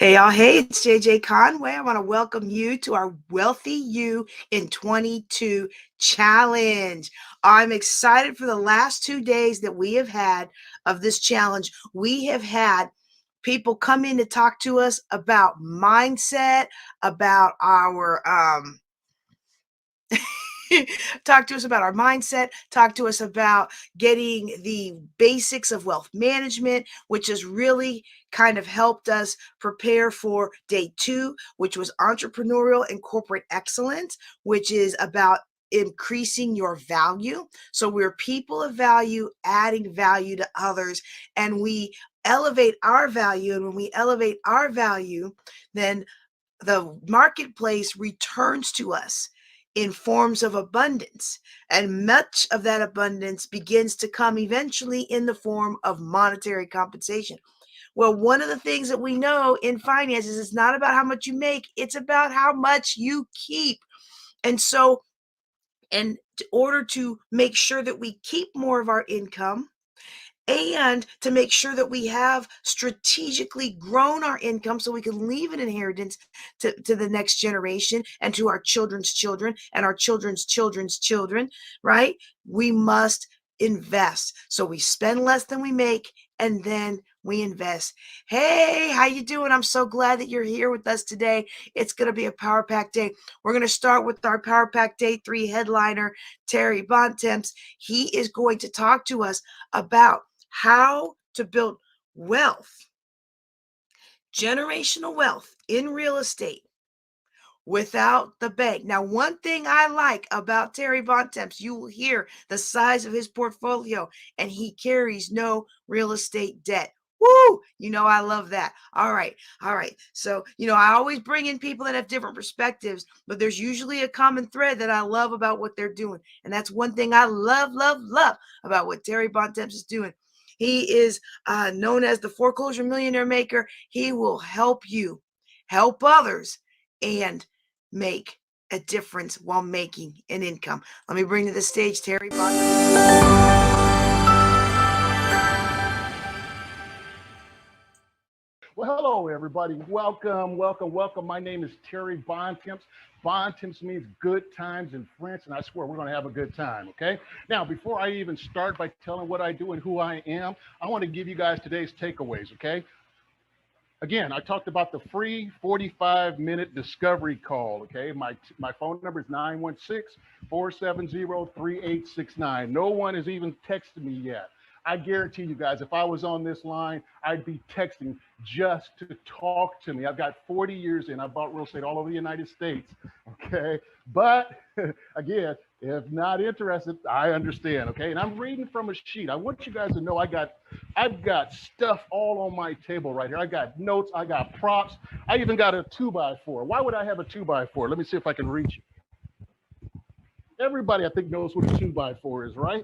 Hey, y'all. Hey, it's JJ Conway. I want to welcome you to our Wealthy You in 22 challenge. I'm excited for the last 2 days that we have had of this challenge. We have had people come in to talk to us about mindset, about our talk to us about our mindset, talk to us about getting the basics of wealth management, which has really kind of helped us prepare for day 2, which was entrepreneurial and corporate excellence, which is about increasing your value. So we're people of value, adding value to others, and we elevate our value. And when we elevate our value, then the marketplace returns to us in forms of abundance. And much of that abundance begins to come eventually in the form of monetary compensation. Well, one of the things that we know in finances is not about how much you make, it's about how much you keep. And so, in order to make sure that we keep more of our income, and to make sure that we have strategically grown our income so we can leave an inheritance to the next generation and to our children's children and our children's children's children, right? We must invest. So we spend less than we make, and then we invest. Hey, how you doing? I'm so glad that you're here with us today. It's going to be a Power Pack day. We're going to start with our Power Pack Day 3 headliner, Terry Bontemps. He is going to talk to us about how to build wealth, generational wealth in real estate without the bank. Now, one thing I like about Terry Bontemps, you will hear the size of his portfolio, and he carries no real estate debt. Woo! I love that. All right. So, I always bring in people that have different perspectives, but there's usually a common thread that I love about what they're doing. And that's one thing I love about what Terry Bontemps is doing. He is known as the foreclosure millionaire maker. He will help you help others and make a difference while making an income. Let me bring to the stage Terry Bontemps. Well, hello, everybody. Welcome. My name is Terry Bontemps. Bontemps means good times in French, and I swear we're going to have a good time, okay? Now, before I even start by telling what I do and who I am, I want to give you guys today's takeaways, okay? Again, I talked about the free 45-minute discovery call, okay? My phone number is 916-470-3869. No one has even texted me yet. I guarantee you guys, if I was on this line, I'd be texting just to talk to me. I've got 40 years in. I bought real estate all over the United States, okay? But again, if not interested, I understand, okay? And I'm reading from a sheet. I want you guys to know I've got stuff all on my table right here. I got notes, I got props. I even got a 2x4. Why would I have a 2x4? Let me see if I can reach it. Everybody, I think, knows what a 2x4 is, right?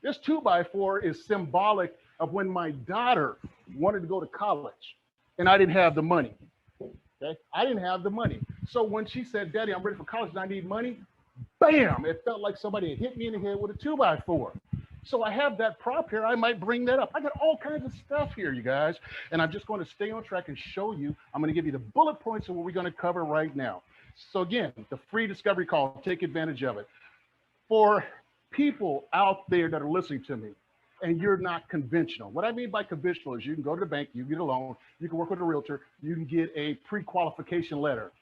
This 2x4 is symbolic of when my daughter wanted to go to college and I didn't have the money. Okay, I didn't have the money. So when she said, Daddy, I'm ready for college and I need money, bam, it felt like somebody had hit me in the head with a 2x4. So I have that prop here. I might bring that up. I got all kinds of stuff here, you guys. And I'm just going to stay on track and show you. I'm going to give you the bullet points of what we're going to cover right now. So again, the free discovery call, take advantage of it. For people out there that are listening to me, and you're not conventional. What I mean by conventional is you can go to the bank, you get a loan, you can work with a realtor, you can get a pre-qualification letter.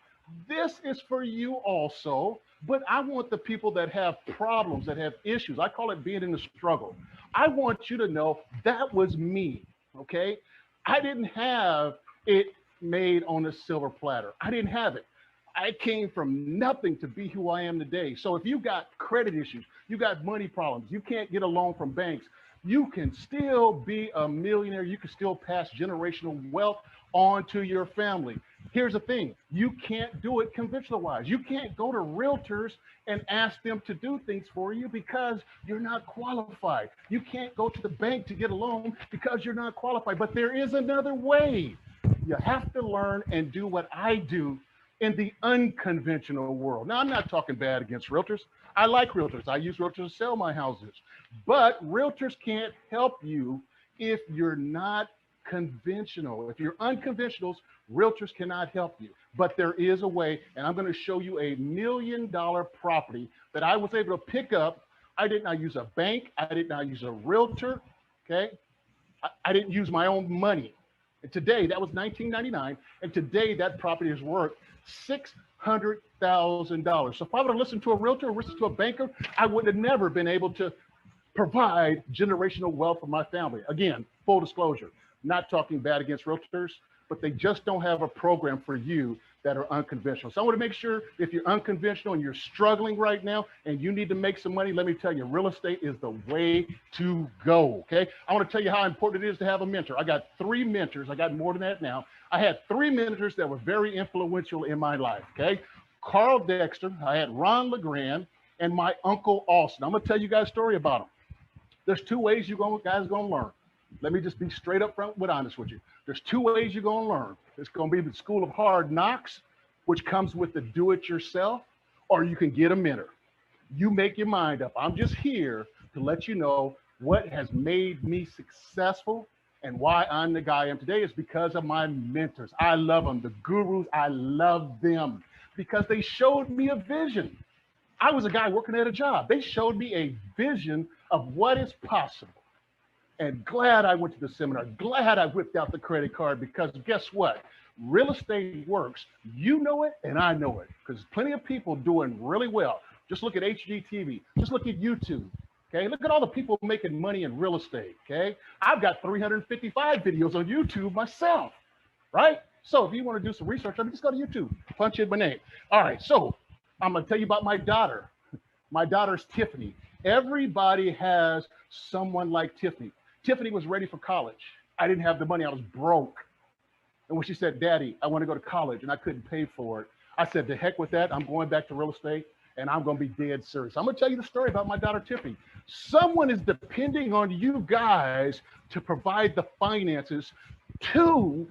This is for you also, but I want the people that have problems, that have issues. I call it being in the struggle. I want you to know that was me, okay? I didn't have it made on a silver platter. I didn't have it. I came from nothing to be who I am today. So if you got credit issues, you got money problems, you can't get a loan from banks, you can still be a millionaire. You can still pass generational wealth on to your family. Here's the thing. You can't do it conventional wise. You can't go to realtors and ask them to do things for you because you're not qualified. You can't go to the bank to get a loan because you're not qualified. But there is another way. You have to learn and do what I do in the unconventional world. Now, I'm not talking bad against realtors. I like realtors. I use realtors to sell my houses. But realtors can't help you if you're not unconventional. If you're unconventionals, realtors cannot help you. But there is a way, and I'm going to show you a $1 million property that I was able to pick up. I did not use a bank. I did not use a realtor. Okay. I didn't use my own money. And today, that was 1999. And today, that property is worth $600,000. So if I would have listened to a realtor or listened to a banker, I would have never been able to provide generational wealth for my family. Again, full disclosure, not talking bad against realtors, but they just don't have a program for you that are unconventional. So I want to make sure if you're unconventional and you're struggling right now and you need to make some money, let me tell you, real estate is the way to go, okay? I want to tell you how important it is to have a mentor. I got 3 mentors. I got more than that now. I had 3 mentors that were very influential in my life, okay? Carl Dexter, I had Ron LeGrand, and my Uncle Austin. I'm going to tell you guys a story about them. There's 2 ways you guys going to learn. Let me just be straight up front with honest with you. There's 2 ways you're going to learn. It's going to be the school of hard knocks, which comes with the do-it-yourself, or you can get a mentor. You make your mind up. I'm just here to let you know what has made me successful and why I'm the guy I am today is because of my mentors. I love them. The gurus, I love them because they showed me a vision. I was a guy working at a job. They showed me a vision of what is possible. And glad I went to the seminar, glad I whipped out the credit card because guess what? Real estate works. You know it and I know it because plenty of people doing really well. Just look at HGTV. Just look at YouTube. Okay, look at all the people making money in real estate. Okay, I've got 355 videos on YouTube myself, right? So if you want to do some research, I mean, just go to YouTube, punch in my name. All right, so I'm going to tell you about my daughter. My daughter's Tiffany. Everybody has someone like Tiffany. Tiffany was ready for college. I didn't have the money. I was broke. And when she said, Daddy, I want to go to college and I couldn't pay for it, I said, the heck with that. I'm going back to real estate and I'm going to be dead serious. I'm going to tell you the story about my daughter, Tiffany. Someone is depending on you guys to provide the finances to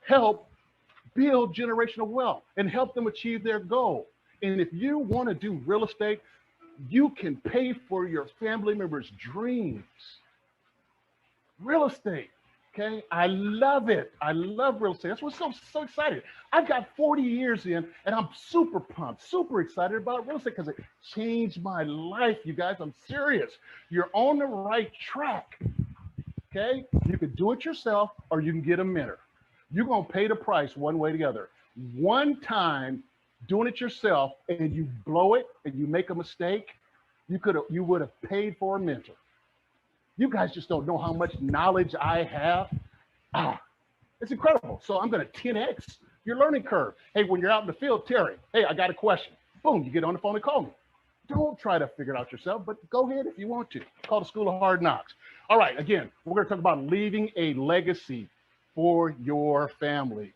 help build generational wealth and help them achieve their goal. And if you want to do real estate, you can pay for your family members' dreams. Real estate, okay? I love it. I love real estate. That's what's so excited. I've got 40 years in, and I'm super pumped, super excited about real estate because it changed my life, you guys. I'm serious. You're on the right track, okay? You can do it yourself, or you can get a mentor. You're going to pay the price one way or the other. One time doing it yourself, and you blow it, and you make a mistake, you would have paid for a mentor. You guys just don't know how much knowledge I have. It's incredible. So I'm going to 10X your learning curve. Hey, when you're out in the field, Terry, hey, I got a question. Boom, you get on the phone and call me. Don't try to figure it out yourself, but go ahead if you want to. It's called the School of Hard Knocks. All right, again, we're going to talk about leaving a legacy for your family.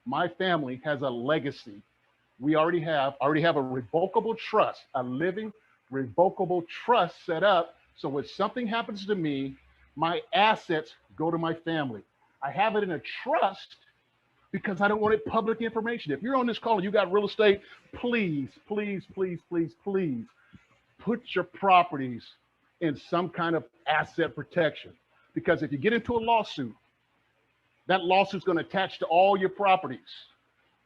My family has a legacy. We already have a revocable trust, a living revocable trust set up. So when something happens to me, my assets go to my family. I have it in a trust because I don't want it public information. If you're on this call and you got real estate, please, please, please, please, please put your properties in some kind of asset protection. Because if you get into a lawsuit, that lawsuit's going to attach to all your properties.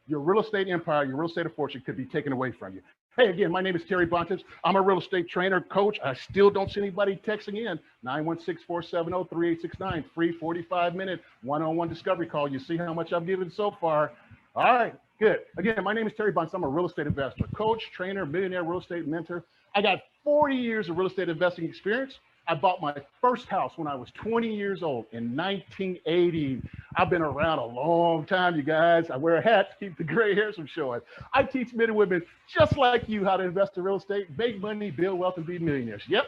Your real estate empire, your real estate of fortune could be taken away from you. Hey, again, my name is Terry Bontes. I'm a real estate trainer, coach. I still don't see anybody texting in. 916-470-3869, free 45-minute one-on-one discovery call. You see how much I've given so far. All right, good. Again, my name is Terry Bontes. I'm a real estate investor, coach, trainer, millionaire real estate mentor. I got 40 years of real estate investing experience. I bought my first house when I was 20 years old in 1980. I've been around a long time, you guys. I wear a hat to keep the gray hairs from showing. I teach men and women just like you how to invest in real estate, make money, build wealth, and be millionaires. Yep,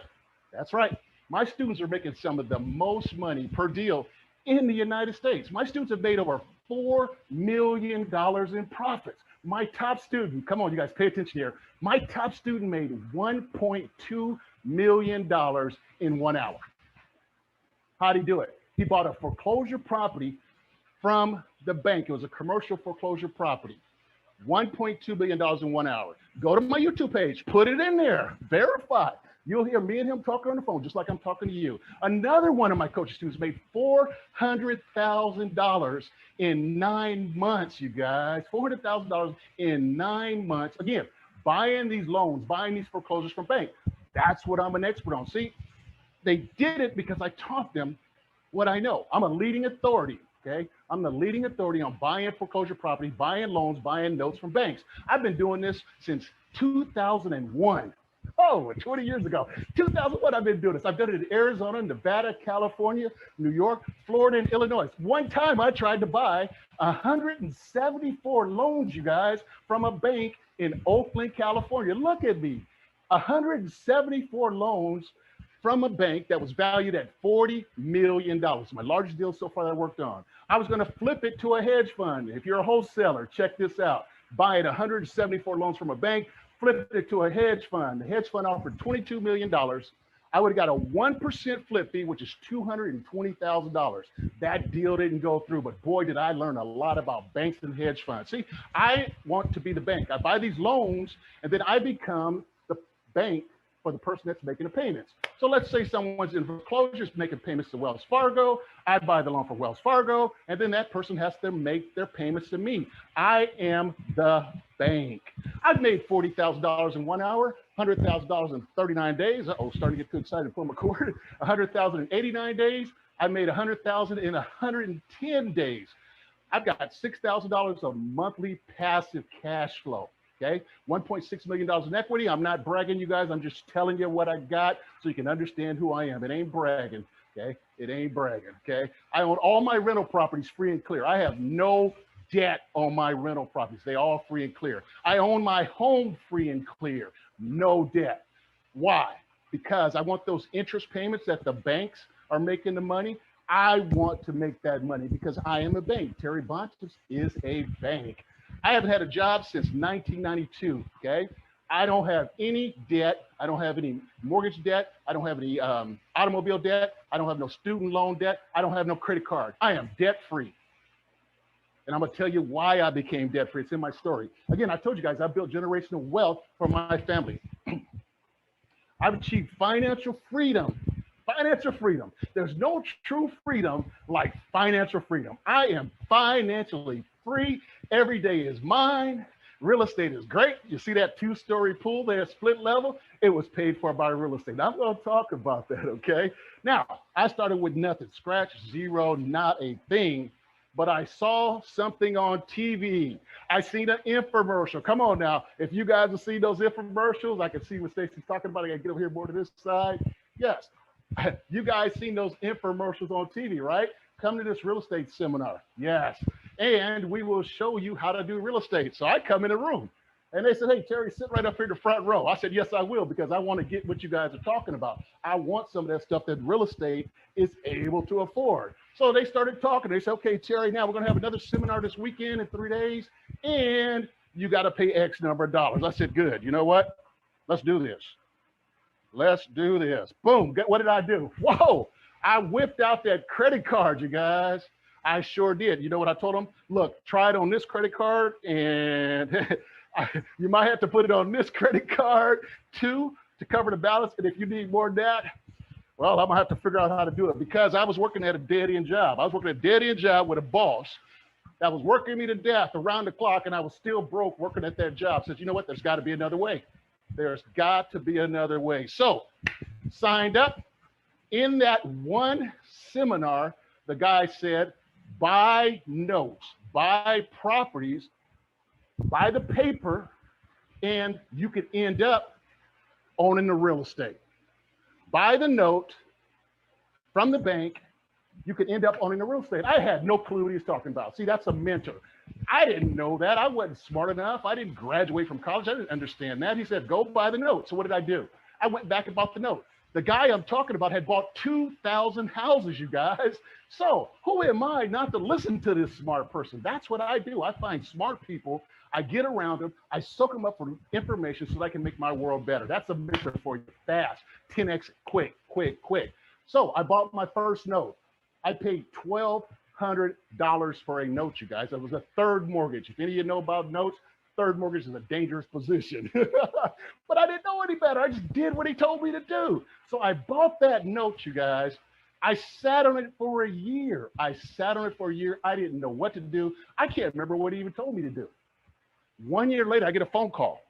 that's right. My students are making some of the most money per deal in the United States. My students have made over $4 million in profits. My top student, come on, you guys, pay attention here. My top student made $1.2 million in 1 hour. How'd he do it? He bought a foreclosure property from the bank. It was a commercial foreclosure property. $1.2 billion in 1 hour. Go to my YouTube page, put it in there, verify. You'll hear me and him talking on the phone, just like I'm talking to you. Another one of my coaching students made $400,000 in 9 months, you guys. $400,000 in 9 months. Again, buying these loans, buying these foreclosures from banks. That's what I'm an expert on. See, they did it because I taught them what I know. I'm a leading authority. Okay, I'm the leading authority on buying foreclosure property, buying loans, buying notes from banks. I've been doing this since 2001. Oh, 20 years ago. 2001, I've been doing this. I've done it in Arizona, Nevada, California, New York, Florida, and Illinois. One time I tried to buy 174 loans, you guys, from a bank in Oakland, California. Look at me. 174 loans from a bank that was valued at $40 million. My largest deal so far that I worked on. I was going to flip it to a hedge fund. If you're a wholesaler, check this out. Buy it 174 loans from a bank, flip it to a hedge fund. The hedge fund offered $22 million. I would have got a 1% flip fee, which is $220,000. That deal didn't go through, but boy, did I learn a lot about banks and hedge funds. See, I want to be the bank. I buy these loans, and then I become the bank for the person that's making the payments. So let's say someone's in foreclosures making payments to Wells Fargo. I buy the loan for Wells Fargo, and then that person has to make their payments to me. I am the bank. I've made $40,000 in 1 hour, $100,000 in 39 days. Uh-oh, starting to get too excited to pull my cord. $100,000 in 89 days. I made $100,000 in 110 days. I've got $6,000 of monthly passive cash flow. Okay, $1.6 million in equity. I'm not bragging, you guys. I'm just telling you what I got so you can understand who I am. It ain't bragging. Okay, it ain't bragging. Okay, I own all my rental properties free and clear. I have no debt on my rental properties. They all free and clear. I own my home free and clear. No debt. Why? Because I want those interest payments that the banks are making the money. I want to make that money because I am a bank. Terry Bontis is a bank. I haven't had a job since 1992, okay? I don't have any debt. I don't have any mortgage debt. I don't have any automobile debt. I don't have no student loan debt. I don't have no credit card. I am debt-free. And I'm gonna tell you why I became debt-free. It's in my story. Again, I told you guys I built generational wealth for my family. I've achieved financial freedom. Financial freedom. There's no true freedom like financial freedom. I am financially free. Every day is mine. Real estate is great. You see that 2-story pool there, split level? It was paid for by real estate. I'm going to talk about that, okay? Now, I started with nothing, scratch, zero, not a thing, but I saw something on TV. I seen an infomercial. Come on now. If you guys have seen those infomercials, I can see what Stacey's talking about. I got to get over here more to this side. Yes. You guys seen those infomercials on TV, right? Come to this real estate seminar. Yes. And we will show you how to do real estate. So I come in the room and they said, hey, Terry, sit right up here in the front row. I said, yes, I will, because I want to get what you guys are talking about. I want some of that stuff that real estate is able to afford. So they started talking. They said, okay, Terry, now we're going to have another seminar this weekend in 3 days, and you got to pay X number of dollars. I said, good. You know what? Let's do this. Let's do this. Boom. What did I do? Whoa. I whipped out that credit card, you guys. I sure did. You know what I told them? Look, try it on this credit card, and you might have to put it on this credit card too to cover the balance. And if you need more than that, well, I'm gonna have to figure out how to do it, because I was working at a dead-end job. I was working at a dead-end job with a boss that was working me to death around the clock, and I was still broke working at that job. Said, you know what? There's got to be another way. There's got to be another way. So signed up. In that one seminar, the guy said, buy notes, buy properties, buy the paper, and you could end up owning the real estate. Buy the note from the bank, you could end up owning the real estate. I had no clue what he was talking about. See, that's a mentor. I didn't know that. I wasn't smart enough. I didn't graduate from college. I didn't understand that. He said, go buy the note. So what did I do? I went back and bought the note. The guy I'm talking about had bought 2,000 houses, you guys. So who am I not to listen to this smart person? That's what I do. I find smart people. I get around them. I soak them up for information so that I can make my world better. That's a mentor for you. Fast, 10x, quick, quick, quick. So I bought my first note. I paid $1,200 for a note, you guys. That was a third mortgage. If any of you know about notes, third mortgage is a dangerous position. But I didn't know any better. I just did what he told me to do. So I bought that note, you guys. I sat on it for a year. I didn't know what to do. I can't remember what he even told me to do. 1 year later, I get a phone call.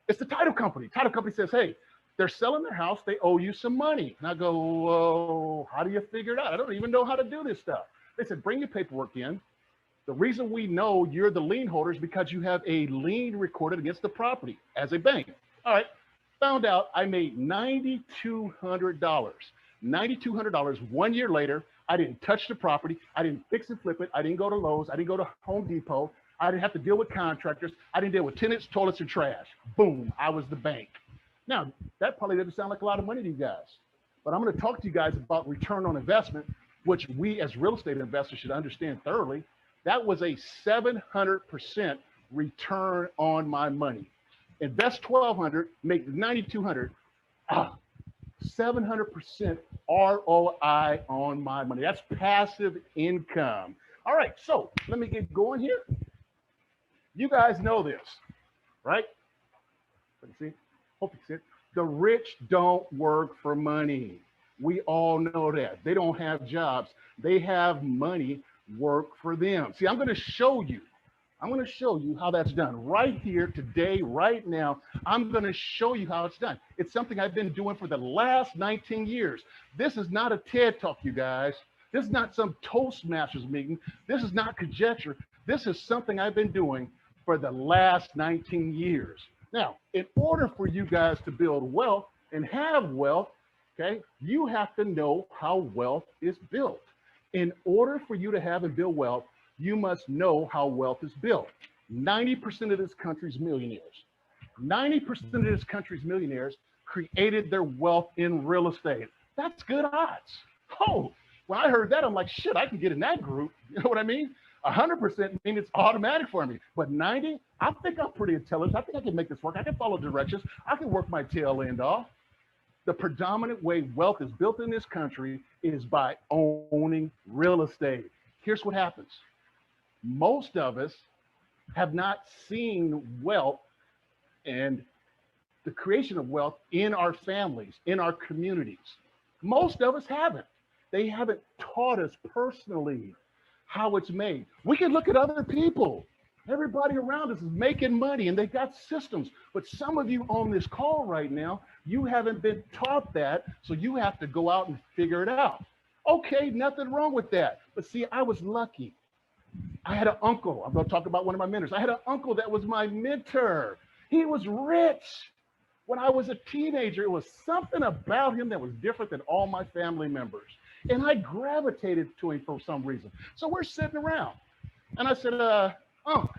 It's the title company. Title company says, hey, they're selling their house. They owe you some money. And I go, whoa, how do you figure it out? I don't even know how to do this stuff. They said, bring your paperwork in. The reason we know you're the lien holder is because you have a lien recorded against the property as a bank. All right. Found out I made $9,200. $9,200 1 year later. I didn't touch the property. I didn't fix and flip it. I didn't go to Lowe's. I didn't go to Home Depot. I didn't have to deal with contractors. I didn't deal with tenants, toilets, and trash. Boom, I was the bank. Now, that probably doesn't sound like a lot of money to you guys, but I'm going to talk to you guys about return on investment, which we as real estate investors should understand thoroughly. That was a 700% return on my money. Invest 1,200, make 9,200. 700% ROI on my money. That's passive income. All right, so let me get going here. You guys know this, right? Let me see. Hope you see it. The rich don't work for money. We all know that. They don't have jobs. They have money work for them. See, I'm going to show you how that's done right here today, right now. I'm going to show you how it's done. It's something I've been doing for the last 19 years. This is not a TED Talk, you guys. This is not some Toastmasters meeting. This is not conjecture. This is something I've been doing for the last 19 years. Now, in order for you guys to build wealth and have wealth, okay, you have to know how wealth is built. In order for you to have and build wealth, you must know how wealth is built. 90% of this country's millionaires, 90% of this country's millionaires created their wealth in real estate. That's good odds. Oh, when I heard that, I'm like, shit, I can get in that group. You know what I mean? 100% means it's automatic for me. But 90, I think I'm pretty intelligent. I think I can make this work. I can follow directions. I can work my tail end off. The predominant way wealth is built in this country is by owning real estate. Here's what happens. Most of us have not seen wealth and the creation of wealth in our families, in our communities. Most of us haven't. They haven't taught us personally how it's made. We can look at other people. Everybody around us is making money and they got systems. But some of you on this call right now, you haven't been taught that. So you have to go out and figure it out. Okay, nothing wrong with that. But see, I was lucky. I had an uncle. I'm going to talk about one of my mentors. I had an uncle that was my mentor. He was rich. When I was a teenager, it was something about him that was different than all my family members. And I gravitated to him for some reason. So we're sitting around. And I said, Unc,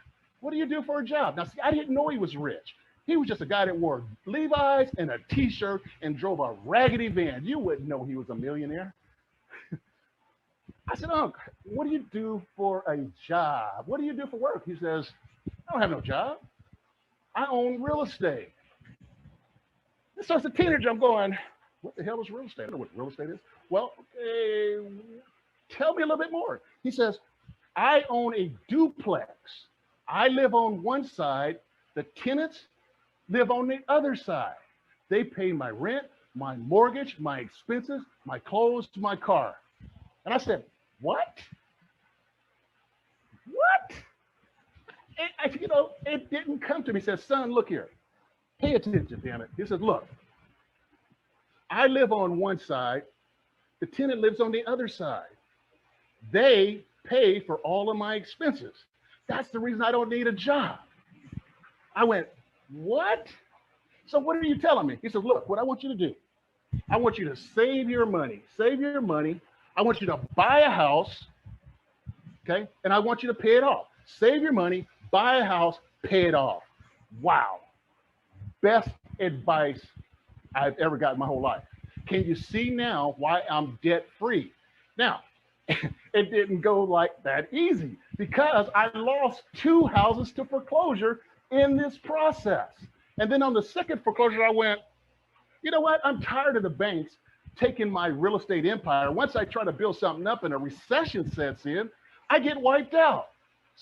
what do you do for a job? Now, see, I didn't know he was rich. He was just a guy that wore Levi's and a t-shirt and drove a raggedy van. You wouldn't know he was a millionaire. I said, Unc, what do you do for a job? What do you do for work? He says, I don't have no job. I own real estate. And so as a teenager, I'm going, what the hell is real estate? I don't know what real estate is. Well, okay, tell me a little bit more. He says, I own a duplex. I live on one side. The tenants live on the other side. They pay my rent, my mortgage, my expenses, my clothes, my car. And I said, what? What? It didn't come to me. He said, son, look here. Pay attention, damn it. He said, look, I live on one side. The tenant lives on the other side. They pay for all of my expenses. That's the reason I don't need a job. I went, what? So what are you telling me? He said, look, what I want you to do, I want you to save your money. Save your money. I want you to buy a house, okay? And I want you to pay it off. Save your money, buy a house, pay it off. Wow. Best advice I've ever got in my whole life. Can you see now why I'm debt free? Now, it didn't go like that easy because I lost 2 houses to foreclosure in this process. And then on the second foreclosure, I went, you know what? I'm tired of the banks taking my real estate empire. Once I try to build something up and a recession sets in, I get wiped out.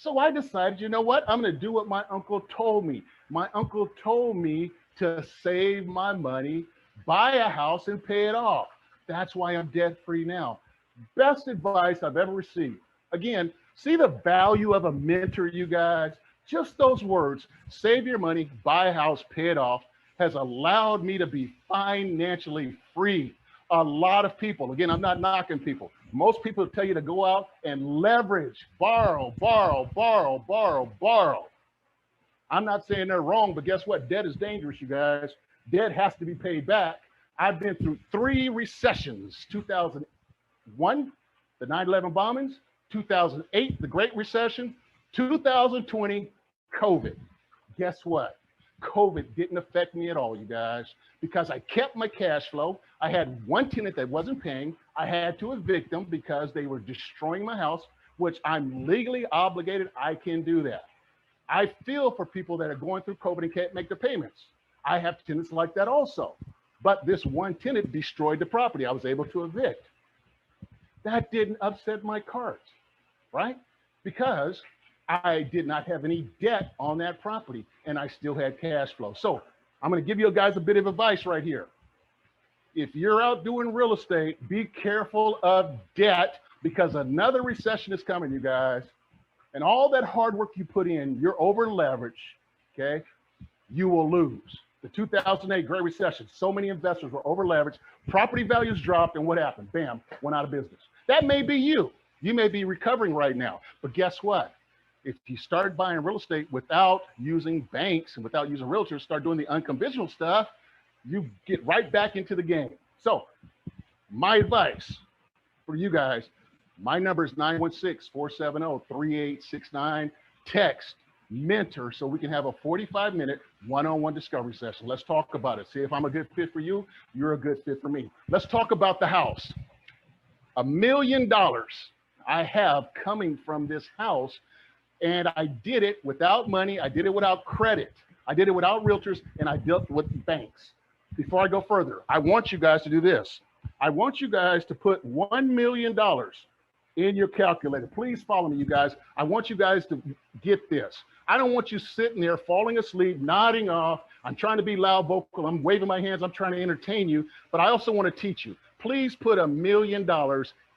So I decided, you know what? I'm going to do what my uncle told me. My uncle told me to save my money, buy a house, and pay it off. That's why I'm debt free now. Best advice I've ever received. Again, see the value of a mentor, you guys. Just those words, save your money, buy a house, pay it off, has allowed me to be financially free. A lot of people, again, I'm not knocking people. Most people tell you to go out and leverage, borrow, borrow, borrow, borrow, borrow. I'm not saying they're wrong, but guess what? Debt is dangerous, you guys. Debt has to be paid back. I've been through 3 recessions: 2001, the 9/11 bombings; 2008, the Great Recession; 2020, COVID. Guess what? COVID didn't affect me at all, you guys, because I kept my cash flow. I had one tenant that wasn't paying. I had to evict them because they were destroying my house, which I'm legally obligated. I can do that. I feel for people that are going through COVID and can't make their payments. I have tenants like that also. But this one tenant destroyed the property. I was able to evict. That didn't upset my cart, right? Because I did not have any debt on that property and I still had cash flow. So I'm going to give you guys a bit of advice right here. If you're out doing real estate, be careful of debt, because another recession is coming, you guys. And all that hard work you put in, you're over leveraged, okay? You will lose. The 2008 Great Recession, so many investors were over leveraged, property values dropped, and what happened? Bam, went out of business. That may be you. You may be recovering right now, but guess what? If you start buying real estate without using banks and without using realtors, start doing the unconventional stuff, you get right back into the game. So my advice for you guys, my number is 916-470-3869. Text mentor so we can have a 45-minute one-on-one discovery session. Let's talk about it. See if I'm a good fit for you. You're a good fit for me. Let's talk about the house. $1 million I have coming from this house, and I did it without money. I did it without credit. I did it without realtors, and I dealt with banks. Before I go further, I want you guys to do this. I want you guys to put $1 million in your calculator. Please follow me, you guys. I want you guys to get this. I don't want you sitting there falling asleep, nodding off. I'm trying to be loud vocal. I'm waving my hands. I'm trying to entertain you, but I also want to teach you. Please put $1 million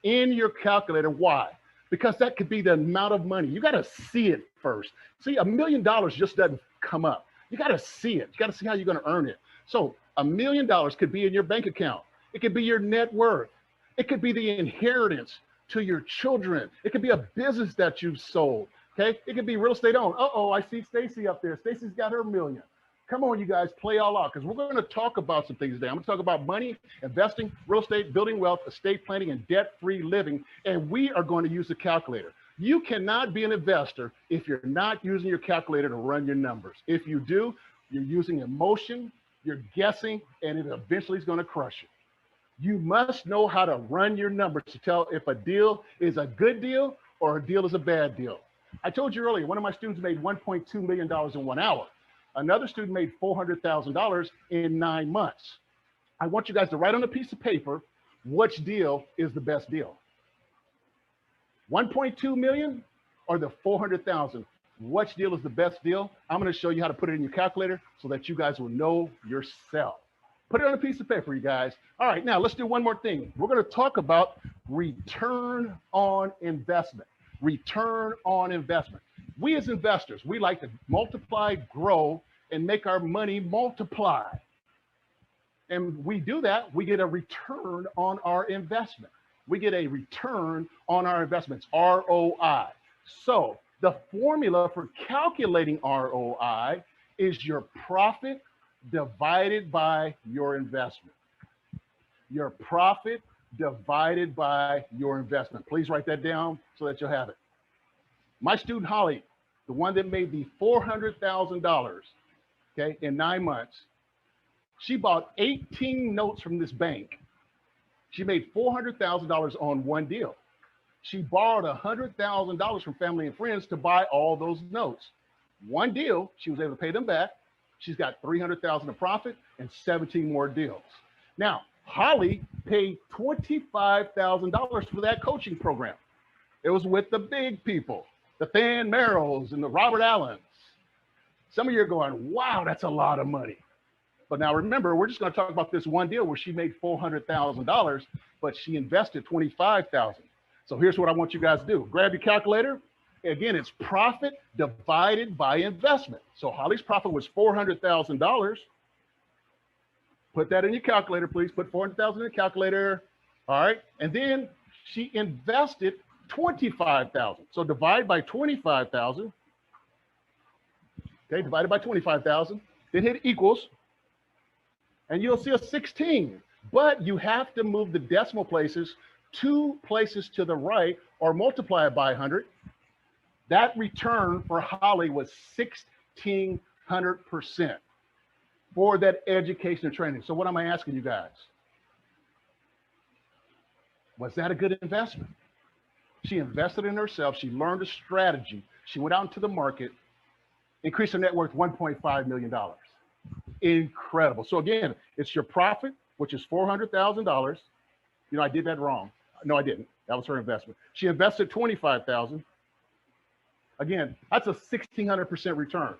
in your calculator. Why? Because that could be the amount of money. You got to see it first. See, $1 million just doesn't come up. You got to see it. You got to see how you're going to earn it. So $1 million could be in your bank account. It could be your net worth. It could be the inheritance to your children. It could be a business that you've sold. Okay, it could be real estate owned. I see Stacy up there. Stacy's got her $1 million. Come on, you guys, play all out, because we're going to talk about some things today. I'm going to talk about money, investing, real estate, building wealth, estate planning, and debt-free living. And we are going to use the calculator. You cannot be an investor if you're not using your calculator to run your numbers. If you do, you're using emotion, you're guessing, and it eventually is going to crush you. You must know how to run your numbers to tell if a deal is a good deal or a deal is a bad deal. I told you earlier, one of my students made $1.2 million in 1 hour. Another student made $400,000 in 9 months. I want you guys to write on a piece of paper which deal is the best deal. 1.2 million or the 400,000? Which deal is the best deal? I'm going to show you how to put it in your calculator so that you guys will know yourself. Put it on a piece of paper, you guys. All right, now let's do one more thing. We're going to talk about return on investment. Return on investment. We as investors, we like to multiply, grow, and make our money multiply. And we do that, we get a return on our investment. We get a return on our investments, ROI. So the formula for calculating ROI is your profit divided by your investment. Your profit divided by your investment. Please write that down so that you'll have it. My student Holly, the one that made the $400,000, okay, in 9 months, she bought 18 notes from this bank. She made $400,000 on one deal. She borrowed $100,000 from family and friends to buy all those notes. One deal, she was able to pay them back. She's got $300,000 of profit and 17 more deals. Now, Holly paid $25,000 for that coaching program. It was with the big people. the Than Merrills and the Robert Allens. Some of you are going, wow, that's a lot of money. But now remember, we're just going to talk about this one deal where she made $400,000, but she invested $25,000. So here's what I want you guys to do. Grab your calculator. Again, it's profit divided by investment. So Holly's profit was $400,000. Put that in your calculator, please. Put 400,000 in the calculator. All right. And then she invested 25,000. So divide by 25,000. Okay, divided by 25,000. Then hit equals. And you'll see a 16. But you have to move the decimal places 2 places to the right or multiply it by 100. That return for Holly was 1,600% for that education and training. So what am I asking you guys? Was that a good investment? She invested in herself. She learned a strategy. She went out into the market, increased her net worth $1.5 million. Incredible. So again, it's your profit, which is $400,000. You know, I did that wrong. No, I didn't. That was her investment. She invested $25,000. Again, that's a 1,600% return.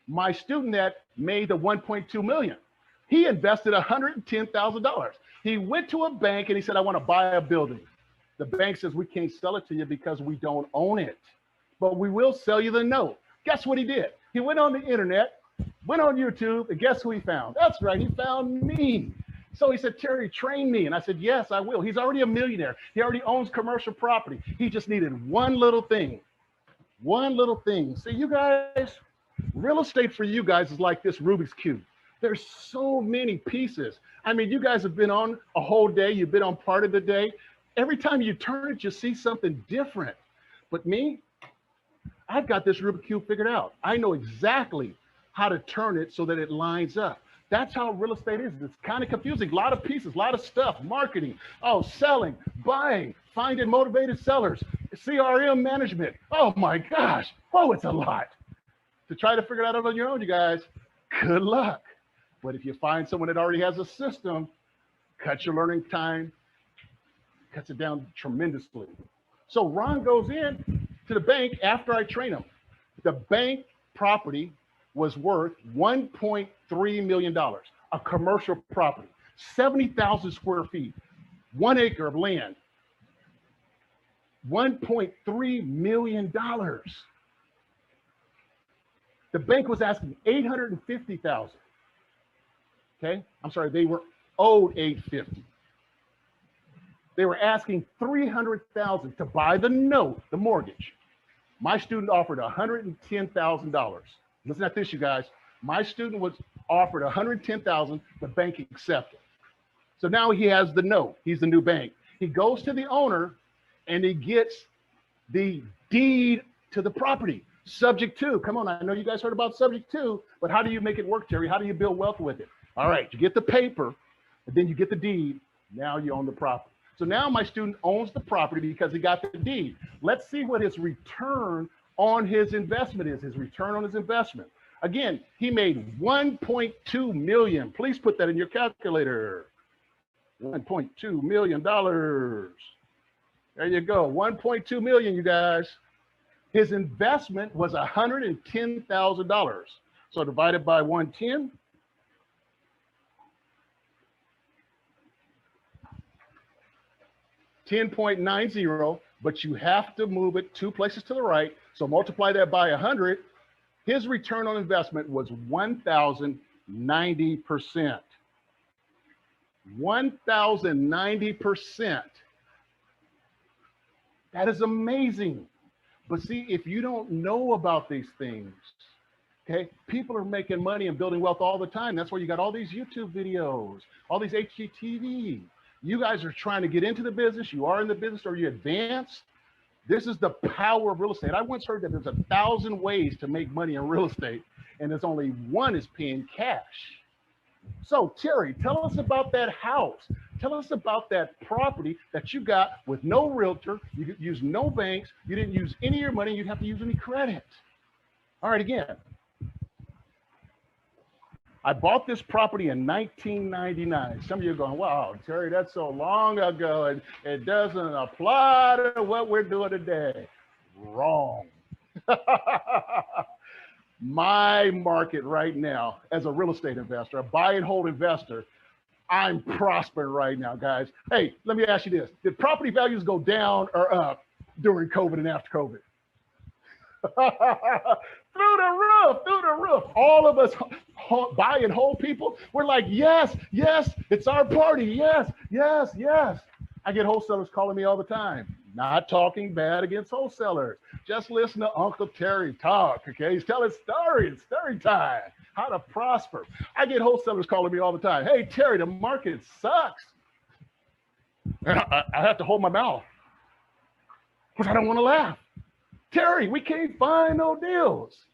My student that made the 1.2 million, he invested $110,000. He went to a bank and he said, I want to buy a building. The bank says, we can't sell it to you because we don't own it, but we will sell you the note. Guess what he did? He went on the internet, went on YouTube, and guess who he found? That's right, he found me. So he said, Terry, train me. And I said, yes, I will. He's already a millionaire. He already owns commercial property. He just needed one little thing. One little thing. See, you guys, real estate for you guys is like this Rubik's Cube. There's so many pieces. I mean, you guys have been on a whole day. You've been on part of the day. Every time you turn it, you see something different. But me, I've got this Rubik's Cube figured out. I know exactly how to turn it so that it lines up. That's how real estate is. It's kind of confusing. A lot of pieces, a lot of stuff, marketing, selling, buying, finding motivated sellers, CRM management. Oh my gosh. Oh, it's a lot. To try to figure it out on your own, you guys, good luck. But if you find someone that already has a system, cut your learning time, cuts it down tremendously. So Ron goes in to the bank after I train him. The bank property was worth $1.3 million, a commercial property, 70,000 square feet, 1 acre of land, $1.3 million. The bank was asking $850,000. Okay, I'm sorry, they were owed $850,000. They were asking $300,000 to buy the note, the mortgage. My student offered $110,000. Listen at this, you guys. My student was offered $110,000. The bank accepted. So now he has the note. He's the new bank. He goes to the owner and he gets the deed to the property. Subject to. Come on, I know you guys heard about subject to, but how do you make it work, Terry? How do you build wealth with it? All right, you get the paper, and then you get the deed. Now you own the property. So now my student owns the property because he got the deed. Let's see what his return on his investment is, his return on his investment. Again, he made $1.2 million. Please put that in your calculator. $1.2 million. There you go, $1.2 million, you guys. His investment was $110,000. So divided by 110. $10.90, but you have to move it 2 places to the right. So multiply that by 100. His return on investment was 1,090%. 1,090%. That is amazing. But see, if you don't know about these things, okay, people are making money and building wealth all the time. That's why you got all these YouTube videos, all these HGTV. You guys are trying to get into the business. You are in the business or you advance. This is the power of real estate. I once heard that there's 1,000 ways to make money in real estate, and there's only one is paying cash. So Terry, tell us about that house. Tell us about that property that you got with no realtor. You used no banks. You didn't use any of your money. You didn't have to use any credit. All right, again. I bought this property in 1999. Some of you are going, wow, Terry, that's so long ago, and it doesn't apply to what we're doing today. Wrong. my market right now as a real estate investor, a buy and hold investor, I'm prospering right now, guys. Hey, let me ask you this. Did property values go down or up during COVID and after COVID? Through the roof. All of us buy and hold people, we're like, yes, it's our party. Yes. I get wholesalers calling me all the time. Not talking bad against wholesalers. Just listen to Uncle Terry talk, okay? He's telling stories. It's story time. How to prosper. I get wholesalers calling me all the time. Hey, Terry, the market sucks. And I have to hold my mouth because I don't want to laugh. Terry, we can't find no deals.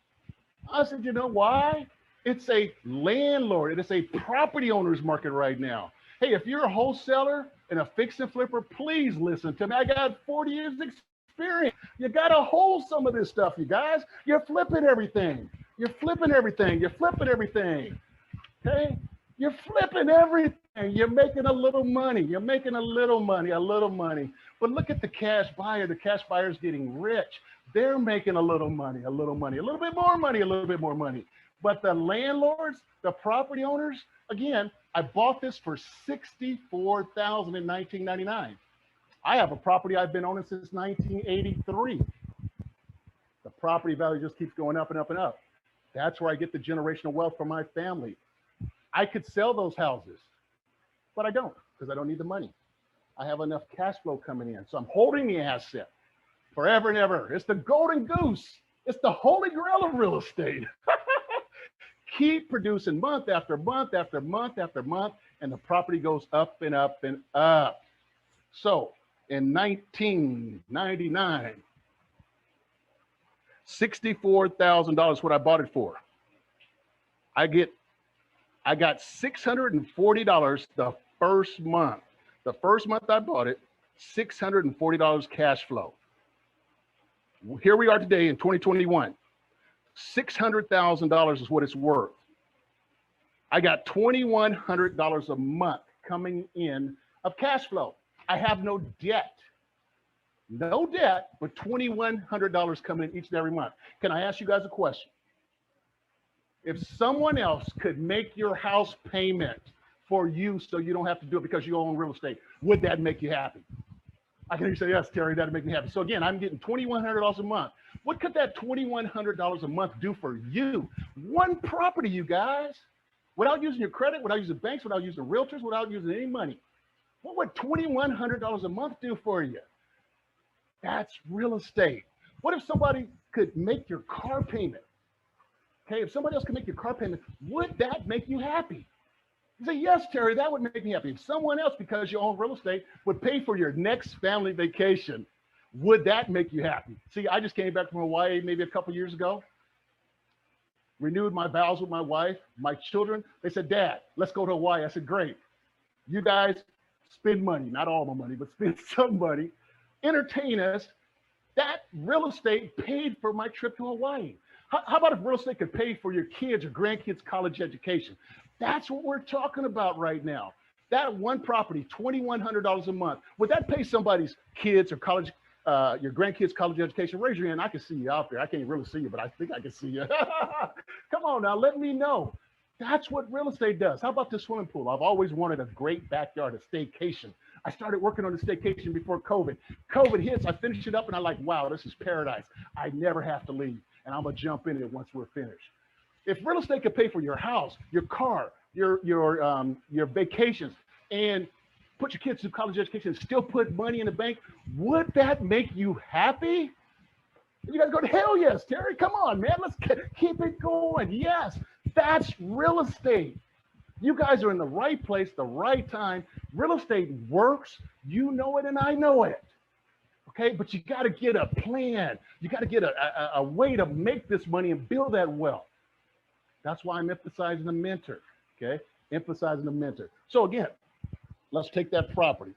I said, you know why? It's a landlord. It is a property owner's market right now. Hey, if you're a wholesaler and a fix and flipper, please listen to me. I got 40 years experience. You got to hold some of this stuff, you guys. You're flipping everything. You're flipping everything. Okay? You're flipping everything. You're making a little money. But look at the cash buyer. The cash buyer's getting rich. They're making a little money, a little bit more money. But the landlords, the property owners, again, I bought this for $64,000 in 1999. I have a property I've been owning since 1983. The property value just keeps going up and up and up. That's where I get the generational wealth for my family. I could sell those houses, but I don't because I don't need the money. I have enough cash flow coming in. So I'm holding the asset forever and ever. It's the golden goose. It's the holy grail of real estate. Keep producing month after month after month after month, and the property goes up and up and up. So in 1999, $64,000 what I bought it for. I got $640 the first month. The first month I bought it, $640 cash flow. Here we are today in 2021. $600,000 is what it's worth. I got $2,100 a month coming in of cash flow. I have no debt. No debt, but $2,100 coming in each and every month. Can I ask you guys a question? If someone else could make your house payment for you so you don't have to do it because you own real estate, would that make you happy? I can hear you say, yes, Terry, that'd make me happy. So again, I'm getting $2,100 a month. What could that $2,100 a month do for you? One property, you guys, without using your credit, without using banks, without using realtors, without using any money. What would $2,100 a month do for you? That's real estate. What if somebody could make your car payment? Okay, if somebody else could make your car payment, would that make you happy? You say, yes, Terry, that would make me happy. If someone else, because you own real estate, would pay for your next family vacation, would that make you happy? See, I just came back from Hawaii maybe a couple years ago, renewed my vows with my wife, my children. They said, Dad, let's go to Hawaii. I said, great. You guys spend money, not all my money, but spend some money, entertain us. That real estate paid for my trip to Hawaii. How about if real estate could pay for your kids or grandkids' college education? That's what we're talking about right now. That one property, $2,100 a month, would that pay somebody's kids or college, your grandkids' college education? Raise your hand. I can see you out there. I can't really see you, but I think I can see you. Come on now, let me know. That's what real estate does. How about this swimming pool? I've always wanted a great backyard, a staycation. I started working on the staycation before COVID. COVID hits, I finished it up, and I'm like, wow, this is paradise. I never have to leave, and I'm gonna jump in it once we're finished. If real estate could pay for your house, your car, your vacations, and put your kids through college education and still put money in the bank, would that make you happy? You guys go, hell yes, Terry, come on, man, let's keep it going. Yes, that's real estate. You guys are in the right place, the right time. Real estate works. You know it and I know it. Okay, but you got to get a plan. You got to get a way to make this money and build that wealth. That's why I'm emphasizing the mentor. Okay, emphasizing the mentor. So again, let's take that property.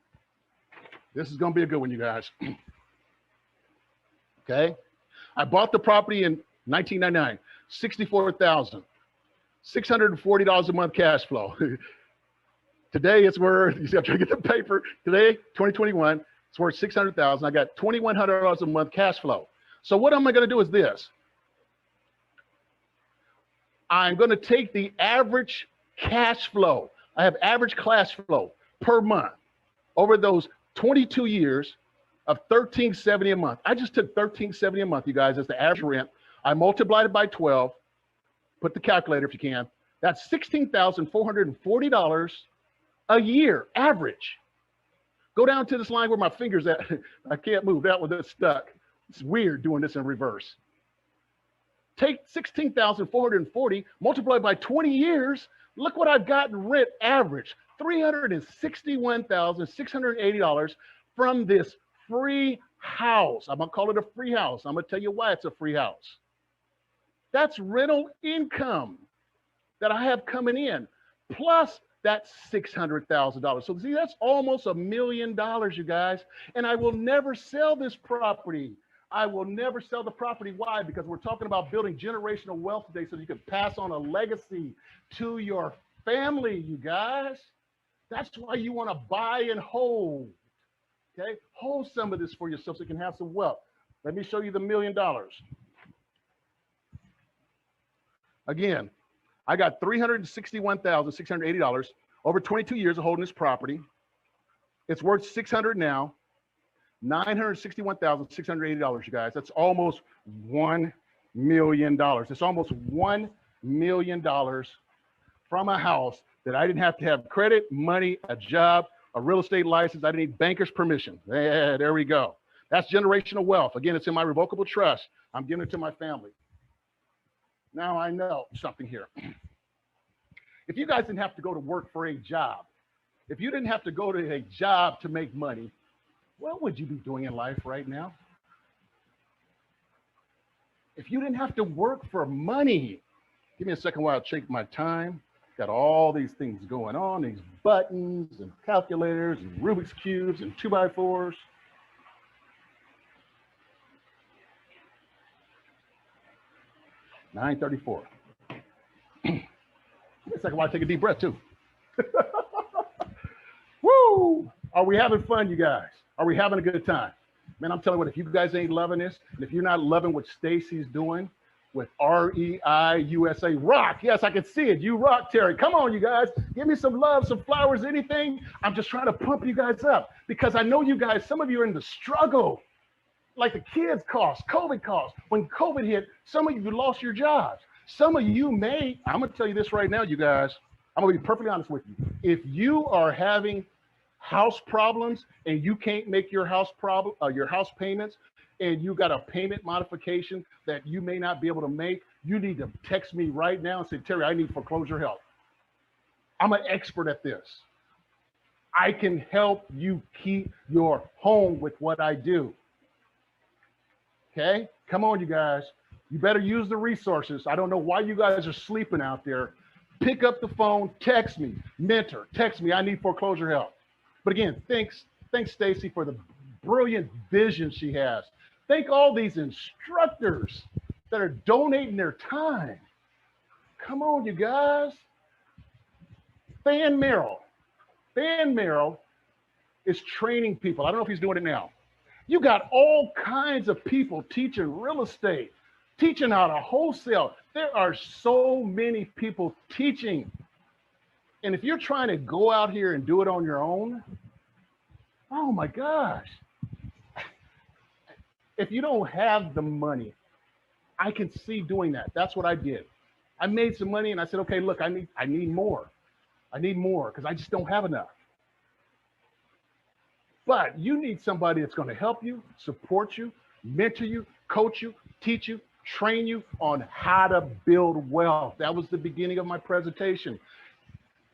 This is going to be a good one, you guys. Okay, I bought the property in 1999, $64,000, $640 a month cash flow. Today it's worth, you see, I'm trying to get the paper. Today, 2021, it's worth $600,000. I got $2,100 a month cash flow. So what am I going to do is this. I'm going to take the average cash flow. I have average cash flow per month over those 22 years of $1,370 a month. I just took $1,370 a month, you guys, as the average rent. I multiplied it by 12. Put the calculator if you can. That's $16,440 a year, average. Go down to this line where my finger's at. I can't move. That one that's stuck. It's weird doing this in reverse. Take 16,440, multiply by 20 years. Look what I've gotten rent average, $361,680 from this free house. I'm gonna call it a free house. I'm gonna tell you why it's a free house. That's rental income that I have coming in, plus that's $600,000. So see, that's almost $1 million, you guys. And I will never sell this property. I will never sell the property. Why? Because we're talking about building generational wealth today so you can pass on a legacy to your family, you guys. That's why you want to buy and hold. Okay? Hold some of this for yourself so you can have some wealth. Let me show you the $1 million. Again, I got $361,680 over 22 years of holding this property. It's worth $600 now. $961,680, you guys. That's almost $1 million. It's almost $1 million from a house that I didn't have to have credit, money, a job, a real estate license. I didn't need banker's permission. Yeah, there we go. That's generational wealth. Again, it's in my revocable trust. I'm giving it to my family. Now I know something here. If you guys didn't have to go to work for a job, if you didn't have to go to a job to make money, what would you be doing in life right now? If you didn't have to work for money, give me a second while I check my time. Got all these things going on, these buttons and calculators and Rubik's Cubes and 2x4s. $9:34. Give me a second while I take a deep breath too. Woo! Are we having fun, you guys? Are we having a good time? Man, I'm telling you what, if you guys ain't loving this, and if you're not loving what Stacy's doing with REI USA, rock. Yes, I can see it. You rock, Terry. Come on, you guys. Give me some love, some flowers, anything. I'm just trying to pump you guys up because I know you guys, some of you are in the struggle. Like the kids cost, COVID cost. When COVID hit, some of you lost your jobs. Some of you may, I'm gonna tell you this right now, you guys, I'm gonna be perfectly honest with you. If you are having house problems and you can't make your house payments and you got a payment modification that you may not be able to make, you need to text me right now and say, Terry, I need foreclosure help. I'm an expert at this. I can help you keep your home with what I do. Okay, come on, you guys. You better use the resources. I don't know why you guys are sleeping out there. Pick up the phone, text me, mentor, text me, I need foreclosure help. But again, thanks Stacy for the brilliant vision she has. Thank all these instructors that are donating their time. Come on, you guys. Fan Merrill is training people. I don't know if he's doing it now. You got all kinds of people teaching real estate, teaching how to wholesale. There are so many people teaching. And if you're trying to go out here and do it on your own, oh my gosh. If you don't have the money, I can see doing that. That's what I did. I made some money and I said, okay, look, I need more. I need more because I just don't have enough. But you need somebody that's going to help you, support you, mentor you, coach you, teach you, train you on how to build wealth. That was the beginning of my presentation.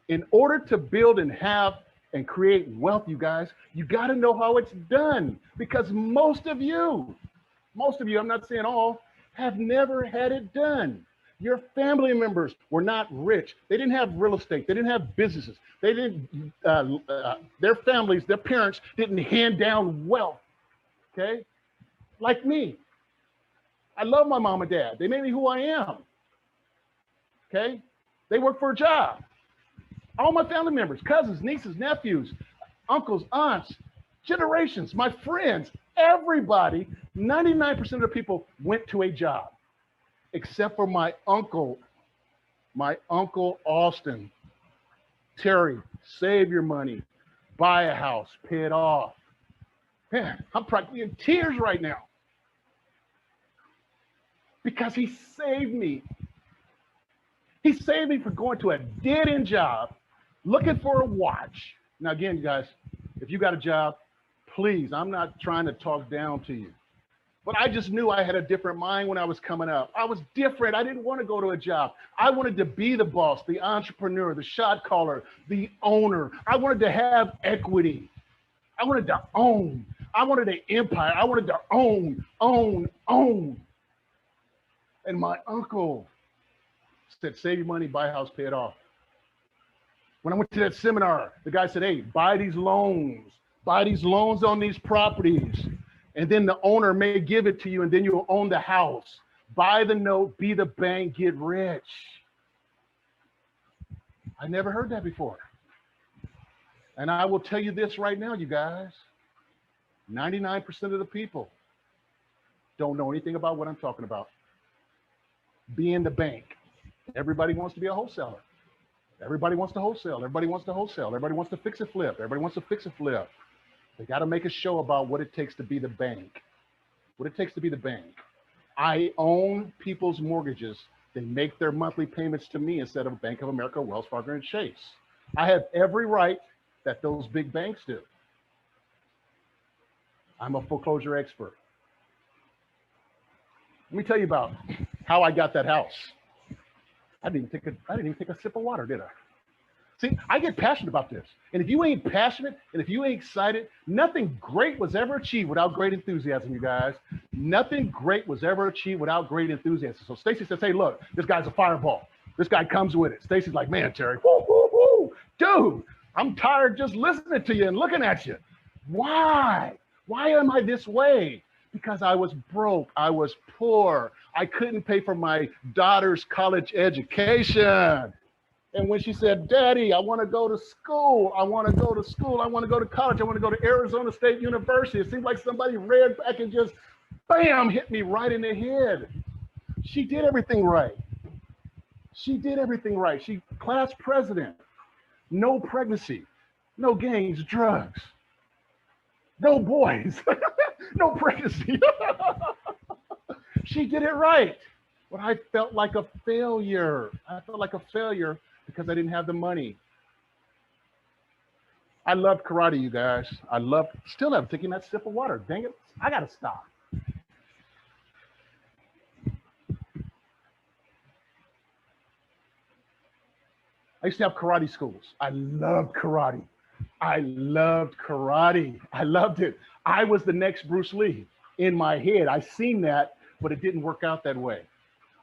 In order to build and have and create wealth, you guys, you got to know how it's done because most of you, I'm not saying all, have never had it done. Your family members were not rich. They didn't have real estate. They didn't have businesses. They didn't, their families, their parents didn't hand down wealth, okay? Like me. I love my mom and dad. They made me who I am, okay? They work for a job. All my family members, cousins, nieces, nephews, uncles, aunts, generations, my friends, everybody, 99% of the people went to a job, except for my uncle My uncle Austin, Terry, save your money, buy a house, pay it off. Man, I'm practically in tears right now because he saved me. He saved me from going to a dead-end job, looking for a watch. Now, again, you guys, if you got a job, please, I'm not trying to talk down to you. But I just knew I had a different mind when I was coming up. I was different. I didn't want to go to a job. I wanted to be the boss, the entrepreneur, the shot caller, the owner. I wanted to have equity. I wanted to own. I wanted an empire. I wanted to own. And my uncle said, save your money, buy a house, pay it off. When I went to that seminar, the guy said, hey, buy these loans on these properties. And then the owner may give it to you, and then you'll own the house. Buy the note, be the bank, get rich. I never heard that before. And I will tell you this right now, you guys, 99% of the people don't know anything about what I'm talking about. Being the bank. Everybody wants to be a wholesaler. Everybody wants to wholesale. Everybody wants to wholesale. Everybody wants to fix and flip. Everybody wants to fix and flip. They got to make a show about what it takes to be the bank. What it takes to be the bank. I own people's mortgages. They make their monthly payments to me instead of Bank of America, Wells Fargo, and Chase. I have every right that those big banks do. I'm a foreclosure expert. Let me tell you about how I got that house. I didn't even take a sip of water, did I? See, I get passionate about this. And if you ain't passionate and if you ain't excited, nothing great was ever achieved without great enthusiasm, you guys. Nothing great was ever achieved without great enthusiasm. So Stacy says, hey, look, this guy's a fireball. This guy comes with it. Stacy's like, man, Terry, woo, woo, woo. Dude, I'm tired just listening to you and looking at you. Why? Why am I this way? Because I was broke. I was poor. I couldn't pay for my daughter's college education. And when she said, Daddy, I want to go to school. I want to go to school. I want to go to college. I want to go to Arizona State University. It seemed like somebody read back and just, bam, hit me right in the head. She did everything right. She did everything right. She class president. No pregnancy. No gangs, drugs. No boys. No pregnancy. She did it right. But I felt like a failure. I felt like a failure because I didn't have the money. I loved karate, you guys. Still am taking that sip of water. Dang it, I gotta stop. I used to have karate schools. I loved karate. I loved karate. I loved it. I was the next Bruce Lee in my head. I seen that, but it didn't work out that way.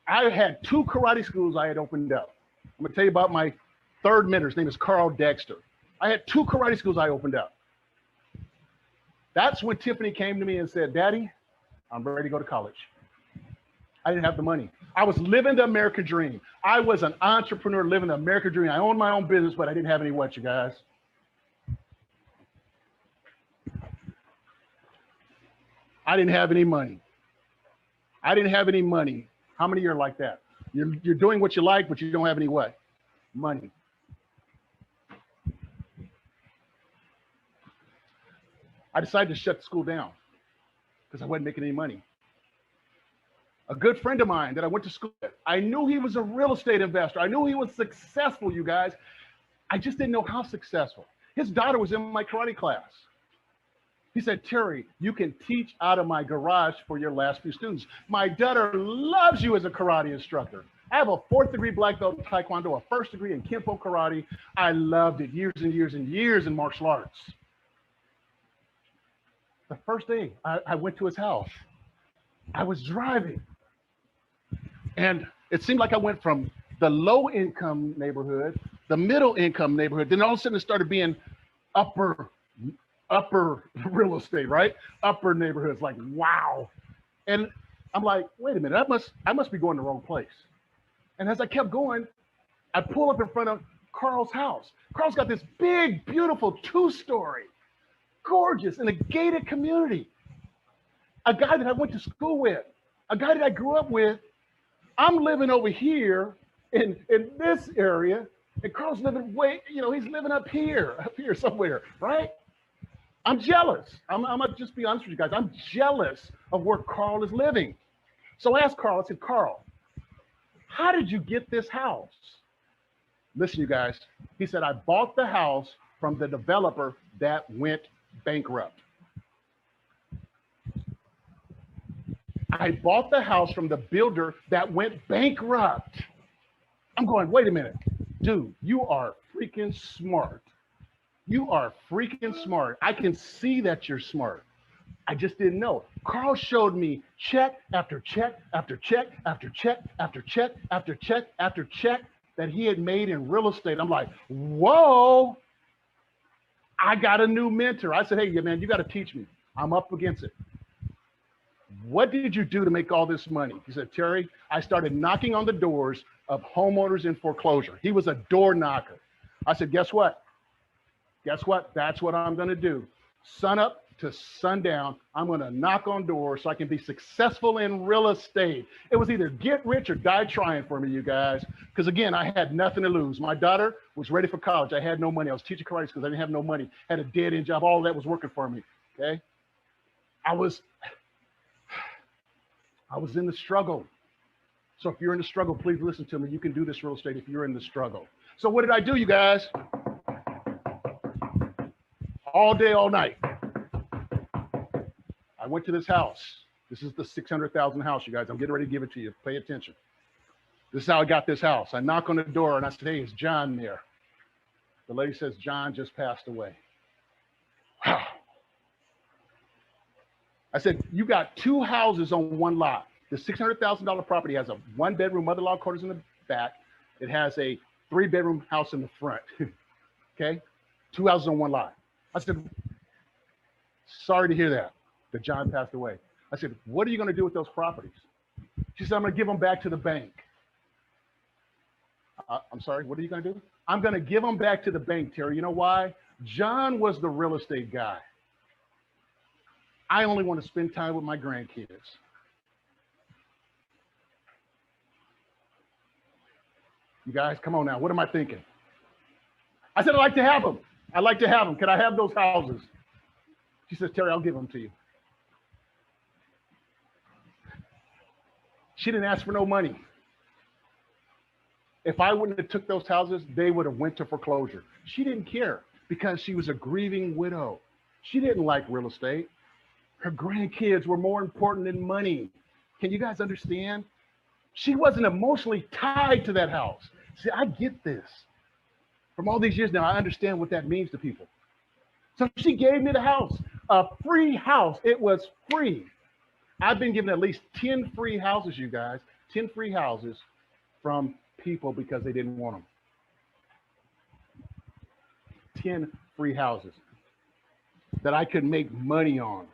I had 2 karate schools I had opened up. I'm gonna tell you about my third mentor. His name is Carl Dexter. I had 2 karate schools I opened up. That's when Tiffany came to me and said, Daddy, I'm ready to go to college. I didn't have the money. I was living the American dream. I was an entrepreneur living the American dream. I owned my own business, but I didn't have any what, you guys? I didn't have any money. I didn't have any money. How many of you are like that? You're doing what you like, but you don't have any what? Money. I decided to shut the school down because I wasn't making any money. A good friend of mine that I went to school with, I knew he was a real estate investor. I knew he was successful, you guys. I just didn't know how successful. His daughter was in my karate class. He said, Terry, you can teach out of my garage for your last few students. My daughter loves you as a karate instructor. I have a 4th degree black belt in Taekwondo, a 1st degree in Kempo karate. I loved it years and years and years in martial arts. The first day I went to his house, I was driving. And it seemed like I went from the low income neighborhood, the middle income neighborhood, then all of a sudden it started being upper real estate, right? Upper neighborhoods, like, wow. And I'm like, wait a minute, I must be going the wrong place. And as I kept going, I pull up in front of Carl's house. Carl's got this big, beautiful 2-story, gorgeous, in a gated community. A guy that I went to school with, a guy that I grew up with. I'm living over here in this area, and Carl's living way, he's living up here somewhere, right? I'm jealous. I'm gonna just be honest with you guys. I'm jealous of where Carl is living. So I asked Carl, I said, Carl, how did you get this house? Listen, you guys, he said, I bought the house from the developer that went bankrupt. I bought the house from the builder that went bankrupt. I'm going, wait a minute, dude, you are freaking smart. You are freaking smart. I can see that you're smart. I just didn't know. Carl showed me check after check after check after check after check after check after check that he had made in real estate. I'm like, whoa, I got a new mentor. I said, hey, man, you got to teach me. I'm up against it. What did you do to make all this money? He said, Terry, I started knocking on the doors of homeowners in foreclosure. He was a door knocker. I said, guess what? Guess what? That's what I'm going to do. Sun up to sundown, I'm going to knock on doors so I can be successful in real estate. It was either get rich or die trying for me, you guys. Because again, I had nothing to lose. My daughter was ready for college. I had no money. I was teaching karate because I didn't have no money. Had a dead end job. All of that was working for me. Okay. I was in the struggle. So if you're in the struggle, please listen to me. You can do this real estate if you're in the struggle. So what did I do, you guys? All day, all night. I went to this house. This is the 600,000 house, you guys. I'm getting ready to give it to you. Pay attention. This is how I got this house. I knock on the door and I said, hey, is John there? The lady says, John just passed away. Wow. I said, you got two houses on one lot. The $600,000 property has a 1-bedroom, mother-in-law quarters in the back. It has a 3-bedroom house in the front. Okay? 2 houses on one lot. I said, sorry to hear that John passed away. I said, what are you going to do with those properties? She said, I'm going to give them back to the bank. I'm sorry, what are you going to do? I'm going to give them back to the bank, Terry. You know why? John was the real estate guy. I only want to spend time with my grandkids. You guys, come on now. What am I thinking? I said, I'd like to have them. I'd like to have them. Can I have those houses? She says, Terry, I'll give them to you. She didn't ask for no money. If I wouldn't have took those houses, they would have went to foreclosure. She didn't care because she was a grieving widow. She didn't like real estate. Her grandkids were more important than money. Can you guys understand? She wasn't emotionally tied to that house. See, I get this. From all these years now, I understand what that means to people. So she gave me the house, a free house. It was free. I've been given at least 10 free houses, you guys, 10 free houses from people because they didn't want them. 10 free houses that I could make money on.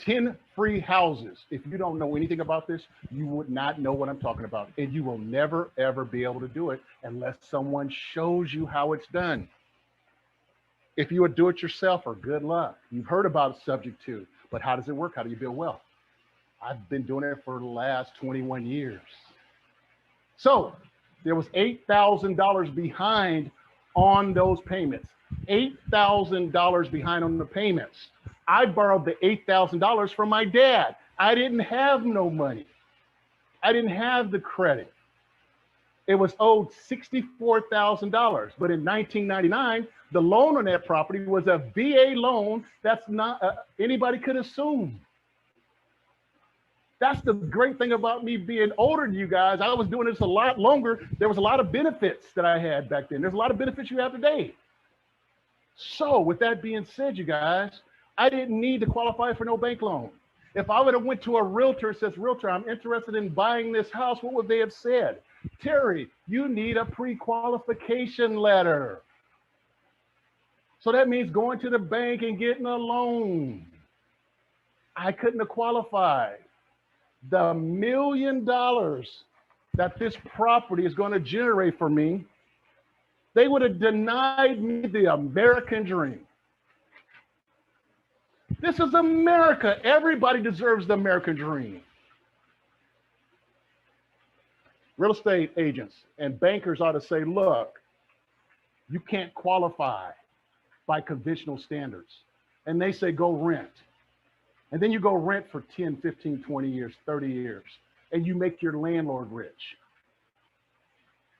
$10 free houses. If you don't know anything about this, you would not know what I'm talking about. And you will never, ever be able to do it unless someone shows you how it's done. If you would do it yourselfer, good luck. You've heard about subject to, but how does it work? How do you build wealth? I've been doing it for the last 21 years. So there was $8,000 behind on those payments. $8,000 behind on the payments. I borrowed the $8,000 from my dad. I didn't have no money. I didn't have the credit. It was owed $64,000. But in 1999, the loan on that property was a VA loan that's not anybody could assume. That's the great thing about me being older than you guys. I was doing this a lot longer. There was a lot of benefits that I had back then. There's a lot of benefits you have today. So with that being said, you guys, I didn't need to qualify for no bank loan. If I would have went to a realtor and says, realtor, I'm interested in buying this house, what would they have said? Terry, you need a pre-qualification letter. So that means going to the bank and getting a loan. I couldn't have qualified. The $1 million that this property is going to generate for me, they would have denied me the American dream. This is America. Everybody deserves the American dream. Real estate agents and bankers ought to say, look, you can't qualify by conventional standards. And they say, go rent. And then you go rent for 10, 15, 20 years, 30 years, and you make your landlord rich.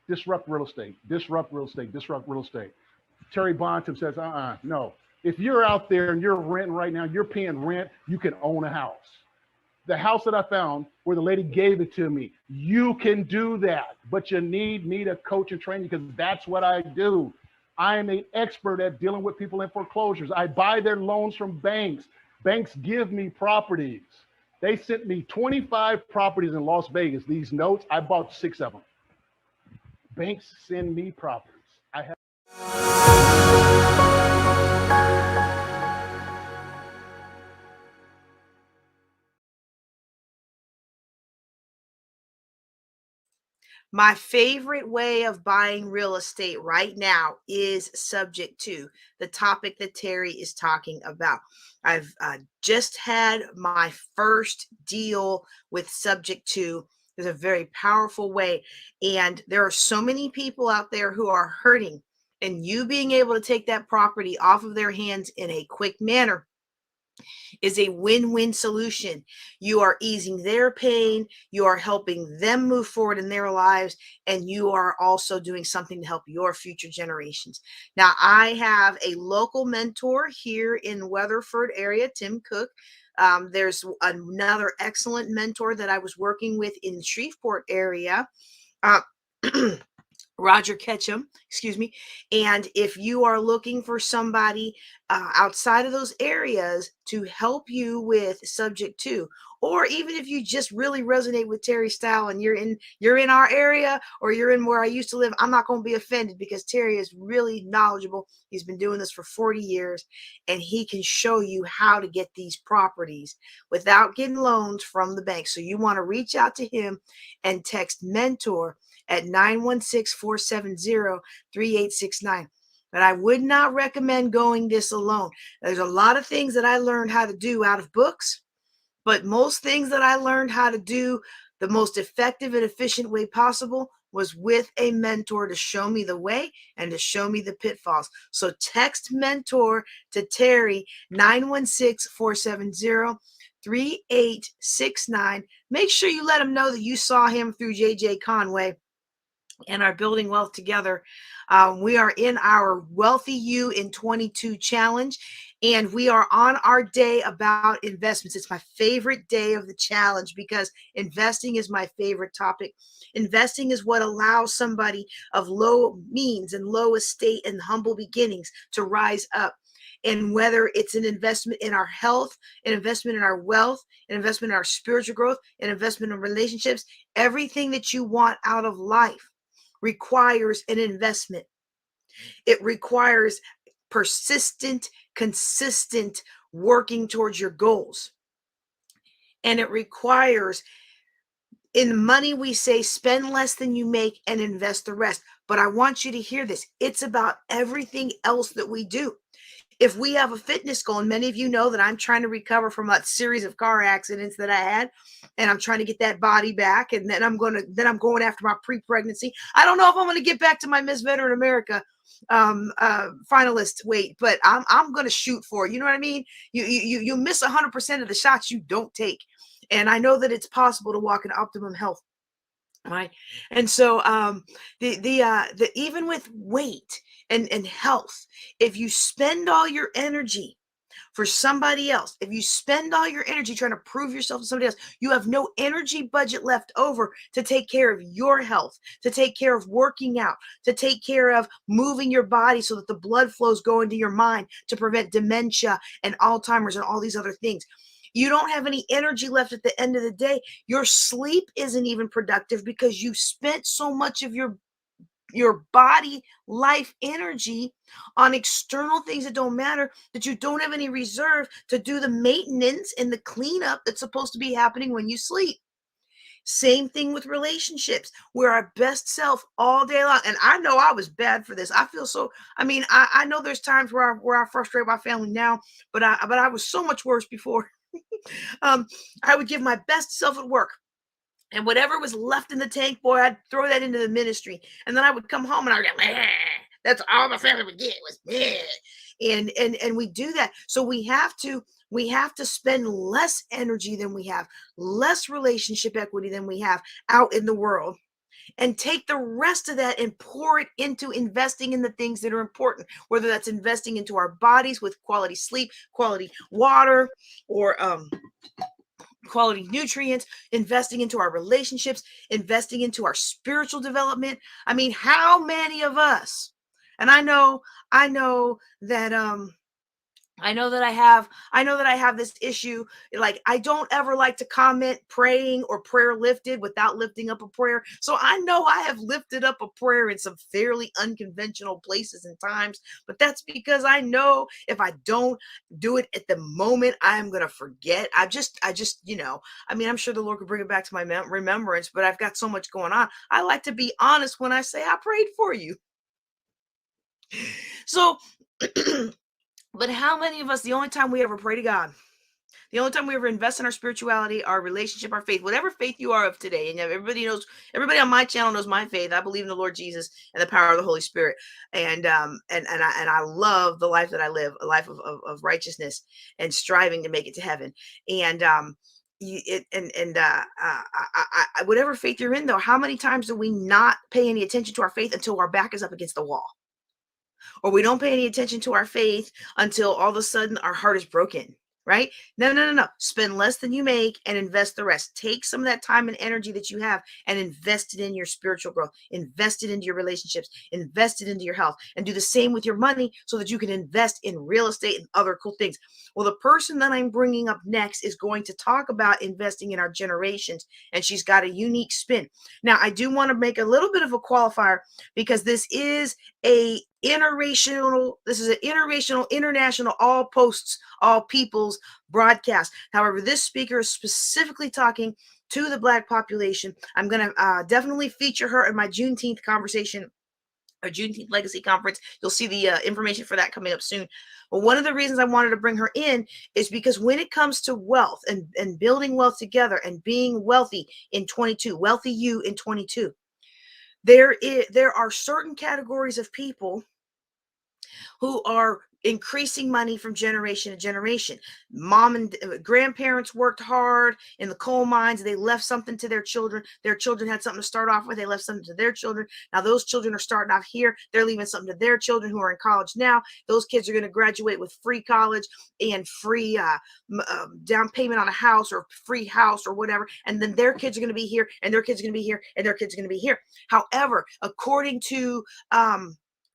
Disrupt real estate, disrupt real estate, disrupt real estate. Terry Bontham says, no. If you're out there and you're renting right now, you're paying rent, you can own a house. The house that I found where the lady gave it to me, you can do that, but you need me to coach and train you because that's what I do. I am an expert at dealing with people in foreclosures. I buy their loans from banks. Banks give me properties. They sent me 25 properties in Las Vegas. These notes, I bought 6 of them. Banks send me properties. I have. My favorite way of buying real estate right now is subject to the topic that Terry is talking about. I've just had my first deal with subject to. Is a very powerful way. And there are so many people out there who are hurting, and you being able to take that property off of their hands in a quick manner is a win-win solution. You are easing their pain, you are helping them move forward in their lives, and you are also doing something to help your future generations. Now, I have a local mentor here in Weatherford area, Tim Cook. There's another excellent mentor that I was working with in Shreveport area. Uh, Roger Ketchum, excuse me. And if you are looking for somebody outside of those areas to help you with subject to, or even if you just really resonate with Terry's style and you're in our area or you're in where I used to live, I'm not going to be offended because Terry is really knowledgeable. He's been doing this for 40 years and he can show you how to get these properties without getting loans from the bank. So you want to reach out to him and text mentor at 916-470-3869. But I would not recommend going this alone. There's a lot of things that I learned how to do out of books, but most things that I learned how to do the most effective and efficient way possible was with a mentor to show me the way and to show me the pitfalls. So text mentor to Terry, 916-470-3869. Make sure you let him know that you saw him through JJ Conway and are building wealth together. We are in our Wealthy You in 22 challenge, and we are on our day about investments. It's my favorite day of the challenge because investing is my favorite topic. Investing is what allows somebody of low means and low estate and humble beginnings to rise up. And whether it's an investment in our health, an investment in our wealth, an investment in our spiritual growth, an investment in relationships, everything that you want out of life requires an investment. It requires persistent, consistent working towards your goals. And it requires, in money, we say spend less than you make and invest the rest. But I want you to hear this. It's about everything else that we do. If we have a fitness goal, and many of you know that I'm trying to recover from a series of car accidents that I had, and I'm trying to get that body back, and then I'm going after my pre-pregnancy. I don't know if I'm going to get back to my Miss Veteran America finalist weight, but I'm going to shoot for it. You know what I mean? You miss 100% of the shots you don't take, and I know that it's possible to walk in optimum health. Right. And so the even with weight and health, if you spend all your energy for somebody else, if you spend all your energy trying to prove yourself to somebody else, you have no energy budget left over to take care of your health, to take care of working out, to take care of moving your body so that the blood flows go into your mind to prevent dementia and Alzheimer's and all these other things. You don't have any energy left at the end of the day. Your sleep isn't even productive because you spent so much of your body life energy on external things that don't matter, that you don't have any reserve to do the maintenance and the cleanup that's supposed to be happening when you sleep. Same thing with relationships. We're our best self all day long. And I know I was bad for this. I feel so, I know there's times where I frustrate my family now, but I was so much worse before. I would give my best self at work. And whatever was left in the tank, boy, I'd throw that into the ministry. And then I would come home and I'd go, meh. That's all my family would get was meh. And we do that. So we have to spend less energy than we have, less relationship equity than we have out in the world, and take the rest of that and pour it into investing in the things that are important, whether that's investing into our bodies with quality sleep, quality water, or quality nutrients, investing into our relationships, investing into our spiritual development. I mean, how many of us, and I know that I know that I have this issue. Like, I don't ever like to comment praying or prayer lifted without lifting up a prayer. So I know I have lifted up a prayer in some fairly unconventional places and times, but that's because I know if I don't do it at the moment, I'm going to forget. I just, I'm sure the Lord could bring it back to my remembrance, but I've got so much going on. I like to be honest when I say I prayed for you. So, but how many of us, the only time we ever pray to God, the only time we ever invest in our spirituality, our relationship, our faith, whatever faith you are of today, and everybody on my channel knows my faith. I believe in the Lord Jesus and the power of the Holy Spirit, and I love the life that I live, a life of righteousness and striving to make it to heaven. And whatever faith you're in, though, how many times do we not pay any attention to our faith until our back is up against the wall? Or we don't pay any attention to our faith until all of a sudden our heart is broken, right? No. Spend less than you make and invest the rest. Take some of that time and energy that you have and invest it in your spiritual growth, invest it into your relationships, invest it into your health, and do the same with your money so that you can invest in real estate and other cool things. Well, the person that I'm bringing up next is going to talk about investing in our generations, and she's got a unique spin. Now, I do want to make a little bit of a qualifier, because this is an interracial, international, all posts, all peoples broadcast. However, this speaker is specifically talking to the Black population. I'm going to definitely feature her in my Juneteenth conversation, or Juneteenth Legacy Conference. You'll see the information for that coming up soon. But one of the reasons I wanted to bring her in is because when it comes to wealth and building wealth together and being wealthy in 22, wealthy you in 22, there are certain categories of people who are increasing money from generation to generation. Mom and grandparents worked hard in the coal mines. They left something to their children. Their children had something to start off with. They left something to their children. Now those children are starting off here. They're leaving something to their children who are in college now. Those kids are going to graduate with free college and free down payment on a house, or free house, or whatever. And then their kids are going to be here, and their kids are going to be here, and their kids are going to be here. However, according to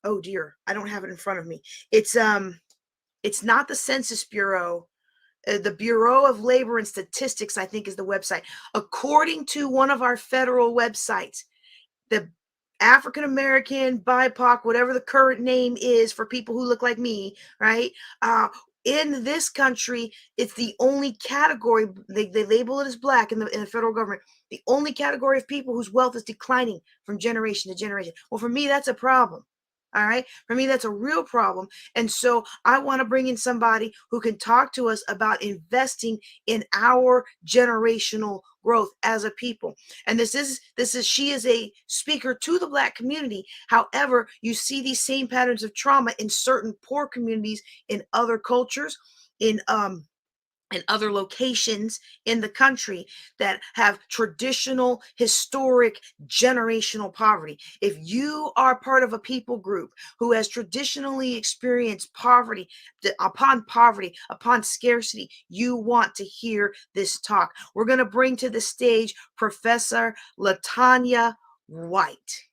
oh dear, I don't have it in front of me. It's not the Census Bureau. The Bureau of Labor and Statistics, I think, is the website. According to one of our federal websites, the African American, BIPOC, whatever the current name is for people who look like me, right? In this country, it's the only category, they label it as Black in the federal government, the only category of people whose wealth is declining from generation to generation. Well, for me, that's a problem. All right. For me, that's a real problem. And so I want to bring in somebody who can talk to us about investing in our generational growth as a people. And she is a speaker to the Black community. However, you see these same patterns of trauma in certain poor communities, in other cultures, in other locations in the country that have traditional, historic, generational poverty. If you are part of a people group who has traditionally experienced poverty upon scarcity, you want to hear this talk. We're going to bring to the stage Professor LaTanya White.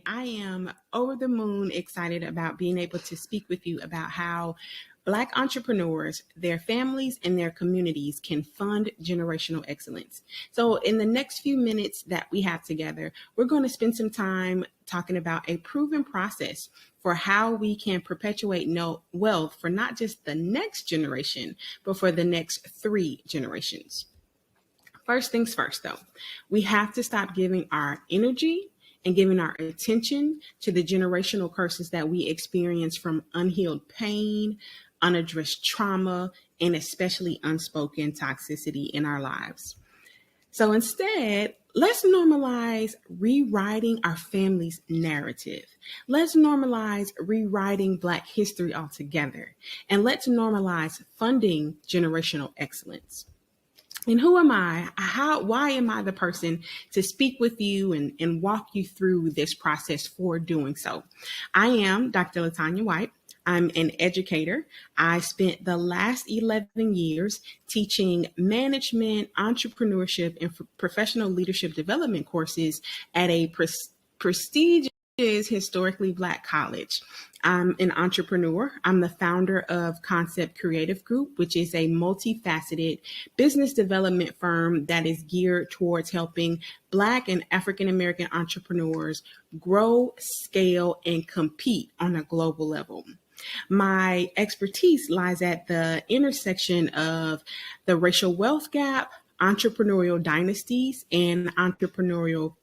I am over the moon excited about being able to speak with you about how Black entrepreneurs, their families, and their communities can fund generational excellence. So in the next few minutes that we have together, we're going to spend some time talking about a proven process for how we can perpetuate wealth for not just the next generation, but for the next 3 generations. First things first, though, we have to stop giving our energy and giving our attention to the generational curses that we experience from unhealed pain, unaddressed trauma, and especially unspoken toxicity in our lives. So instead, let's normalize rewriting our family's narrative. Let's normalize rewriting Black history altogether. And let's normalize funding generational excellence. And who am I? Why am I the person to speak with you and walk you through this process for doing so? I am Dr. LaTanya White. I'm an educator. I spent the last 11 years teaching management, entrepreneurship, and professional leadership development courses at a prestigious historically Black college. I'm an entrepreneur. I'm the founder of Concept Creative Group, which is a multifaceted business development firm that is geared towards helping Black and African American entrepreneurs grow, scale, and compete on a global level. My expertise lies at the intersection of the racial wealth gap, entrepreneurial dynasties, and entrepreneurial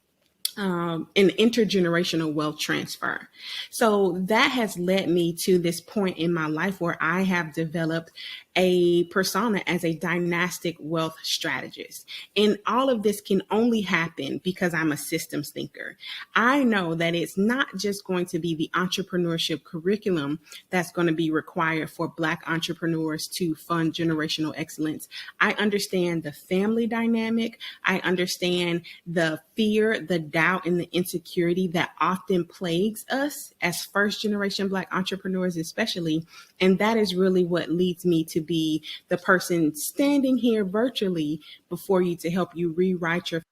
and intergenerational wealth transfer. So that has led me to this point in my life where I have developed a persona as a dynastic wealth strategist. And all of this can only happen because I'm a systems thinker. I know that it's not just going to be the entrepreneurship curriculum that's going to be required for Black entrepreneurs to fund generational excellence. I understand the family dynamic. I understand the fear, the doubt, and the insecurity that often plagues us as first generation Black entrepreneurs, especially. And that is really what leads me to be the person standing here virtually before you to help you rewrite your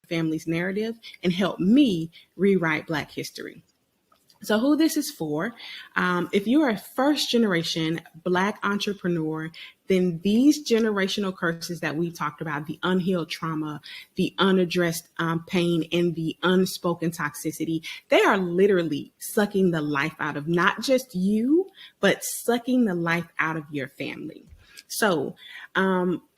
family's narrative and help me rewrite Black history. So who this is for, if you're a first generation Black entrepreneur, then these generational curses that we talked about, the unhealed trauma, the unaddressed pain, and the unspoken toxicity, they are literally sucking the life out of not just you, but sucking the life out of your family. So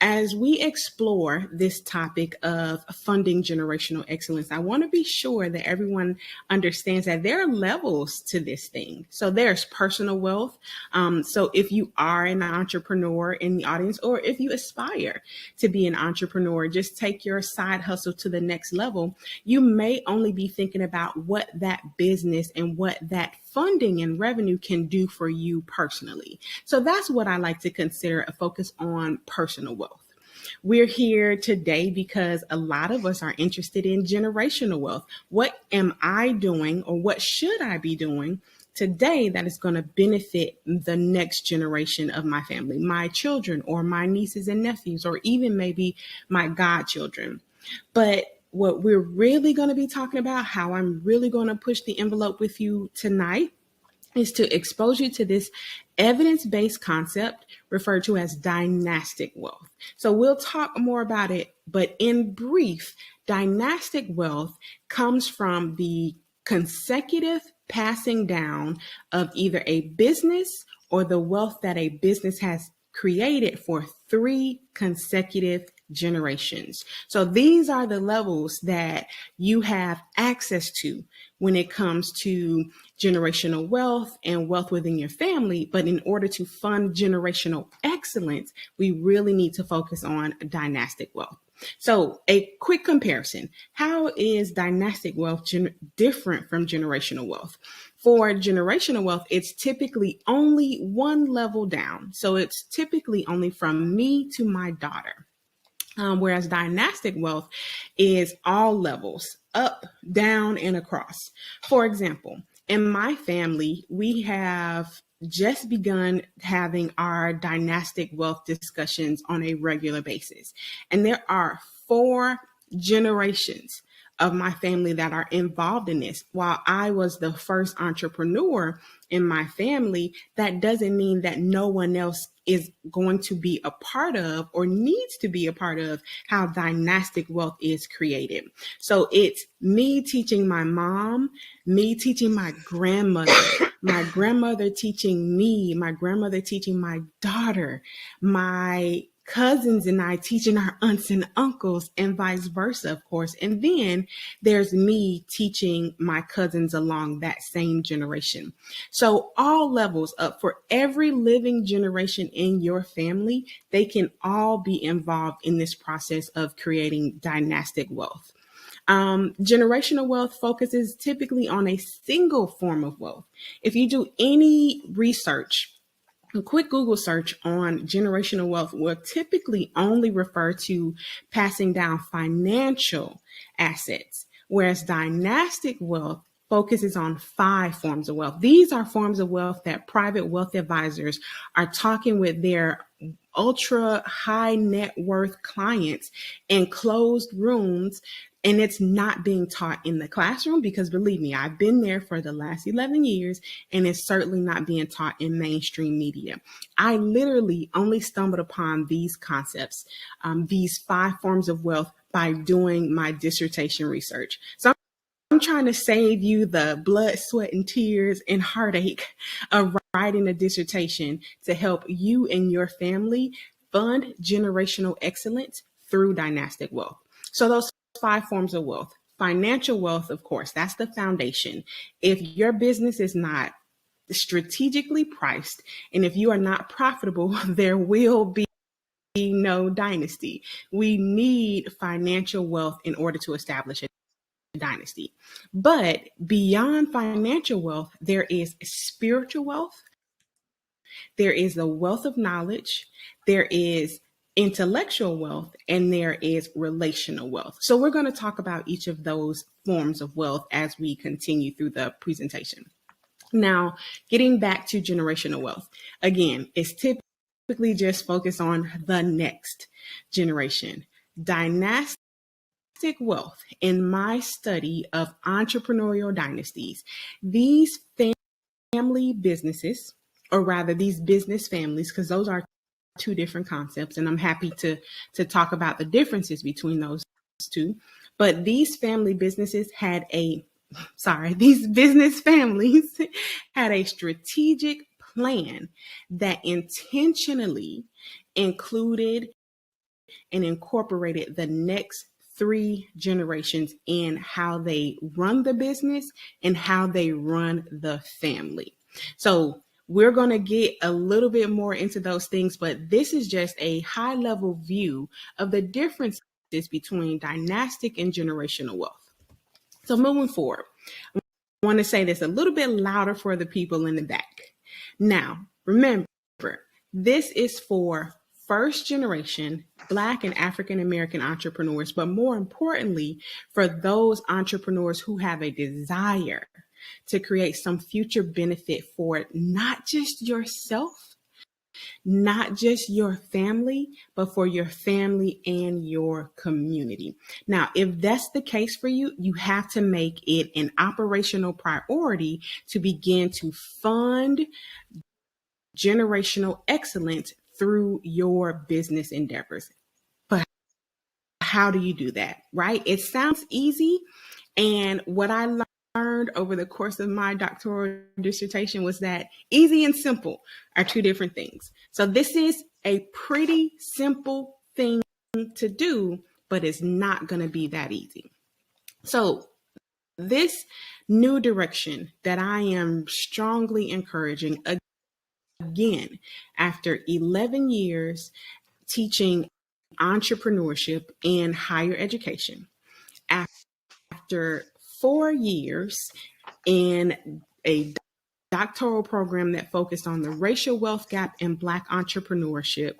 as we explore this topic of funding generational excellence, I want to be sure that everyone understands that there are levels to this thing. So there's personal wealth. So if you are an entrepreneur in the audience, or if you aspire to be an entrepreneur, just take your side hustle to the next level. You may only be thinking about what that business and what that funding and revenue can do for you personally. So that's what I like to consider a focus on personal wealth. We're here today because a lot of us are interested in generational wealth. What am I doing, or what should I be doing today that is going to benefit the next generation of my family, my children, or my nieces and nephews, or even maybe my godchildren? But what we're really going to be talking about, how I'm really going to push the envelope with you tonight, is to expose you to this evidence-based concept referred to as dynastic wealth. So we'll talk more about it, but in brief, dynastic wealth comes from the consecutive passing down of either a business or the wealth that a business has created for 3 consecutive generations. So these are the levels that you have access to when it comes to generational wealth and wealth within your family. But in order to fund generational excellence, we really need to focus on dynastic wealth. So a quick comparison. How is dynastic wealth different from generational wealth? For generational wealth, it's typically only one level down. So it's typically only from me to my daughter. Whereas dynastic wealth is all levels, up, down, and across. For example, in my family, we have just begun having our dynastic wealth discussions on a regular basis. And there are 4 generations of my family that are involved in this. While I was the first entrepreneur in my family, that doesn't mean that no one else is going to be a part of, or needs to be a part of, how dynastic wealth is created. So it's me teaching my mom, me teaching my grandmother teaching me, my grandmother teaching my daughter, my cousins and I teaching our aunts and uncles, and vice versa, of course. And then there's me teaching my cousins along that same generation. So all levels up, for every living generation in your family, they can all be involved in this process of creating dynastic wealth. Generational wealth focuses typically on a single form of wealth. If you do any research, a quick Google search on generational wealth will typically only refer to passing down financial assets, whereas dynastic wealth focuses on 5 forms of wealth. These are forms of wealth that private wealth advisors are talking with their ultra high net worth clients in closed rooms, and it's not being taught in the classroom, because believe me, I've been there for the last 11 years, and it's certainly not being taught in mainstream media. I literally only stumbled upon these concepts, these 5 forms of wealth, by doing my dissertation research. So I'm trying to save you the blood, sweat, and tears and heartache of writing a dissertation to help you and your family fund generational excellence through dynastic wealth. So those 5 forms of wealth. Financial wealth, of course, that's the foundation. If your business is not strategically priced, and if you are not profitable, there will be no dynasty. We need financial wealth in order to establish a dynasty. But beyond financial wealth, there is spiritual wealth, there is the wealth of knowledge, there is intellectual wealth, and there is relational wealth. So we're going to talk about each of those forms of wealth as we continue through the presentation. Now, getting back to generational wealth, again, it's typically just focused on the next generation. Dynastic wealth, in my study of entrepreneurial dynasties, these family businesses, or rather these business families, because those are 2 different concepts, and I'm happy to talk about the differences between those 2. But these family businesses these business families had a strategic plan that intentionally included and incorporated the next 3 generations in how they run the business and how they run the family. So we're going to get a little bit more into those things, but this is just a high level view of the differences between dynastic and generational wealth. So moving forward, I want to say this a little bit louder for the people in the back. Now, remember, this is for first generation Black and African American entrepreneurs, but more importantly, for those entrepreneurs who have a desire to create some future benefit for not just yourself, not just your family, but for your family and your community. Now, if that's the case for you, you have to make it an operational priority to begin to fund generational excellence through your business endeavors. But how do you do that, right? It sounds easy. And what I learned over the course of my doctoral dissertation was that easy and simple are 2 different things. So this is a pretty simple thing to do, but it's not going to be that easy. So this new direction that I am strongly encouraging, again, after 11 years teaching entrepreneurship in higher education, after 4 years in a doctoral program that focused on the racial wealth gap in Black entrepreneurship,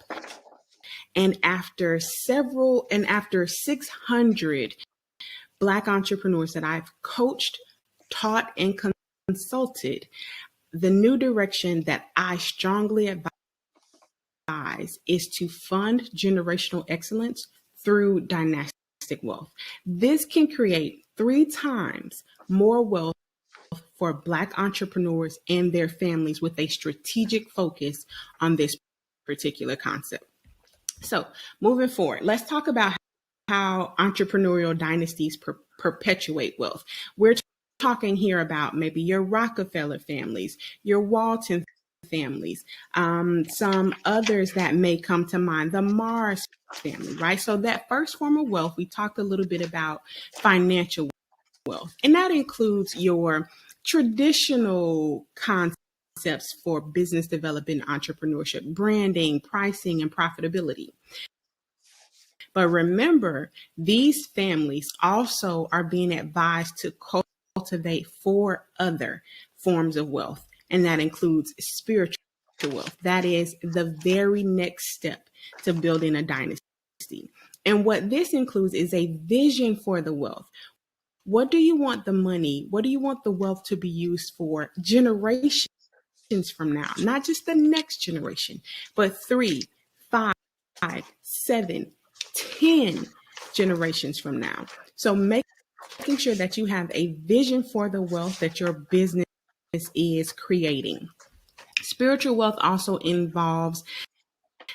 and after 600 Black entrepreneurs that I've coached, taught, and consulted, the new direction that I strongly advise is to fund generational excellence through dynastic wealth. This can create 3 times more wealth for Black entrepreneurs and their families with a strategic focus on this particular concept. So moving forward, let's talk about how entrepreneurial dynasties perpetuate wealth. We're talking here about maybe your Rockefeller families, your Walton families, some others that may come to mind, the Mars family, right? So that first form of wealth, we talked a little bit about financial wealth, and that includes your traditional concepts for business development, entrepreneurship, branding, pricing, and profitability. But remember, these families also are being advised to cultivate 4 other forms of wealth, and that includes spiritual wealth. That is the very next step to building a dynasty. And what this includes is a vision for the wealth. What do you want the money? What do you want the wealth to be used for generations from now? Not just the next generation, but 3, 5, 7, 10 generations from now. So making sure that you have a vision for the wealth that your business is creating. Spiritual wealth also involves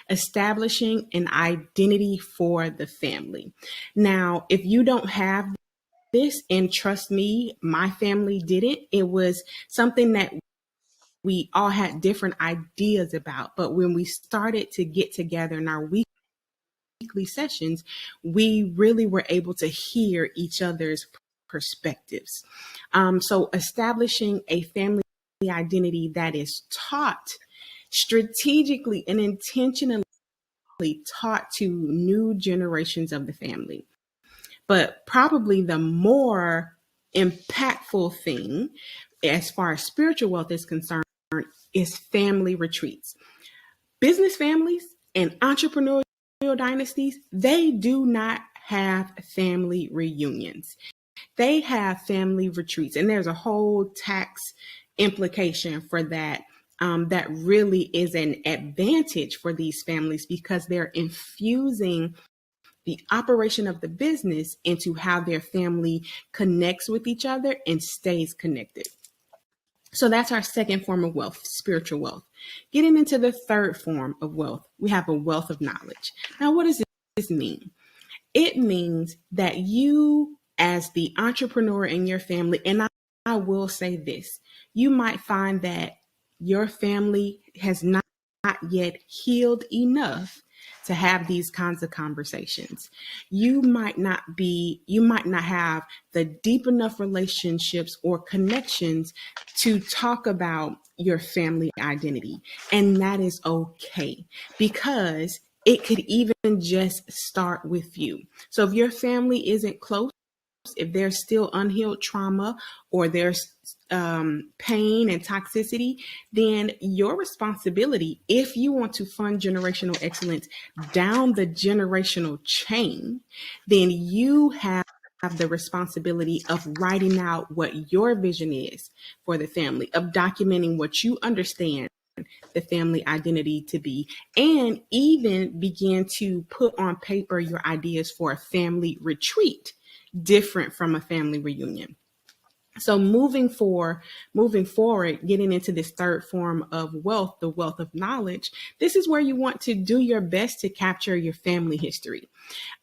establishing an identity for the family. Now, if you don't have this, and trust me, my family didn't, it was something that we all had different ideas about. But when we started to get together in our weekly sessions, we really were able to hear each other's perspectives. So establishing a family identity that is taught strategically and intentionally taught to new generations of the family. But probably the more impactful thing as far as spiritual wealth is concerned is family retreats. Business families and entrepreneurial dynasties, they do not have family reunions. They have family retreats, and there's a whole tax implication for that. That really is an advantage for these families because they're infusing the operation of the business into how their family connects with each other and stays connected. So that's our second form of wealth, spiritual wealth. Getting into the third form of wealth, we have a wealth of knowledge. Now, what does this mean? It means that you, as the entrepreneur in your family, and I will say this, you might find that your family has not yet healed enough to have these kinds of conversations. You might not have the deep enough relationships or connections to talk about your family identity. And that is okay because it could even just start with you. So if your family isn't close, if there's still unhealed trauma or there's pain and toxicity, then your responsibility, if you want to fund generational excellence down the generational chain, then you have the responsibility of writing out what your vision is for the family, of documenting what you understand the family identity to be, and even begin to put on paper your ideas for a family retreat different from a family reunion. So moving forward, getting into this third form of wealth, the wealth of knowledge, this is where you want to do your best to capture your family history.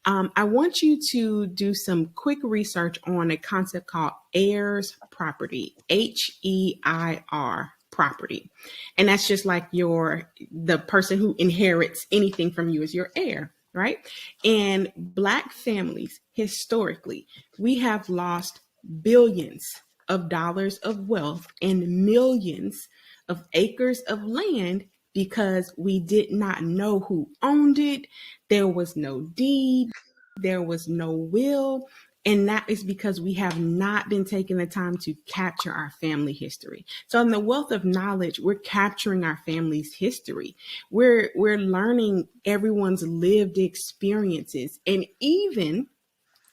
I want you to do some quick research on a concept called heirs property, HEIR property. And that's just like the person who inherits anything from you is your heir, right? And Black families, historically, we have lost billions of dollars of wealth and millions of acres of land because we did not know who owned it. There was no deed, there was no will. And that is because we have not been taking the time to capture our family history. So in the wealth of knowledge, we're capturing our family's history. We're learning everyone's lived experiences. And even,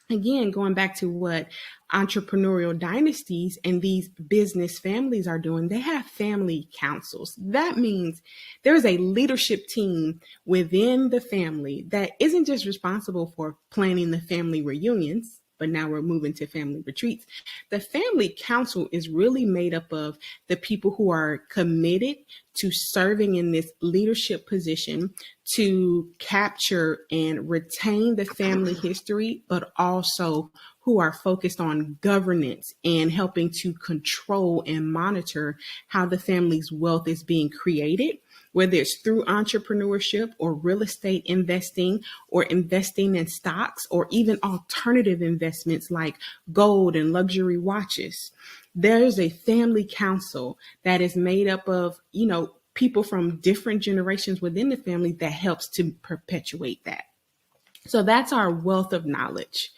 again, going back to what entrepreneurial dynasties and these business families are doing, they have family councils. That means there's a leadership team within the family that isn't just responsible for planning the family reunions, but now we're moving to family retreats. The family council is really made up of the people who are committed to serving in this leadership position to capture and retain the family history, but also who are focused on governance and helping to control and monitor how the family's wealth is being created, whether it's through entrepreneurship or real estate investing or investing in stocks or even alternative investments like gold and luxury watches. There's a family council that is made up of, people from different generations within the family that helps to perpetuate that. So that's our wealth of knowledge.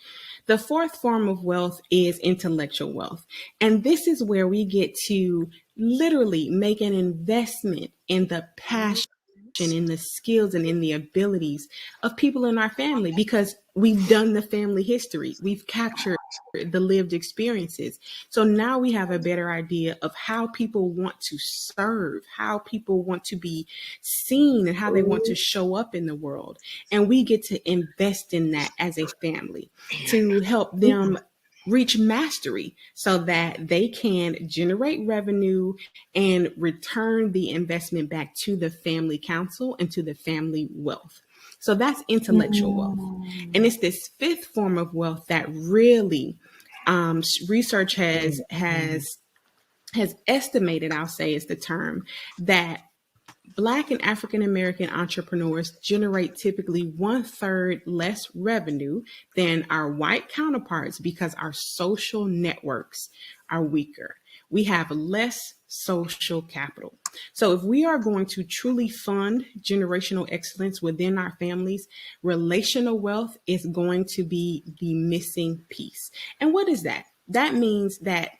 The fourth form of wealth is intellectual wealth. And this is where we get to literally make an investment in the passion, in the skills, and in the abilities of people in our family, because we've done the family history. We've captured the lived experiences. So now we have a better idea of how people want to serve, how people want to be seen, and how they want to show up in the world. And we get to invest in that as a family to help them reach mastery so that they can generate revenue and return the investment back to the family council and to the family wealth. So that's intellectual wealth. And it's this fifth form of wealth that really research has estimated, I'll say is the term, that Black and African American entrepreneurs generate typically 1/3 less revenue than our white counterparts because our social networks are weaker. We have less social capital. So if we are going to truly fund generational excellence within our families, relational wealth is going to be the missing piece. And what is that? That means that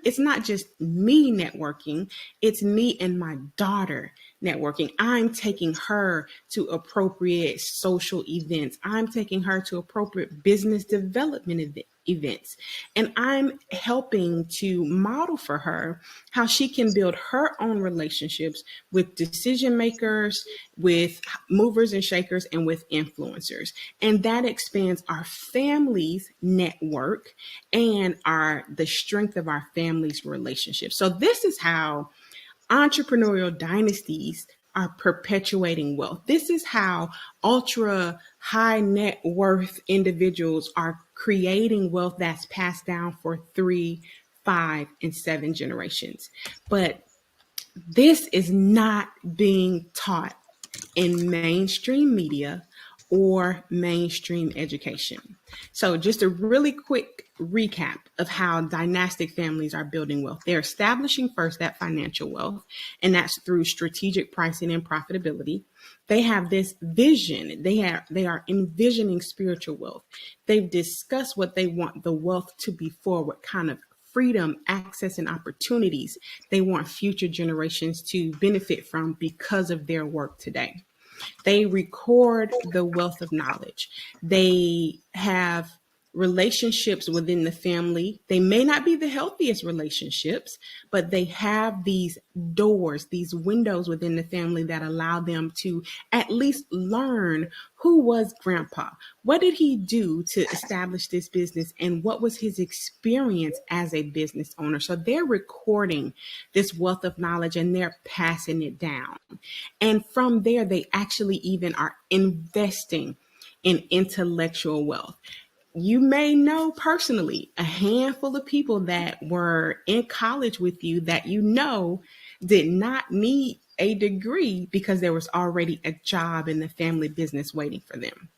it's not just me networking, it's me and my daughter networking. I'm taking her to appropriate social events. I'm taking her to appropriate business development events. And I'm helping to model for her how she can build her own relationships with decision makers, with movers and shakers, and with influencers. And that expands our family's network and the strength of our family's relationships. So this is how entrepreneurial dynasties are perpetuating wealth. This is how ultra high net worth individuals are creating wealth that's passed down for 3, 5, and 7 generations. But this is not being taught in mainstream media or mainstream education. So just a really quick recap of how dynastic families are building wealth. They're establishing first that financial wealth, and that's through strategic pricing and profitability. They have this vision. They are envisioning spiritual wealth. They've discussed what they want the wealth to be for, what kind of freedom, access, and opportunities they want future generations to benefit from because of their work today. They record the wealth of knowledge. They have relationships within the family. They may not be the healthiest relationships, but they have these doors, these windows within the family that allow them to at least learn who was grandpa, what did he do to establish this business, and what was his experience as a business owner. So they're recording this wealth of knowledge and they're passing it down. And from there, they actually even are investing in intellectual wealth. You may know personally a handful of people that were in college with you that did not need a degree because there was already a job in the family business waiting for them.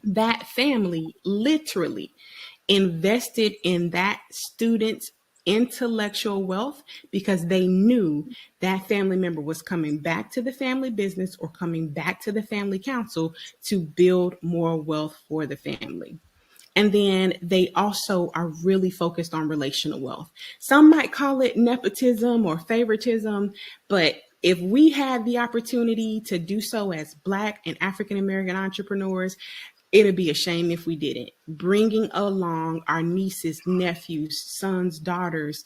That family literally invested in that student's intellectual wealth because they knew that family member was coming back to the family business or coming back to the family council to build more wealth for the family. And then they also are really focused on relational wealth. Some might call it nepotism or favoritism, but if we had the opportunity to do so as Black and African American entrepreneurs, it'd be a shame if we didn't. Bringing along our nieces, nephews, sons, daughters,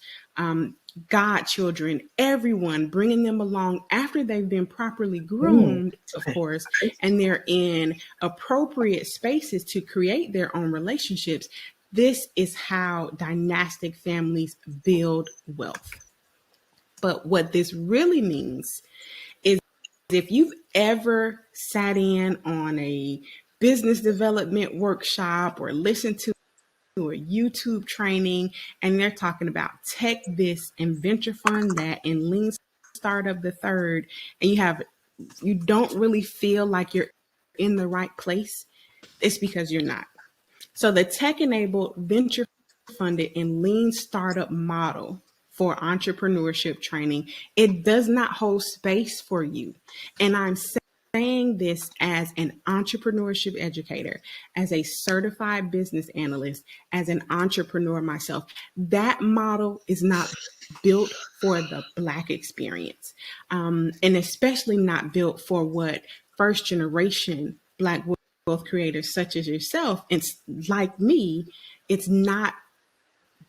godchildren, everyone, bringing them along after they've been properly groomed, of course, and they're in appropriate spaces to create their own relationships. This is how dynastic families build wealth. But what this really means is if you've ever sat in on a business development workshop or listened to a YouTube training and they're talking about tech this and venture fund that and lean startup the third, and you don't really feel like you're in the right place, it's because you're not. So the tech-enabled, venture-funded, and lean startup model for entrepreneurship training, it does not hold space for you. And I'm saying this as an entrepreneurship educator, as a certified business analyst, as an entrepreneur myself. That model is not built for the Black experience, and especially not built for what first generation Black wealth creators such as yourself and like me, it's not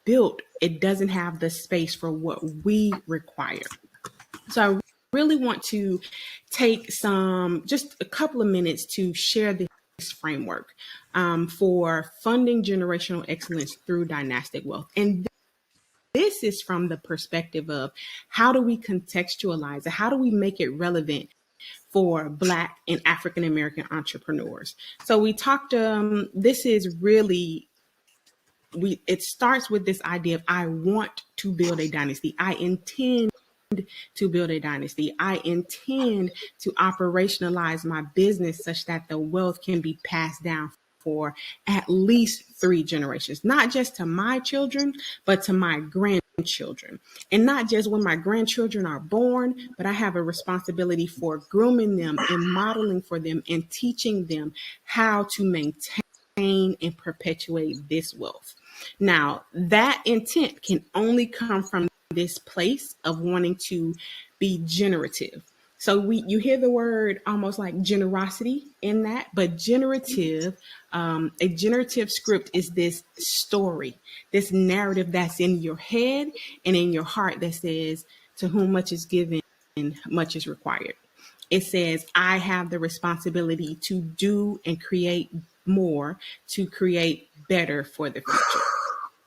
built. It doesn't have the space for what we require. So I really want to take just a couple of minutes to share this framework for funding generational excellence through dynastic wealth. And this is from the perspective of how do we contextualize it? How do we make it relevant for Black and African American entrepreneurs? So we talked, this is really, it starts with this idea of I want to build a dynasty. I intend to build a dynasty. I intend to operationalize my business such that the wealth can be passed down for at least 3 generations, not just to my children, but to my grandchildren. And not just when my grandchildren are born, but I have a responsibility for grooming them and modeling for them and teaching them how to maintain and perpetuate this wealth. Now, that intent can only come from this place of wanting to be generative. So you hear the word almost like generosity in that, but generative, a generative script is this story, this narrative that's in your head and in your heart that says, to whom much is given, much is required. It says, I have the responsibility to do and create more, to create better for the future.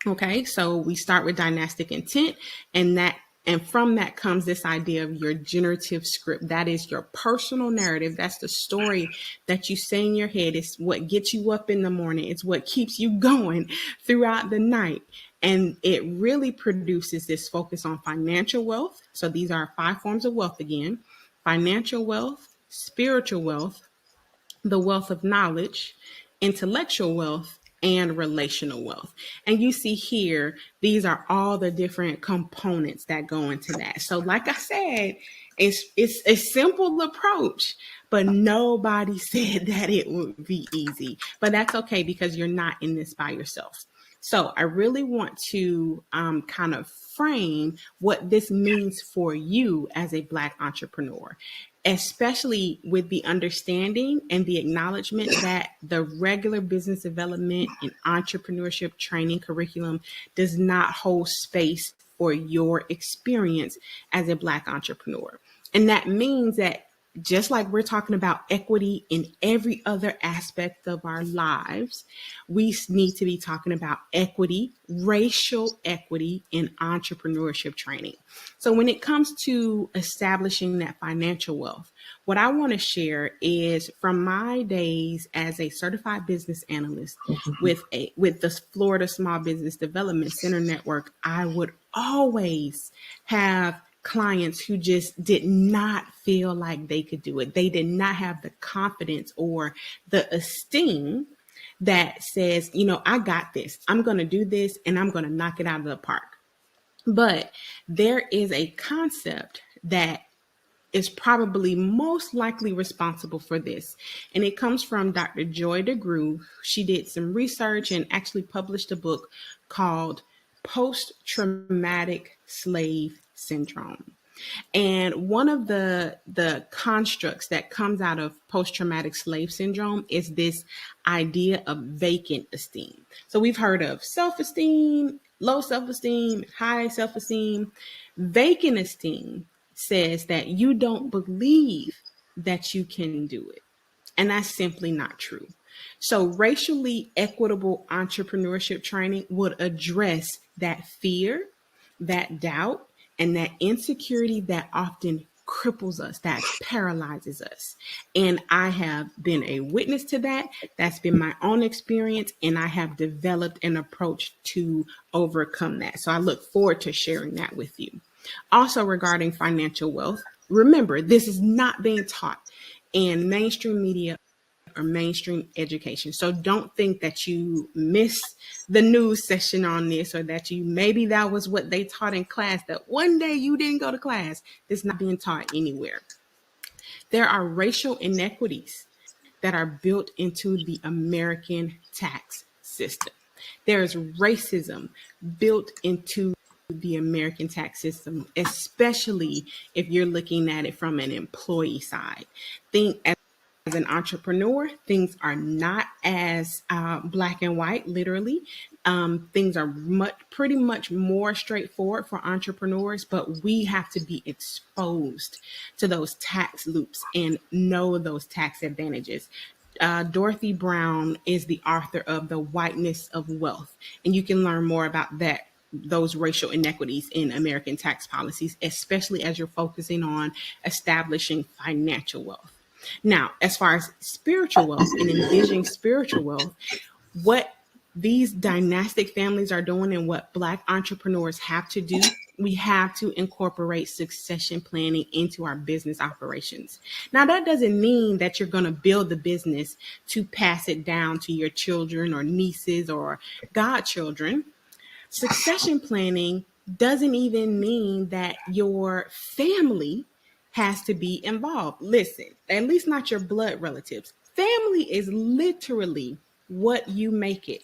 Okay, so we start with dynastic intent, and from that comes this idea of your generative script. That is your personal narrative. That's the story that you say in your head. It's what gets you up in the morning. It's what keeps you going throughout the night. And it really produces this focus on financial wealth. So these are 5 forms of wealth again: financial wealth, spiritual wealth, the wealth of knowledge, intellectual wealth, and relational wealth. And you see here, these are all the different components that go into that. So like I said, it's a simple approach, but nobody said that it would be easy. But that's okay, because you're not in this by yourself. So I really want to kind of frame what this means for you as a Black entrepreneur, especially with the understanding and the acknowledgement that the regular business development and entrepreneurship training curriculum does not hold space for your experience as a Black entrepreneur. And that means that just like we're talking about equity in every other aspect of our lives, we need to be talking about equity, racial equity in entrepreneurship training. So when it comes to establishing that financial wealth, what I want to share is from my days as a certified business analyst with the Florida Small Business Development Center Network, I would always have clients who just did not feel like they could do it. They did not have the confidence or the esteem that says, I got this. I'm going to do this and I'm going to knock it out of the park. But there is a concept that is probably most likely responsible for this. And it comes from Dr. Joy DeGruy. She did some research and actually published a book called Post-Traumatic Slave Syndrome. And one of the constructs that comes out of post-traumatic slave syndrome is this idea of vacant esteem. So we've heard of self-esteem, low self-esteem, high self-esteem. Vacant esteem says that you don't believe that you can do it. And that's simply not true. So, racially equitable entrepreneurship training would address that fear, that doubt, and that insecurity that often cripples us, that paralyzes us. And I have been a witness to that. That's been my own experience, and I have developed an approach to overcome that. So I look forward to sharing that with you. Also, regarding financial wealth, remember, this is not being taught in mainstream media or mainstream education. So don't think that you missed the news session on this, or that you maybe that was what they taught in class, that one day you didn't go to class. It's not being taught anywhere. There are racial inequities that are built into the American tax system. There is racism built into the American tax system, especially if you're looking at it from an employee side. Think as an entrepreneur, things are not as black and white, literally. Things are pretty much more straightforward for entrepreneurs, but we have to be exposed to those tax loops and know those tax advantages. Dorothy Brown is the author of The Whiteness of Wealth, and you can learn more about that, those racial inequities in American tax policies, especially as you're focusing on establishing financial wealth. Now, as far as spiritual wealth and envisioning spiritual wealth, what these dynastic families are doing and what Black entrepreneurs have to do, we have to incorporate succession planning into our business operations. Now, that doesn't mean that you're going to build the business to pass it down to your children or nieces or godchildren. Succession planning doesn't even mean that your family has to be involved. Listen, at least not your blood relatives. Family is literally what you make it.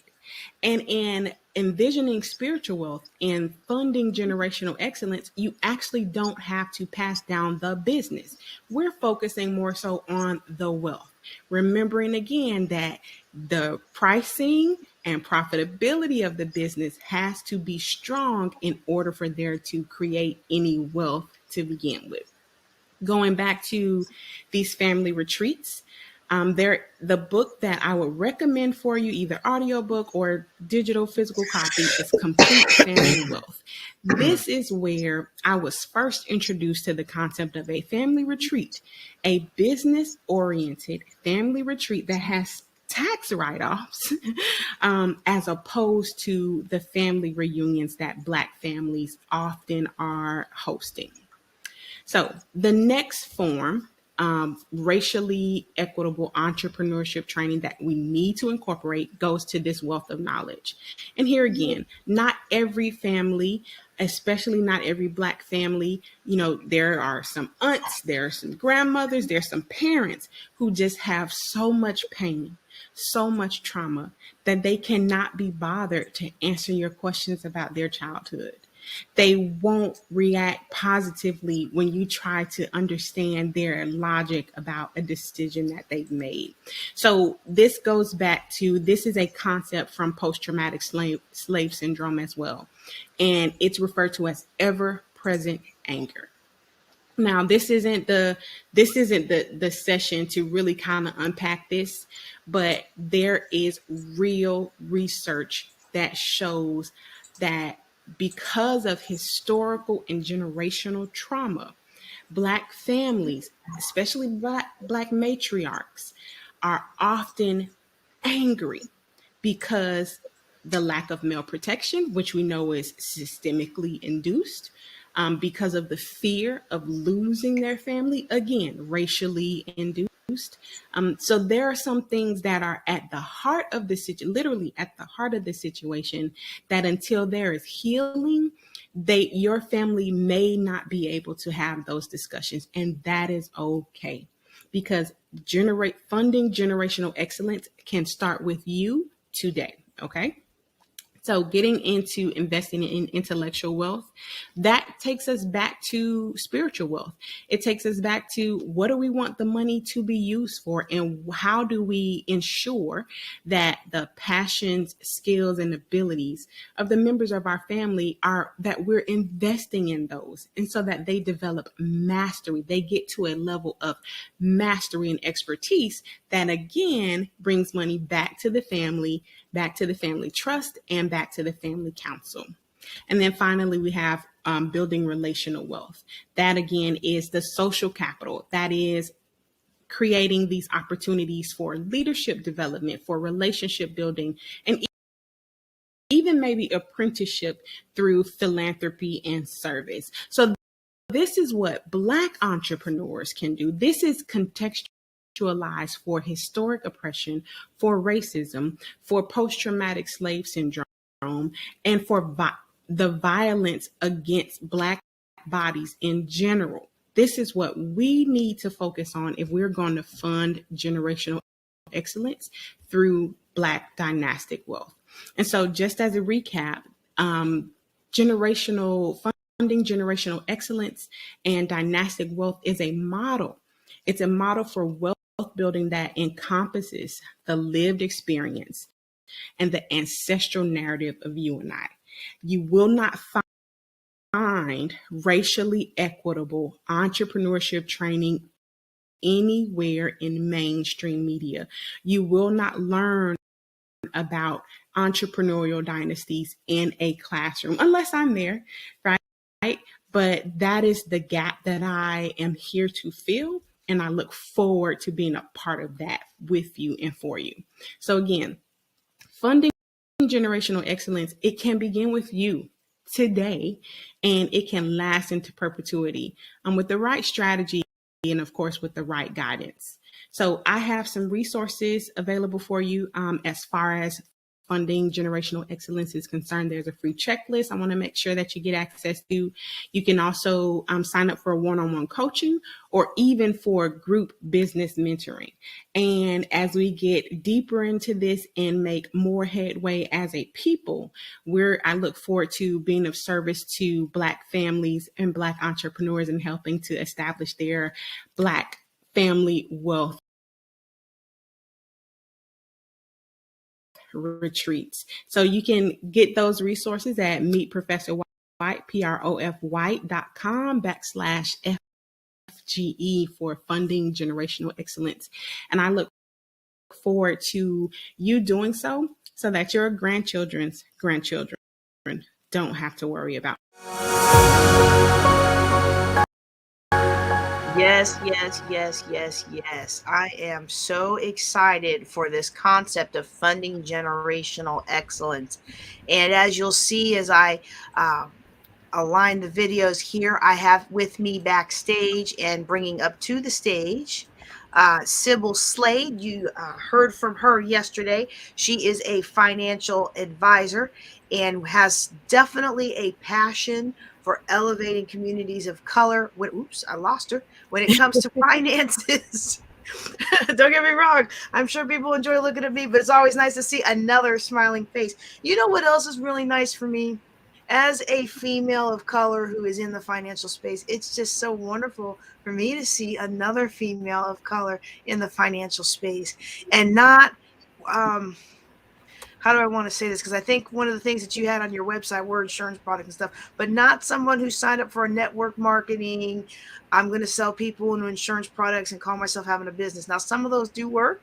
And in envisioning spiritual wealth and funding generational excellence, you actually don't have to pass down the business. We're focusing more so on the wealth. Remembering again that the pricing and profitability of the business has to be strong in order for there to create any wealth to begin with. Going back to these family retreats, the book that I would recommend for you, either audiobook or digital physical copy, is Complete Family Wealth. This is where I was first introduced to the concept of a family retreat, a business-oriented family retreat that has tax write-offs, as opposed to the family reunions that Black families often are hosting. So the next form, racially equitable entrepreneurship training that we need to incorporate, goes to this wealth of knowledge. And here again, not every family, especially not every Black family, there are some aunts, there are some grandmothers, there are some parents who just have so much pain, so much trauma, that they cannot be bothered to answer your questions about their childhood. They won't react positively when you try to understand their logic about a decision that they've made. So this goes back to, this is a concept from post-traumatic slave syndrome as well. And it's referred to as ever-present anger. Now, this isn't the session to really kind of unpack this, but there is real research that shows that because of historical and generational trauma, Black families, especially Black matriarchs, are often angry because the lack of male protection, which we know is systemically induced, because of the fear of losing their family, again, racially induced. So there are some things that are at the heart of the situation, literally at the heart of the situation, that until there is healing, your family may not be able to have those discussions, and that is okay, because funding generational excellence can start with you today. Okay. So getting into investing in intellectual wealth, that takes us back to spiritual wealth. It takes us back to what do we want the money to be used for, and how do we ensure that the passions, skills, and abilities of the members of our family are that we're investing in those, and so that they develop mastery. They get to a level of mastery and expertise that again brings money back to the family, back to the family trust, and back to the family council. And then finally, we have building relational wealth. That again is the social capital. That is creating these opportunities for leadership development, for relationship building, and even maybe apprenticeship through philanthropy and service. So this is what Black entrepreneurs can do. This is contextualized for historic oppression, for racism, for post-traumatic slave syndrome, and for the violence against Black bodies in general. This is what we need to focus on if we're going to fund generational excellence through Black dynastic wealth. And so, just as a recap, generational funding, generational excellence, and dynastic wealth is a model. It's a model for wealth building that encompasses the lived experience and the ancestral narrative of you and I. You will not find racially equitable entrepreneurship training anywhere in mainstream media. You will not learn about entrepreneurial dynasties in a classroom unless I'm there, right? But that is the gap that I am here to fill. And I look forward to being a part of that with you and for you. So again, funding generational excellence, it can begin with you today, and it can last into perpetuity with the right strategy and, of course, with the right guidance. So I have some resources available for you as far as funding generational excellence is concerned. There's a free checklist I want to make sure that you get access to. You can also sign up for one-on-one coaching or even for group business mentoring. And as we get deeper into this and make more headway as a people, I look forward to being of service to Black families and Black entrepreneurs and helping to establish their Black family wealth retreats. So you can get those resources at Meet Professor White, PROFWhite.com/FGE for funding generational excellence. And I look forward to you doing so that your grandchildren's grandchildren don't have to worry about. Yes, yes, yes, yes, yes. I am so excited for this concept of funding generational excellence. And as you'll see, as I align the videos here, I have with me backstage and bringing up to the stage Sybil Slade. You heard from her yesterday. She is a financial advisor and has definitely a passion for elevating communities of color. Oops, I lost her. When it comes to finances. Don't get me wrong. I'm sure people enjoy looking at me, but it's always nice to see another smiling face. You know what else is really nice for me? As a female of color who is in the financial space, it's just so wonderful for me to see another female of color in the financial space and not how do I want to say this? Because I think one of the things that you had on your website were insurance products and stuff, but not someone who signed up for a network marketing. I'm going to sell people into insurance products and call myself having a business. Now, some of those do work,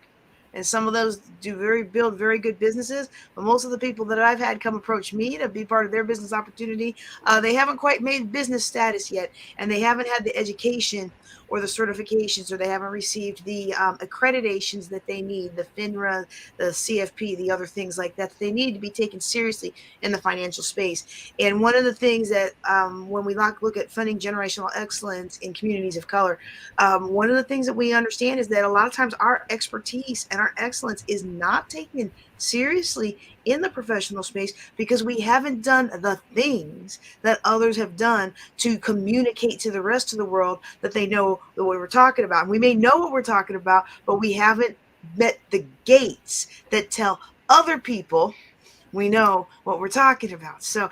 and some of those do build very good businesses. But most of the people that I've had come approach me to be part of their business opportunity, they haven't quite made business status yet, and they haven't had the education or the certifications, or they haven't received the accreditations that they need, the FINRA, the CFP, the other things like that they need to be taken seriously in the financial space. And one of the things that when we look at funding generational excellence in communities of color, one of the things that we understand is that a lot of times our expertise and our excellence is not taken seriously in the professional space because we haven't done the things that others have done to communicate to the rest of the world that they know what we're talking about. And we may know what we're talking about, but we haven't met the gates that tell other people we know what we're talking about. So,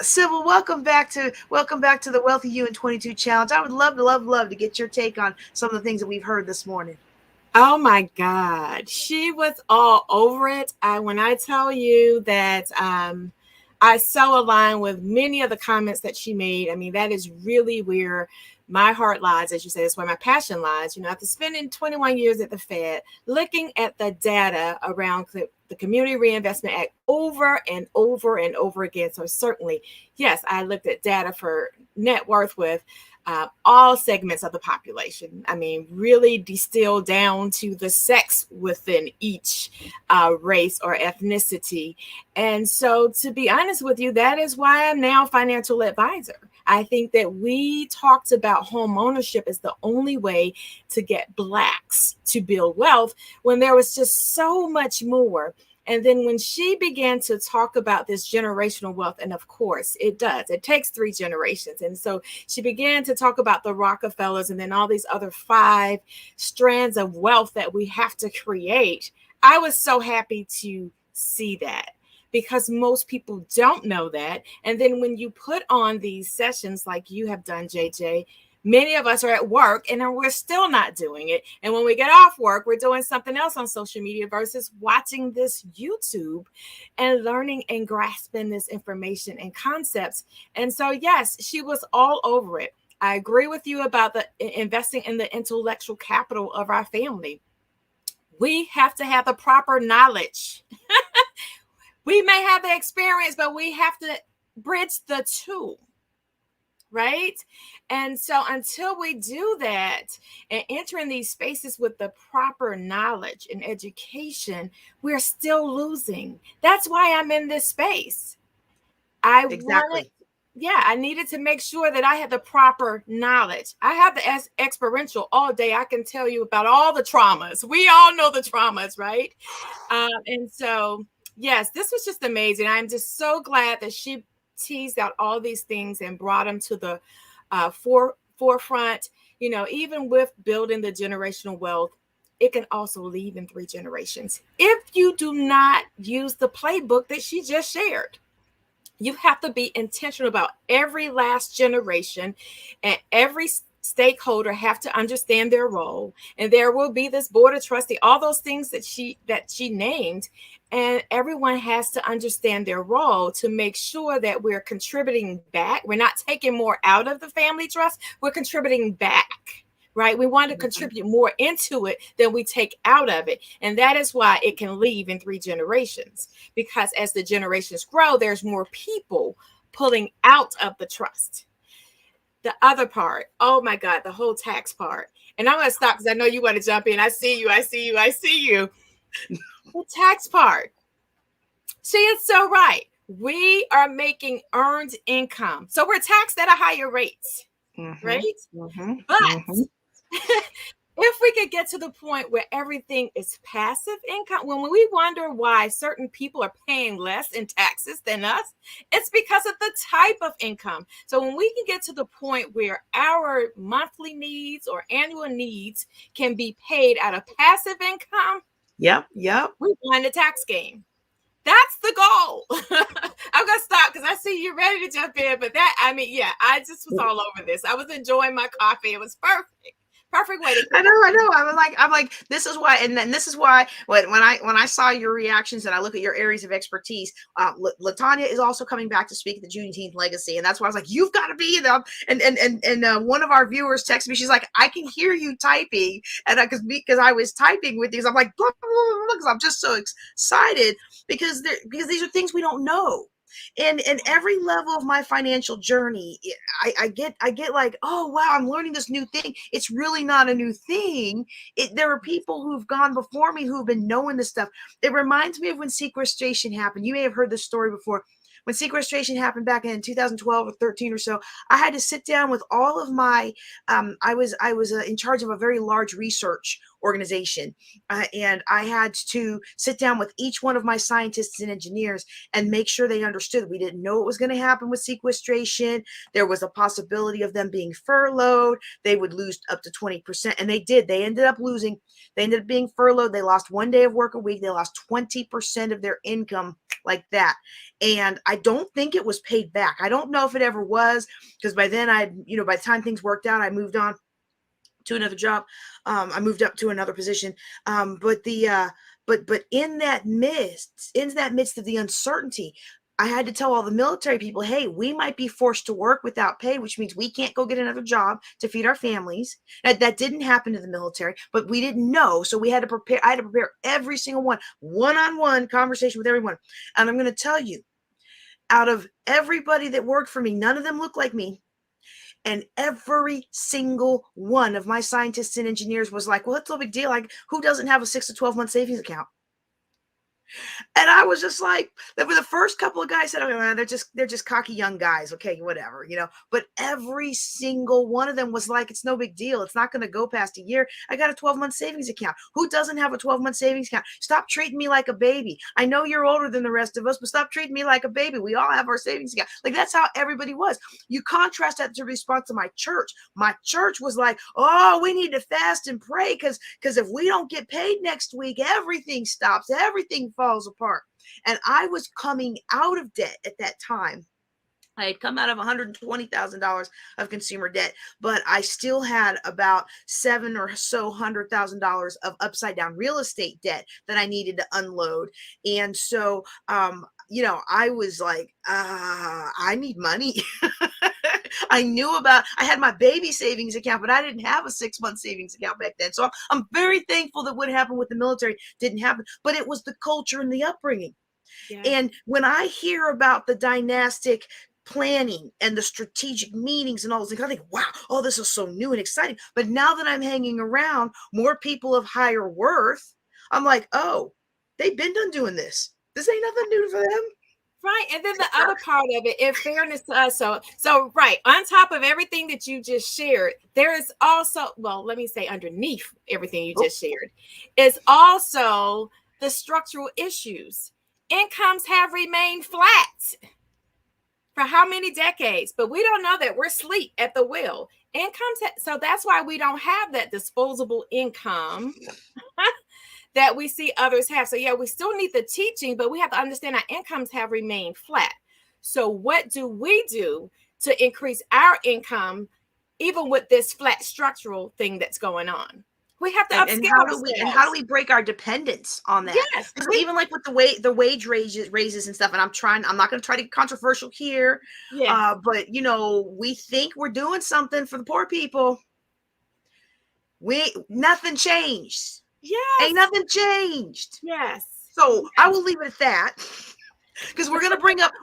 Sybil, welcome back to the Wealthy You in 22 Challenge. I would love to get your take on some of the things that we've heard this morning. Oh my God, she was all over it. When I tell you that I so align with many of the comments that she made. I mean, that is really where my heart lies, as you say. That's where my passion lies. You know, after spending 21 years at the Fed, looking at the data around the Community Reinvestment Act over and over and over again. So certainly, yes, I looked at data for net worth with all segments of the population. I mean, really distilled down to the sex within each race or ethnicity. And so, to be honest with you, that is why I'm now a financial advisor. I think that we talked about home ownership as the only way to get Blacks to build wealth when there was just so much more. And then when she began to talk about this generational wealth, and of course it takes 3 generations. And so she began to talk about the Rockefellers and then all these other 5 strands of wealth that we have to create. I was so happy to see that, because most people don't know that. And then when you put on these sessions like you have done, JJ, many of us are at work and we're still not doing it. And when we get off work, we're doing something else on social media versus watching this YouTube and learning and grasping this information and concepts. And so, yes, she was all over it. I agree with you about the investing in the intellectual capital of our family. We have to have the proper knowledge. We may have the experience, but we have to bridge the two. Right? And so until we do that and enter in these spaces with the proper knowledge and education, we're still losing. That's why I'm in this space. I needed to make sure that I had the proper knowledge. I have the experiential all day. I can tell you about all the traumas. We all know the traumas, right? And so, yes, this was just amazing. I'm just so glad that she teased out all these things and brought them to the forefront. You know, even with building the generational wealth, it can also leave in 3 generations if you do not use the playbook that she just shared. You have to be intentional about every last generation, and every stakeholder have to understand their role. And there will be this board of trustee, all those things that she named. And everyone has to understand their role to make sure that we're contributing back. We're not taking more out of the family trust. We're contributing back, right? We want to contribute more into it than we take out of it. And that is why it can leave in 3 generations, because as the generations grow, there's more people pulling out of the trust. The other part, oh my God, the whole tax part. And I'm going to stop because I know you want to jump in. I see you. The tax part. She is so right. We are making earned income. So we're taxed at a higher rate, right? But if we could get to the point where everything is passive income, when we wonder why certain people are paying less in taxes than us, it's because of the type of income. So when we can get to the point where our monthly needs or annual needs can be paid out of passive income, we won the tax game. That's the goal. I'm going to stop because I see you're ready to jump in. But I just was all over this. I was enjoying my coffee. It was perfect. Perfect way to. I know. I'm like, this is why, and then this is why when I saw your reactions and I look at your areas of expertise, Latanya is also coming back to speak at the Juneteenth Legacy, and that's why I was like, you've got to be them. And one of our viewers texted me, she's like, I can hear you typing, and because I was typing with these, I'm like, blah, blah, blah, blah, because I'm just so excited because these are things we don't know. And every level of my financial journey, I get like, oh wow, I'm learning this new thing. It's really not a new thing. There are people who've gone before me who've been knowing this stuff. It reminds me of when sequestration happened. You may have heard this story before. When sequestration happened back in 2012 or 13 or so, I had to sit down with all of my, I was in charge of a very large research organization. And I had to sit down with each one of my scientists and engineers and make sure they understood. We didn't know what was going to happen with sequestration. There was a possibility of them being furloughed. They would lose up to 20%. And they did. They ended up losing. They ended up being furloughed. They lost 1 day of work a week. They lost 20% of their income like that. And I don't think it was paid back. I don't know if it ever was, because by then by the time things worked out, I moved on to another job. I moved up to another position. But in that midst of the uncertainty, I had to tell all the military people, hey, we might be forced to work without pay, which means we can't go get another job to feed our families. That didn't happen to the military, but we didn't know. So we had to prepare. I had to prepare every single one-on-one conversation with everyone. And I'm going to tell you, out of everybody that worked for me, none of them looked like me. And every single one of my scientists and engineers was like, well, it's no big deal. Like, who doesn't have a 6 to 12 month savings account? And I was just like, the first couple of guys said, oh, man, they're just cocky young guys. Okay, whatever, but every single one of them was like, it's no big deal. It's not going to go past a year. I got a 12-month savings account. Who doesn't have a 12-month savings account? Stop treating me like a baby. I know you're older than the rest of us, but stop treating me like a baby. We all have our savings account. Like, that's how everybody was. You contrast that to the response of my church. My church was like, oh, we need to fast and pray because if we don't get paid next week, everything stops. Everything falls apart. And I was coming out of debt at that time. I had come out of $120,000 of consumer debt, but I still had about $700,000 of upside down real estate debt that I needed to unload. And so, I was like, I need money. I had my baby savings account, but I didn't have a 6-month savings account back then. So I'm very thankful that what happened with the military didn't happen, but it was the culture and the upbringing. Yeah. And when I hear about the dynastic planning and the strategic meetings and all those things, I think, wow, oh, this is so new and exciting. But now that I'm hanging around more people of higher worth, I'm like, oh, they've been done doing this. This ain't nothing new for them. Right. And then the other part of it, in fairness to us, so right, on top of everything that you just shared, there is also, well, let me say underneath everything you just shared, is also the structural issues. Incomes have remained flat for how many decades? But we don't know that. We're asleep at the wheel. So that's why we don't have that disposable income that we see others have. So yeah, we still need the teaching, but we have to understand our incomes have remained flat. So what do we do to increase our income, even with this flat structural thing that's going on? We have to upskill and how do we break our dependence on that? Yes, even like with the wage raises and stuff. And I'm not going to try to get controversial here. Yeah. But we think we're doing something for the poor people. Nothing changed. Yes. Ain't nothing changed. Yes. So I will leave it at that. Because we're gonna bring up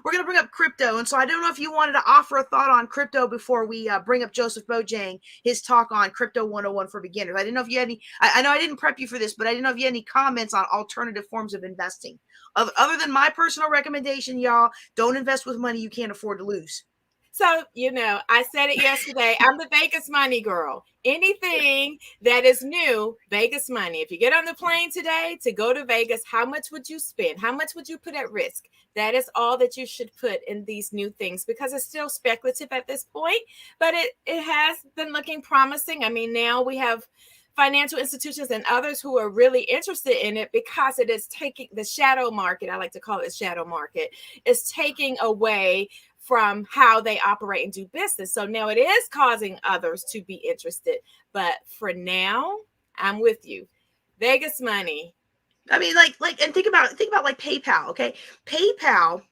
crypto, and so I don't know if you wanted to offer a thought on crypto before we bring up Joseph Bojang, his talk on Crypto 101 for beginners. I didn't know if you had any. I know I didn't prep you for this, but I didn't know if you had any comments on alternative forms of investing, other than my personal recommendation. Y'all, don't invest with money you can't afford to lose. So, I said it yesterday. I'm the Vegas money girl. Anything that is new, Vegas money. If you get on the plane today to go to Vegas, how much would you spend? How much would you put at risk? That is all that you should put in these new things, because it's still speculative at this point, but it has been looking promising. I mean, now we have financial institutions and others who are really interested in it, because it is taking the shadow market. I like to call it shadow market. It's taking away from how they operate and do business. So now it is causing others to be interested. But for now, I'm with you. Vegas money. I mean, and think about like PayPal. Okay. PayPal,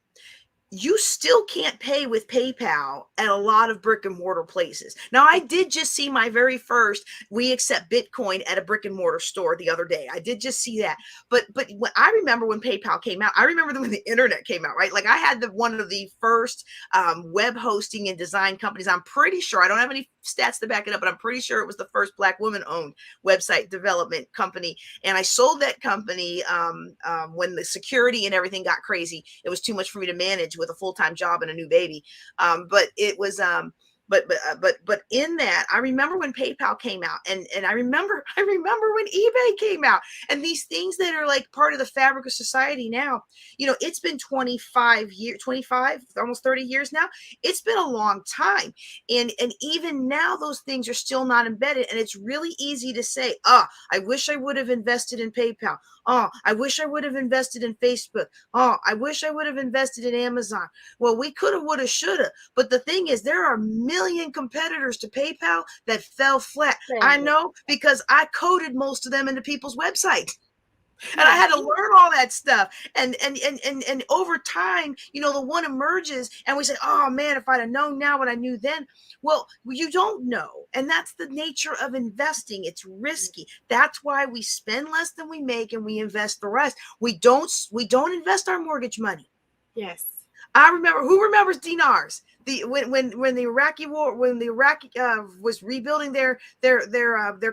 you still can't pay with PayPal at a lot of brick and mortar places. Now, I did just see my very first we accept Bitcoin at a brick and mortar store the other day. I did just see that. But when I remember when PayPal came out, I remember when the internet came out, right? Like I had one of the first web hosting and design companies. I'm pretty sure, I don't have any stats to back it up, but I'm pretty sure it was the first Black woman-owned website development company. And I sold that company when the security and everything got crazy. It was too much for me to manage with a full-time job and a new baby. But it was but in that, I remember when PayPal came out, and I remember when eBay came out, and these things that are like part of the fabric of society now. It's been 25, almost 30 years now. It's been a long time, and even now those things are still not embedded, and it's really easy to say, I wish I would have invested in PayPal. Oh, I wish I would have invested in Facebook. Oh, I wish I would have invested in Amazon. Well, we could have, would have, should have. But the thing is, there are a million competitors to PayPal that fell flat. I know because I coded most of them into people's websites. And I had to learn all that stuff. And over time, the one emerges and we say, oh man, if I'd have known now what I knew then. Well, you don't know. And that's the nature of investing. It's risky. That's why we spend less than we make and we invest the rest. We don't invest our mortgage money. Yes. I remember, who remembers dinars? When the Iraqi war, when the Iraq was rebuilding their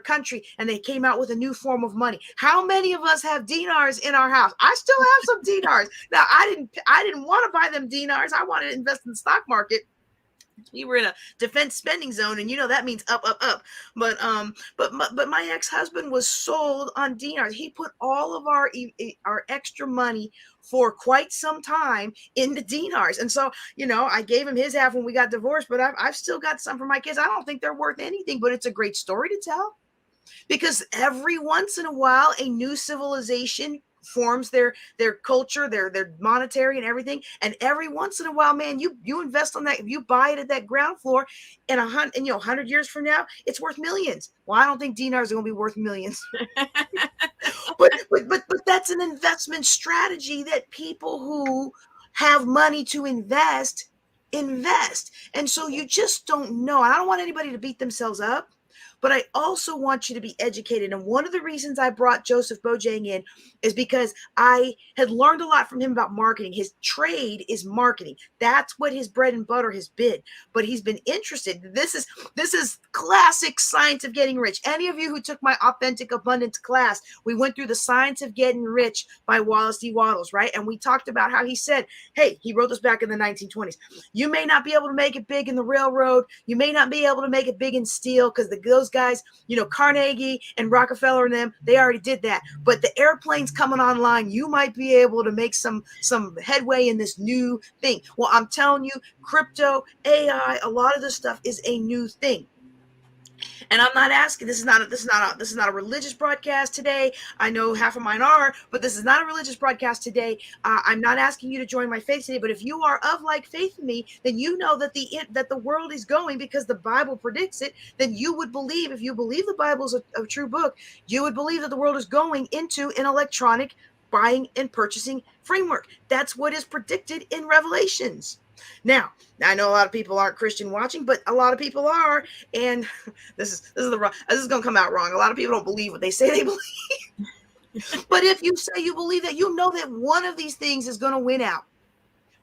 country, and they came out with a new form of money. How many of us have dinars in our house? I still have some dinars. Now I didn't want to buy them dinars. I wanted to invest in the stock market. We were in a defense spending zone, and that means up, up, up. But my ex-husband was sold on dinars. He put all of our extra money for quite some time into dinars, and so I gave him his half when we got divorced. But I've still got some for my kids. I don't think they're worth anything, but it's a great story to tell, because every once in a while a new civilization forms their culture, their monetary and everything. And every once in a while, man, you invest on that. If you buy it at that ground floor, and 100 years from now, it's worth millions. Well, I don't think dinars are going to be worth millions. but that's an investment strategy that people who have money to invest. And so you just don't know. And I don't want anybody to beat themselves up, but I also want you to be educated. And one of the reasons I brought Joseph Bojang in is because I had learned a lot from him about marketing. His trade is marketing. That's what his bread and butter has been. But he's been interested. This is classic Science of Getting Rich. Any of you who took my Authentic Abundance class, we went through the Science of Getting Rich by Wallace D. Wattles, right? And we talked about how he said, hey, he wrote this back in the 1920s. You may not be able to make it big in the railroad. You may not be able to make it big in steel, because those guys, Carnegie and Rockefeller and them, they already did that. But the airplanes coming online, you might be able to make some headway in this new thing. Well, I'm telling you, crypto, AI, a lot of this stuff is a new thing. And I'm not asking, this is not a religious broadcast today. I know half of mine are, but this is not a religious broadcast today. I'm not asking you to join my faith today, but if you are of like faith in me, then you know that the world is going, because the Bible predicts it. Then you would believe, if you believe the Bible is a true book, you would believe that the world is going into an electronic buying and purchasing framework. That's what is predicted in Revelations. Now, I know a lot of people aren't Christian watching, but a lot of people are, and this is going to come out wrong. A lot of people don't believe what they say they believe. But if you say you believe that, you know that one of these things is going to win out.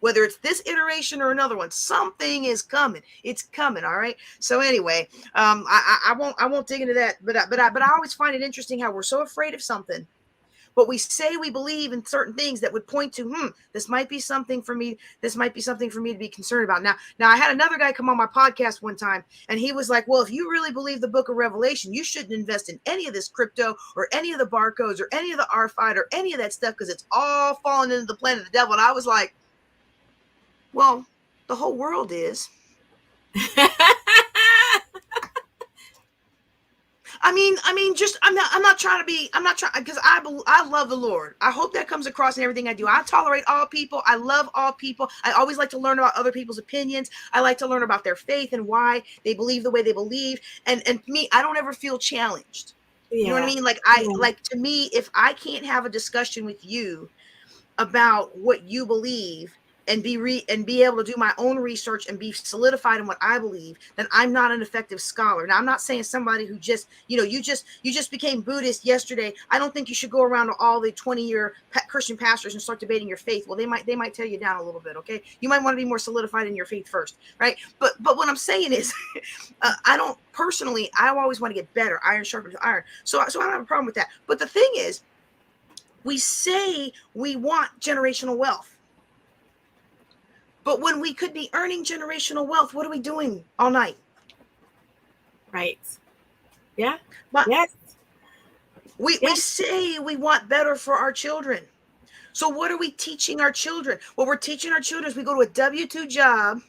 Whether it's this iteration or another one, something is coming. It's coming, all right? So anyway, I won't dig into that, but I always find it interesting how we're so afraid of something, but we say we believe in certain things that would point to, this might be something for me. This might be something for me to be concerned about. Now I had another guy come on my podcast one time, and he was like, well, if you really believe the book of Revelation, you shouldn't invest in any of this crypto or any of the barcodes or any of the RFID or any of that stuff, because it's all falling into the plan of the devil. And I was like, well, the whole world is. I'm not trying, because I love the Lord. I hope that comes across in everything I do. I tolerate all people. I love all people. I always like to learn about other people's opinions. I like to learn about their faith and why they believe the way they believe. And me, I don't ever feel challenged. You know what I mean? Like to me, if I can't have a discussion with you about what you believe, and be able to do my own research and be solidified in what I believe, then I'm not an effective scholar. Now, I'm not saying somebody who just, you just became Buddhist yesterday. I don't think you should go around to all the 20-year Christian pastors and start debating your faith. Well, they might tear you down a little bit. Okay. You might want to be more solidified in your faith first. Right. But what I'm saying is, I don't personally, I always want to get better. Iron sharpens iron. So I don't have a problem with that. But the thing is, we say we want generational wealth. But when we could be earning generational wealth, what are we doing all night? Right. Yeah. But yes. We say we want better for our children. So what are we teaching our children? What we're teaching our children is we go to a W-2 job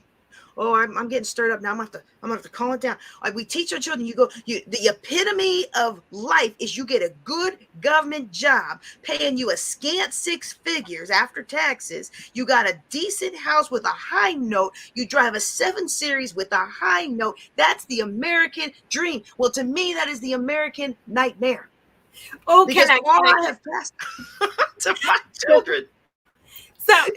Oh, I'm getting stirred up now. I'm gonna have to calm it down. We teach our children. The epitome of life is you get a good government job paying you a scant 6 figures after taxes. You got a decent house with a high note. You drive a 7 Series with a high note. That's the American dream. Well, to me, that is the American nightmare. Oh, Because all I have passed to my children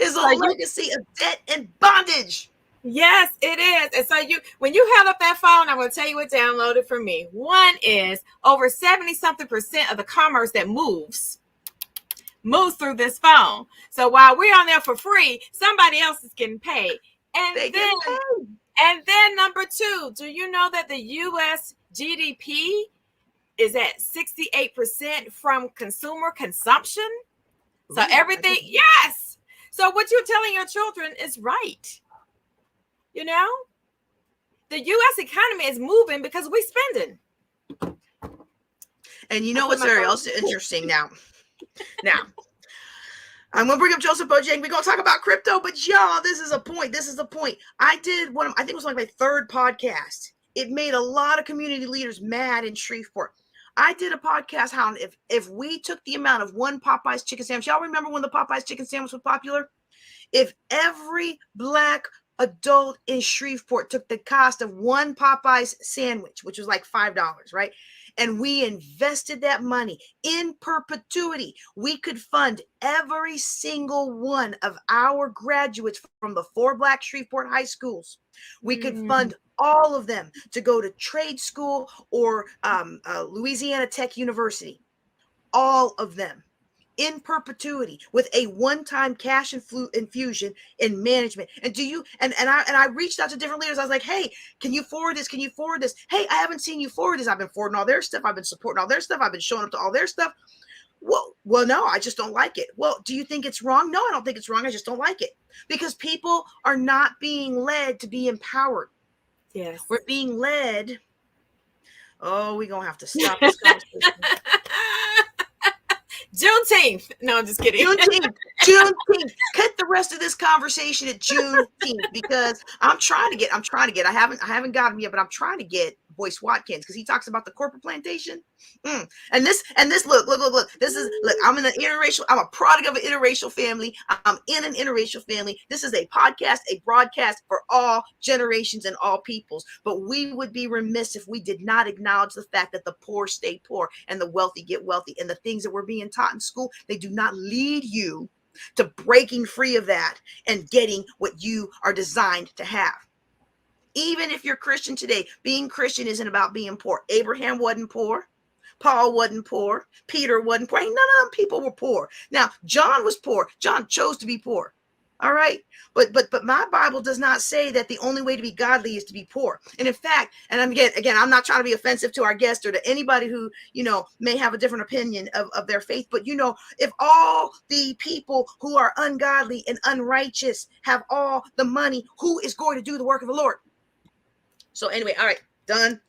is a legacy of debt and bondage. Yes, it is. And so when you held up that phone, I'm going to tell you what downloaded for me. One is over 70-something% of the commerce that moves through this phone. So while we're on there for free, somebody else is getting paid. And then number 2, do you know that the U.S. GDP is at 68% from consumer consumption? So everything, yes. So what you're telling your children is right. You know, the U.S. economy is moving because we're spending. And you know what's very also interesting now? I'm going to bring up Joseph Bojang. We're going to talk about crypto, but y'all, this is a point. I did I think it was like my 3rd podcast. It made a lot of community leaders mad in Shreveport. I did a podcast how if we took the amount of one Popeye's chicken sandwich, y'all remember when the Popeye's chicken sandwich was popular? If every Black adult in Shreveport took the cost of one Popeye's sandwich, which was like $5, right? And we invested that money in perpetuity, we could fund every single one of our graduates from the 4 Black Shreveport high schools. We could fund all of them to go to trade school or Louisiana Tech University. All of them. In perpetuity with a one-time cash infusion in management. And I reached out to different leaders. I was like, hey, can you forward this? Can you forward this? Hey, I haven't seen you forward this. I've been forwarding all their stuff. I've been supporting all their stuff. I've been showing up to all their stuff. Well, no, I just don't like it. Well, do you think it's wrong? No, I don't think it's wrong. I just don't like it because people are not being led to be empowered. Yes. We're being led. Oh, we're going to have to stop this conversation. Juneteenth. No, I'm just kidding. Juneteenth. Cut the rest of this conversation at Juneteenth because I'm trying to get. I haven't got him yet, but I'm trying to get Boyce Watkins because he talks about the corporate plantation. And this. Look. I'm in an interracial. I'm a product of an interracial family. I'm in an interracial family. This is a podcast, a broadcast for all generations and all peoples. But we would be remiss if we did not acknowledge the fact that the poor stay poor and the wealthy get wealthy. And the things that we're being taught in school, they do not lead you to breaking free of that and getting what you are designed to have. Even if you're Christian today, being Christian isn't about being poor. Abraham wasn't poor. Paul wasn't poor. Peter wasn't poor. None of them people were poor. Now, John was poor. John chose to be poor. All right. But my Bible does not say that the only way to be godly is to be poor. And in fact, and again, I'm not trying to be offensive to our guest or to anybody who, may have a different opinion of their faith. But, if all the people who are ungodly and unrighteous have all the money, who is going to do the work of the Lord? So anyway, all right. Done.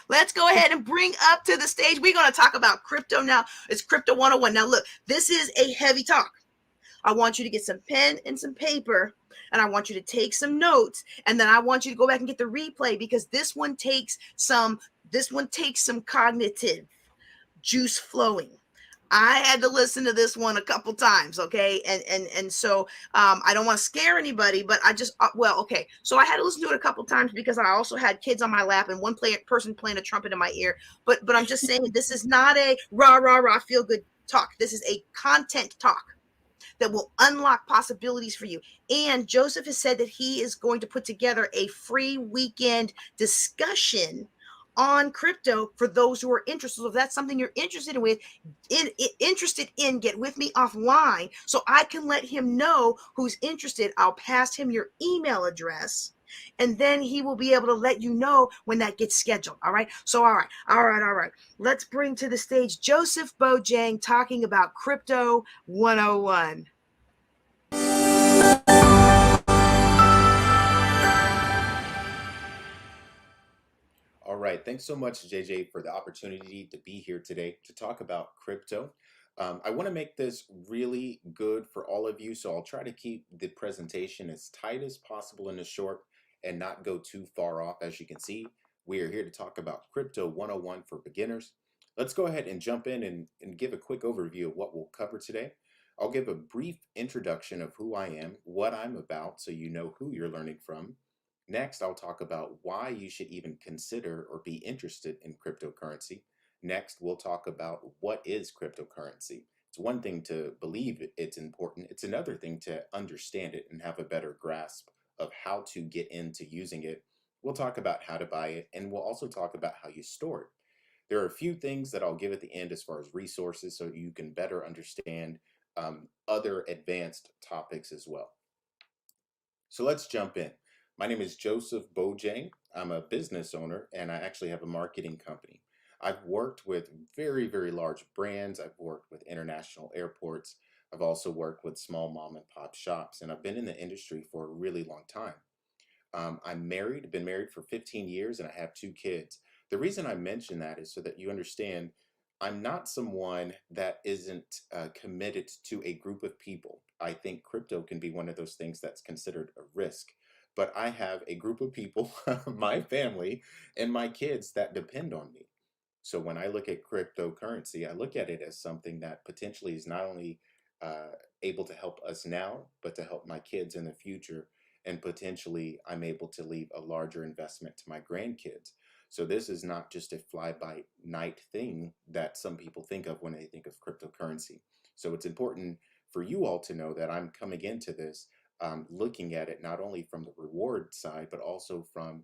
Let's go ahead and bring up to the stage. We're going to talk about crypto now. It's Crypto 101. Now, look, this is a heavy talk. I want you to get some pen and some paper, and I want you to take some notes, and then I want you to go back and get the replay because this one takes some cognitive juice flowing. I had to listen to this one a couple times, okay? And so I don't want to scare anybody, but I just, okay. So I had to listen to it a couple times because I also had kids on my lap and one person playing a trumpet in my ear. But I'm just saying this is not a rah, feel good talk. This is a content talk that will unlock possibilities for you. And Joseph has said that he is going to put together a free weekend discussion on crypto for those who are interested. So if that's something you're interested in, get with me offline so I can let him know who's interested. I'll pass him your email address, and then he will be able to let you know when that gets scheduled. All right. So, all right. Let's bring to the stage Joseph Bojang talking about Crypto 101. All right. Thanks so much, JJ, for the opportunity to be here today to talk about crypto. I want to make this really good for all of you, so I'll try to keep the presentation as tight as possible and as short and not go too far off. As you can see, we are here to talk about Crypto 101 for beginners. Let's go ahead and jump in and give a quick overview of what we'll cover today. I'll give a brief introduction of who I am, what I'm about, so you know who you're learning from. Next, I'll talk about why you should even consider or be interested in cryptocurrency. Next, we'll talk about what is cryptocurrency. It's one thing to believe it's important, it's another thing to understand it and have a better grasp of how to get into using it. We'll talk about how to buy it, and we'll also talk about how you store it. There are a few things that I'll give at the end as far as resources so you can better understand other advanced topics as well. So let's jump in. My name is Joseph Bojang. I'm a business owner and I actually have a marketing company. I've worked with very, very large brands. I've worked with international airports. I've also worked with small mom and pop shops, and I've been in the industry for a really long time. I'm married, been married for 15 years, and I have 2 kids. The reason I mention that is so that you understand I'm not someone that isn't committed to a group of people. I think crypto can be one of those things that's considered a risk. But I have a group of people, my family, and my kids that depend on me. So when I look at cryptocurrency, I look at it as something that potentially is not only uh, able to help us now, but to help my kids in the future. And potentially, I'm able to leave a larger investment to my grandkids. So this is not just a fly-by-night thing that some people think of when they think of cryptocurrency. So it's important for you all to know that I'm coming into this looking at it not only from the reward side, but also from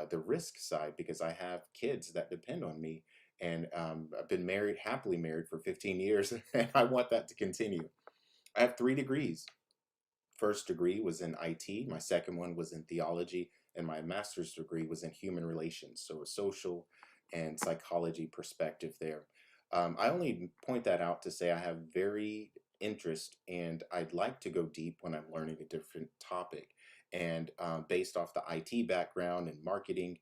the risk side, because I have kids that depend on me. And I've been married, happily married for 15 years, and I want that to continue. I have 3 degrees. First degree was in IT, my second one was in theology, and my master's degree was in human relations, so a social and psychology perspective there. I only point that out to say I have very interest and I'd like to go deep when I'm learning a different topic. And based off the IT background and marketing,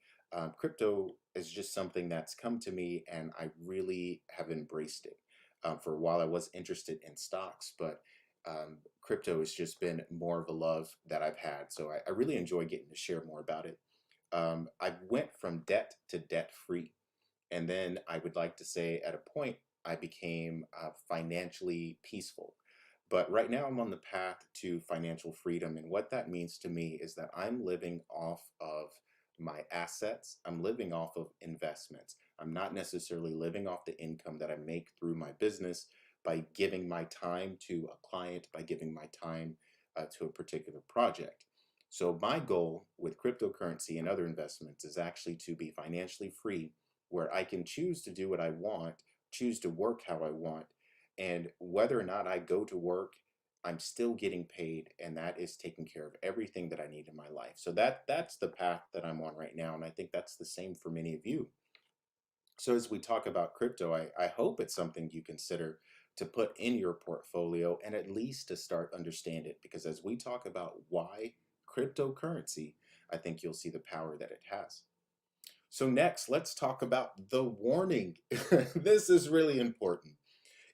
crypto is just something that's come to me and I really have embraced it. For a while, I was interested in stocks, but crypto has just been more of a love that I've had. So I really enjoy getting to share more about it. I went from debt to debt free. And then I would like to say at a point, I became financially peaceful. But right now I'm on the path to financial freedom. And what that means to me is that I'm living off of my assets. I'm living off of investments. I'm not necessarily living off the income that I make through my business by giving my time to a client, by giving my time to a particular project. So my goal with cryptocurrency and other investments is actually to be financially free, where I can choose to do what I want, choose to work how I want, and whether or not I go to work, I'm still getting paid, and that is taking care of everything that I need in my life. So that's the path that I'm on right now, and I think that's the same for many of you. So as we talk about crypto, I hope it's something you consider to put in your portfolio and at least to start understand it, because as we talk about why cryptocurrency, I think you'll see the power that it has. So next, let's talk about the warning. This is really important.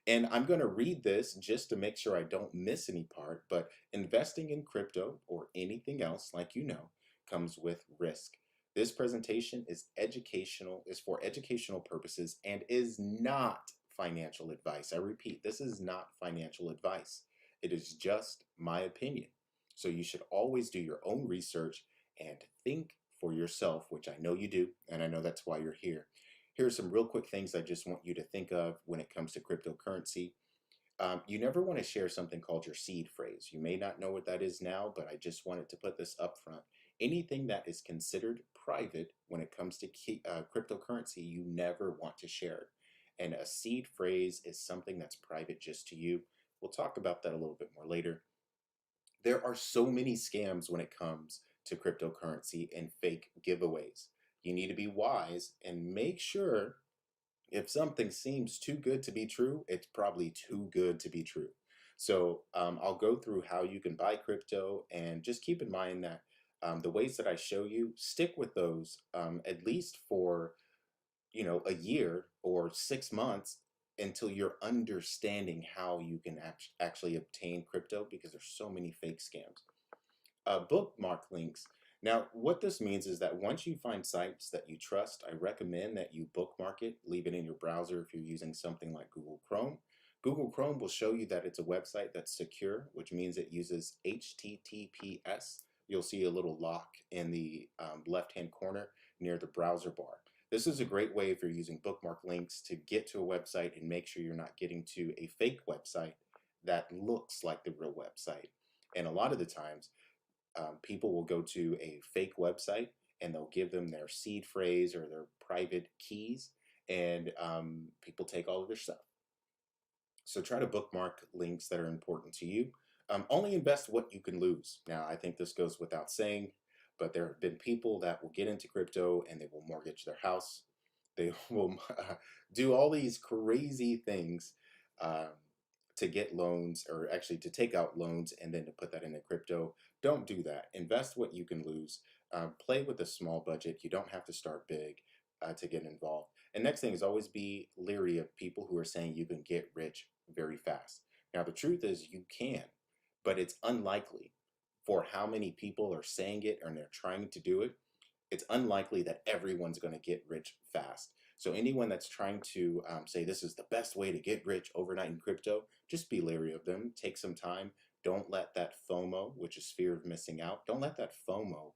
And I'm going to read this just to make sure I don't miss any part, but investing in crypto or anything else, like you know, comes with risk. This presentation is for educational purposes and is not financial advice. I repeat, this is not financial advice. It is just my opinion. So you should always do your own research and think for yourself, which I know you do, and I know that's why you're here. Here are some real quick things I just want you to think of when it comes to cryptocurrency. You never want to share something called your seed phrase. You may not know what that is now, but I just wanted to put this up front. Anything that is considered private when it comes to cryptocurrency, you never want to share it. And a seed phrase is something that's private just to you. We'll talk about that a little bit more later. There are so many scams when it comes to cryptocurrency and fake giveaways. You need to be wise and make sure if something seems too good to be true, it's probably too good to be true. So I'll go through how you can buy crypto, and just keep in mind that the ways that I show you, stick with those at least for a year or 6 months until you're understanding how you can actually obtain crypto, because there's so many fake scams. Bookmark links. Now, what this means is that once you find sites that you trust, I recommend that you bookmark it, leave it in your browser if you're using something like Google Chrome. Google Chrome will show you that it's a website that's secure, which means it uses HTTPS. You'll see a little lock in the left-hand corner near the browser bar. This is a great way if you're using bookmark links to get to a website and make sure you're not getting to a fake website that looks like the real website. And a lot of the times, people will go to a fake website and they'll give them their seed phrase or their private keys, and people take all of their stuff. So try to bookmark links that are important to you. Only invest what you can lose. Now, I think this goes without saying, but there have been people that will get into crypto and they will mortgage their house. They will do all these crazy things um, to get loans, or actually to take out loans and then to put that into crypto. Don't do that. Invest what you can lose. Play with a small budget. You don't have to start big to get involved. And next thing is always be leery of people who are saying you can get rich very fast. Now, the truth is you can, but it's unlikely. For how many people are saying it and they're trying to do it, it's unlikely that everyone's going to get rich fast. So anyone that's trying to say this is the best way to get rich overnight in crypto, just be leery of them. Take some time. Don't let that FOMO, which is fear of missing out, don't let that FOMO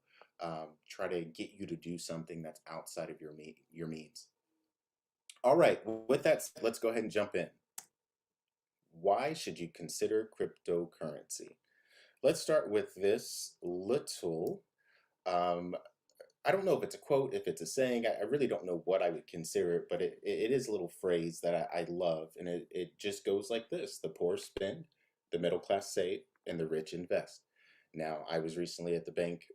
try to get you to do something that's outside of your means. All right, with that said, let's go ahead and jump in. Why should you consider cryptocurrency? Let's start with this little um, I don't know if it's a quote, if it's a saying. I really don't know what I would consider it, but it is a little phrase that I love. And it just goes like this: the poor spend, the middle class save, and the rich invest. Now, I was recently at the bank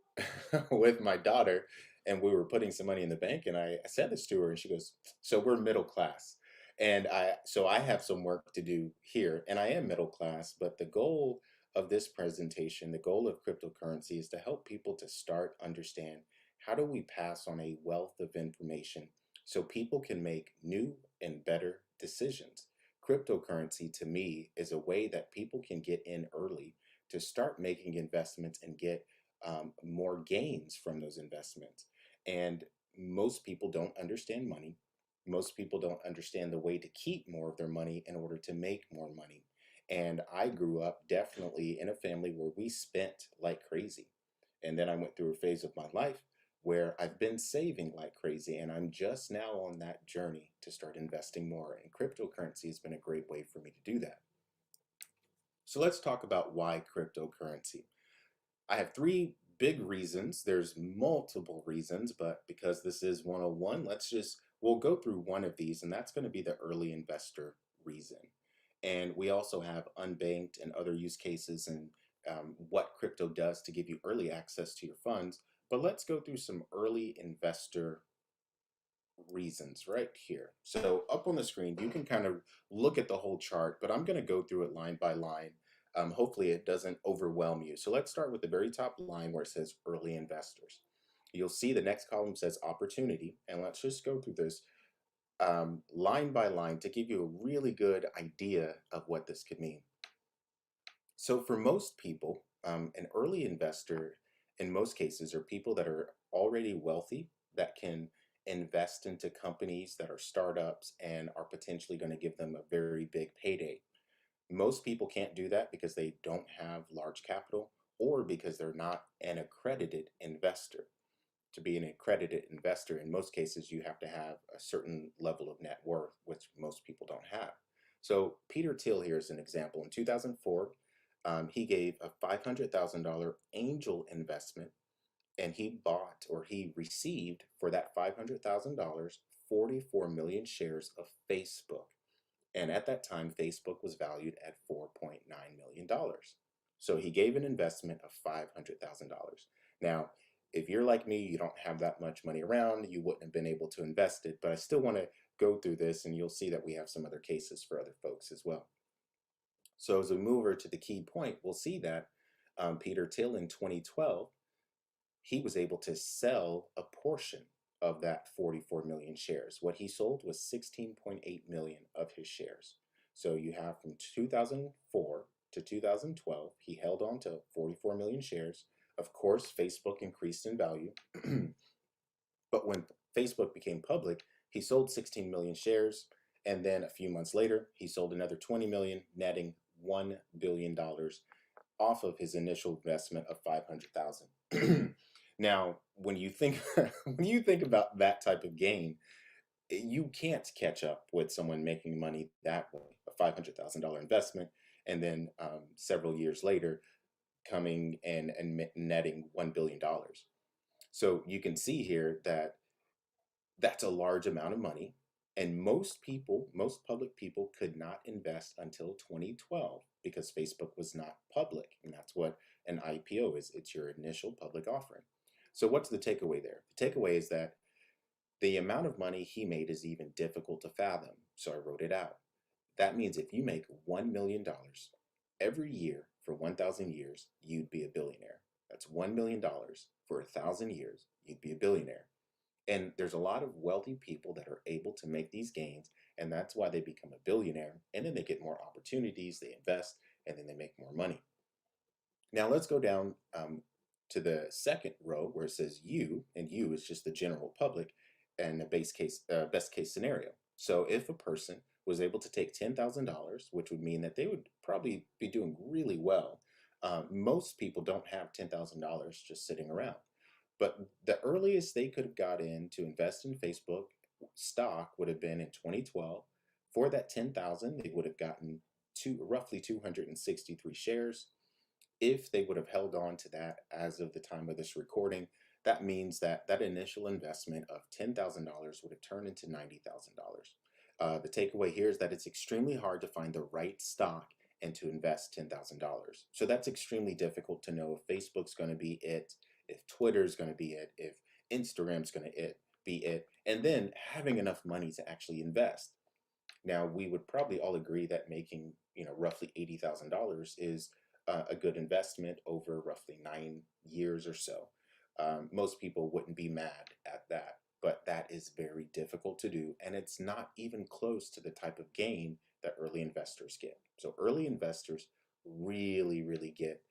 with my daughter, and we were putting some money in the bank. And I said this to her, and she goes, "So we're middle class." And so I have some work to do here, and I am middle class, but the goal of this presentation, the goal of cryptocurrency is to help people to start understand how do we pass on a wealth of information so people can make new and better decisions. Cryptocurrency to me is a way that people can get in early to start making investments and get more gains from those investments. And most people don't understand money. Most people don't understand the way to keep more of their money in order to make more money. And I grew up definitely in a family where we spent like crazy. And then I went through a phase of my life where I've been saving like crazy, and I'm just now on that journey to start investing more. And cryptocurrency has been a great way for me to do that. So let's talk about why cryptocurrency. I have three big reasons. There's multiple reasons, but because this is 101, we'll go through one of these, and that's going to be the early investor reason. And we also have unbanked and other use cases and what crypto does to give you early access to your funds. But let's go through some early investor reasons right here. So up on the screen, you can kind of look at the whole chart, but I'm going to go through it line by line. Hopefully it doesn't overwhelm you. So let's start with the very top line where it says early investors. You'll see the next column says opportunity, and let's just go through this line by line to give you a really good idea of what this could mean. So for most people, an early investor in most cases are people that are already wealthy that can invest into companies that are startups and are potentially going to give them a very big payday. Most people can't do that because they don't have large capital or because they're not an accredited investor. To be an accredited investor, in most cases, you have to have a certain level of net worth, which most people don't have. So Peter Thiel here is an example. In 2004, he gave a $500,000 angel investment, and he received for that $500,000 44 million shares of Facebook. And at that time, Facebook was valued at $4.9 million. So he gave an investment of $500,000. Now, if you're like me, you don't have that much money around, you wouldn't have been able to invest it, but I still want to go through this, and you'll see that we have some other cases for other folks as well. So as we move over to the key point, we'll see that Peter Thiel in 2012, he was able to sell a portion of that 44 million shares. What he sold was 16.8 million of his shares. So you have from 2004 to 2012, he held on to 44 million shares Of course, Facebook increased in value, but when Facebook became public, he sold 16 million shares, and then a few months later, he sold another 20 million, netting $1 billion off of his initial investment of 500,000. Now, when you think when you think about that type of gain, you can't catch up with someone making money that way, a $500,000 investment, and then several years later coming in and netting $1 billion. So you can see here that that's a large amount of money. And most people, most public people could not invest until 2012 because Facebook was not public. And that's what an IPO is. It's your initial public offering. So what's the takeaway there? The takeaway is that the amount of money he made is even difficult to fathom. So I wrote it out. That means if you make $1 million every year for 1,000 years, you'd be a billionaire. That's $1 million for 1,000 years, you'd be a billionaire. And there's a lot of wealthy people that are able to make these gains, and that's why they become a billionaire. And then they get more opportunities, they invest, and then they make more money. Now let's go down to the second row where it says you, and you is just the general public and the best case scenario. So if a person was able to take $10,000, which would mean that they would probably be doing really well. Most people don't have $10,000 just sitting around. But the earliest they could have got in to invest in Facebook stock would have been in 2012. For that 10,000, they would have gotten roughly 263 shares. If they would have held on to that as of the time of this recording, that means that that initial investment of $10,000 would have turned into $90,000. The takeaway here is that it's extremely hard to find the right stock and to invest $10,000. So that's extremely difficult to know if Facebook's going to be it, if Twitter's going to be it, if Instagram's going to be it, and then having enough money to actually invest. Now, we would probably all agree that making, roughly $80,000 is a good investment over roughly 9 years or so. Most people wouldn't be mad at that, but that is very difficult to do, and it's not even close to the type of gain that early investors get. So early investors really, really get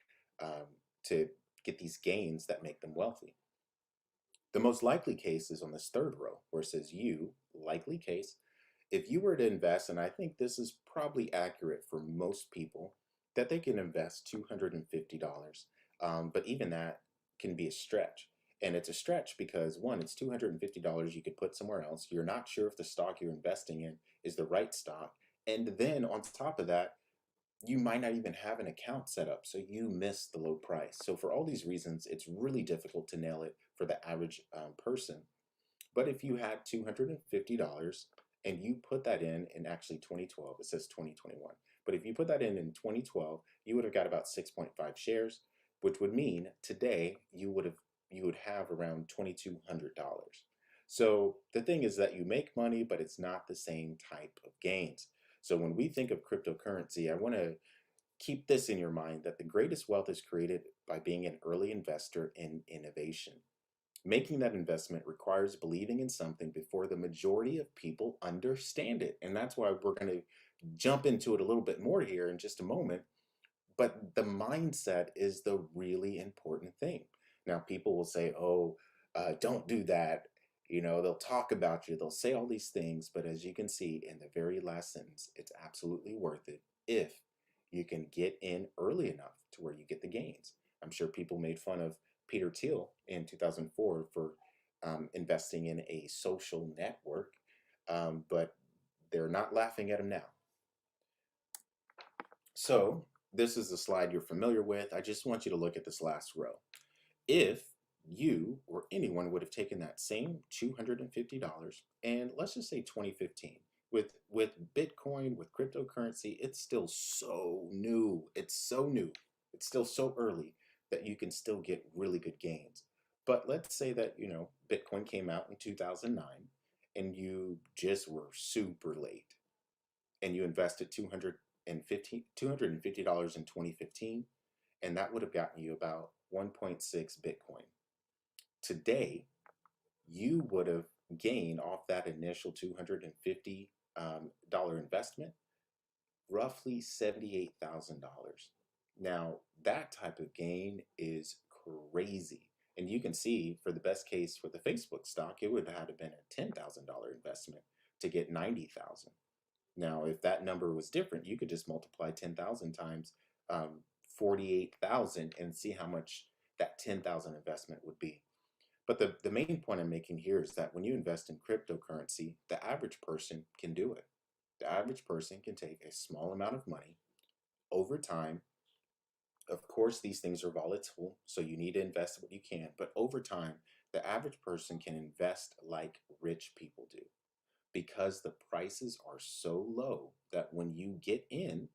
to get these gains that make them wealthy. The most likely case is on this third row where it says you, likely case. If you were to invest, and I think this is probably accurate for most people, that they can invest $250. But even that can be a stretch. And it's a stretch because one, it's $250 you could put somewhere else. You're not sure if the stock you're investing in is the right stock. And then on top of that, you might not even have an account set up, so you miss the low price. So for all these reasons, it's really difficult to nail it for the average person. But if you had $250 and you put that in actually 2012, it says 2021, but if you put that in 2012, you would have got about 6.5 shares, which would mean today you would have around $2,200. So the thing is that you make money, but it's not the same type of gains. So when we think of cryptocurrency, I want to keep this in your mind that the greatest wealth is created by being an early investor in innovation. Making that investment requires believing in something before the majority of people understand it. And that's why we're going to jump into it a little bit more here in just a moment. But the mindset is the really important thing. Now, people will say, oh, don't do that. They'll talk about you, they'll say all these things, but as you can see in the very last sentence, it's absolutely worth it if you can get in early enough to where you get the gains. I'm sure people made fun of Peter Thiel in 2004 for investing in a social network, but they're not laughing at him now. So this is the slide you're familiar with. I just want you to look at this last row. If you or anyone would have taken that same $250 and let's just say 2015 with Bitcoin, with cryptocurrency, it's still so new. It's so new. It's still so early that you can still get really good gains. But let's say that, Bitcoin came out in 2009 and you just were super late and you invested $250 in 2015, and that would have gotten you about 1.6 Bitcoin. Today, you would have gained off that initial $250 investment roughly $78,000. Now, that type of gain is crazy. And you can see for the best case for the Facebook stock, it would have had to been a $10,000 investment to get 90,000. Now, if that number was different, you could just multiply 10,000 times 48,000 and see how much that 10,000 investment would be. But the main point I'm making here is that when you invest in cryptocurrency, the average person can do it. The average person can take a small amount of money over time. Of course, these things are volatile, so you need to invest what you can. But over time, the average person can invest like rich people do because the prices are so low that when you get in,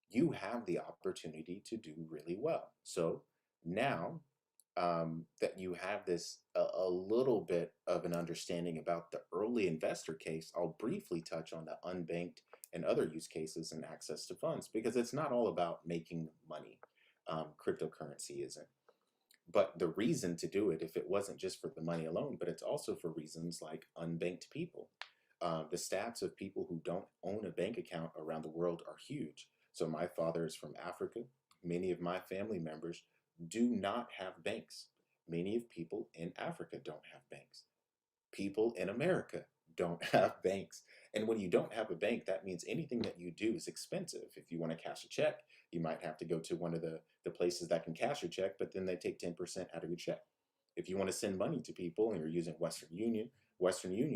you have the opportunity to do really well. So now that you have this a little bit of an understanding about the early investor case, I'll briefly touch on the unbanked and other use cases and access to funds because it's not all about making money. Cryptocurrency isn't. But the reason to do it, if it wasn't just for the money alone, but it's also for reasons like unbanked people. The stats of people who don't own a bank account around the world are huge. So my father is from Africa. Many of my family members do not have banks. Many of people in Africa don't have banks. People in America don't have banks. And when you don't have a bank, that means anything that you do is expensive. If you want to cash a check, you might have to go to one of the places that can cash your check, but then they take 10% out of your check. If you want to send money to people and you're using Western Union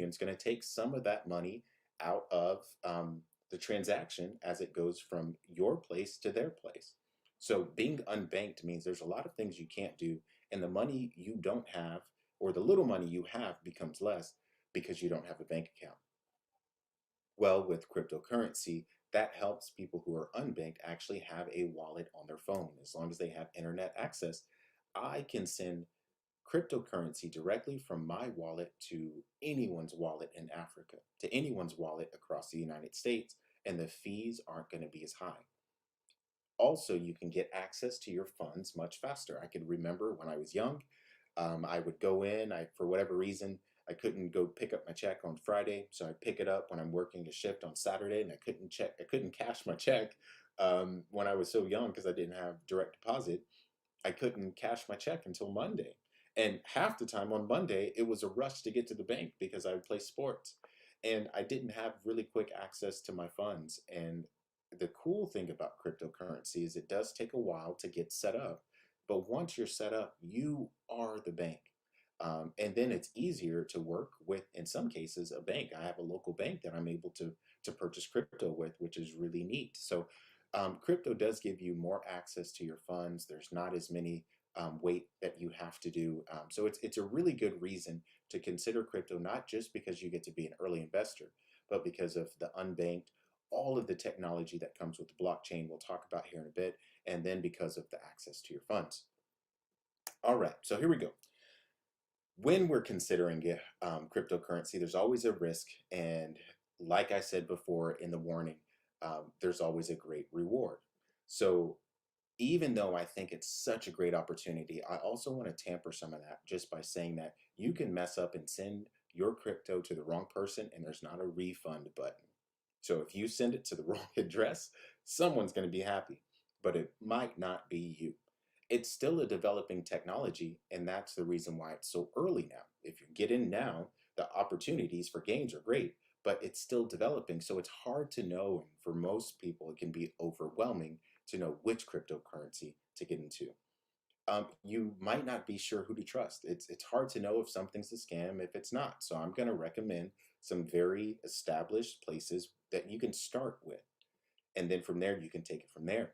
is going to take some of that money out of the transaction as it goes from your place to their place. So being unbanked means there's a lot of things you can't do, and the money you don't have or the little money you have becomes less because you don't have a bank account. Well, with cryptocurrency, that helps people who are unbanked actually have a wallet on their phone. As long as they have internet access, I can send cryptocurrency directly from my wallet to anyone's wallet in Africa, to anyone's wallet across the United States, and the fees aren't going to be as high. Also, you can get access to your funds much faster. I can remember when I was young, I would go in, for whatever reason, I couldn't go pick up my check on Friday, so I'd pick it up when I'm working a shift on Saturday, and I couldn't cash my check when I was so young because I didn't have direct deposit. I couldn't cash my check until Monday. And half the time on Monday, it was a rush to get to the bank because I would play sports. And I didn't have really quick access to my funds. And the cool thing about cryptocurrency is it does take a while to get set up. But once you're set up, you are the bank. And then it's easier to work with, in some cases, a bank. I have a local bank that I'm able to purchase crypto with, which is really neat. So crypto does give you more access to your funds. There's not as many wait that you have to do. So it's a really good reason to consider crypto, not just because you get to be an early investor, but because of the unbanked, all of the technology that comes with the blockchain we'll talk about here in a bit, and then because of the access to your funds. All right, so here we go. When we're considering cryptocurrency, there's always a risk. And like I said before in the warning, there's always a great reward. So even though I think it's such a great opportunity, I also want to tamper some of that just by saying that you can mess up and send your crypto to the wrong person and there's not a refund button. So if you send it to the wrong address, someone's going to be happy, but it might not be you. It's still a developing technology, and that's the reason why it's so early now. If you get in now, the opportunities for gains are great, but it's still developing, so it's hard to know. And for most people, it can be overwhelming to know which cryptocurrency to get into. You might not be sure who to trust. It's hard to know if something's a scam if it's not. So I'm going to recommend some very established places that you can start with, and then from there you can take it from there.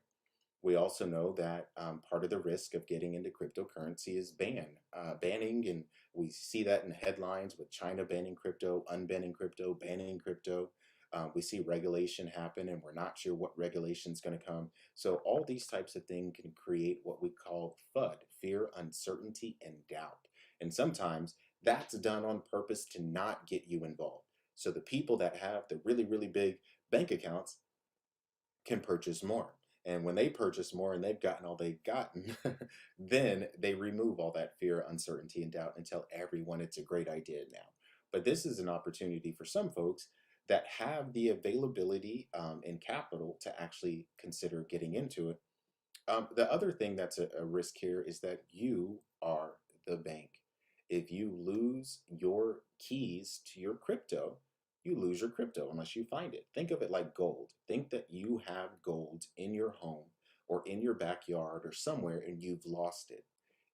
We also know that part of the risk of getting into cryptocurrency is banning, and we see that in the headlines with China banning crypto, unbanning crypto, banning crypto. We see regulation happen, and we're not sure what regulation is going to come. So all these types of things can create what we call FUD, fear, uncertainty, and doubt. And sometimes that's done on purpose to not get you involved. So the people that have the really, really big bank accounts can purchase more. And when they purchase more and they've gotten all they've gotten, then they remove all that fear, uncertainty, and doubt and tell everyone it's a great idea now. But this is an opportunity for some folks that have the availability and capital to actually consider getting into it. The other thing that's a risk here is that you are the bank. If you lose your keys to your crypto, you lose your crypto unless you find it. Think of it like gold. Think that you have gold in your home or in your backyard or somewhere and you've lost it.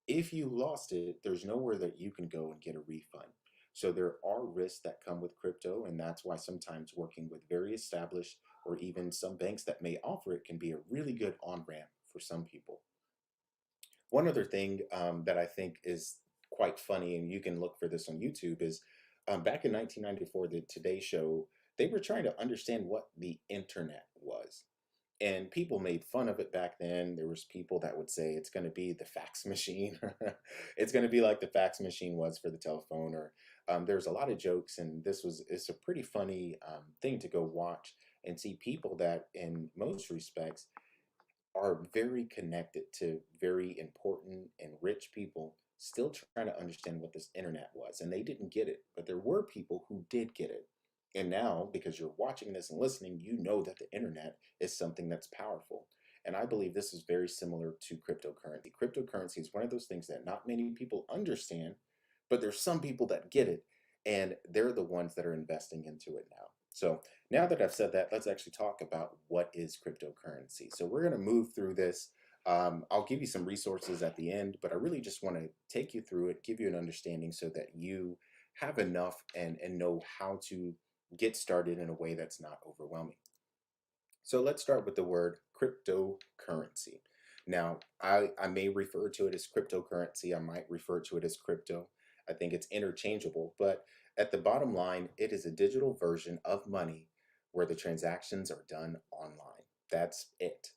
If you lost it, there's nowhere that you can go and get a refund. So there are risks that come with crypto, and that's why sometimes working with very established or even some banks that may offer it can be a really good on ramp for some people. One other thing that I think is quite funny, and you can look for this on YouTube, is back in 1994, the Today Show, they were trying to understand what the internet was. And people made fun of it back then. There was people that would say it's going to be the fax machine. It's going to be like the fax machine was for the telephone. Or there's a lot of jokes, and it's a pretty funny thing to go watch and see people that, in most respects, are very connected to very important and rich people still trying to understand what this internet was. And they didn't get it, but there were people who did get it. And now, because you're watching this and listening, you know that the internet is something that's powerful. And I believe this is very similar to cryptocurrency. Cryptocurrency is one of those things that not many people understand, but there's some people that get it, and they're the ones that are investing into it now. So now that I've said that, let's actually talk about what is cryptocurrency. So we're going to move through this. I'll give you some resources at the end, but I really just want to take you through it, give you an understanding so that you have enough and know how to get started in a way that's not overwhelming. So let's start with the word cryptocurrency. Now, I may refer to it as cryptocurrency. I might refer to it as crypto. I think it's interchangeable, but at the bottom line, it is a digital version of money where the transactions are done online. That's it.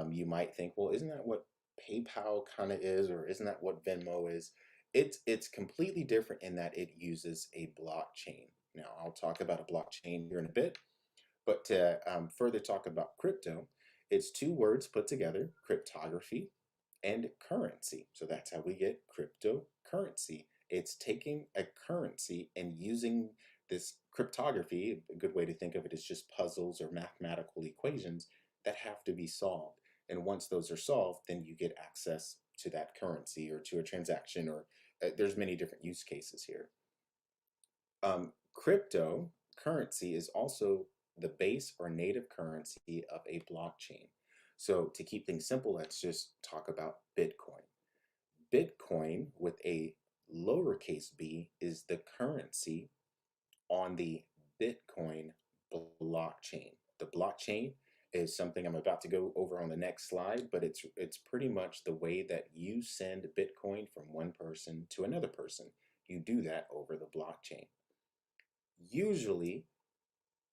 You might think, well, isn't that what PayPal kind of is, or isn't that what Venmo is? It's completely different in that it uses a blockchain. Now, I'll talk about a blockchain here in a bit, but to further talk about crypto, it's two words put together, cryptography and currency. So that's how we get cryptocurrency. It's taking a currency and using this cryptography. A good way to think of it is just puzzles or mathematical equations that have to be solved. And once those are solved, then you get access to that currency or to a transaction, or there's many different use cases here. Cryptocurrency is also the base or native currency of a blockchain. So to keep things simple, let's just talk about Bitcoin. Bitcoin with a lowercase b is the currency on the Bitcoin blockchain. The blockchain is something I'm about to go over on the next slide, but it's pretty much the way that you send Bitcoin from one person to another person. You do that over the blockchain. Usually,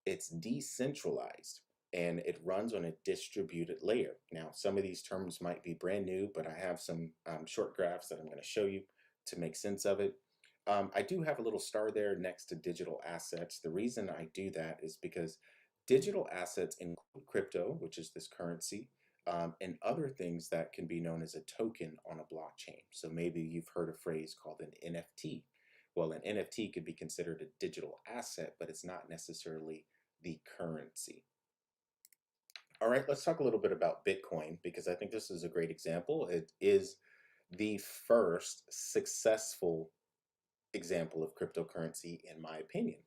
it's decentralized and it runs on a distributed layer. Now, some of these terms might be brand new, but I have some short graphs that I'm going to show you to make sense of it. I do have a little star there next to digital assets. The reason I do that is because digital assets include crypto, which is this currency, and other things that can be known as a token on a blockchain. So maybe you've heard a phrase called an NFT. Well, an NFT could be considered a digital asset, but it's not necessarily the currency. All right, let's talk a little bit about Bitcoin because I think this is a great example. It is the first successful example of cryptocurrency, in my opinion.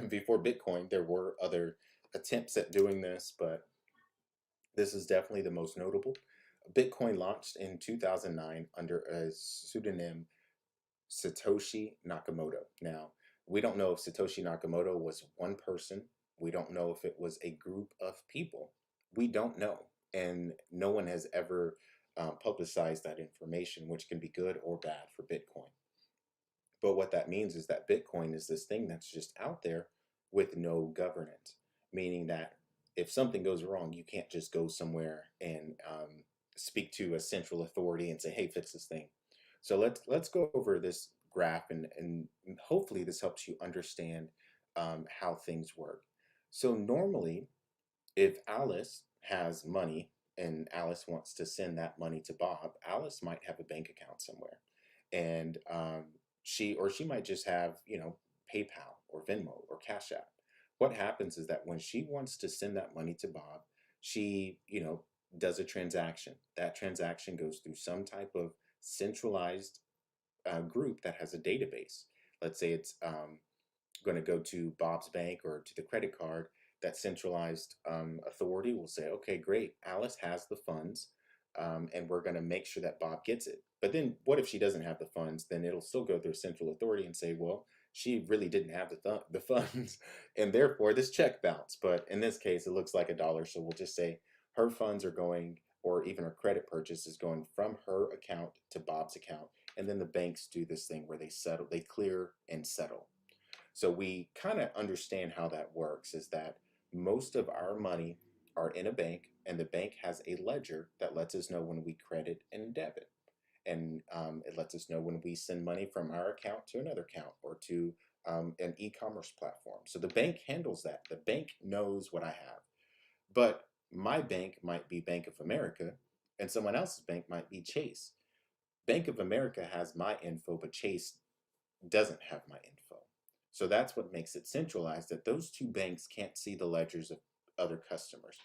Before Bitcoin, there were other attempts at doing this, but this is definitely the most notable. Bitcoin launched in 2009 under a pseudonym Satoshi Nakamoto. Now, we don't know if Satoshi Nakamoto was one person. We don't know if it was a group of people. We don't know. And no one has ever publicized that information, which can be good or bad for Bitcoin. But what that means is that Bitcoin is this thing that's just out there with no governance, meaning that if something goes wrong, you can't just go somewhere and speak to a central authority and say, "Hey, fix this thing." So let's go over this graph and hopefully this helps you understand how things work. So normally, if Alice has money and Alice wants to send that money to Bob, Alice might have a bank account somewhere, and she might just have PayPal or Venmo or Cash App. What happens is that when she wants to send that money to Bob, she does a transaction. That transaction goes through some type of centralized group that has a database. Let's say it's going to go to Bob's bank or to the credit card. That centralized authority will say, okay, great, Alice has the funds, and we're going to make sure that Bob gets it. But then what if she doesn't have the funds? Then it'll still go through a central authority and say, well, she really didn't have the funds, and therefore this check bounced. But in this case, it looks like a dollar, so we'll just say her funds are going, or even her credit purchase is going from her account to Bob's account, and then the banks do this thing where they settle, they clear and settle. So we kind of understand how that works, is that most of our money are in a bank, and the bank has a ledger that lets us know when we credit and debit. And it lets us know when we send money from our account to another account or to an e-commerce platform. So the bank handles that. The bank knows what I have. But my bank might be Bank of America, and someone else's bank might be Chase. Bank of America has my info, but Chase doesn't have my info. So that's what makes it centralized, that those two banks can't see the ledgers of other customers.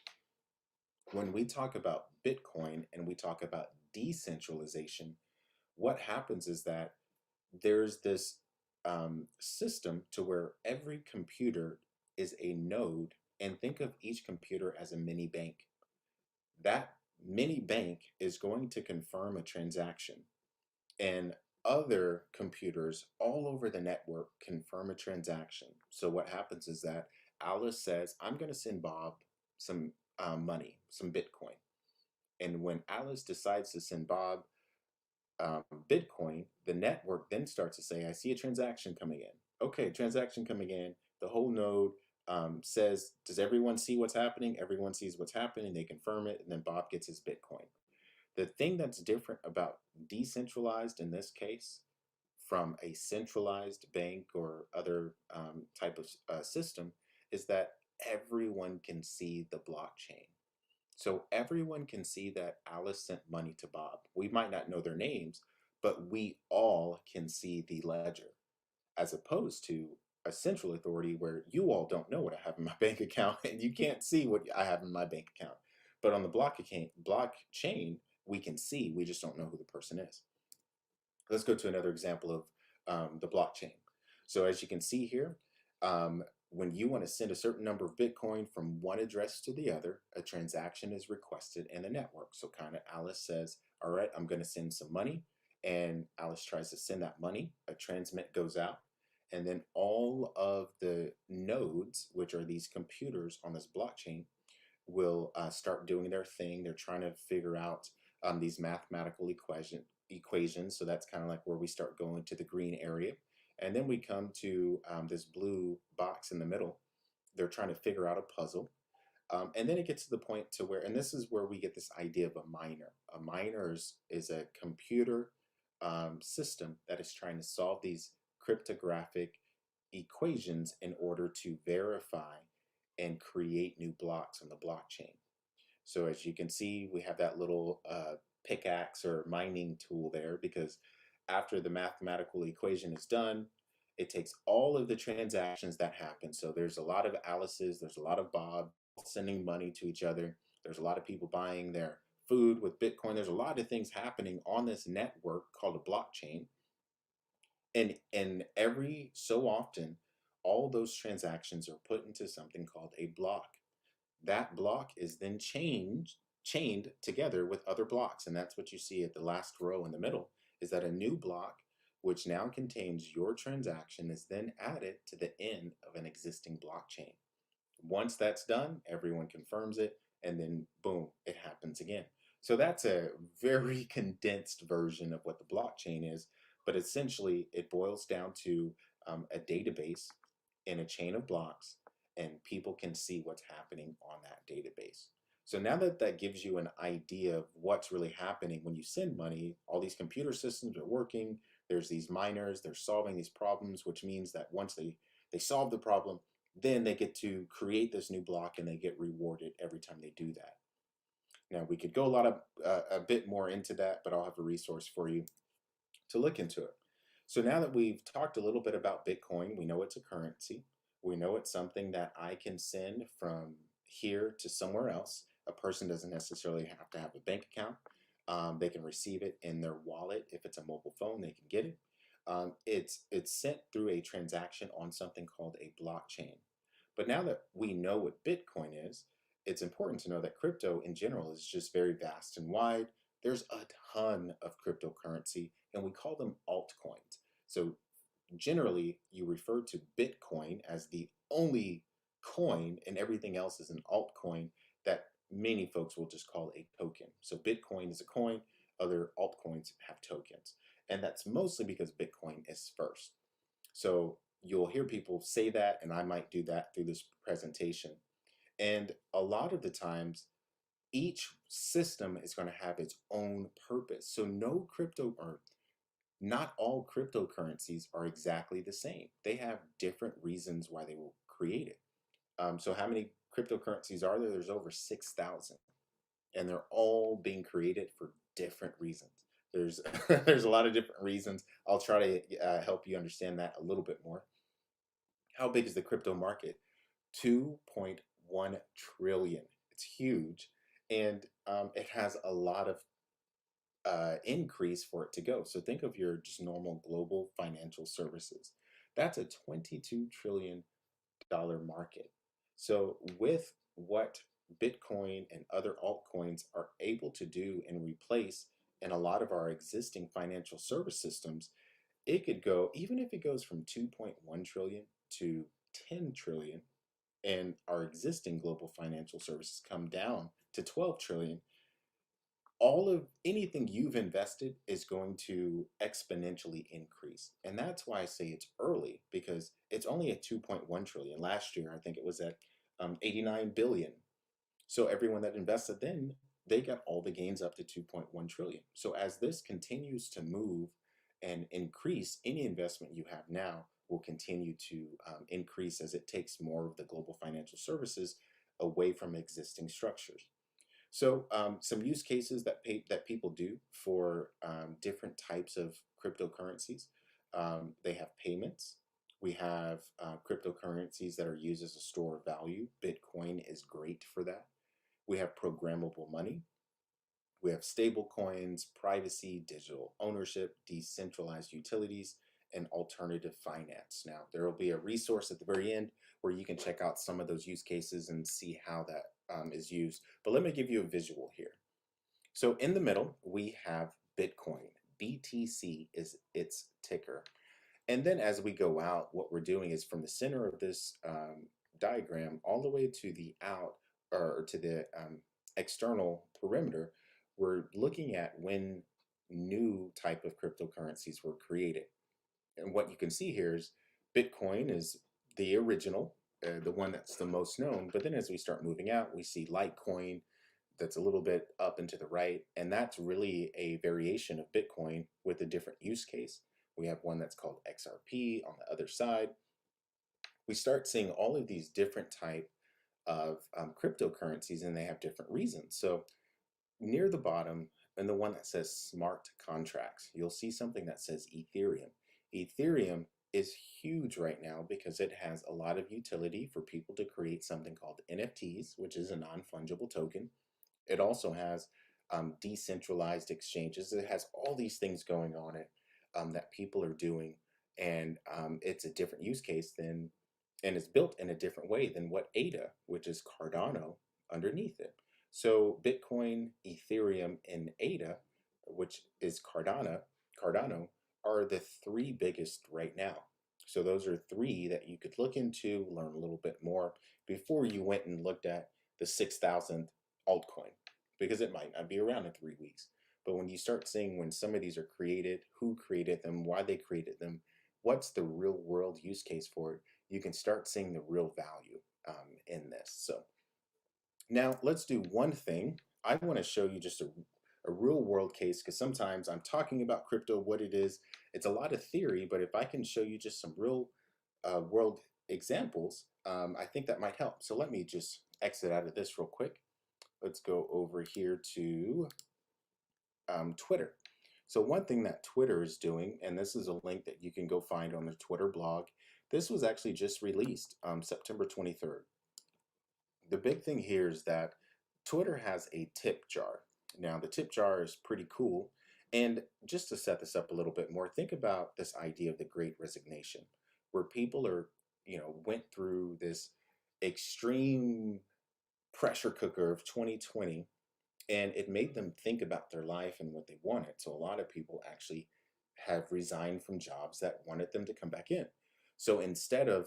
When we talk about Bitcoin and we talk about decentralization, what happens is that there's this system to where every computer is a node, and think of each computer as a mini bank. That mini bank is going to confirm a transaction, and other computers all over the network confirm a transaction. So what happens is that Alice says, I'm going to send Bob some money, some Bitcoin. And when Alice decides to send Bob Bitcoin, the network then starts to say, I see a transaction coming in. Okay, transaction coming in. The whole node says, does everyone see what's happening? Everyone sees what's happening. They confirm it, and then Bob gets his Bitcoin. The thing that's different about decentralized in this case from a centralized bank or other type of system is that everyone can see the blockchain. So everyone can see that Alice sent money to Bob. We might not know their names, but we all can see the ledger, as opposed to a central authority where you all don't know what I have in my bank account and you can't see what I have in my bank account. But on the blockchain, we can see, we just don't know who the person is. Let's go to another example of the blockchain. So as you can see here, when you want to send a certain number of Bitcoin from one address to the other, a transaction is requested in the network. So kind of Alice says, all right, I'm going to send some money. And Alice tries to send that money. A transmit goes out. And then all of the nodes, which are these computers on this blockchain, will start doing their thing. They're trying to figure out these mathematical equations. So that's kind of like where we start going to the green area. And then we come to this blue box in the middle. They're trying to figure out a puzzle. And then it gets to the point to where, and this is where we get this idea of a miner. A miner is a computer system that is trying to solve these cryptographic equations in order to verify and create new blocks on the blockchain. So as you can see, we have that little pickaxe or mining tool there, because after the mathematical equation is done, it takes all of the transactions that happen. So there's a lot of Alice's, there's a lot of Bob sending money to each other. There's a lot of people buying their food with Bitcoin. There's a lot of things happening on this network called a blockchain. And every so often, all those transactions are put into something called a block. That block is then chained together with other blocks. And that's what you see at the last row in the middle, is that a new block, which now contains your transaction, is then added to the end of an existing blockchain. Once that's done, everyone confirms it, and then boom, it happens again. So that's a very condensed version of what the blockchain is, but essentially it boils down to a database in a chain of blocks, and people can see what's happening on that database. So now that that gives you an idea of what's really happening when you send money, all these computer systems are working, there's these miners, they're solving these problems, which means that once they solve the problem, then they get to create this new block and they get rewarded every time they do that. Now we could go a bit more into that, but I'll have a resource for you to look into it. So now that we've talked a little bit about Bitcoin, we know it's a currency. We know it's something that I can send from here to somewhere else. A person doesn't necessarily have to have a bank account. They can receive it in their wallet. If it's a mobile phone, they can get it. It's sent through a transaction on something called a blockchain. But now that we know what Bitcoin is, it's important to know that crypto in general is just very vast and wide. There's a ton of cryptocurrency, and we call them altcoins. So generally, you refer to Bitcoin as the only coin, and everything else is an altcoin that many folks will just call a token. So Bitcoin is a coin, other altcoins have tokens. And that's mostly because Bitcoin is first. So you'll hear people say that, and I might do that through this presentation. And a lot of the times, each system is going to have its own purpose. So no crypto or not all cryptocurrencies are exactly the same. They have different reasons why they were created. So how many cryptocurrencies are there? There's over 6,000, and they're all being created for different reasons. There's there's a lot of different reasons. I'll try to help you understand that a little bit more. How big is the crypto market? 2.1 trillion. It's huge, and it has a lot of increase for it to go. So think of your just normal global financial services. That's a $22 trillion market. So with what Bitcoin and other altcoins are able to do and replace in a lot of our existing financial service systems, it could go, even if it goes from 2.1 trillion to 10 trillion, and our existing global financial services come down to 12 trillion, all of anything you've invested is going to exponentially increase. And that's why I say it's early, because it's only at 2.1 trillion. Last year, I think it was at 89 billion. So everyone that invested then, they got all the gains up to 2.1 trillion. So as this continues to move and increase, any investment you have now will continue to increase as it takes more of the global financial services away from existing structures. So some use cases that people do for different types of cryptocurrencies. They have payments. We have cryptocurrencies that are used as a store of value. Bitcoin is great for that. We have programmable money. We have stable coins, privacy, digital ownership, decentralized utilities, and alternative finance. Now, there will be a resource at the very end where you can check out some of those use cases and see how that is used. But let me give you a visual here. So in the middle, we have Bitcoin. BTC is its ticker. And then as we go out, what we're doing is from the center of this diagram all the way to the out, or to the external perimeter, we're looking at when new type of cryptocurrencies were created. And what you can see here is Bitcoin is the original, the one that's the most known. But then as we start moving out, we see Litecoin that's a little bit up and to the right. And that's really a variation of Bitcoin with a different use case. We have one that's called XRP on the other side. We start seeing all of these different type of cryptocurrencies, and they have different reasons. So near the bottom, and the one that says smart contracts, you'll see something that says Ethereum. Ethereum is huge right now because it has a lot of utility for people to create something called NFTs, which is a non-fungible token. It also has decentralized exchanges. It has all these things going on it that people are doing, and it's a different use case than, and it's built in a different way than what ADA, which is Cardano, underneath it. So Bitcoin, Ethereum, and ADA, which is Cardano, are the three biggest right now. So those are three that you could look into, learn a little bit more before you went and looked at the 6,000th altcoin, because it might not be around in 3 weeks. But when you start seeing when some of these are created, who created them, why they created them, what's the real world use case for it, you can start seeing the real value in this. So now let's do one thing. I want to show you just a real world case, because sometimes I'm talking about crypto, what it is. It's a lot of theory, but if I can show you just some real world examples, I think that might help. So let me just exit out of this real quick. Let's go over here to Twitter. So one thing that Twitter is doing, and this is a link that you can go find on their Twitter blog. This was actually just released September 23rd. The big thing here is that Twitter has a tip jar. Now, the tip jar is pretty cool. And just to set this up a little bit more, think about this idea of the great resignation, where people went through this extreme pressure cooker of 2020, and it made them think about their life and what they wanted. So a lot of people actually have resigned from jobs that wanted them to come back in. So instead of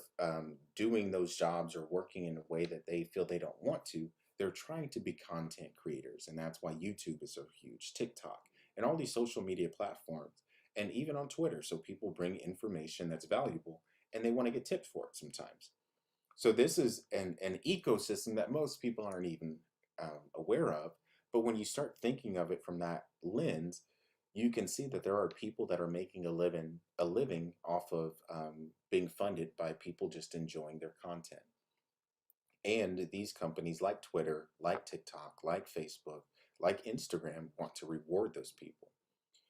doing those jobs or working in a way that they feel they don't want to, they're trying to be content creators. And that's why YouTube is so huge, TikTok, and all these social media platforms, and even on Twitter. So people bring information that's valuable and they want to get tips for it sometimes. So this is an ecosystem that most people aren't even aware of. But when you start thinking of it from that lens, you can see that there are people that are making a living off of being funded by people just enjoying their content. And these companies like Twitter, like TikTok, like Facebook, like Instagram want to reward those people.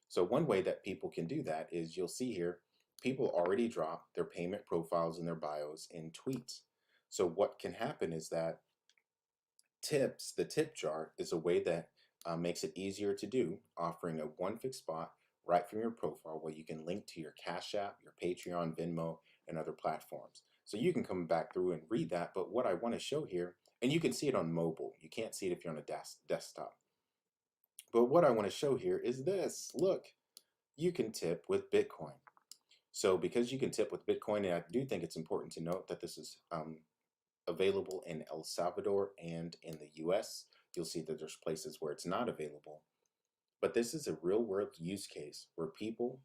So one way that people can do that is you'll see here, people already drop their payment profiles and their bios in tweets. So what can happen is that the tip jar is a way that makes it easier to do, offering a one fixed spot right from your profile where you can link to your Cash App, your Patreon, Venmo, and other platforms. So you can come back through and read that. But what I want to show here, and you can see it on mobile, you can't see it if you're on a desktop. But what I want to show here is this. Look, you can tip with Bitcoin. So because you can tip with Bitcoin, and I do think it's important to note that this is available in El Salvador and in the US. You'll see that there's places where it's not available. But this is a real world use case where people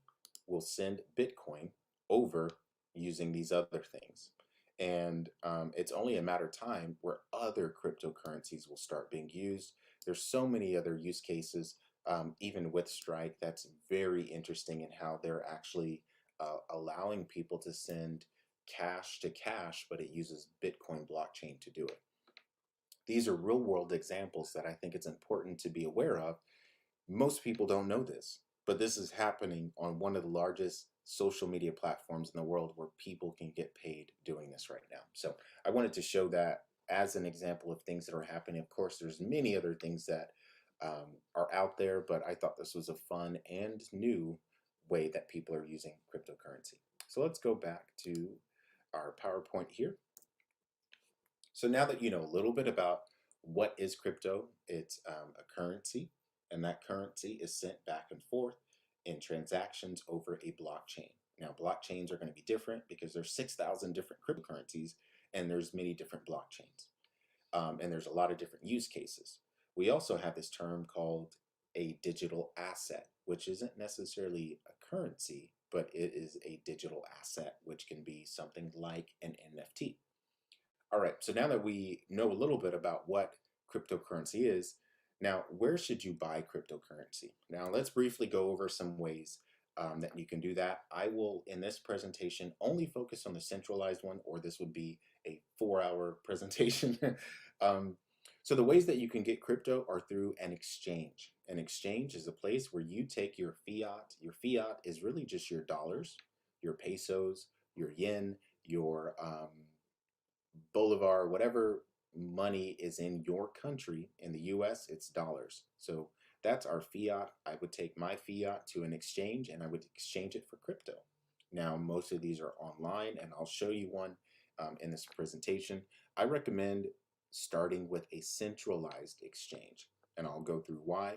will send Bitcoin over using these other things. And it's only a matter of time where other cryptocurrencies will start being used. There's so many other use cases, even with Strike, that's very interesting in how they're actually allowing people to send cash to cash, but it uses Bitcoin blockchain to do it. These are real world examples that I think it's important to be aware of. Most people don't know this, but this is happening on one of the largest social media platforms in the world where people can get paid doing this right now. So I wanted to show that as an example of things that are happening. Of course, there's many other things that are out there, but I thought this was a fun and new way that people are using cryptocurrency. So let's go back to our PowerPoint here. So now that you know a little bit about what is crypto, it's a currency, and that currency is sent back and forth in transactions over a blockchain. Now, blockchains are going to be different because there's 6,000 different cryptocurrencies, and there's many different blockchains, and there's a lot of different use cases. We also have this term called a digital asset, which isn't necessarily a currency, but it is a digital asset, which can be something like an NFT. All right, so now that we know a little bit about what cryptocurrency is, now where should you buy cryptocurrency? Now let's briefly go over some ways that you can do that. I will, in this presentation, only focus on the centralized one, or this would be a 4-hour presentation. So the ways that you can get crypto are through an exchange. An exchange is a place where you take your fiat. Your fiat is really just your dollars, your pesos, your yen, your bolivar, whatever money is in your country. In the US, it's dollars. So that's our fiat. I would take my fiat to an exchange and I would exchange it for crypto. Now, most of these are online, and I'll show you one in this presentation. I recommend starting with a centralized exchange, and I'll go through why.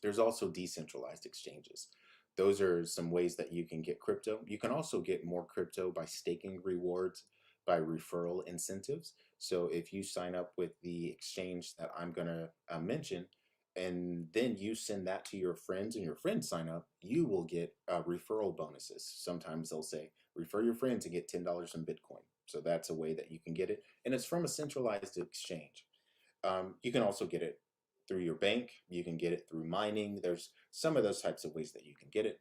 There's also decentralized exchanges. Those are some ways that you can get crypto. You can also get more crypto by staking rewards, by referral incentives. So if you sign up with the exchange that I'm going to mention, and then you send that to your friends and your friends sign up, you will get referral bonuses. Sometimes they'll say, refer your friends and get $10 in Bitcoin. So that's a way that you can get it. And it's from a centralized exchange. You can also get it through your bank. You can get it through mining. There's some of those types of ways that you can get it.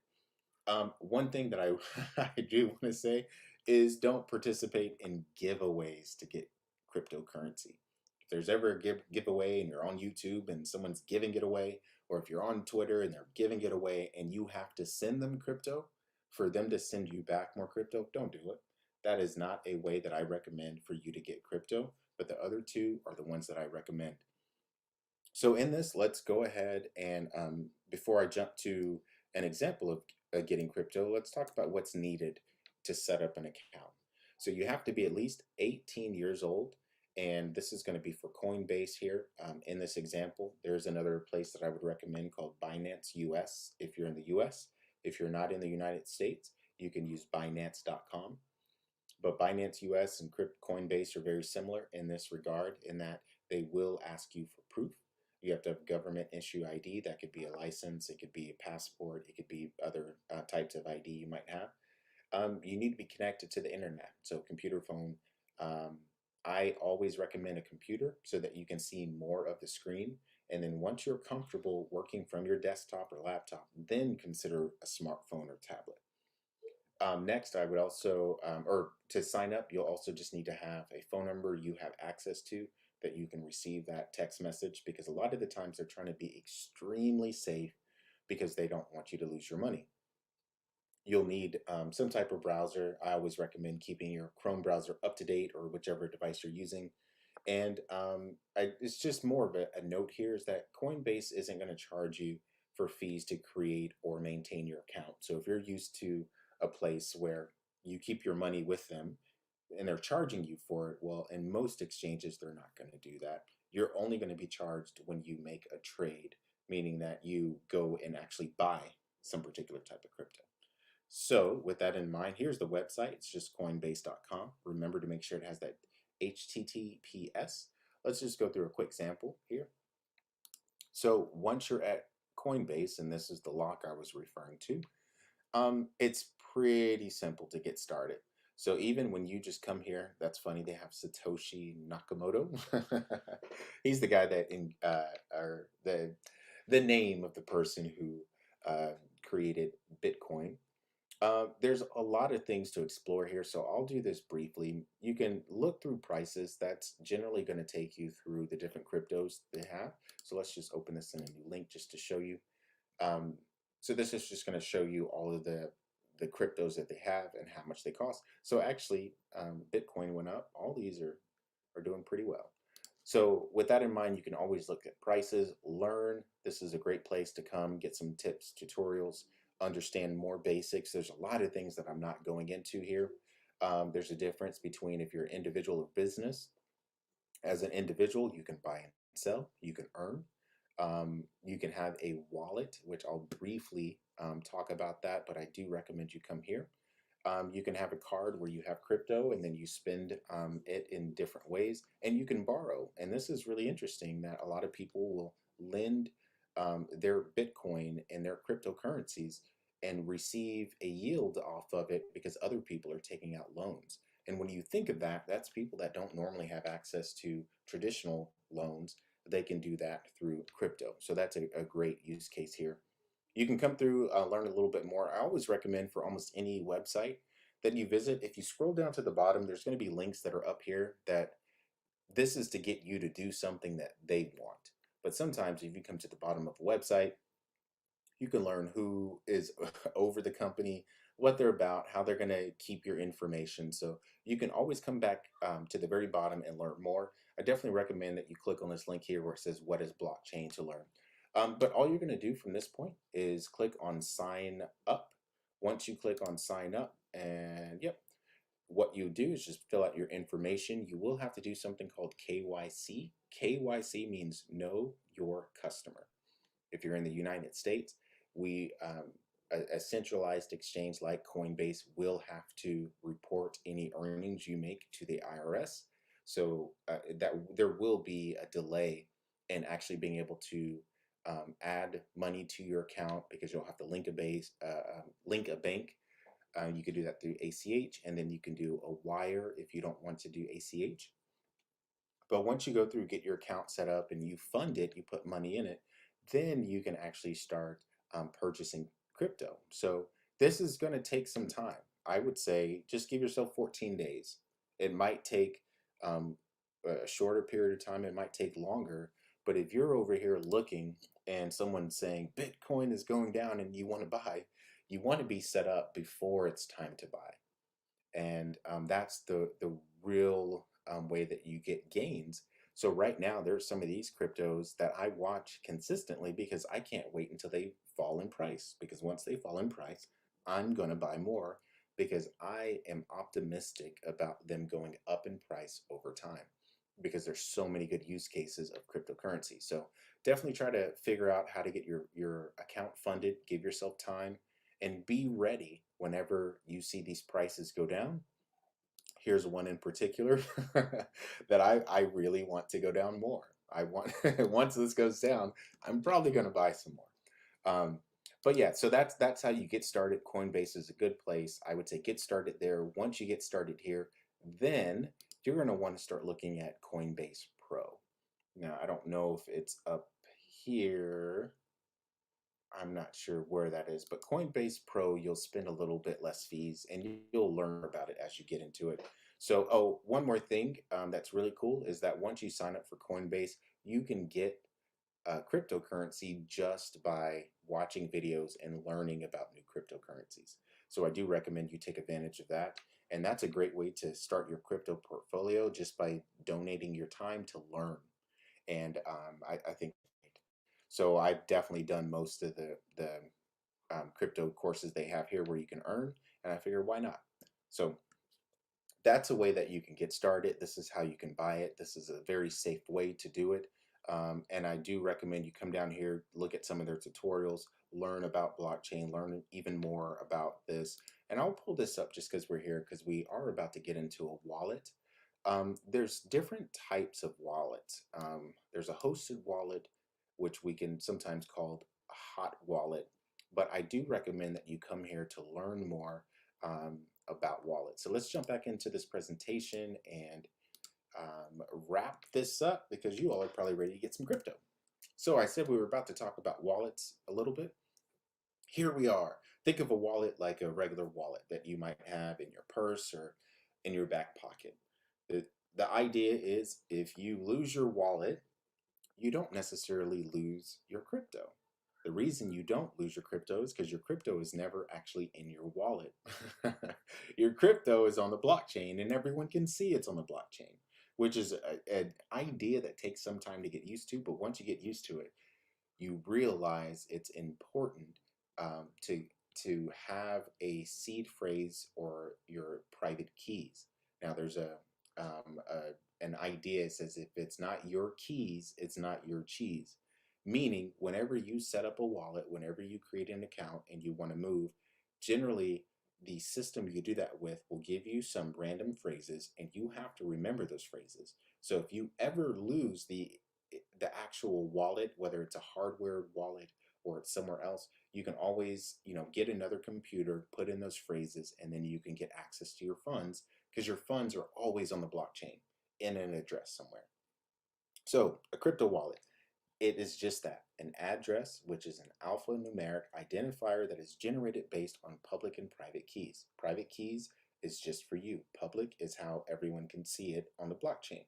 One thing that I do want to say is don't participate in giveaways to get cryptocurrency. If there's ever a giveaway and you're on YouTube and someone's giving it away, or if you're on Twitter and they're giving it away and you have to send them crypto for them to send you back more crypto, don't do it. That is not a way that I recommend for you to get crypto, but the other two are the ones that I recommend. So in this, let's go ahead and before I jump to an example of getting crypto, let's talk about what's needed to set up an account. So you have to be at least 18 years old, and this is going to be for Coinbase here. In this example, there's another place that I would recommend called Binance US if you're in the US. If you're not in the United States, you can use Binance.com. But Binance US and Coinbase are very similar in this regard, in that they will ask you for proof. You have to have government issue ID. That could be a license, it could be a passport, it could be other types of ID you might have. You need to be connected to the internet, so computer, phone. Um, I always recommend a computer so that you can see more of the screen. And then once you're comfortable working from your desktop or laptop, then consider a smartphone or tablet. Next, I would also, or to sign up, you'll also just need to have a phone number you have access to that you can receive that text message, because a lot of the times they're trying to be extremely safe because they don't want you to lose your money. You'll need some type of browser. I always recommend keeping your Chrome browser up to date, or whichever device you're using. And it's just more of a note here is that Coinbase isn't going to charge you for fees to create or maintain your account. So if you're used to a place where you keep your money with them and they're charging you for it, well, in most exchanges, they're not going to do that. You're only going to be charged when you make a trade, meaning that you go and actually buy some particular type of crypto. So with that in mind, here's the website. It's just coinbase.com. Remember to make sure it has that HTTPS. Let's just go through a quick sample here. So once you're at Coinbase, and this is the lock I was referring to, it's pretty simple to get started. So even when you just come here, that's funny, they have Satoshi Nakamoto. He's the guy that or the name of the person who created Bitcoin. There's a lot of things to explore here, so I'll do this briefly. You can look through prices. That's generally going to take you through the different cryptos they have. So let's just open this in a new link just to show you. Um, so this is just going to show you all of the cryptos that they have and how much they cost. So actually, Bitcoin went up. All these are doing pretty well. So with that in mind, you can always look at prices, learn. This is a great place to come, get some tips, tutorials, understand more basics. There's a lot of things that I'm not going into here. There's a difference between if you're an individual or business. As an individual, you can buy and sell, you can earn. You can have a wallet, which I'll briefly talk about that, but I do recommend you come here. You can have a card where you have crypto and then you spend it in different ways, and you can borrow. And this is really interesting that a lot of people will lend their Bitcoin and their cryptocurrencies and receive a yield off of it because other people are taking out loans. And when you think of that, that's people that don't normally have access to traditional loans. They can do that through crypto. So that's a great use case here. You can come through, learn a little bit more. I always recommend for almost any website that you visit, if you scroll down to the bottom, there's going to be links that are up here that this is to get you to do something that they want. But sometimes if you come to the bottom of a website, you can learn who is over the company, what they're about, how they're going to keep your information. So you can always come back to the very bottom and learn more. I definitely recommend that you click on this link here where it says, what is blockchain, to learn. But all you're going to do from this point is click on sign up. Once you click on sign up, and yep, what you do is just fill out your information. You will have to do something called KYC. KYC means know your customer. If you're in the United States, a centralized exchange like Coinbase will have to report any earnings you make to the IRS. So that there will be a delay in actually being able to add money to your account, because you'll have to link a bank. You could do that through ACH, and then you can do a wire if you don't want to do ACH. But once you go through, get your account set up and you fund it, you put money in it, then you can actually start purchasing crypto. So this is going to take some time. I would say just give yourself 14 days. It might take a shorter period of time. It might take longer. But if you're over here looking and someone's saying Bitcoin is going down and you want to buy, you want to be set up before it's time to buy. And that's the real way that you get gains. So right now, there's some of these cryptos that I watch consistently because I can't wait until they fall in price. Because once they fall in price, I'm going to buy more because I am optimistic about them going up in price over time because there's so many good use cases of cryptocurrency. So definitely try to figure out how to get your account funded, give yourself time, and be ready whenever you see these prices go down. Here's one in particular that I really want to go down more. I want once this goes down, I'm probably going to buy some more. But yeah, so that's how you get started. Coinbase is a good place. I would say get started there. Once you get started here, then you're going to want to start looking at Coinbase Pro. Now, I don't know if it's up here. I'm not sure where that is, but Coinbase Pro, you'll spend a little bit less fees and you'll learn about it as you get into it. So, oh, one more thing that's really cool is that once you sign up for Coinbase, you can get cryptocurrency just by watching videos and learning about new cryptocurrencies. So I do recommend you take advantage of that. And that's a great way to start your crypto portfolio just by donating your time to learn. And I think so. I've definitely done most of the crypto courses they have here where you can earn, and I figure why not? So that's a way that you can get started. This is how you can buy it. This is a very safe way to do it. And I do recommend you come down here, look at some of their tutorials, learn about blockchain, learn even more about this. And I'll pull this up just because we're here, because we are about to get into a wallet. There's different types of wallets. There's a hosted wallet, which we can sometimes call a hot wallet. But I do recommend that you come here to learn more about wallets. So let's jump back into this presentation and wrap this up because you all are probably ready to get some crypto. So I said we were about to talk about wallets a little bit. Here we are. Think of a wallet like a regular wallet that you might have in your purse or in your back pocket. The idea is if you lose your wallet, you don't necessarily lose your crypto. The reason you don't lose your crypto is because your crypto is never actually in your wallet. Your crypto is on the blockchain and everyone can see it's on the blockchain, which is an idea that takes some time to get used to. But once you get used to it, you realize it's important to have a seed phrase or your private keys. Now, there's an idea that says if it's not your keys, it's not your cheese. Meaning, whenever you set up a wallet, whenever you create an account and you want to move, generally the system you do that with will give you some random phrases and you have to remember those phrases. So if you ever lose the actual wallet, whether it's a hardware wallet or it's somewhere else, you can always, get another computer, put in those phrases, and then you can get access to your funds because your funds are always on the blockchain in an address somewhere. So a crypto wallet, it is just that, an address, which is an alphanumeric identifier that is generated based on public and private keys. Private keys is just for you. Public is how everyone can see it on the blockchain.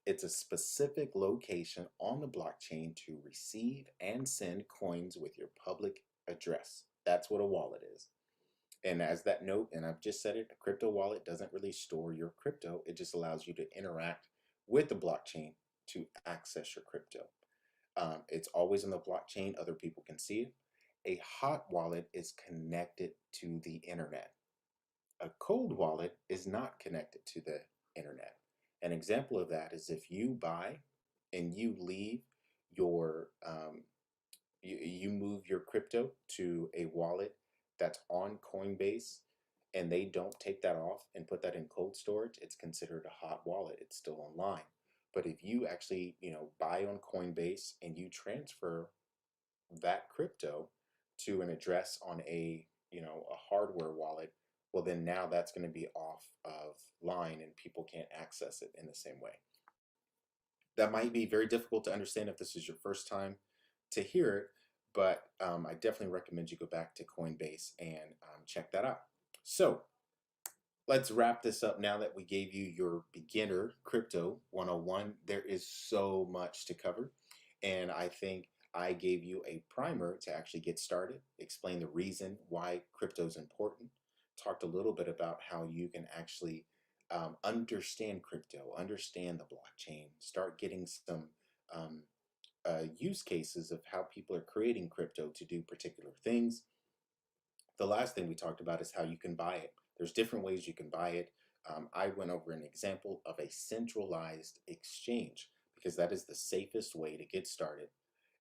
It's a specific location on the blockchain to receive and send coins with your public address. That's what a wallet is. And as that note, and I've just said it, a crypto wallet doesn't really store your crypto. It just allows you to interact with the blockchain to access your crypto. It's always on the blockchain. Other people can see it. A hot wallet is connected to the internet. A cold wallet is not connected to the internet. An example of that is if you buy and you leave your, you move your crypto to a wallet that's on Coinbase and they don't take that off and put that in cold storage, it's considered a hot wallet. It's still online. But if you actually, buy on Coinbase and you transfer that crypto to an address on a hardware wallet, well then now that's going to be off of line and people can't access it in the same way. That might be very difficult to understand if this is your first time to hear it, but I definitely recommend you go back to Coinbase and check that out. So let's wrap this up now that we gave you your beginner crypto 101. There is so much to cover, and I think I gave you a primer to actually get started, explain the reason why crypto is important, talked a little bit about how you can actually understand crypto, understand the blockchain, start getting some use cases of how people are creating crypto to do particular things. The last thing we talked about is how you can buy it. There's different ways you can buy it. I went over an example of a centralized exchange because that is the safest way to get started.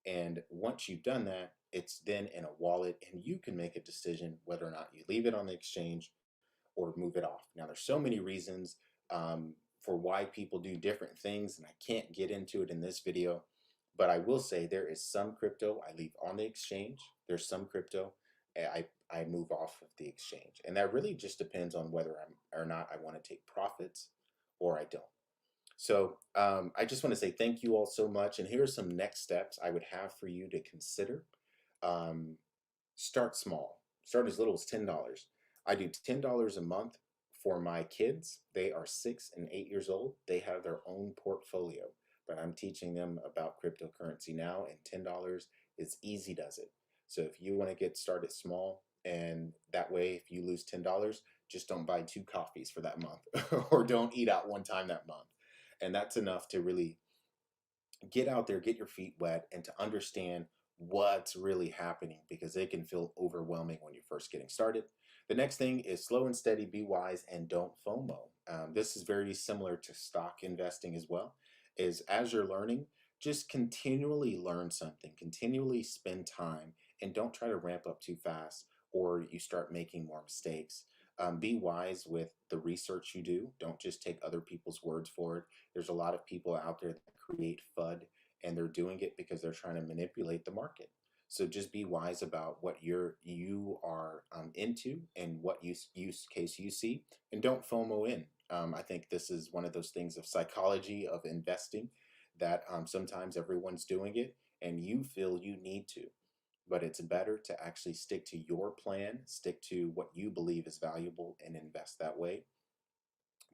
And once you've done that, it's then in a wallet, and you can make a decision whether or not you leave it on the exchange or move it off. Now, there's so many reasons for why people do different things, and I can't get into it in this video, but I will say there is some crypto I leave on the exchange. There's some crypto I move off of the exchange. And that really just depends on whether or not I want to take profits or I don't. So I just want to say thank you all so much. And here are some next steps I would have for you to consider. Start small. Start as little as $10. I do $10 a month for my kids. They are 6 and 8 years old. They have their own portfolio, but I'm teaching them about cryptocurrency now, and $10 is easy does it. So if you want to get started small, and that way, if you lose $10, just don't buy 2 coffees for that month or don't eat out one time that month. And that's enough to really get out there, get your feet wet, and to understand what's really happening, because it can feel overwhelming when you're first getting started. The next thing is slow and steady, be wise, and don't FOMO. This is very similar to stock investing as well, is as you're learning, just continually learn something, continually spend time, and don't try to ramp up too fast or you start making more mistakes. Be wise with the research you do. Don't just take other people's words for it. There's a lot of people out there that create FUD, and they're doing it because they're trying to manipulate the market. So just be wise about what you are into and what use case you see, and don't FOMO in. I think this is one of those things of psychology of investing that sometimes everyone's doing it and you feel you need to. But it's better to actually stick to your plan, stick to what you believe is valuable, and invest that way.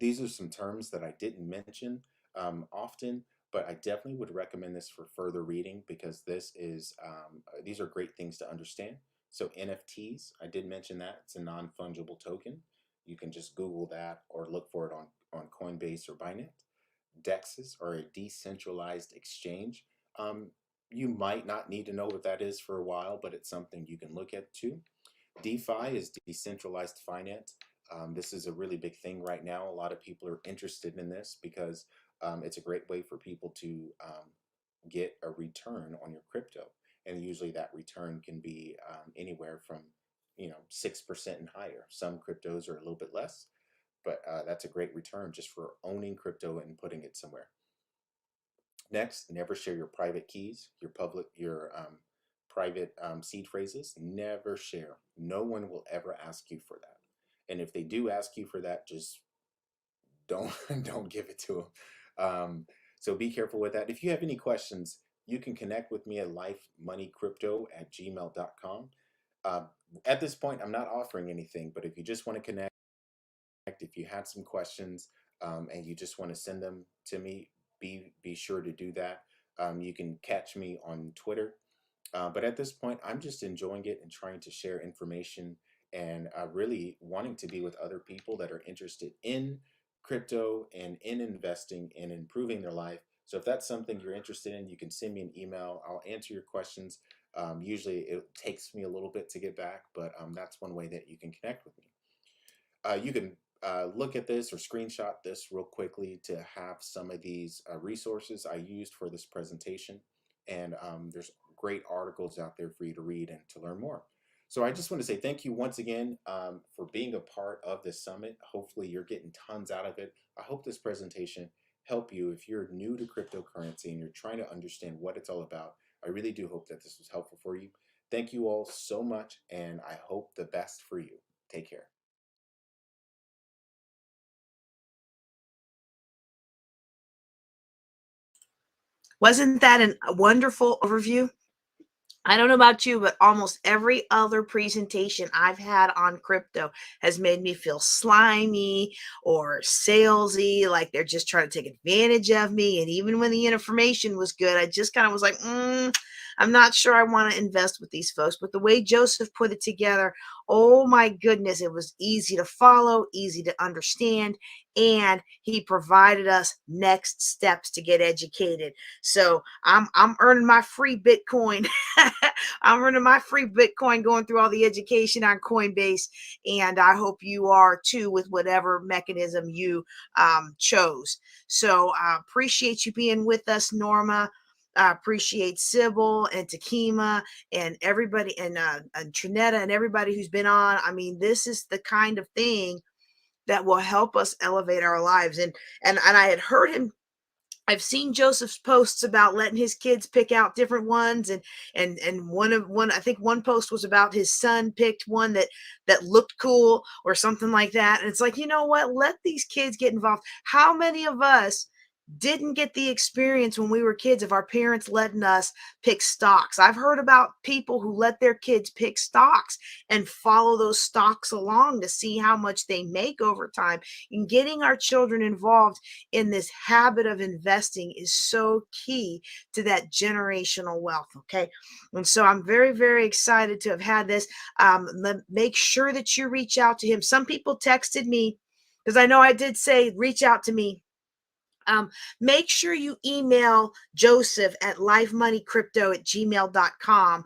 These are some terms that I didn't mention often, but I definitely would recommend this for further reading, because these are great things to understand. So NFTs, I did mention that. It's a non-fungible token. You can just Google that or look for it on Coinbase or Binance. DEXs are a decentralized exchange. You might not need to know what that is for a while, but it's something you can look at too. DeFi is decentralized finance. This is a really big thing right now. A lot of people are interested in this because it's a great way for people to get a return on your crypto. And usually that return can be anywhere from 6% and higher. Some cryptos are a little bit less, but that's a great return just for owning crypto and putting it somewhere. Next, never share your private keys, your private seed phrases. Never share. No one will ever ask you for that. And if they do ask you for that, just don't give it to them. So be careful with that. If you have any questions, you can connect with me at lifemoneycrypto@gmail.com. At this point, I'm not offering anything, but if you just want to connect, if you had some questions and you just want to send them to me, be sure to do that. You can catch me on Twitter. But at this point, I'm just enjoying it and trying to share information, and really wanting to be with other people that are interested in crypto and in investing and improving their life. So if that's something you're interested in, you can send me an email. I'll answer your questions. Usually it takes me a little bit to get back, but that's one way that you can connect with me. You can look at this or screenshot this real quickly to have some of these resources I used for this presentation. And there's great articles out there for you to read and to learn more. So I just want to say thank you once again for being a part of this summit. Hopefully you're getting tons out of it. I hope this presentation helped you. If you're new to cryptocurrency and you're trying to understand what it's all about, I really do hope that this was helpful for you. Thank you all so much, and I hope the best for you. Take care. Wasn't that a wonderful overview? I don't know about you, but almost every other presentation I've had on crypto has made me feel slimy or salesy, like they're just trying to take advantage of me. And even when the information was good, I just kind of was like, I'm not sure I want to invest with these folks. But the way Joseph put it together, oh my goodness, it was easy to follow, easy to understand, and he provided us next steps to get educated. So I'm earning my free Bitcoin. I'm earning my free Bitcoin going through all the education on Coinbase, and I hope you are too with whatever mechanism you chose. So I appreciate you being with us, Norma. I appreciate Sybil and Takima and everybody and Trinetta and everybody who's been on. I mean, this is the kind of thing that will help us elevate our lives. And I had heard him. I've seen Joseph's posts about letting his kids pick out different ones, and one I think one post was about his son picked one that looked cool or something like that. And it's like, you know what? Let these kids get involved. How many of us didn't get the experience when we were kids of our parents letting us pick stocks? I've heard about people who let their kids pick stocks and follow those stocks along to see how much they make over time. And getting our children involved in this habit of investing is so key to that generational wealth. Okay. And so I'm very, very excited to have had this. Make sure that you reach out to him. Some people texted me because I know I did say reach out to me. Make sure you email Joseph at lifemoneycrypto@gmail.com,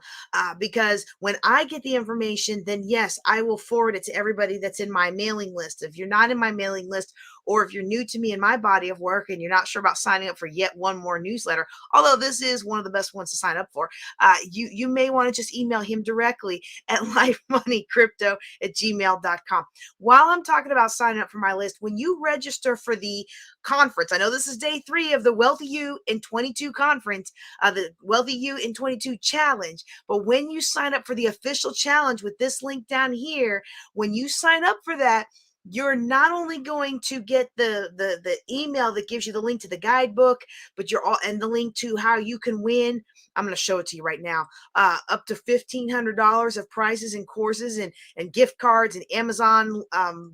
because when I get the information, then yes, I will forward it to everybody that's in my mailing list. If you're not in my mailing list, or if you're new to me in my body of work and you're not sure about signing up for yet one more newsletter, although this is one of the best ones to sign up for, you may want to just email him directly at lifemoneycrypto@gmail.com. While I'm talking about signing up for my list, when you register for the conference, I know this is day 3 of the Wealthy You in 22 conference, the Wealthy You in 22 challenge. But when you sign up for the official challenge with this link down here, when you sign up for that, you're not only going to get the email that gives you the link to the guidebook, but you're all and the link to how you can win. I'm going to show it to you right now. Up to $1,500 of prizes and courses and gift cards and Amazon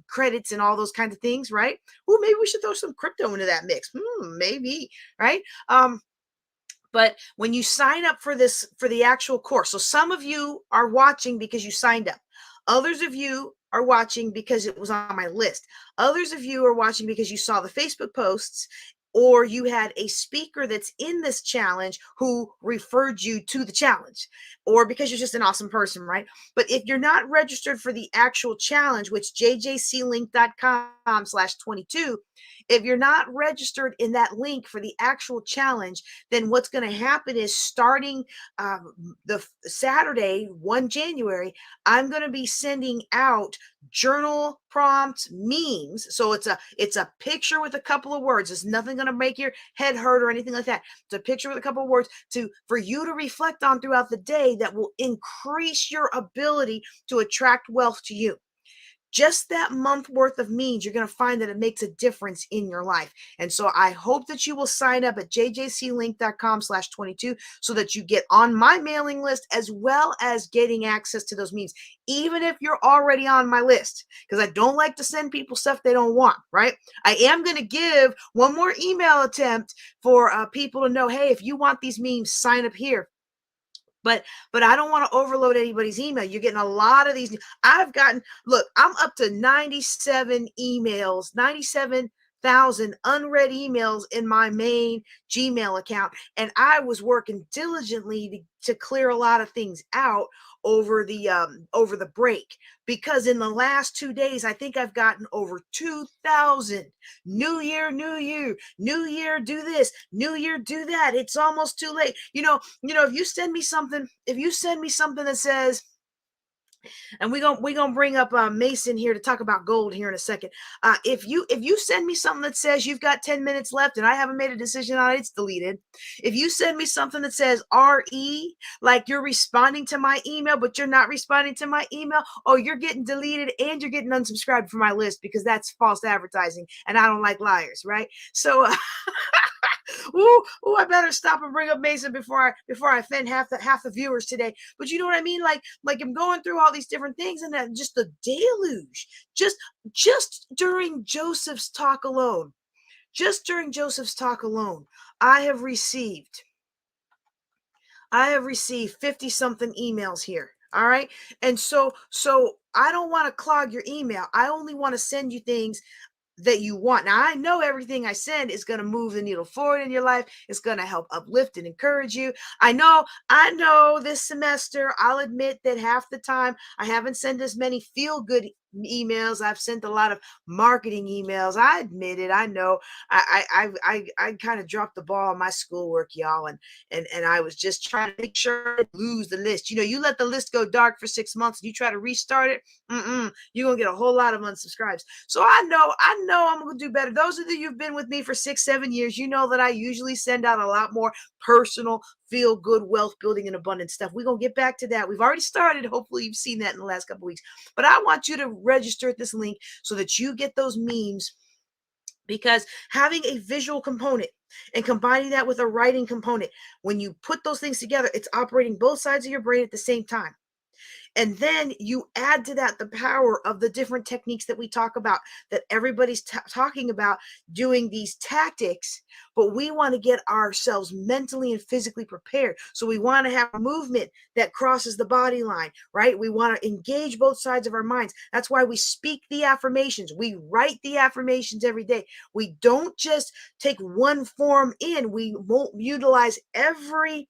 credits and all those kinds of things, right? Well, maybe we should throw some crypto into that mix. Maybe, right? But when you sign up for this, for the actual course, so some of you are watching because you signed up. Others of you are watching because it was on my list. Others of you are watching because you saw the Facebook posts, or you had a speaker that's in this challenge who referred you to the challenge, or because you're just an awesome person, right? But if you're not registered for the actual challenge, which jjclink.com/22, if you're not registered in that link for the actual challenge, then what's going to happen is starting the Saturday, 1 January, I'm going to be sending out journal prompts, memes. So it's a picture with a couple of words. It's nothing going to make your head hurt or anything like that. It's a picture with a couple of words for you to reflect on throughout the day that will increase your ability to attract wealth to you. Just that month worth of means, you're going to find that it makes a difference in your life. And so I hope that you will sign up at jjclink.com/22 so that you get on my mailing list, as well as getting access to those means, even if you're already on my list, because I don't like to send people stuff they don't want, right? I am going to give one more email attempt for people to know, hey, if you want these memes, sign up here. But I don't want to overload anybody's email. You're getting a lot of these. Look, I'm up to 97 emails, 97,000 unread emails in my main Gmail account. And I was working diligently to clear a lot of things out over the break, because in the last 2 days, I think I've gotten over 2,000. New year, do this, new year, do that. It's almost too late. If you send me something that says, and we're gonna bring up Mason here to talk about gold here in a second. If you send me something that says you've got 10 minutes left and I haven't made a decision on it, it's deleted. If you send me something that says RE, like you're responding to my email, but you're not responding to my email, oh, you're getting deleted and you're getting unsubscribed from my list, because that's false advertising and I don't like liars, right? So I better stop and bring up Mason before I offend half the viewers today. But you know what I mean? Like I'm going through all these different things, and then just the deluge, just during Joseph's talk alone, I have received I have received 50 something emails here. All right. And so I don't want to clog your email. I only want to send you things that you want. Now, I know everything I send is going to move the needle forward in your life. It's going to help uplift and encourage you. I know this semester, I'll admit that half the time I haven't sent as many feel good emails. I've sent a lot of marketing emails. I admit it. I know I kind of dropped the ball on my schoolwork, y'all. And I was just trying to make sure I didn't lose the list. You let the list go dark for 6 months and you try to restart it. You're going to get a whole lot of unsubscribes. So I know I'm going to do better. Those of you who've been with me for 6-7 years, you know that I usually send out a lot more personal, feel good, wealth building and abundance stuff. We're going to get back to that. We've already started. Hopefully you've seen that in the last couple of weeks. But I want you to register at this link so that you get those memes, because having a visual component and combining that with a writing component, when you put those things together, it's operating both sides of your brain at the same time. And then you add to that the power of the different techniques that we talk about, that everybody's talking about, doing these tactics, but we want to get ourselves mentally and physically prepared. So we want to have a movement that crosses the body line, right? We want to engage both sides of our minds. That's why we speak the affirmations. We write the affirmations every day. We don't just take one form in. We won't utilize every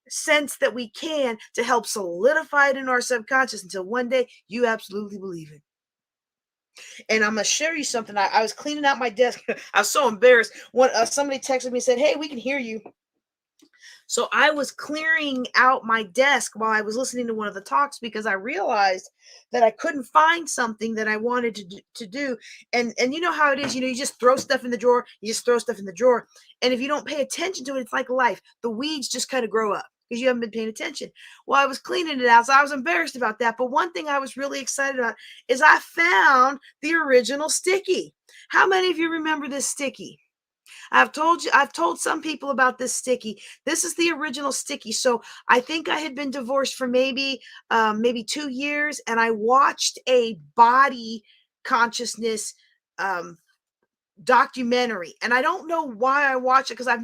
sense that we can to help solidify it in our subconscious until one day you absolutely believe it. And I'm gonna share you something. I was cleaning out my desk. I was so embarrassed when somebody texted me and said, "Hey, we can hear you." So I was clearing out my desk while I was listening to one of the talks, because I realized that I couldn't find something that I wanted to do. And you know how it is, you just throw stuff in the drawer, you just throw stuff in the drawer. And if you don't pay attention to it, it's like life. The weeds just kind of grow up because you haven't been paying attention. Well, I was cleaning it out, so I was embarrassed about that. But one thing I was really excited about is I found the original sticky. How many of you remember this sticky? I've told some people about this sticky. This is the original sticky. So I think I had been divorced for maybe 2 years, and I watched a body consciousness documentary. And I don't know why I watched it, because I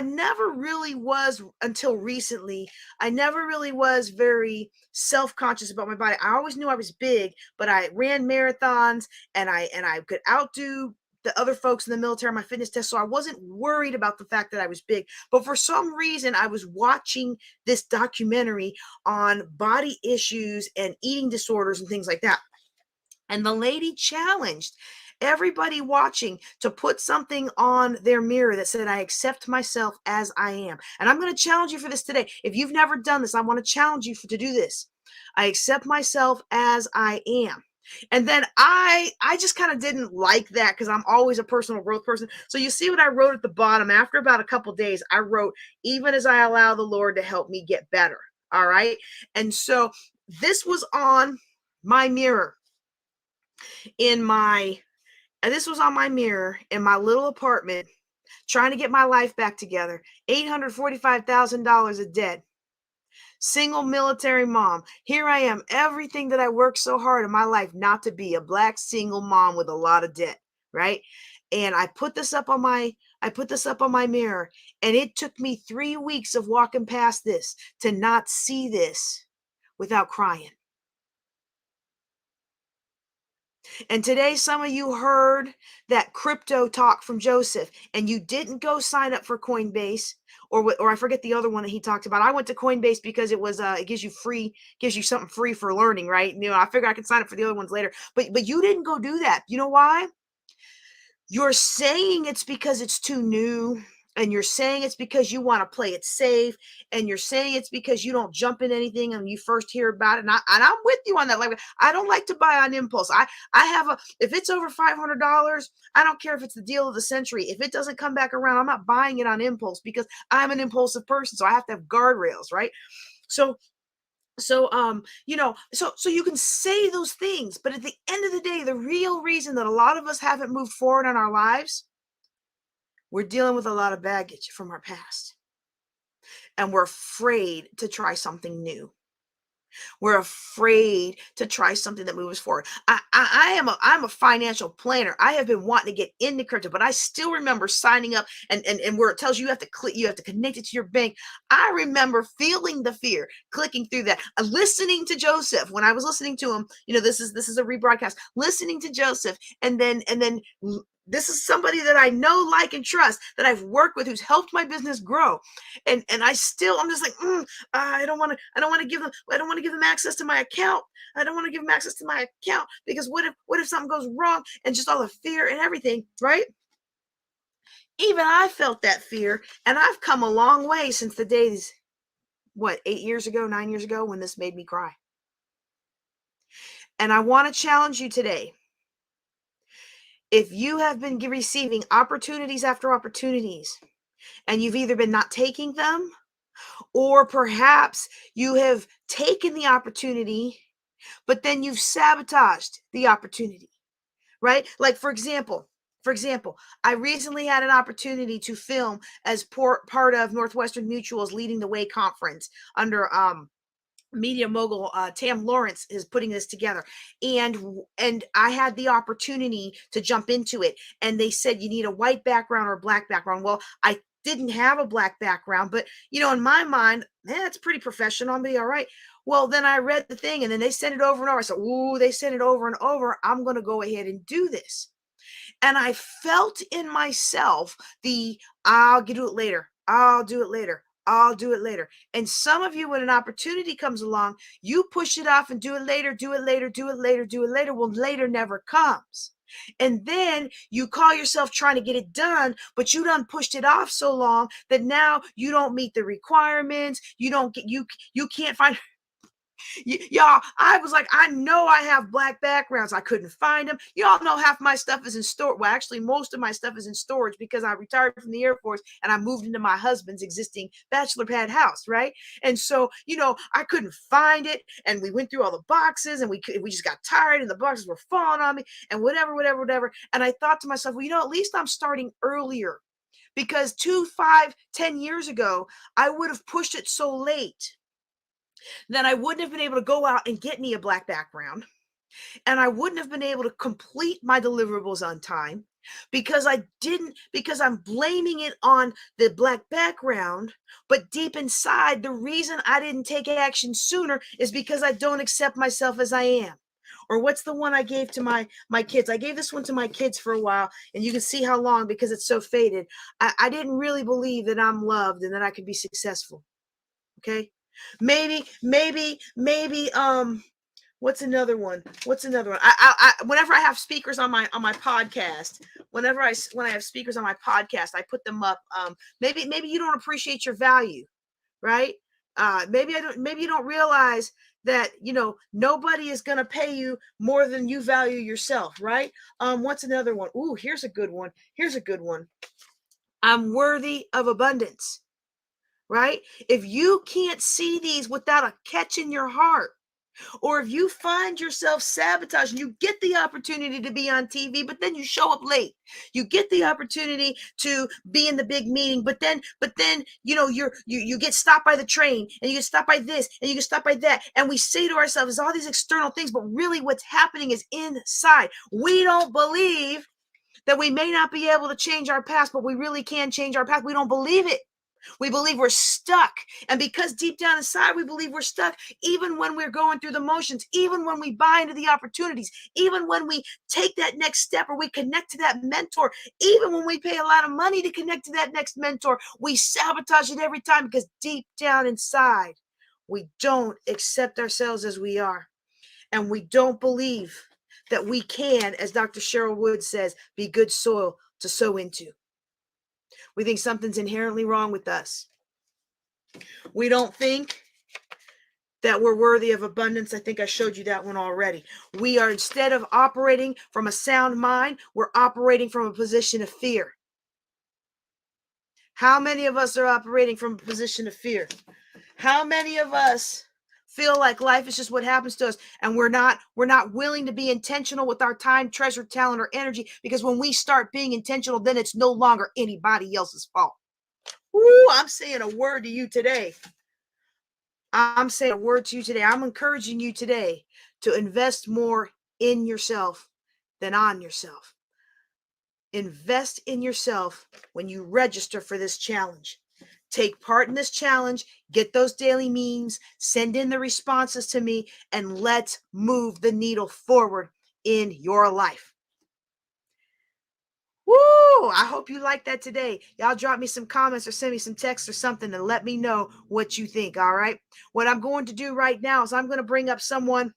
never really was, until recently, I never really was very self-conscious about my body. I always knew I was big, but I ran marathons and I could outdo the other folks in the military on my fitness test. So I wasn't worried about the fact that I was big. But for some reason, I was watching this documentary on body issues and eating disorders and things like that. And the lady challenged everybody watching to put something on their mirror that said, "I accept myself as I am." And I'm going to challenge you for this today. If you've never done this, I want to challenge you to do this. I accept myself as I am. And then I just kind of didn't like that, because I'm always a personal growth person. So you see what I wrote at the bottom. After about a couple days, I wrote, "Even as I allow the Lord to help me get better." All right. And so this was on my mirror this was on my mirror in my little apartment, trying to get my life back together. $845,000 of debt. Single military mom. Here I am, everything that I worked so hard in my life not to be, a Black single mom with a lot of debt, right? And I put this up on my mirror, and it took me 3 weeks of walking past this to not see this without crying. And today, some of you heard that crypto talk from Joseph, and you didn't go sign up for Coinbase, or I forget the other one that he talked about. I went to Coinbase because it was it gives you something free for learning, right? I figured I could sign up for the other ones later. But you didn't go do that. You know why? You're saying it's because it's too new, and you're saying it's because you want to play it safe, and you're saying it's because you don't jump in anything and you first hear about it. And I'm with you on that. Like, I don't like to buy on impulse. I have if it's over $500, I don't care if it's the deal of the century. If it doesn't come back around, I'm not buying it on impulse, because I'm an impulsive person. So I have to have guardrails, right? So you can say those things, but at the end of the day, the real reason that a lot of us haven't moved forward in our lives, we're dealing with a lot of baggage from our past, and we're afraid to try something new. We're afraid to try something that moves forward. I'm a financial planner. I have been wanting to get into crypto, but I still remember signing up and where it tells you have to click, you have to connect it to your bank. I remember feeling the fear, clicking through that, listening to Joseph when I was listening to him. This is a rebroadcast. Listening to Joseph, and then this is somebody that I know, like, and trust, that I've worked with, who's helped my business grow. And I'm just like, I don't want to give them access to my account. I don't want to give them access to my account because what if something goes wrong, and just all the fear and everything, right? Even I felt that fear, and I've come a long way since the days, 9 years ago, when this made me cry. And I want to challenge you today. If you have been receiving opportunities after opportunities, and you've either been not taking them, or perhaps you have taken the opportunity, but then you've sabotaged the opportunity, right? Like, for example, I recently had an opportunity to film as part of Northwestern Mutual's Leading the Way conference under media mogul Tam Lawrence is putting this together, and I had the opportunity to jump into it, and they said you need a white background or a black background. Well, I didn't have a black background, but in my mind, it's pretty professional, I'll be all right. Well, then I read the thing, and then they sent it over and over. I said, ooh, they sent it over and over. I'm going to go ahead and do this. And I felt in myself I'll do it later. I'll do it later. I'll do it later. And some of you, when an opportunity comes along, you push it off and do it later, do it later, do it later, do it later. Well, later never comes. And then you call yourself trying to get it done, but you done pushed it off so long that now you don't meet the requirements. You can't find. Y'all, I was like, I know I have black backgrounds. I couldn't find them. Y'all know half my stuff is in storage. Well, actually, most of my stuff is in storage because I retired from the Air Force and I moved into my husband's existing bachelor pad house, right? And so, I couldn't find it. And we went through all the boxes, and we just got tired, and the boxes were falling on me, and whatever. And I thought to myself, well, at least I'm starting earlier, because 2, 5, 10 years ago, I would have pushed it so late then I wouldn't have been able to go out and get me a black background. And I wouldn't have been able to complete my deliverables on time because I'm blaming it on the black background. But deep inside, the reason I didn't take action sooner is because I don't accept myself as I am. Or what's the one I gave to my kids? I gave this one to my kids for a while, and you can see how long, because it's so faded. I didn't really believe that I'm loved and that I could be successful. Okay. Maybe, what's another one? I whenever I have speakers on my podcast, when I have speakers on my podcast, I put them up. Maybe you don't appreciate your value, right? Maybe you don't realize that, nobody is going to pay you more than you value yourself, right? What's another one? Ooh, here's a good one. I'm worthy of abundance. Right? If you can't see these without a catch in your heart, or if you find yourself sabotaging, you get the opportunity to be on TV, but then you show up late. You get the opportunity to be in the big meeting, but then you get stopped by the train, and you get stopped by this, and you get stopped by that, and we say to ourselves all these external things, but really what's happening is inside. We don't believe that we may not be able to change our past, but we really can change our past. We don't believe it. We believe we're stuck. And because deep down inside, we believe we're stuck, even when we're going through the motions, even when we buy into the opportunities, even when we take that next step, or we connect to that mentor, even when we pay a lot of money to connect to that next mentor, we sabotage it every time, because deep down inside, we don't accept ourselves as we are. And we don't believe that we can, as Dr. Cheryl Wood says, be good soil to sow into. We think something's inherently wrong with us. We don't think that we're worthy of abundance. I think I showed you that one already. We are, instead of operating from a sound mind, we're operating from a position of fear. How many of us are operating from a position of fear? How many of us feel like life is just what happens to us, and we're not willing to be intentional with our time, treasure, talent, or energy? Because when we start being intentional, then it's no longer anybody else's fault. Ooh, I'm saying a word to you today. I'm saying a word to you today. I'm encouraging you today to invest more in yourself than on yourself. Invest in yourself when you register for this challenge. Take part in this challenge, get those daily memes, send in the responses to me, and let's move the needle forward in your life. Woo! I hope you like that today. Y'all drop me some comments or send me some text or something and let me know what you think, all right? What I'm going to do right now is I'm going to bring up someone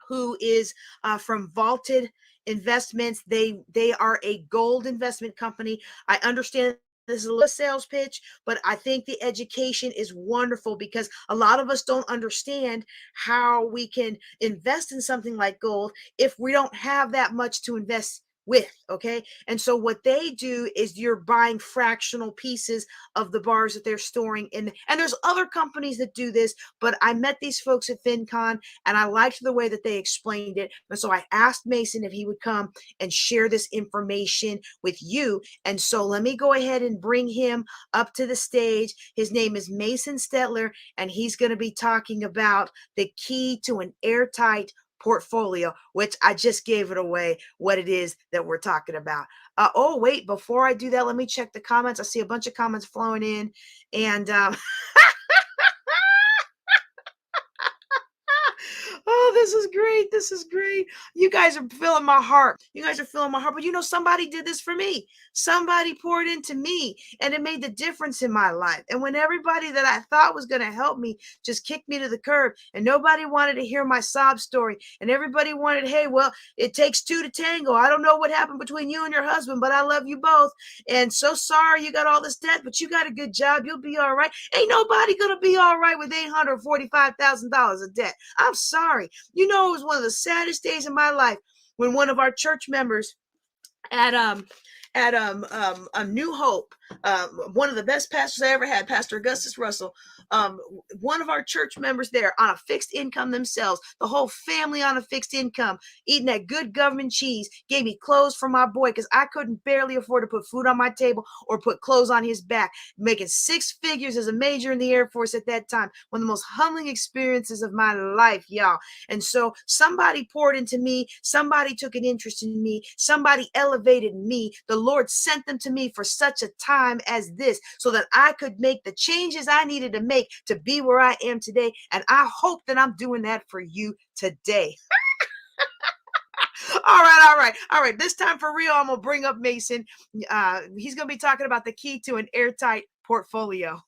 who is from Vaulted Investments. They are a gold investment company. I understand this is a little sales pitch, but I think the education is wonderful because a lot of us don't understand how we can invest in something like gold if we don't have that much to invest with. Okay. And so what they do is you're buying fractional pieces of the bars that they're storing in. And there's other companies that do this, but I met these folks at FinCon and I liked the way that they explained it. And so I asked Mason if he would come and share this information with you. And so let me go ahead and bring him up to the stage. His name is Mason Stetler, and he's going to be talking about the key to an airtight portfolio, which I just gave it away what it is that we're talking about. Oh, wait, before I do that, let me check the comments. I see a bunch of comments flowing in, and oh, this is great. This is great. You guys are filling my heart. You guys are filling my heart. But you know, somebody did this for me. Somebody poured into me, and it made the difference in my life. And when everybody that I thought was going to help me just kicked me to the curb, and nobody wanted to hear my sob story, and everybody wanted, hey, well, it takes two to tango. I don't know what happened between you and your husband, but I love you both. And so sorry you got all this debt, but you got a good job. You'll be all right. Ain't nobody going to be all right with $845,000 of debt. I'm sorry. You know, it was one of the saddest days of my life when one of our church members at a New Hope, one of the best pastors I ever had, Pastor Augustus Russell, one of our church members there on a fixed income themselves, the whole family on a fixed income, eating that good government cheese, gave me clothes for my boy because I couldn't barely afford to put food on my table or put clothes on his back, making six figures as a major in the Air Force at that time. One of the most humbling experiences of my life, y'all. And so somebody poured into me, somebody took an interest in me, somebody elevated me. The Lord sent them to me for such a time as this so that I could make the changes I needed to make to be where I am today. And I hope that I'm doing that for you today. All right. This time for real, I'm going to bring up Mason. He's going to be talking about the key to an airtight portfolio.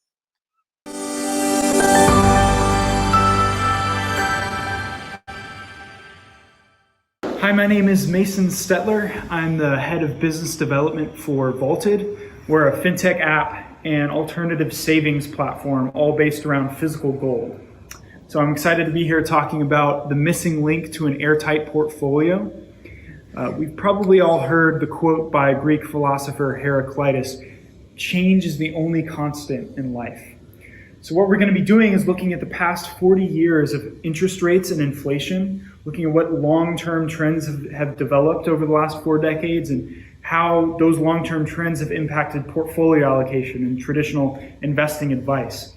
Hi, my name is Mason Stetler. I'm the head of business development for Vaulted. We're a fintech app and alternative savings platform, all based around physical gold. So I'm excited to be here talking about the missing link to an airtight portfolio. We've probably all heard the quote by Greek philosopher Heraclitus, "Change is the only constant in life." So what we're going to be doing is looking at the past 40 years of interest rates and inflation, looking at what long-term trends have developed over the last 4 decades and how those long-term trends have impacted portfolio allocation and traditional investing advice.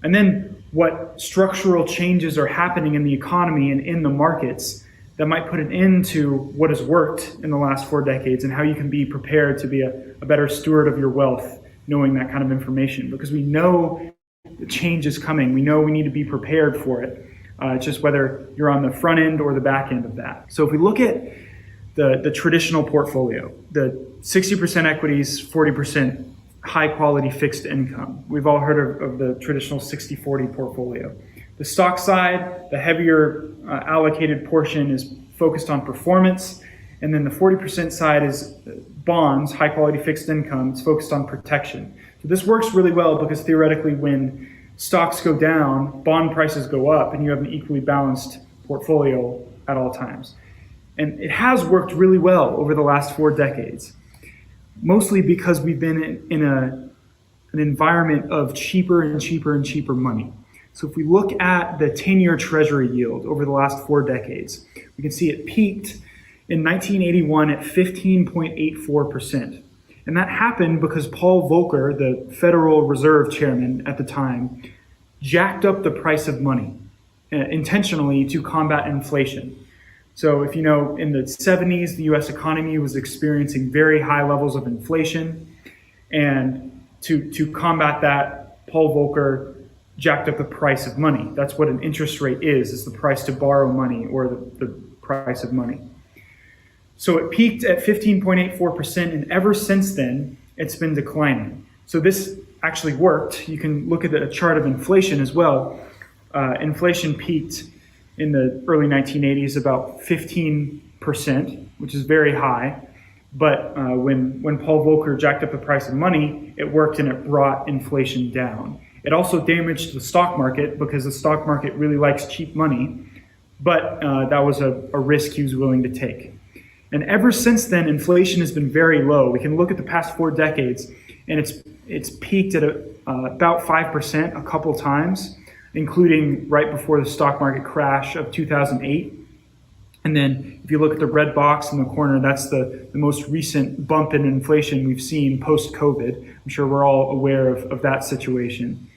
And then what structural changes are happening in the economy and in the markets that might put an end to what has worked in the last 4 decades and how you can be prepared to be a better steward of your wealth, knowing that kind of information. Because we know the change is coming. We know we need to be prepared for it. It's just whether you're on the front end or the back end of that. So if we look at the traditional portfolio, the 60% equities, 40% high quality fixed income. We've all heard of the traditional 60-40 portfolio. The stock side, the heavier allocated portion is focused on performance. And then the 40% side is bonds, high quality fixed income. It's focused on protection. So this works really well because theoretically when stocks go down, bond prices go up, and you have an equally balanced portfolio at all times. And it has worked really well over the last 4 decades, mostly because we've been in an environment of cheaper and cheaper and cheaper money. So if we look at the 10-year treasury yield over the last 4 decades, we can see it peaked in 1981 at 15.84%. And that happened because Paul Volcker, the Federal Reserve chairman at the time, jacked up the price of money intentionally to combat inflation. So if you know, in the 70s, the US economy was experiencing very high levels of inflation. And to combat that, Paul Volcker jacked up the price of money. That's what an interest rate is the price to borrow money, or the price of money. So it peaked at 15.84%, and ever since then, it's been declining. So this actually worked. You can look at a chart of inflation as well. Inflation peaked in the early 1980s about 15%, which is very high. But when Paul Volcker jacked up the price of money, it worked and it brought inflation down. It also damaged the stock market because the stock market really likes cheap money, but that was a risk he was willing to take. And ever since then, inflation has been very low. We can look at the past 4 decades, and it's peaked at about 5% a couple times, including right before the stock market crash of 2008. And then if you look at the red box in the corner, that's the most recent bump in inflation we've seen post-COVID. I'm sure we're all aware of that situation.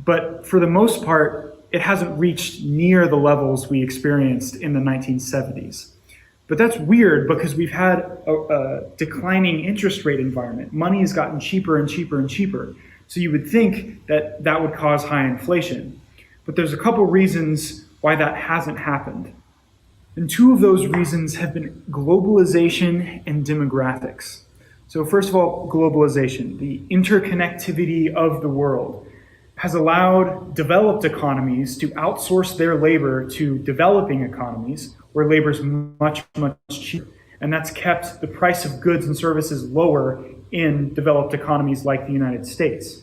But for the most part, it hasn't reached near the levels we experienced in the 1970s. But that's weird because we've had a declining interest rate environment. Money has gotten cheaper and cheaper and cheaper. So you would think that that would cause high inflation. But there's a couple reasons why that hasn't happened. And 2 of those reasons have been globalization and demographics. So first of all, globalization, the interconnectivity of the world, has allowed developed economies to outsource their labor to developing economies where labor is much, much cheaper. And that's kept the price of goods and services lower in developed economies like the United States.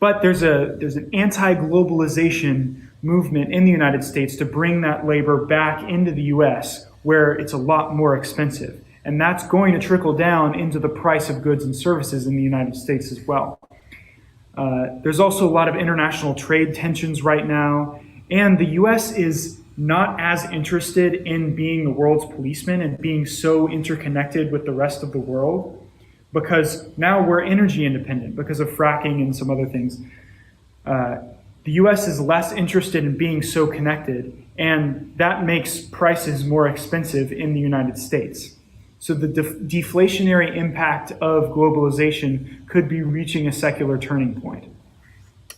But there's an anti-globalization movement in the United States to bring that labor back into the US where it's a lot more expensive. And that's going to trickle down into the price of goods and services in the United States as well. There's also a lot of international trade tensions right now, and the US is not as interested in being the world's policeman and being so interconnected with the rest of the world, because now we're energy independent because of fracking and some other things. The US is less interested in being so connected, and that makes prices more expensive in the United States. So the deflationary impact of globalization could be reaching a secular turning point.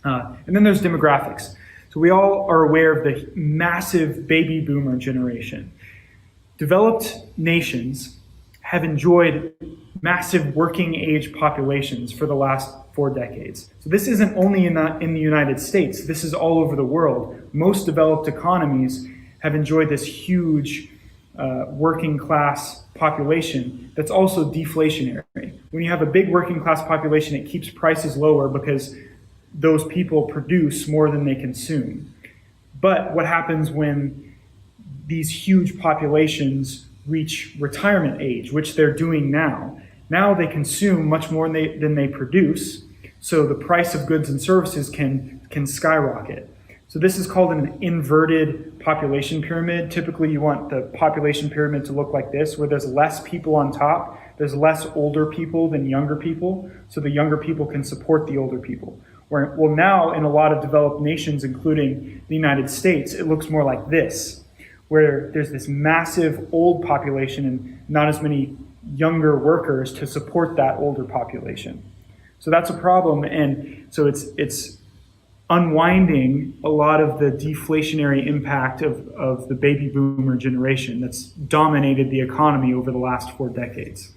And then there's demographics. So we all are aware of the massive baby boomer generation. Developed nations have enjoyed massive working age populations for the last 4 decades. So this isn't only in the United States, this is all over the world. Most developed economies have enjoyed this huge working class population that's also deflationary. When you have a big working class population, it keeps prices lower because those people produce more than they consume. But what happens when these huge populations reach retirement age, which they're doing now? Now they consume much more than they produce, so the price of goods and services can skyrocket. So this is called an inverted population pyramid. Typically, you want the population pyramid to look like this, where there's less people on top, there's less older people than younger people, so the younger people can support the older people. Well, now in a lot of developed nations, including the United States, it looks more like this, where there's this massive old population and not as many younger workers to support that older population. So that's a problem, and so it's unwinding a lot of the deflationary impact of the baby boomer generation that's dominated the economy over the last 4 decades.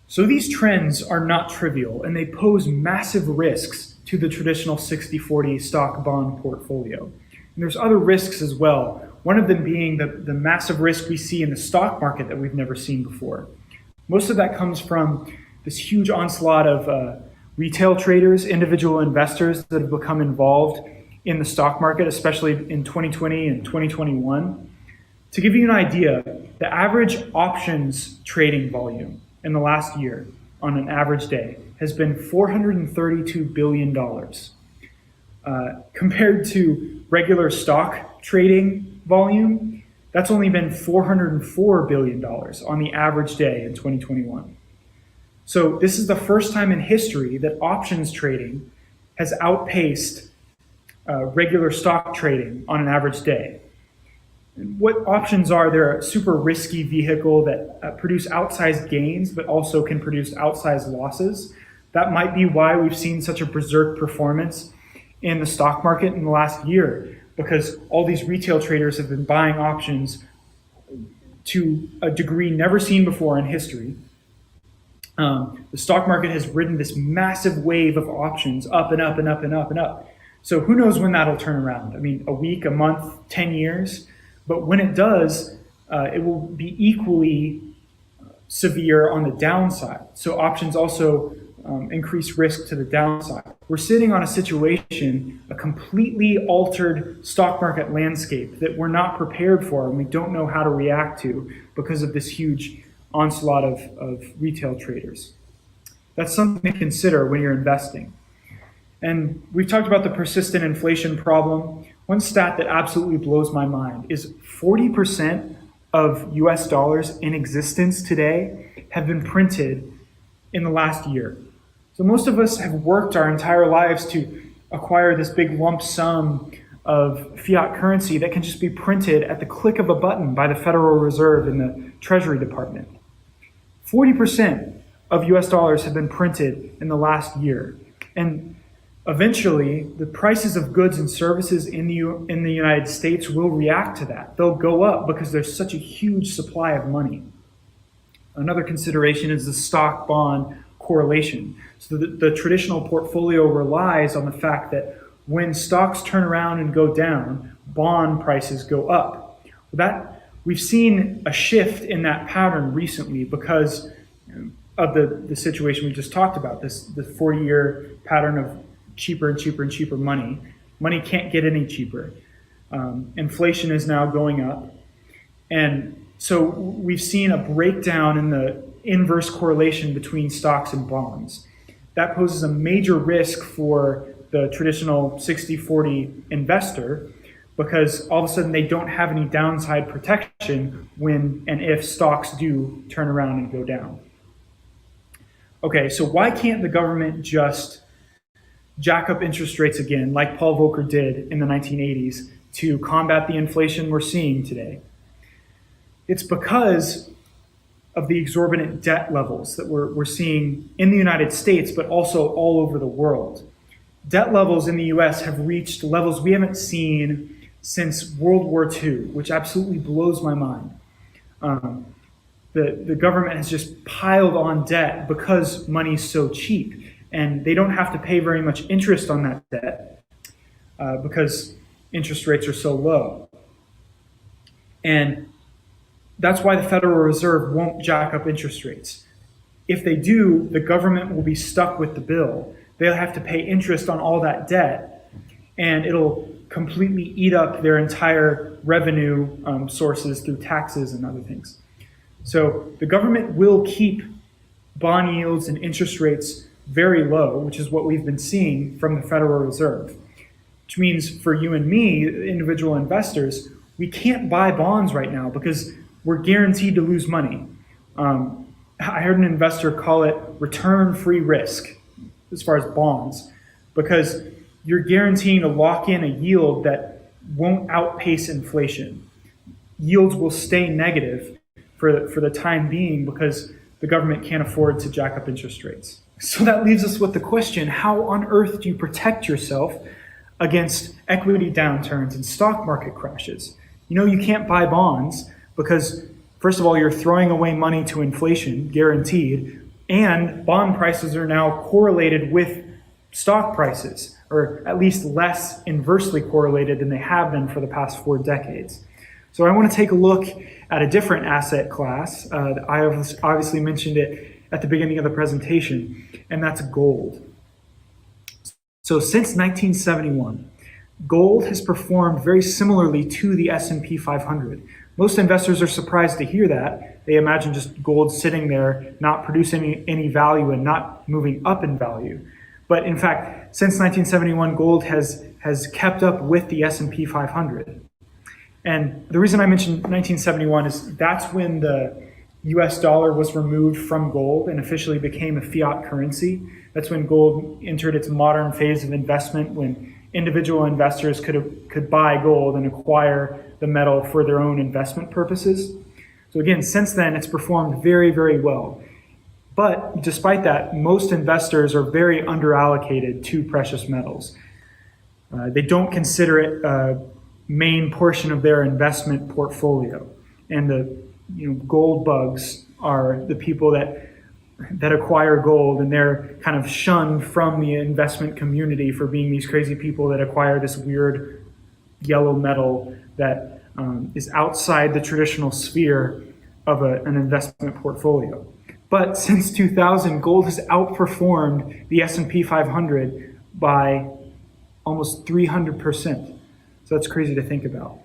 So these trends are not trivial, and they pose massive risks to the traditional 60-40 stock bond portfolio. And there's other risks as well, one of them being the massive risk we see in the stock market that we've never seen before. Most of that comes from this huge onslaught of retail traders, individual investors that have become involved in the stock market, especially in 2020 and 2021. To give you an idea, the average options trading volume in the last year on an average day has been $432 billion. Compared to regular stock trading volume, that's only been $404 billion on the average day in 2021. So this is the first time in history that options trading has outpaced regular stock trading on an average day. What options are? They're a super risky vehicle that produce outsized gains, but also can produce outsized losses. That might be why we've seen such a berserk performance in the stock market in the last year, because all these retail traders have been buying options to a degree never seen before in history. The stock market has ridden this massive wave of options up and up and up and up and up. So who knows when that'll turn around? I mean, a week, a month, 10 years. But when it does, it will be equally severe on the downside. So options also increase risk to the downside. We're sitting on a situation, a completely altered stock market landscape that we're not prepared for and we don't know how to react to because of this huge onslaught of retail traders. That's something to consider when you're investing. And we've talked about the persistent inflation problem. One stat that absolutely blows my mind is 40% of US dollars in existence today have been printed in the last year. So most of us have worked our entire lives to acquire this big lump sum of fiat currency that can just be printed at the click of a button by the Federal Reserve in the Treasury Department. 40% of US dollars have been printed in the last year. And eventually, the prices of goods and services in the United States will react to that. They'll go up because there's such a huge supply of money. Another consideration is the stock-bond correlation. So the traditional portfolio relies on the fact that when stocks turn around and go down, bond prices go up. We've seen a shift in that pattern recently because of the situation we just talked about, the 40-year pattern of cheaper and cheaper and cheaper money. Money can't get any cheaper. Inflation is now going up. And so we've seen a breakdown in the inverse correlation between stocks and bonds. That poses a major risk for the traditional 60-40 investor because all of a sudden they don't have any downside protection when and if stocks do turn around and go down. Okay, so why can't the government just jack up interest rates again, like Paul Volcker did in the 1980s, to combat the inflation we're seeing today? It's because of the exorbitant debt levels that we're seeing in the United States, but also all over the world. Debt levels in the US have reached levels we haven't seen since World War II, which absolutely blows my mind. The government has just piled on debt because money's so cheap, and they don't have to pay very much interest on that debt because interest rates are so low. And that's why the Federal Reserve won't jack up interest rates. If they do, the government will be stuck with the bill. They'll have to pay interest on all that debt, and it'll completely eat up their entire revenue sources through taxes and other things. So the government will keep bond yields and interest rates very low, which is what we've been seeing from the Federal Reserve, which means for you and me, individual investors, we can't buy bonds right now because we're guaranteed to lose money. I heard an investor call it return-free risk as far as bonds, because you're guaranteeing to lock in a yield that won't outpace inflation. Yields will stay negative for the time being because the government can't afford to jack up interest rates. So that leaves us with the question, how on earth do you protect yourself against equity downturns and stock market crashes? You can't buy bonds because, first of all, you're throwing away money to inflation, guaranteed, and bond prices are now correlated with stock prices, or at least less inversely correlated than they have been for the past 4 decades. So I want to take a look at a different asset class. I obviously mentioned it at the beginning of the presentation, and that's gold. So since 1971, gold has performed very similarly to the S&P 500. Most investors are surprised to hear that. They imagine just gold sitting there, not producing any value and not moving up in value. But in fact, since 1971, gold has kept up with the S&P 500. And the reason I mentioned 1971 is that's when the US dollar was removed from gold and officially became a fiat currency. That's when gold entered its modern phase of investment, when individual investors could buy gold and acquire the metal for their own investment purposes. So again, since then, it's performed very, very well. But despite that, most investors are very underallocated to precious metals. They don't consider it a main portion of their investment portfolio. And the gold bugs are the people that acquire gold, and they're kind of shunned from the investment community for being these crazy people that acquire this weird yellow metal that is outside the traditional sphere of an investment portfolio. But since 2000, gold has outperformed the S&P 500 by almost 300%. So that's crazy to think about.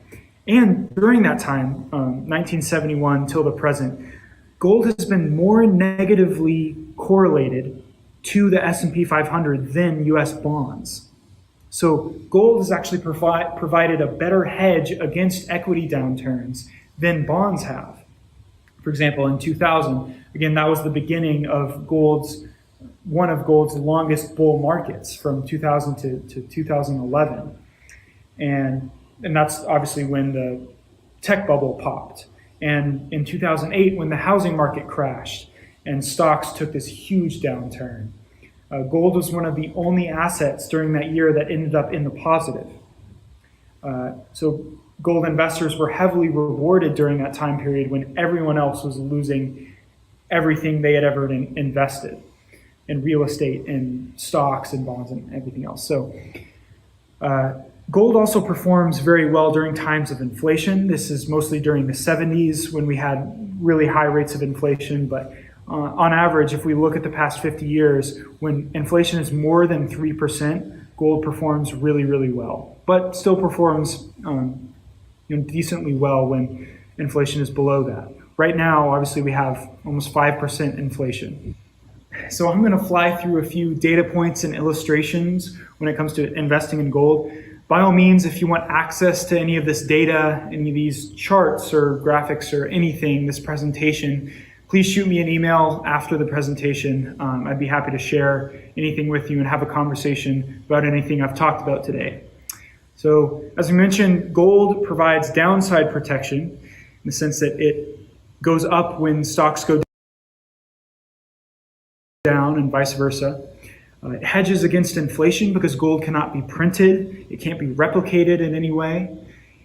And during that time, 1971 till the present, gold has been more negatively correlated to the S&P 500 than US bonds. So gold has actually provided a better hedge against equity downturns than bonds have. For example, in 2000, again, that was the beginning of one of gold's longest bull markets from 2000 to 2011. And that's obviously when the tech bubble popped. And in 2008, when the housing market crashed and stocks took this huge downturn, gold was one of the only assets during that year that ended up in the positive. So gold investors were heavily rewarded during that time period when everyone else was losing everything they had ever invested in real estate and stocks and bonds and everything else. So gold also performs very well during times of inflation. This is mostly during the 70s when we had really high rates of inflation. But on average, if we look at the past 50 years, when inflation is more than 3%, gold performs really, really well, but still performs decently well when inflation is below that. Right now, obviously, we have almost 5% inflation. So I'm going to fly through a few data points and illustrations when it comes to investing in gold. By all means, if you want access to any of this data, any of these charts or graphics or anything, this presentation, please shoot me an email after the presentation. I'd be happy to share anything with you and have a conversation about anything I've talked about today. So as we mentioned, gold provides downside protection in the sense that it goes up when stocks go down and vice versa. It hedges against inflation because gold cannot be printed. It can't be replicated in any way.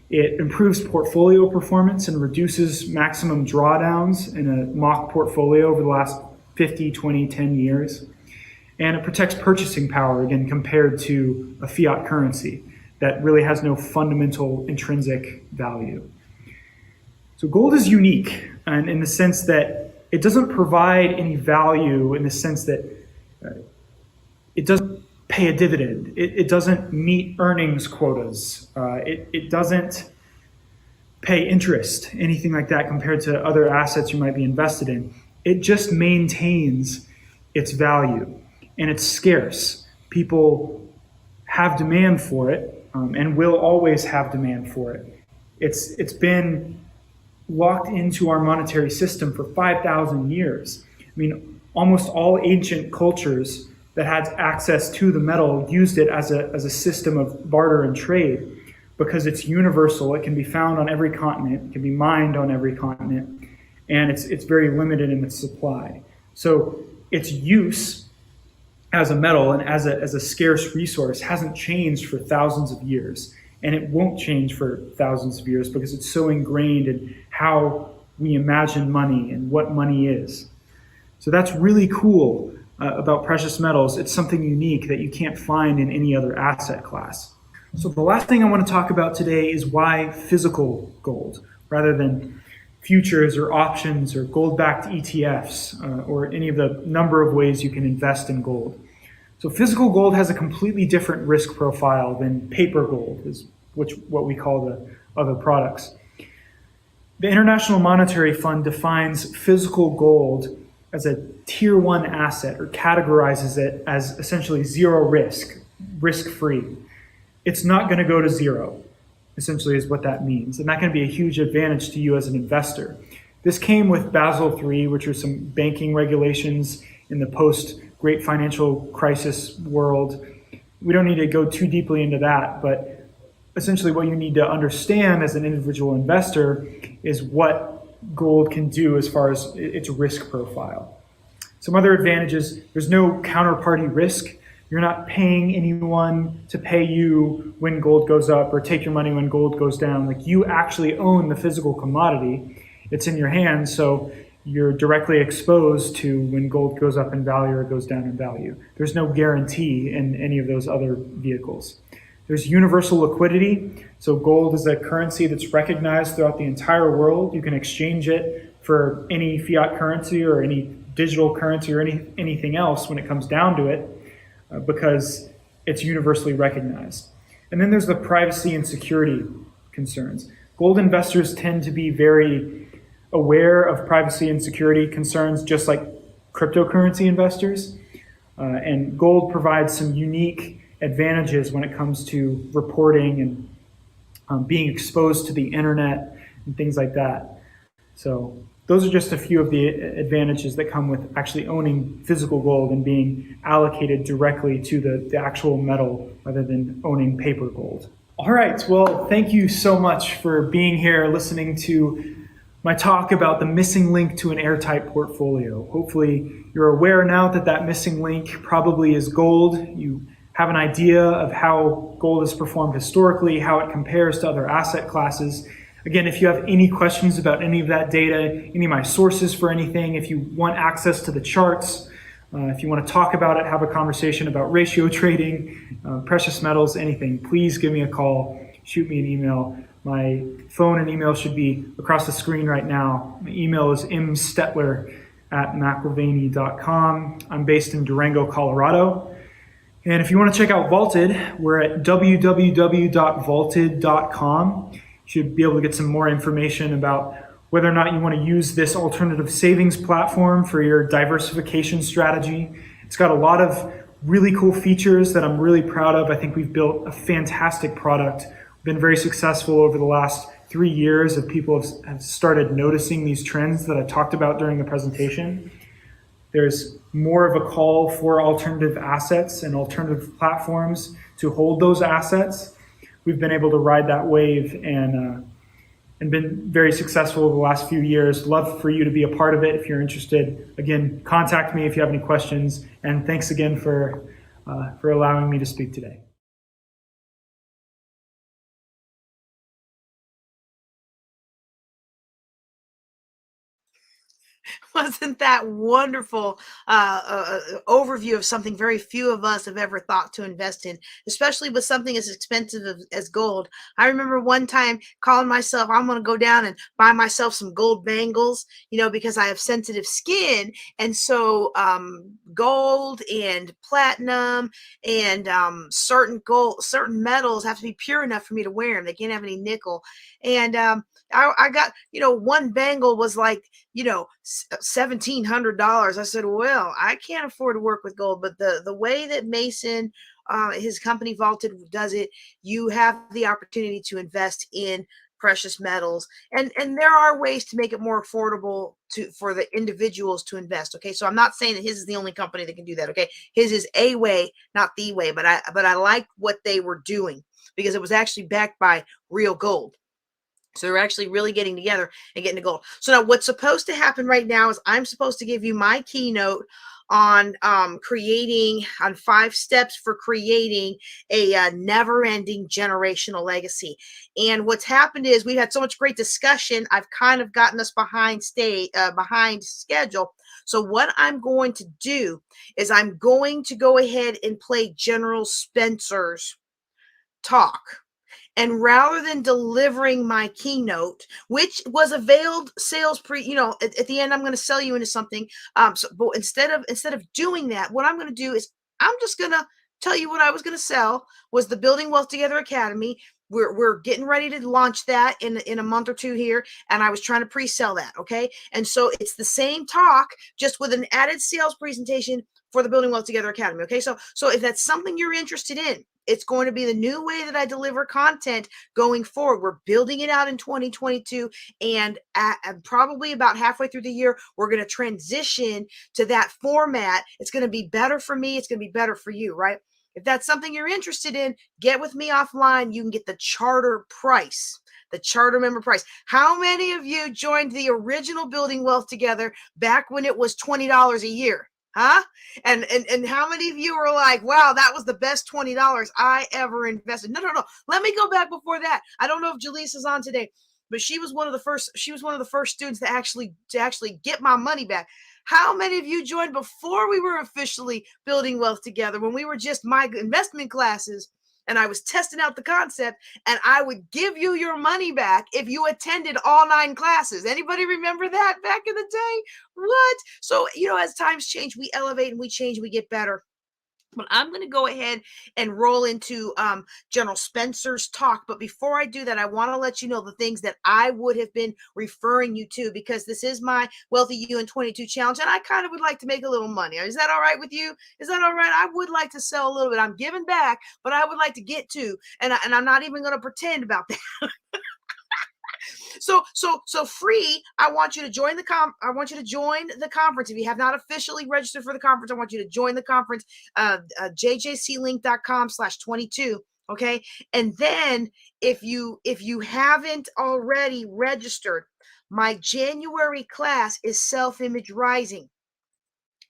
It improves portfolio performance and reduces maximum drawdowns in a mock portfolio over the last 50, 20, 10 years. And it protects purchasing power, again, compared to a fiat currency that really has no fundamental intrinsic value. So gold is unique, and in the sense that it doesn't provide any value in the sense that it doesn't pay a dividend. It doesn't meet earnings quotas. It doesn't pay interest, anything like that compared to other assets you might be invested in. It just maintains its value, and it's scarce. People have demand for it, and will always have demand for it. It's been locked into our monetary system for 5,000 years. I mean, almost all ancient cultures that had access to the metal used it as a system of barter and trade because it's universal. It can be found on every continent, it can be mined on every continent, and it's very limited in its supply. So its use as a metal and as a scarce resource hasn't changed for thousands of years, and it won't change for thousands of years because it's so ingrained in how we imagine money and what money is. So that's really cool about precious metals. It's something unique that you can't find in any other asset class. So the last thing I want to talk about today is why physical gold rather than futures or options or gold-backed ETFs or any of the number of ways you can invest in gold. So physical gold has a completely different risk profile than paper gold, is what we call the other products. The International Monetary Fund defines physical gold as a tier 1 asset, or categorizes it as essentially zero risk, risk-free. It's not going to go to zero, essentially is what that means. And that can be a huge advantage to you as an investor. This came with Basel III, which are some banking regulations in the post-Great Financial Crisis world. we don't need to go too deeply into that, but essentially what you need to understand as an individual investor is what gold can do as far as its risk profile. Some other advantages: there's no counterparty risk. You're not paying anyone to pay you when gold goes up or take your money when gold goes down. Like, you actually own the physical commodity. It's in your hands, so you're directly exposed to when gold goes up in value or goes down in value. There's no guarantee in any of those other vehicles. There's universal liquidity. So gold is a currency that's recognized throughout the entire world. You can exchange it for any fiat currency or any digital currency or anything else when it comes down to it, because it's universally recognized. And then there's the privacy and security concerns. Gold investors tend to be very aware of privacy and security concerns, just like cryptocurrency investors. And gold provides some unique advantages when it comes to reporting and being exposed to the internet and things like that. So those are just a few of the advantages that come with actually owning physical gold and being allocated directly to the actual metal rather than owning paper gold. All right, well, thank you so much for being here, listening to my talk about the missing link to an airtight portfolio. Hopefully you're aware now that that missing link probably is gold. You have an idea of how gold has performed historically, how it compares to other asset classes. Again, if you have any questions about any of that data, any of my sources for anything, if you want access to the charts, if you want to talk about it, have a conversation about ratio trading, precious metals, anything, please give me a call, shoot me an email. My phone and email should be across the screen right now. My email is mstetler@mcilvaney.com. I'm based in Durango, Colorado. And if you want to check out Vaulted, we're at www.vaulted.com. You should be able to get some more information about whether or not you want to use this alternative savings platform for your diversification strategy. It's got a lot of really cool features that I'm really proud of. I think we've built a fantastic product. We've been very successful over the last 3 years as people have started noticing these trends that I talked about during the presentation. There's more of a call for alternative assets and alternative platforms to hold those assets. We've been able to ride that wave and been very successful over the last few years. Love for you to be a part of it if you're interested. Again, contact me if you have any questions. And thanks again for allowing me to speak today. Wasn't that wonderful overview of something very few of us have ever thought to invest in, especially with something as expensive as gold? I remember one time calling myself, I'm going to go down and buy myself some gold bangles, because I have sensitive skin. And so gold and platinum and certain metals have to be pure enough for me to wear them. They can't have any nickel. And I got, one bangle was like, $1,700. I said, well, I can't afford to work with gold, but the way that Mason, his company Vaulted does it, you have the opportunity to invest in precious metals, and there are ways to make it more affordable for the individuals to invest. Okay, so I'm not saying that his is the only company that can do that. Okay, his is a way, not the way, but I like what they were doing because it was actually backed by real gold. So they're actually really getting together and getting to gold. So now what's supposed to happen right now is I'm supposed to give you my keynote on creating, on 5 steps for creating a never-ending generational legacy. And what's happened is we've had so much great discussion. I've kind of gotten us behind schedule. So what I'm going to do is I'm going to go ahead and play General Spencer's talk. And rather than delivering my keynote, which was a veiled sales at the end, I'm going to sell you into something. But instead of doing that, what I'm going to do is I'm just going to tell you what I was going to sell was the Building Wealth Together Academy. We're getting ready to launch that in a month or two here. And I was trying to pre-sell that. Okay. And so it's the same talk, just with an added sales presentation for the Building Wealth Together Academy. Okay. So if that's something you're interested in, it's going to be the new way that I deliver content going forward. We're building it out in 2022, and probably about halfway through the year, we're going to transition to that format. It's going to be better for me. It's going to be better for you, right? If that's something you're interested in, get with me offline. You can get the charter price, the charter member price. How many of you joined the original Building Wealth Together back when it was $20 a year? Huh? And how many of you are like, wow, that was the best $20 I ever invested? No. Let me go back before that. I don't know if Jaleesa is on today, but she was one of the first students to actually get my money back. How many of you joined before we were officially building wealth together, when we were just my investment classes and I was testing out the concept, and I would give you your money back if you attended all 9 classes? Anybody remember that back in the day? What? So, as times change, we elevate and we change, we get better. But I'm going to go ahead and roll into General Spencer's talk. But before I do that, I want to let you know the things that I would have been referring you to, because this is my Wealthy You in 22 challenge, and I kind of would like to make a little money. Is that all right with you? Is that all right? I would like to sell a little bit. I'm giving back, but I would like to get to, and I'm not even going to pretend about that. So free. I want you to join the conference. If you have not officially registered for the conference, I want you to join the conference. jjclink.com/22. Okay. And then if you haven't already registered, my January class is Self-Image Rising.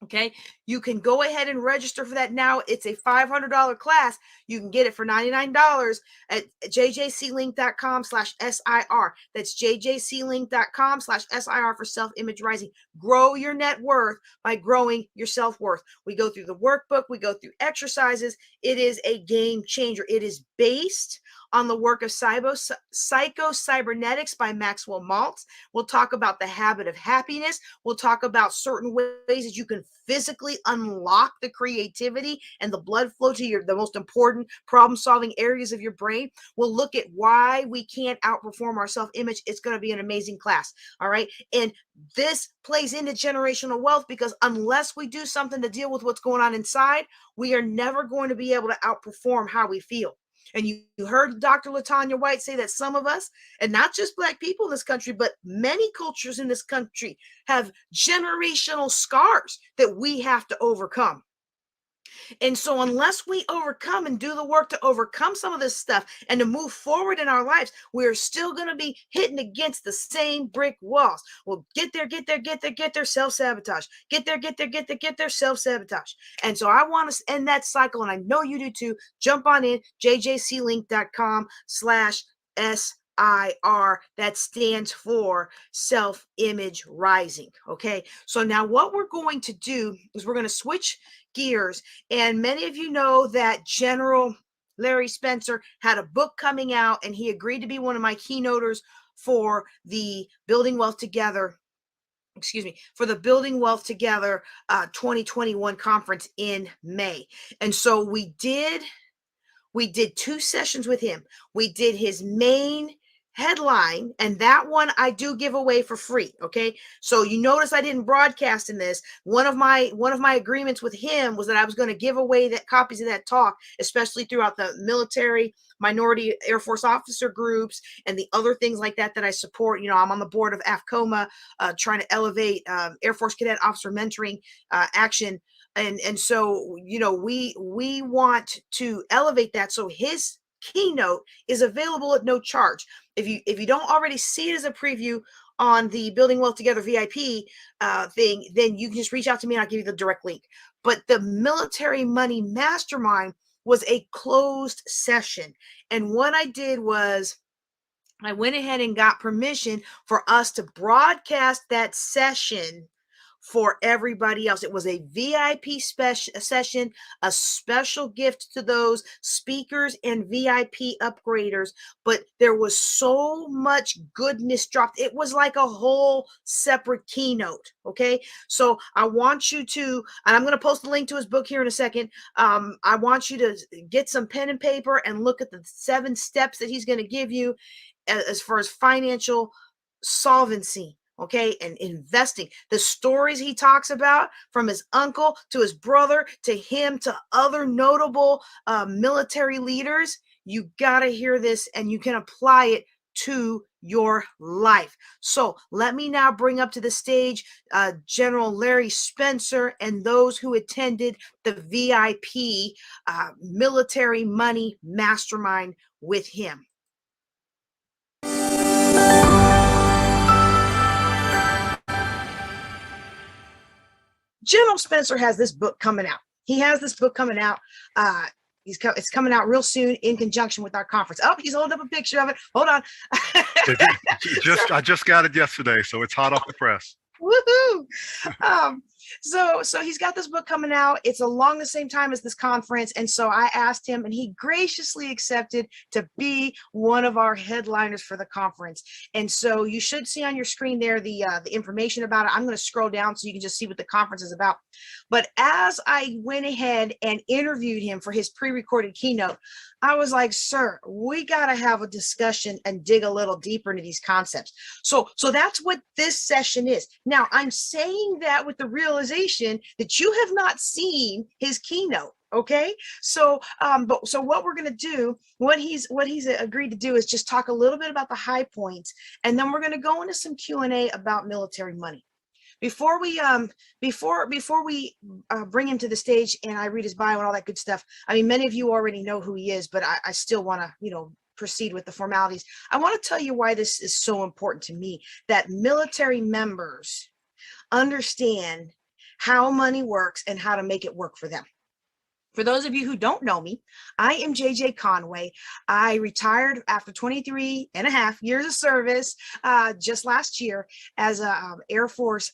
Okay, you can go ahead and register for that now. It's a $500 class. You can get it for $99 at jjclink.com/SIR. That's jjclink.com/SIR for Self-Image Rising. Grow your net worth by growing your self-worth. We go through the workbook. We go through exercises. It is a game changer. It is based on the work of Psycho-Cybernetics by Maxwell Maltz. We'll talk about the habit of happiness. We'll talk about certain ways that you can physically unlock the creativity and the blood flow to the most important problem-solving areas of your brain. We'll look at why we can't outperform our self-image. It's going to be an amazing class. All right. And this plays into generational wealth, because unless we do something to deal with what's going on inside, we are never going to be able to outperform how we feel. And you heard Dr. LaTanya White say that some of us, and not just Black people in this country, but many cultures in this country, have generational scars that we have to overcome. And so unless we overcome and do the work to overcome some of this stuff and to move forward in our lives, we're still going to be hitting against the same brick walls. Well, get there, self-sabotage. Get there, self-sabotage. And so I want to end that cycle, and I know you do too. Jump on in, jjclink.com/SIR. That stands for Self-Image Rising. Okay. So now what we're going to do is we're going to switch gears. And many of you know that General Larry Spencer had a book coming out, and he agreed to be one of my keynoters for the Building Wealth Together 2021 conference in May. And so we did 2 sessions with him. We did his main headline, and that one I do give away for free. Okay, so you notice I didn't broadcast in this. One of my agreements with him was that I was going to give away that copies of that talk, especially throughout the military, minority, Air Force officer groups, and the other things like that I support. I'm on the board of AFCOMA, trying to elevate Air Force cadet officer mentoring action. And so, we want to elevate that. So his keynote is available at no charge. If you don't already see it as a preview on the Building Wealth Together VIP thing, then you can just reach out to me and I'll give you the direct link. But the Military Money Mastermind was a closed session. And what I did was I went ahead and got permission for us to broadcast that session for everybody else. It was a VIP session, a special gift to those speakers and VIP upgraders, but there was so much goodness dropped. It was like a whole separate keynote. Okay. So I want you to, and I'm going to post the link to his book here in a second. I want you to get some pen and paper and look at the 7 steps that he's going to give you as far as financial solvency. Okay, and investing. The stories he talks about, from his uncle to his brother to him to other notable military leaders, you got to hear this, and you can apply it to your life. So let me now bring up to the stage General Larry Spencer and those who attended the VIP Military Money Mastermind with him. General Spencer has this book coming out. He has this book coming out. It's coming out real soon in conjunction with our conference. Oh, he's holding up a picture of it. Hold on. I just got it yesterday, so it's hot off the press. Woohoo! So he's got this book coming out. It's along the same time as this conference, and so I asked him, and he graciously accepted to be one of our headliners for the conference. And so you should see on your screen there the information about it. I'm going to scroll down so you can just see what the conference is about. But as I went ahead and interviewed him for his pre-recorded keynote, I was like, sir, we got to have a discussion and dig a little deeper into these concepts. So that's what this session is. Now, I'm saying that with the realization that you have not seen his keynote. Okay, so what we're going to do, what he's agreed to do is just talk a little bit about the high points, and then we're going to go into some Q&A about military money. Before we bring him to the stage and I read his bio and all that good stuff, I mean, many of you already know who he is, but I still want to, proceed with the formalities. I want to tell you why this is so important to me, that military members understand how money works and how to make it work for them. For those of you who don't know me, I am JJ Conway. I retired after 23 and a half years of service just last year as an Air Force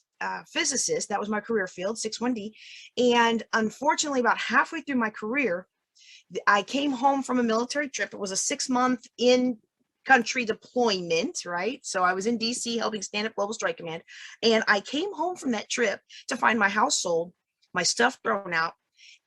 physicist. That was my career field, 61D. And unfortunately, about halfway through my career, I came home from a military trip. It was a 6-month in-country deployment, right? So I was in DC helping stand up Global Strike Command. And I came home from that trip to find my house sold, my stuff thrown out,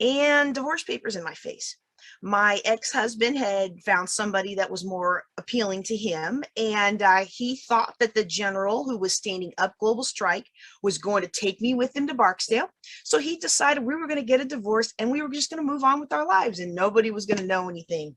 and divorce papers in my face. My ex-husband had found somebody that was more appealing to him, and he thought that the general who was standing up global strike was going to take me with him to Barksdale. So he decided we were going to get a divorce and we were just going to move on with our lives and nobody was going to know anything.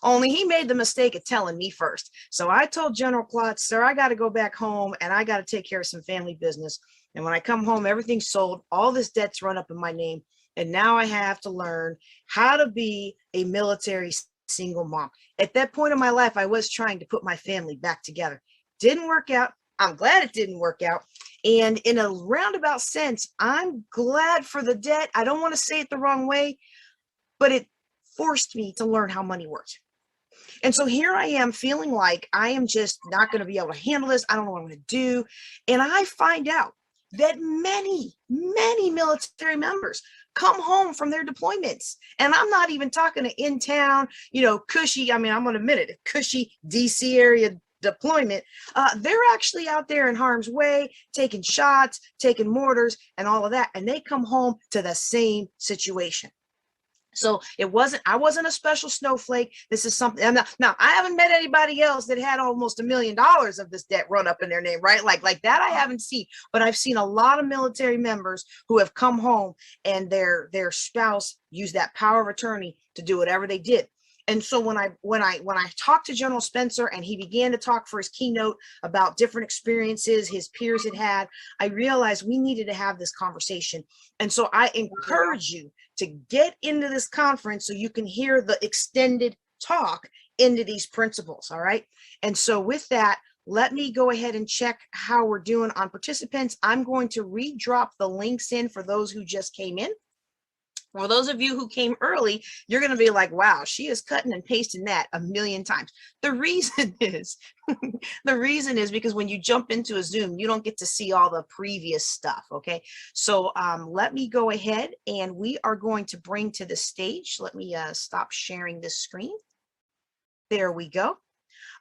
Only he made the mistake of telling me first. So I told General Klotz, sir, I got to go back home and I got to take care of some family business. And when I come home, everything's sold. All this debt's run up in my name. And now I have to learn how to be a military single mom. At that point in my life, I was trying to put my family back together. Didn't work out. I'm glad it didn't work out. And in a roundabout sense, I'm glad for the debt. I don't want to say it the wrong way, but it forced me to learn how money works. And so here I am feeling like I am just not going to be able to handle this. I don't know what I'm going to do. And I find out that many military members come home from their deployments. And I'm not even talking to in town, cushy. I mean, I'm going to admit it, cushy DC area deployment. They're actually out there in harm's way, taking shots, taking mortars and all of that. And they come home to the same situation. So I wasn't a special snowflake. This is something. Now, I haven't met anybody else that had almost $1 million of this debt run up in their name, right? Like that I haven't seen, but I've seen a lot of military members who have come home and their spouse used that power of attorney to do whatever they did. And so when I talked to General Spencer and he began to talk for his keynote about different experiences his peers had, I realized we needed to have this conversation. And so I encourage you to get into this conference so you can hear the extended talk into these principles. All right. And so with that, let me go ahead and check how we're doing on participants. I'm going to redrop the links in for those who just came in. For those of you who came early, you're going to be like, wow, she is cutting and pasting that 1,000,000 times. The reason is because when you jump into a Zoom, you don't get to see all the previous stuff. Okay. So let me go ahead and we are going to bring to the stage. Let me stop sharing this screen. There we go.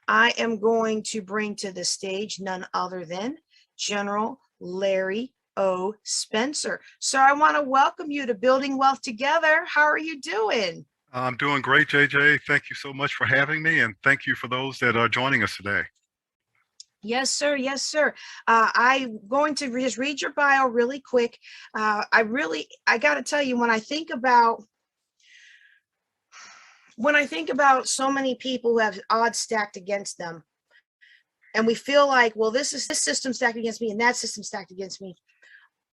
I am going to bring to the stage none other than General Larry O. Spencer. Sir, I want to welcome you to Building Wealth Together. How are you doing? I'm doing great, JJ. Thank you so much for having me, and thank you for those that are joining us today. Yes, sir. Yes, sir. I'm going to just read your bio really quick. I got to tell you, when I think about so many people who have odds stacked against them, and we feel like, well, this system stacked against me and that system stacked against me.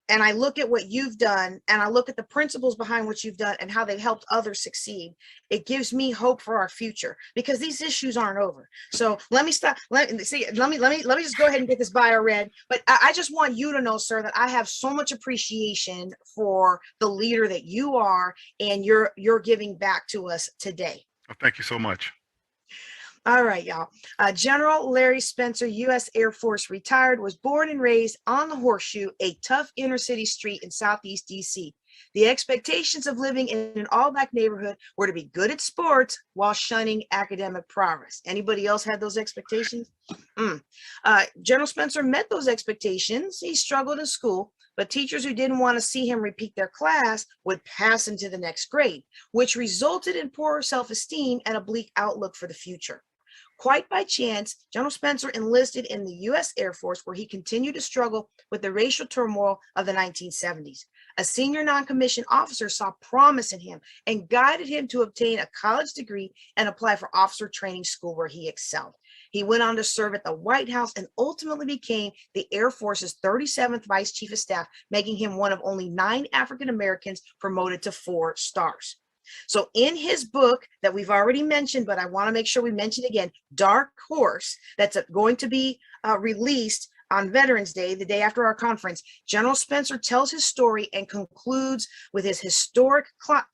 And I look at what you've done, and I look at the principles behind what you've done and how they've helped others succeed. It gives me hope for our future, because these issues aren't over. So let me stop. Let me just go ahead and get this bio read. But I just want you to know, sir, that I have so much appreciation for the leader that you are, and you're giving back to us today. Well, thank you so much. All right, y'all. General Larry Spencer, U.S. Air Force, retired, was born and raised on the Horseshoe, a tough inner city street in Southeast D.C. The expectations of living in an all-black neighborhood were to be good at sports while shunning academic progress. Anybody else had those expectations? General Spencer met those expectations. He struggled in school, but teachers who didn't want to see him repeat their class would pass him to the next grade, which resulted in poor self-esteem and a bleak outlook for the future. Quite by chance, General Spencer enlisted in the U.S. Air Force, where he continued to struggle with the racial turmoil of the 1970s. A senior non-commissioned officer saw promise in him and guided him to obtain a college degree and apply for officer training school, where he excelled. He went on to serve at the White House and ultimately became the Air Force's 37th Vice Chief of Staff, making him one of only 9 African Americans promoted to 4 stars. So in his book that we've already mentioned, but I want to make sure we mention again, Dark Horse, that's going to be released on Veterans Day, the day after our conference, General Spencer tells his story and concludes with his historic climb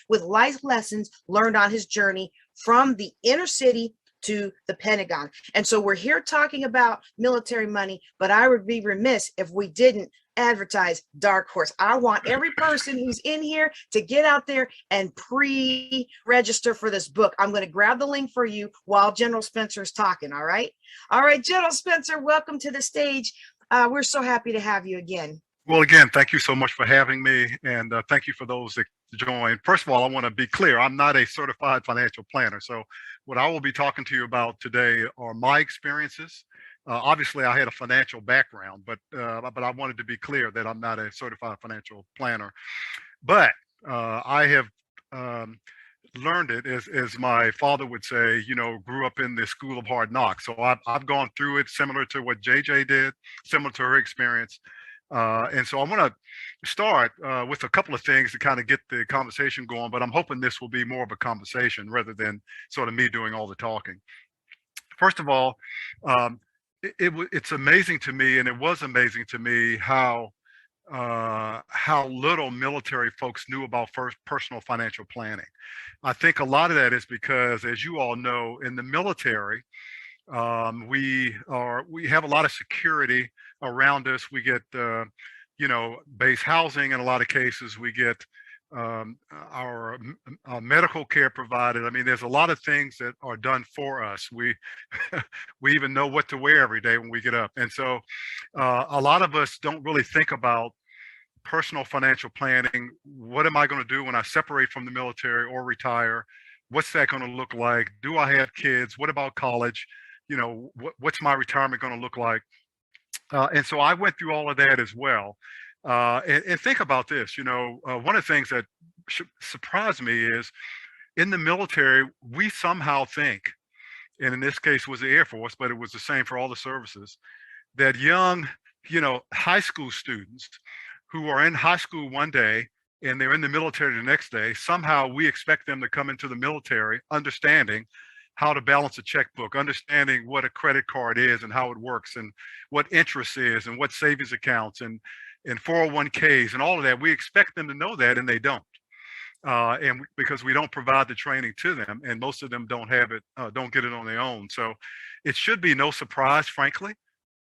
with life lessons learned on his journey from the inner city to the Pentagon. And so we're here talking about military money, but I would be remiss if we didn't advertise Dark Horse. I want every person who's in here to get out there and pre-register for this book. I'm going to grab the link for you while General Spencer is talking. All right. All right, General Spencer, welcome to the stage. We're so happy to have you again. Well, again, thank you so much for having me, and thank you for those that joined. First of all, I want to be clear, I'm not a certified financial planner. So what I will be talking to you about today are my experiences. Obviously, I had a financial background, but I wanted to be clear that I'm not a certified financial planner. But I have learned it, as my father would say, grew up in the school of hard knocks. So I've gone through it, similar to what JJ did, similar to her experience. And so I want to start with a couple of things to kind of get the conversation going, but I'm hoping this will be more of a conversation rather than sort of me doing all the talking. First of all, it's amazing to me, and it was amazing to me how little military folks knew about personal financial planning. I think a lot of that is because, as you all know, in the military, we have a lot of security around us. We get base housing in a lot of cases. We get our medical care provided. I mean, there's a lot of things that are done for us. We we even know what to wear every day when we get up. And so a lot of us don't really think about personal financial planning. What am I going to do when I separate from the military or retire? What's that going to look like? Do I have kids? What about college? What's my retirement going to look like? And so I went through all of that as well. And think about this, one of the things that surprised me is in the military, we somehow think, and in this case was the Air Force, but it was the same for all the services, that young, high school students who are in high school one day and they're in the military the next day, somehow we expect them to come into the military understanding how to balance a checkbook, understanding what a credit card is and how it works, and what interest is, and what savings accounts and 401ks and all of that. We expect them to know that, and they don't. Because we don't provide the training to them, and most of them don't have it, don't get it on their own. So it should be no surprise, frankly,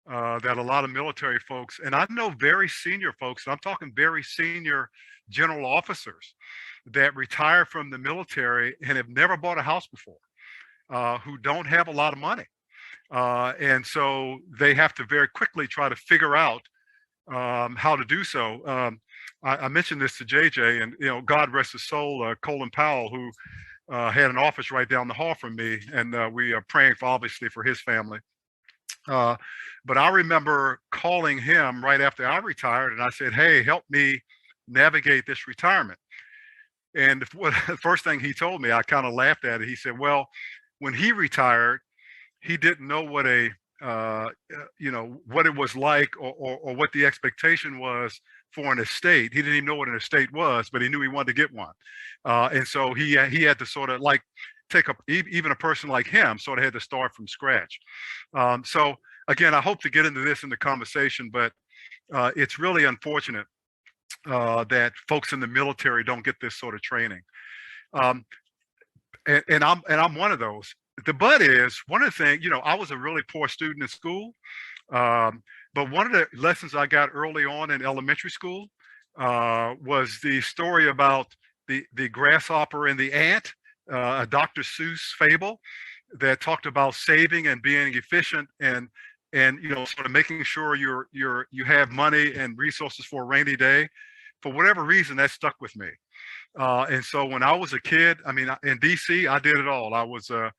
that a lot of military folks, and I know very senior folks, and I'm talking very senior general officers that retire from the military and have never bought a house before, who don't have a lot of money. And so they have to very quickly try to figure out how to do so. I mentioned this to JJ, and God rest his soul, Colin Powell, who had an office right down the hall from me, and we are praying obviously for his family. But I remember calling him right after I retired, and I said, "Hey, help me navigate this retirement." And the first thing he told me, I kind of laughed at it. He said, "Well, when he retired, he didn't know what a what it was like, or what the expectation was for an estate. He didn't even know what an estate was, but he knew he wanted to get one, and so he had to sort of like take up, even a person like him sort of had to start from scratch. So again, I hope to get into this in the conversation, but it's really unfortunate that folks in the military don't get this sort of training. Um, and I'm one of those. The but is one of the things, I was a really poor student in school. But one of the lessons I got early on in elementary school was the story about the grasshopper and the ant, a Dr. Seuss fable that talked about saving and being efficient, and sort of making sure you have money and resources for a rainy day. For whatever reason, that stuck with me. And so when I was a kid, I mean, in DC, I did it all. I was a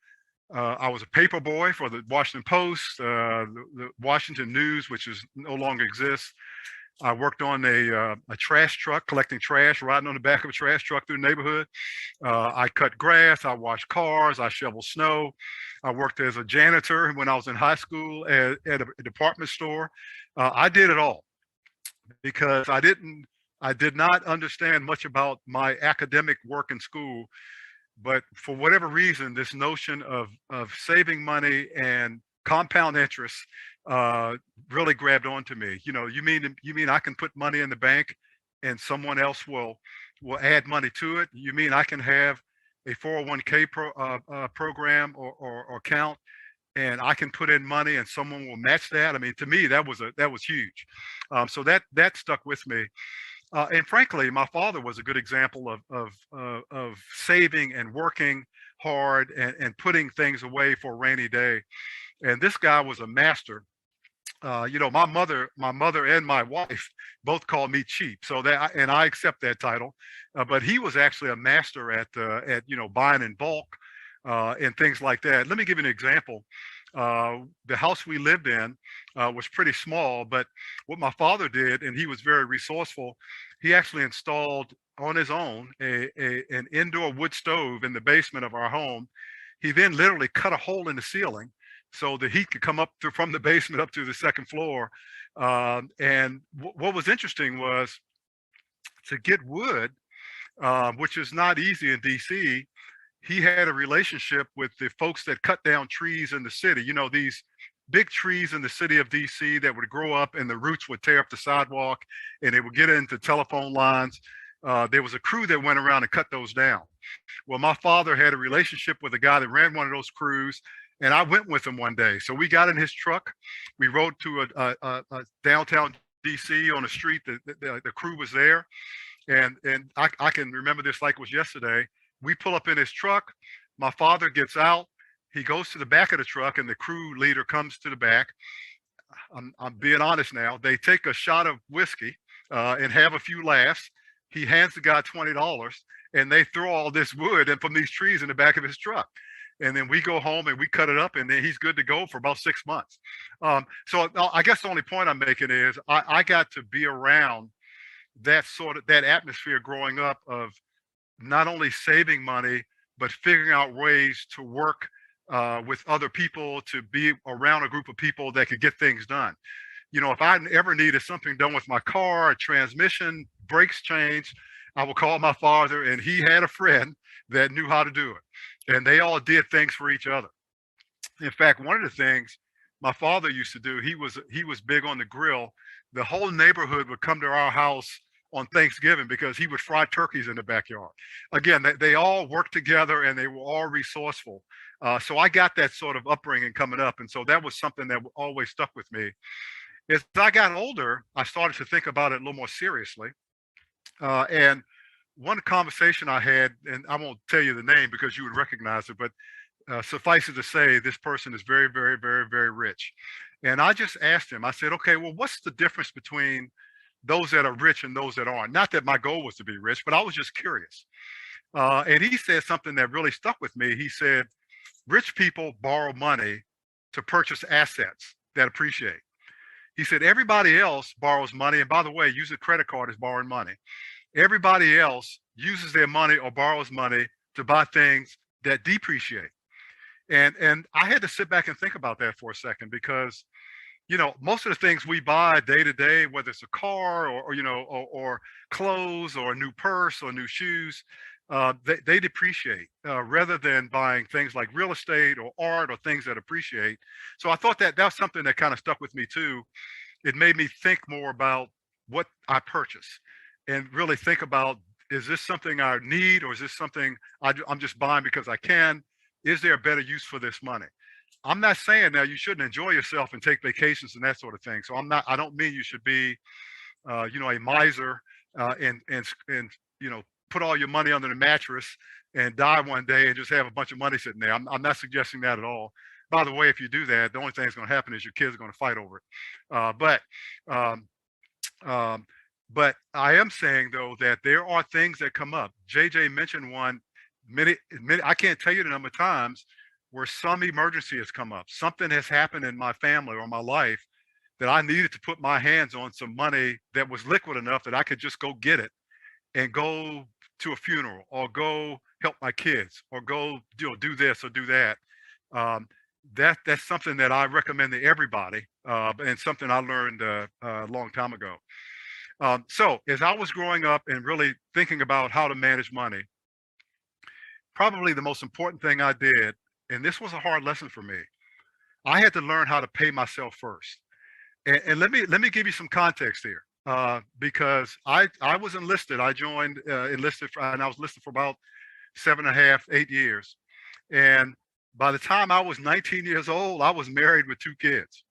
paper boy for the Washington Post, the Washington News, which no longer exists. I worked on a trash truck, collecting trash, riding on the back of a trash truck through the neighborhood. I cut grass, I washed cars, I shoveled snow. I worked as a janitor when I was in high school at a department store. I did it all because I did not understand much about my academic work in school. But for whatever reason, this notion of saving money and compound interest really grabbed onto me. You mean I can put money in the bank and someone else will add money to it? You mean I can have a 401k program or account, and I can put in money and someone will match that? I mean, to me, that was huge. So that stuck with me. And frankly, my father was a good example of saving and working hard and putting things away for a rainy day. And this guy was a master. My mother and my wife both called me cheap, so and I accept that title. But he was actually a master at buying in bulk and things like that. Let me give you an example. The house we lived in was pretty small, but what my father did, and he was very resourceful, he actually installed on his own an indoor wood stove in the basement of our home. He then literally cut a hole in the ceiling so the heat could come up from the basement up to the second floor. And what was interesting was to get wood, which is not easy in DC. He had a relationship with the folks that cut down trees in the city. These big trees in the city of DC that would grow up and the roots would tear up the sidewalk and they would get into telephone lines. There was a crew that went around and cut those down. Well, my father had a relationship with a guy that ran one of those crews, and I went with him one day. So we got in his truck. We rode to a downtown DC on a street. The crew was there. And I can remember this like it was yesterday. We pull up in his truck. My father gets out. He goes to the back of the truck, and the crew leader comes to the back. I'm being honest now. They take a shot of whiskey and have a few laughs. He hands the guy $20, and they throw all this wood and from these trees in the back of his truck. And then we go home and we cut it up, and then he's good to go for about 6 months. So I guess the only point I'm making is I got to be around that atmosphere growing up of not only saving money, but figuring out ways to work with other people, to be around a group of people that could get things done. If I ever needed something done with my car, a transmission, brakes changed, I would call my father, and he had a friend that knew how to do it. And they all did things for each other. In fact, one of the things my father used to do, he was big on the grill. The whole neighborhood would come to our house on Thanksgiving because he would fry turkeys in the backyard. Again, they all worked together and they were all resourceful. So I got that sort of upbringing coming up. And so that was something that always stuck with me. As I got older, I started to think about it a little more seriously. And one conversation I had, and I won't tell you the name because you would recognize it, but suffice it to say, this person is very, very, very, very rich. And I just asked him, I said, okay, well, what's the difference between those that are rich and those that aren't? Not that my goal was to be rich, but I was just curious. And he said something that really stuck with me. He said, rich people borrow money to purchase assets that appreciate. He said, everybody else borrows money. And by the way, using a credit card is borrowing money. Everybody else uses their money or borrows money to buy things that depreciate. And I had to sit back and think about that for a second, because most of the things we buy day to day, whether it's a car or clothes or a new purse or new shoes, they depreciate rather than buying things like real estate or art or things that appreciate. So I thought that that's something that kind of stuck with me too. It made me think more about what I purchase and really think about, is this something I need, or is this something I'm just buying because I can? Is there a better use for this money? I'm not saying now you shouldn't enjoy yourself and take vacations and that sort of thing. So I don't mean you should be, a miser and put all your money under the mattress and die one day and just have a bunch of money sitting there. I'm not suggesting that at all. By the way, if you do that, the only thing that's going to happen is your kids are going to fight over it. Um, um, but I am saying though that there are things that come up. JJ mentioned one. Many, I can't tell you the number of times where some emergency has come up. Something has happened in my family or my life that I needed to put my hands on some money that was liquid enough that I could just go get it and go to a funeral or go help my kids or go do this or do that. That's something that I recommend to everybody, and something I learned a long time ago. So as I was growing up and really thinking about how to manage money, probably the most important thing I did, and this was a hard lesson for me, I had to learn how to pay myself first. And let me give you some context here, because I was enlisted. I joined enlisted, and I was enlisted for about 7.5, 8 years. And by the time I was 19 years old, I was married with 2 kids.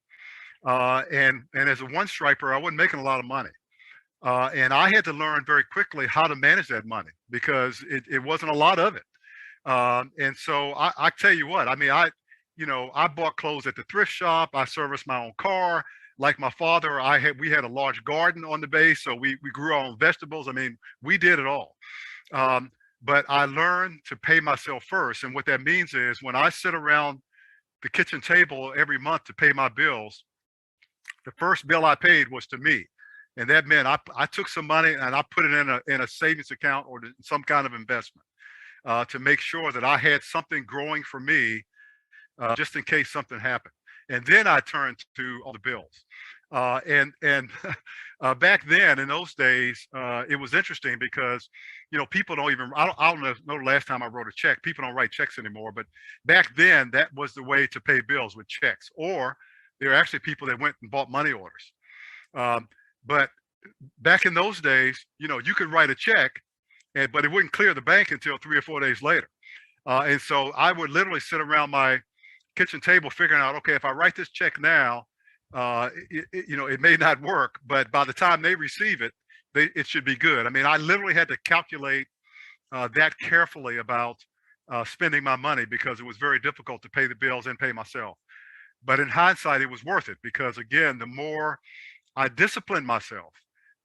And as a one striper, I wasn't making a lot of money. And I had to learn very quickly how to manage that money, because it wasn't a lot of it. And so I tell you what, I mean, I bought clothes at the thrift shop. I serviced my own car. Like my father, we had a large garden on the base, so we grew our own vegetables. I mean, we did it all. But I learned to pay myself first. And what that means is when I sit around the kitchen table every month to pay my bills, the first bill I paid was to me. And that meant I took some money and I put it in a savings account or some kind of investment, to make sure that I had something growing for me, just in case something happened. And then I turned to all the bills. And back then, in those days, it was interesting because people don't even, I don't know the last time I wrote a check. People don't write checks anymore, but back then that was the way to pay bills, with checks. Or there are actually people that went and bought money orders. But back in those days, you could write a check, but it wouldn't clear the bank until 3 or 4 days later. And so I would literally sit around my kitchen table figuring out, okay, if I write this check now, it may not work, but by the time they receive it, it should be good. I mean, I literally had to calculate that carefully about spending my money, because it was very difficult to pay the bills and pay myself. But in hindsight, it was worth it, because again, the more I disciplined myself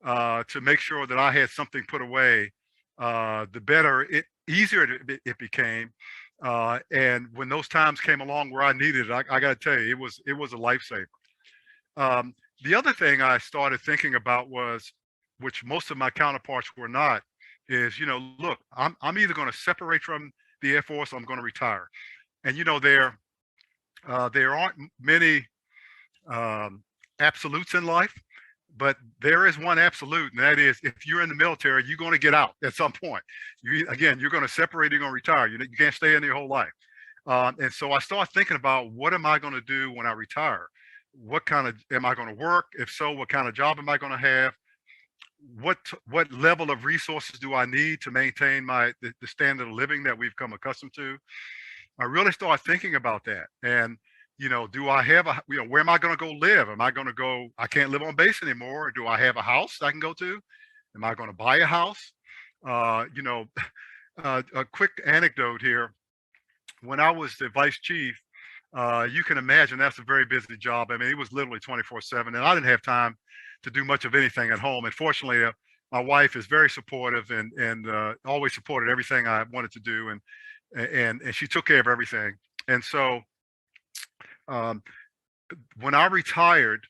to make sure that I had something put away, the better, easier it became. And when those times came along where I needed it, I got to tell you, it was a lifesaver. The other thing I started thinking about was, which most of my counterparts were not, is, look, I'm either going to separate from the Air Force or I'm going to retire. And, there aren't many absolutes in life, but there is one absolute, and that is, if you're in the military, you're going to get out at some point. You're going to separate, you're going to retire. You can't stay in your whole life. And so I started thinking about, what am I going to do when I retire? Am I going to work? If so, what kind of job am I going to have? What level of resources do I need to maintain the standard of living that we've come accustomed to? I really started thinking about that. And do I have where am I going to go live? Am I going to go, I can't live on base anymore. Do I have a house I can go to? Am I going to buy a house? A quick anecdote here. When I was the vice chief, you can imagine that's a very busy job. I mean, it was literally 24/7, and I didn't have time to do much of anything at home. And fortunately, my wife is very supportive and always supported everything I wanted to do. And she took care of everything. And so, when I retired,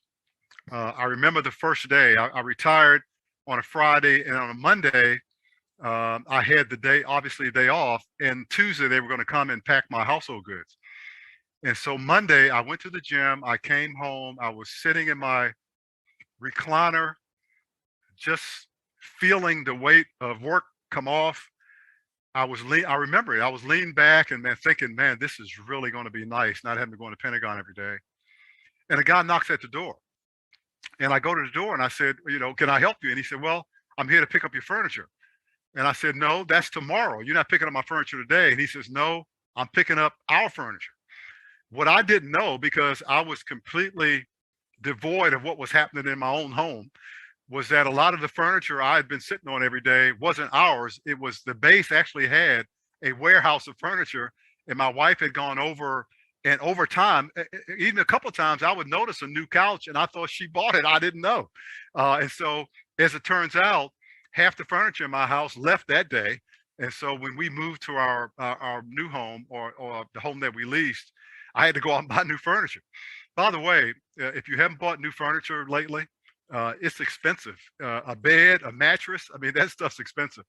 I remember the first day. I retired on a Friday, and on a Monday, I had the day off, and Tuesday they were going to come and pack my household goods. And so Monday, I went to the gym. I came home. I was sitting in my recliner, just feeling the weight of work come off. I remember it. I was leaning back and man, thinking, man, this is really going to be nice, not having to go in the Pentagon every day. And a guy knocks at the door. And I go to the door and I said, can I help you? And he said, well, I'm here to pick up your furniture. And I said, no, that's tomorrow. You're not picking up my furniture today. And he says, no, I'm picking up our furniture. What I didn't know, because I was completely devoid of what was happening in my own home, was that a lot of the furniture I had been sitting on every day wasn't ours. It was the base actually had a warehouse of furniture, and my wife had gone over, and over time, even a couple of times, I would notice a new couch and I thought she bought it. I didn't know. And so as it turns out, half the furniture in my house left that day. And so when we moved to our new home, or the home that we leased, I had to go out and buy new furniture. By the way, if you haven't bought new furniture lately, it's expensive. A bed, a mattress, I mean, that stuff's expensive.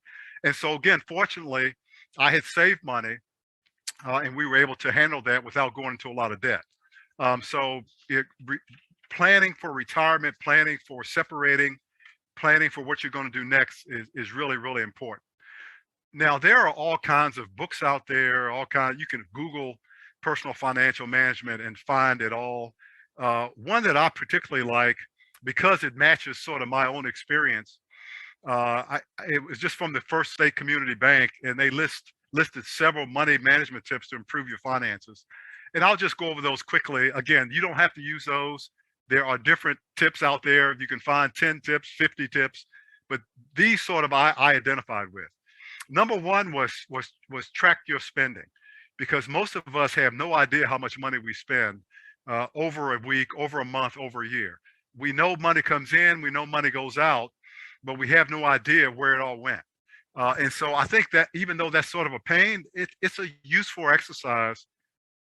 And so again, fortunately, I had saved money, and we were able to handle that without going into a lot of debt. Planning for retirement, planning for separating, planning for what you're going to do next is really, really important. Now, there are all kinds of books out there, you can Google personal financial management and find it all. One that I particularly like, because it matches sort of my own experience, it was just from the First State Community Bank, and they listed several money management tips to improve your finances. And I'll just go over those quickly. Again, you don't have to use those. There are different tips out there. You can find 10 tips, 50 tips, but these sort of I identified with. Number one was track your spending, because most of us have no idea how much money we spend over a week, over a month, over a year. We know money comes in, we know money goes out, but we have no idea where it all went. And so I think that even though that's sort of a pain, it's a useful exercise,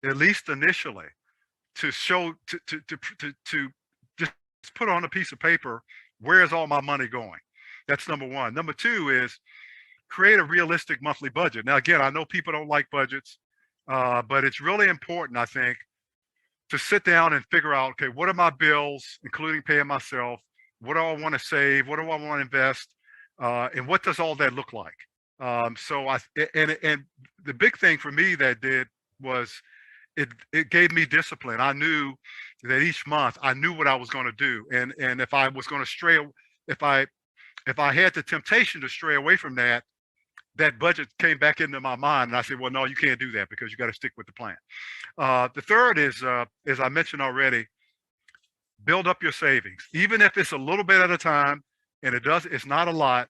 at least initially, to show to just put on a piece of paper, where is all my money going? That's number one. Number two is create a realistic monthly budget. Now, again, I know people don't like budgets, but it's really important, I think, to sit down and figure out, okay, what are my bills, including paying myself? What do I want to save? What do I want to invest? And what does all that look like? And the big thing for me that did was it gave me discipline. I knew that each month I knew what I was going to do, and if I was going to stray, if I had the temptation to stray away from that, that budget came back into my mind, and I said, well, no, you can't do that, because you got to stick with the plan. The third is, as I mentioned already, build up your savings, even if it's a little bit at a time, and it's not a lot.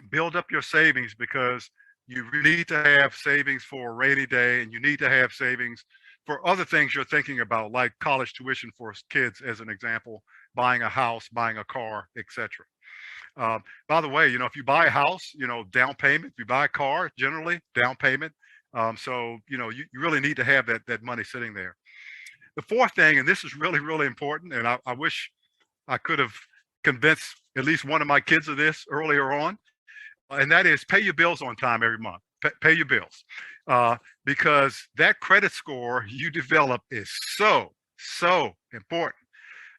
Build up your savings, because you need to have savings for a rainy day, and you need to have savings for other things you're thinking about, like college tuition for kids, as an example, buying a house, buying a car, etc. By the way, if you buy a house, down payment. If you buy a car, generally down payment. So you really need to have that money sitting there. The fourth thing, and this is really, really important, and I wish I could have convinced at least one of my kids of this earlier on, and that is pay your bills on time every month. Pay your bills, because that credit score you develop is so important.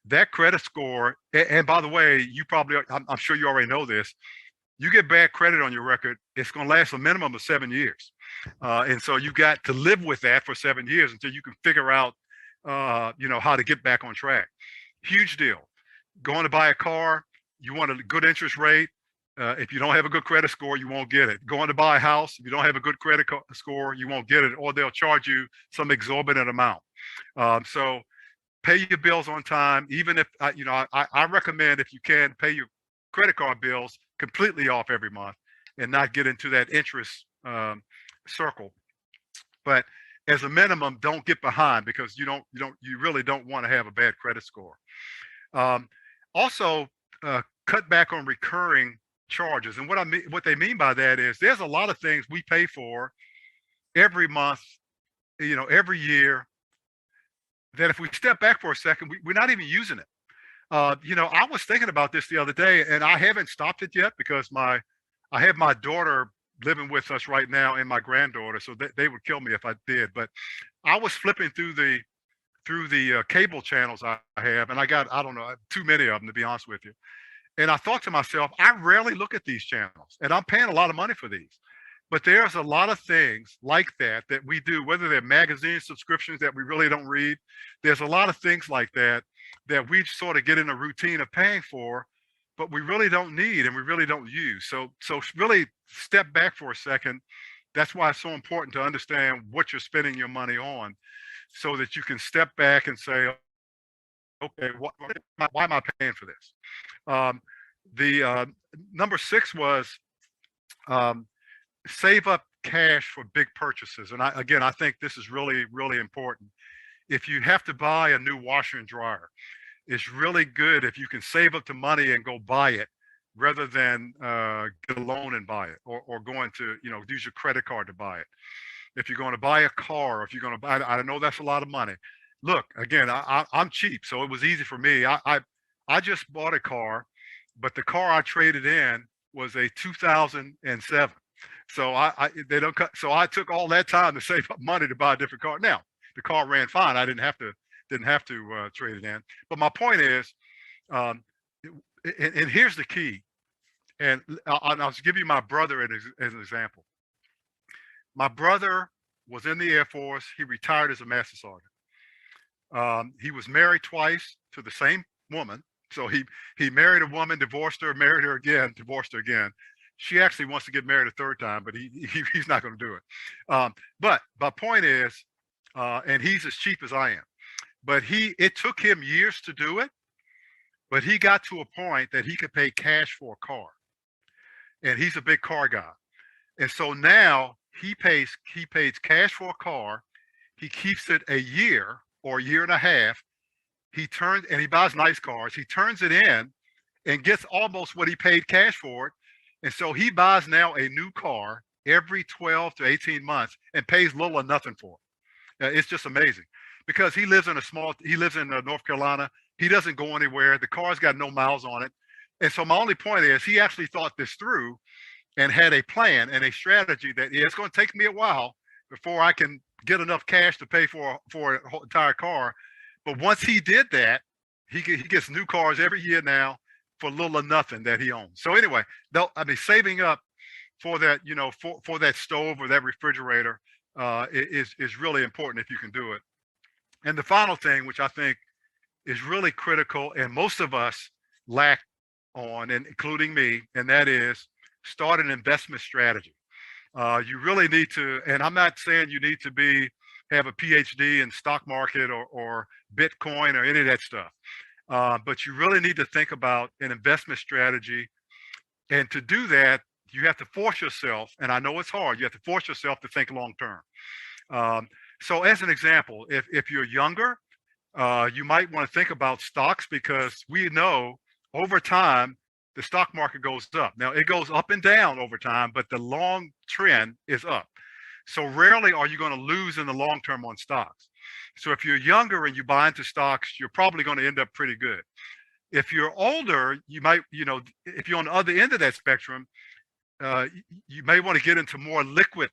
That credit score, and by the way, I'm sure you already know this, you get bad credit on your record, it's going to last a minimum of 7 years. And so you got to live with that for 7 years until you can figure out, how to get back on track. Huge deal. Going to buy a car, you want a good interest rate. If you don't have a good credit score, you won't get it. Going to buy a house, if you don't have a good credit score, you won't get it, or they'll charge you some exorbitant amount. So pay your bills on time. Even if, I recommend, if you can, pay your credit card bills completely off every month and not get into that interest circle. But as a minimum, don't get behind, because you really don't want to have a bad credit score. Also, cut back on recurring charges. And what they mean by that is there's a lot of things we pay for every month, every year, that if we step back for a second, we're not even using it. I was thinking about this the other day, and I haven't stopped it yet, because I have my daughter living with us right now and my granddaughter, so they would kill me if I did. But I was flipping through the cable channels I have, and I got, I don't know, too many of them, to be honest with you. And I thought to myself, I rarely look at these channels, and I'm paying a lot of money for these. But there's a lot of things like that that we do, whether they're magazine subscriptions that we really don't read. There's a lot of things like that that we sort of get in a routine of paying for, but we really don't need and we really don't use. So really step back for a second. That's why it's so important to understand what you're spending your money on, so that you can step back and say, okay, why am I paying for this? The number 6 was save up cash for big purchases. And I think this is really, really important. If you have to buy a new washer and dryer, it's really good if you can save up the money and go buy it, rather than get a loan and buy it, or going to, use your credit card to buy it. If you're going to buy a car, or if you're going to buy, I know that's a lot of money. Look, again, I'm cheap, so it was easy for me. I just bought a car, but the car I traded in was a 2007. So they don't cut. So I took all that time to save up money to buy a different car. Now the car ran fine. I didn't have to trade it in. But my point is, and here's the key. And I'll give you my brother as an example. My brother was in the Air Force. He retired as a master sergeant. He was married twice to the same woman. So he married a woman, divorced her, married her again, divorced her again. She actually wants to get married a third time, but he's not going to do it. But my point is, and he's as cheap as I am, but it took him years to do it, but he got to a point that he could pay cash for a car, and he's a big car guy. And so now he pays cash for a car. He keeps it a year or a year and a half. And he buys nice cars. He turns it in and gets almost what he paid cash for it. And so he buys now a new car every 12 to 18 months and pays little or nothing for it. It's just amazing, because he lives in North Carolina. He doesn't go anywhere. The car's got no miles on it. And so my only point is, he actually thought this through and had a plan and a strategy that it's going to take me a while before I can get enough cash to pay for an entire car. But once he did that, he gets new cars every year now for little or nothing that he owns. So anyway, saving up for that, for that stove or that refrigerator is really important if you can do it. And the final thing, which I think is really critical, and most of us lack on, and including me, and that is start an investment strategy. You really need to, and I'm not saying you need to have a PhD in stock market or Bitcoin or any of that stuff. But you really need to think about an investment strategy. And to do that, you have to force yourself, and I know it's hard, you have to force yourself to think long term. So as an example, if you're younger, you might want to think about stocks, because we know over time, the stock market goes up. Now it goes up and down over time, but the long trend is up. So rarely are you going to lose in the long term on stocks. So if you're younger and you buy into stocks, you're probably going to end up pretty good. If you're older, you might, if you're on the other end of that spectrum, you may want to get into more liquid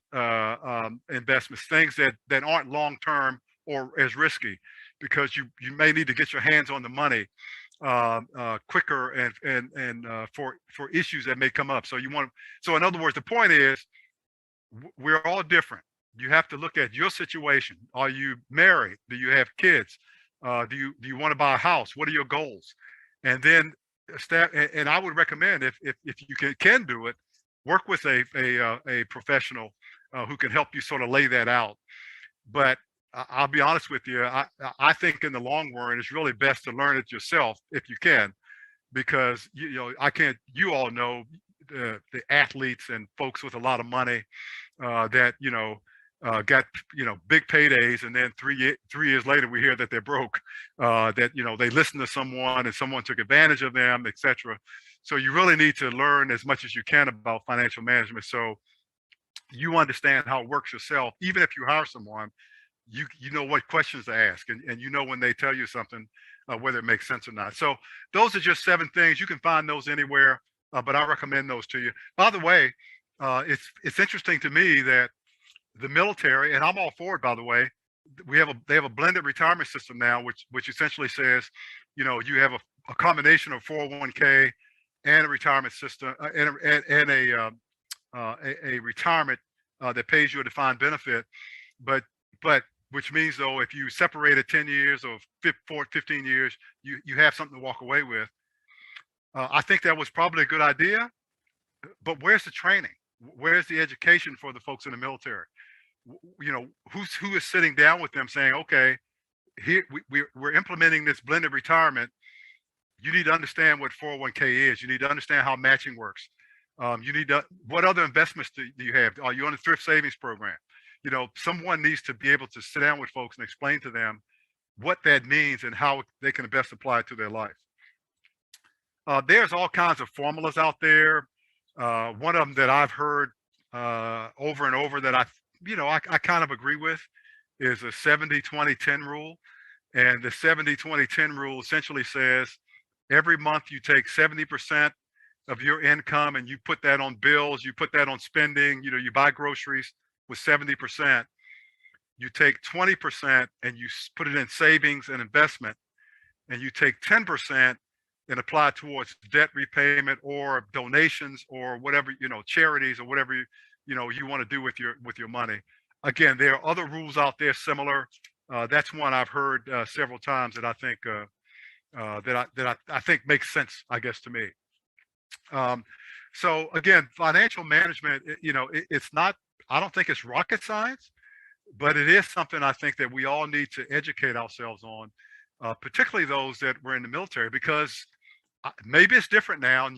investments, things that aren't long term or as risky, because you may need to get your hands on the money quicker and for issues that may come up. So in other words, the point is, we're all different. You have to look at your situation. Are you married? Do you have kids? Do you want to buy a house? What are your goals? And then and I would recommend, if you can do it, work with a professional who can help you sort of lay that out. But I'll be honest with you, I think in the long run, it's really best to learn it yourself if you can, because you all know the athletes and folks with a lot of money that got big paydays, and then 3 years later we hear that they're broke, that they listened to someone and someone took advantage of them, etc. So you really need to learn as much as you can about financial management, so you understand how it works yourself. Even if you hire someone, you know what questions to ask, and when they tell you something, whether it makes sense or not. So those are just 7 things. You can find those anywhere, but I recommend those to you. By the way, it's interesting to me that the military, and I'm all for it, by the way, they have a blended retirement system now, which essentially says, you know, you have a combination of 401k and a retirement system and a retirement that pays you a defined benefit, but which means though, if you separate at 10 years or 15 years, you have something to walk away with. I think that was probably a good idea, but where's the training? Where's the education for the folks in the military? You know, who is sitting down with them saying, okay, here we're implementing this blended retirement. You need to understand what 401k is. You need to understand how matching works. You need to, what other investments do you have? Are you on the thrift savings program? You know, someone needs to be able to sit down with folks and explain to them what that means and how they can best apply it to their life. There's all kinds of formulas out there. One of them that I've heard over and over that I kind of agree with is a 70-20-10 rule. And the 70-20-10 rule essentially says every month you take 70% of your income and you put that on bills, you put that on spending, you know, you buy groceries with 70%. You take 20% and you put it in savings and investment, and you take 10% and apply towards debt repayment or donations or whatever, you know, charities or whatever you want to do with your money. Again, there are other rules out there similar. That's one I've heard several times that I think I think makes sense, I guess, to me. So again, financial management, you know, it's not, I don't think it's rocket science, but it is something I think that we all need to educate ourselves on, particularly those that were in the military, because maybe it's different now.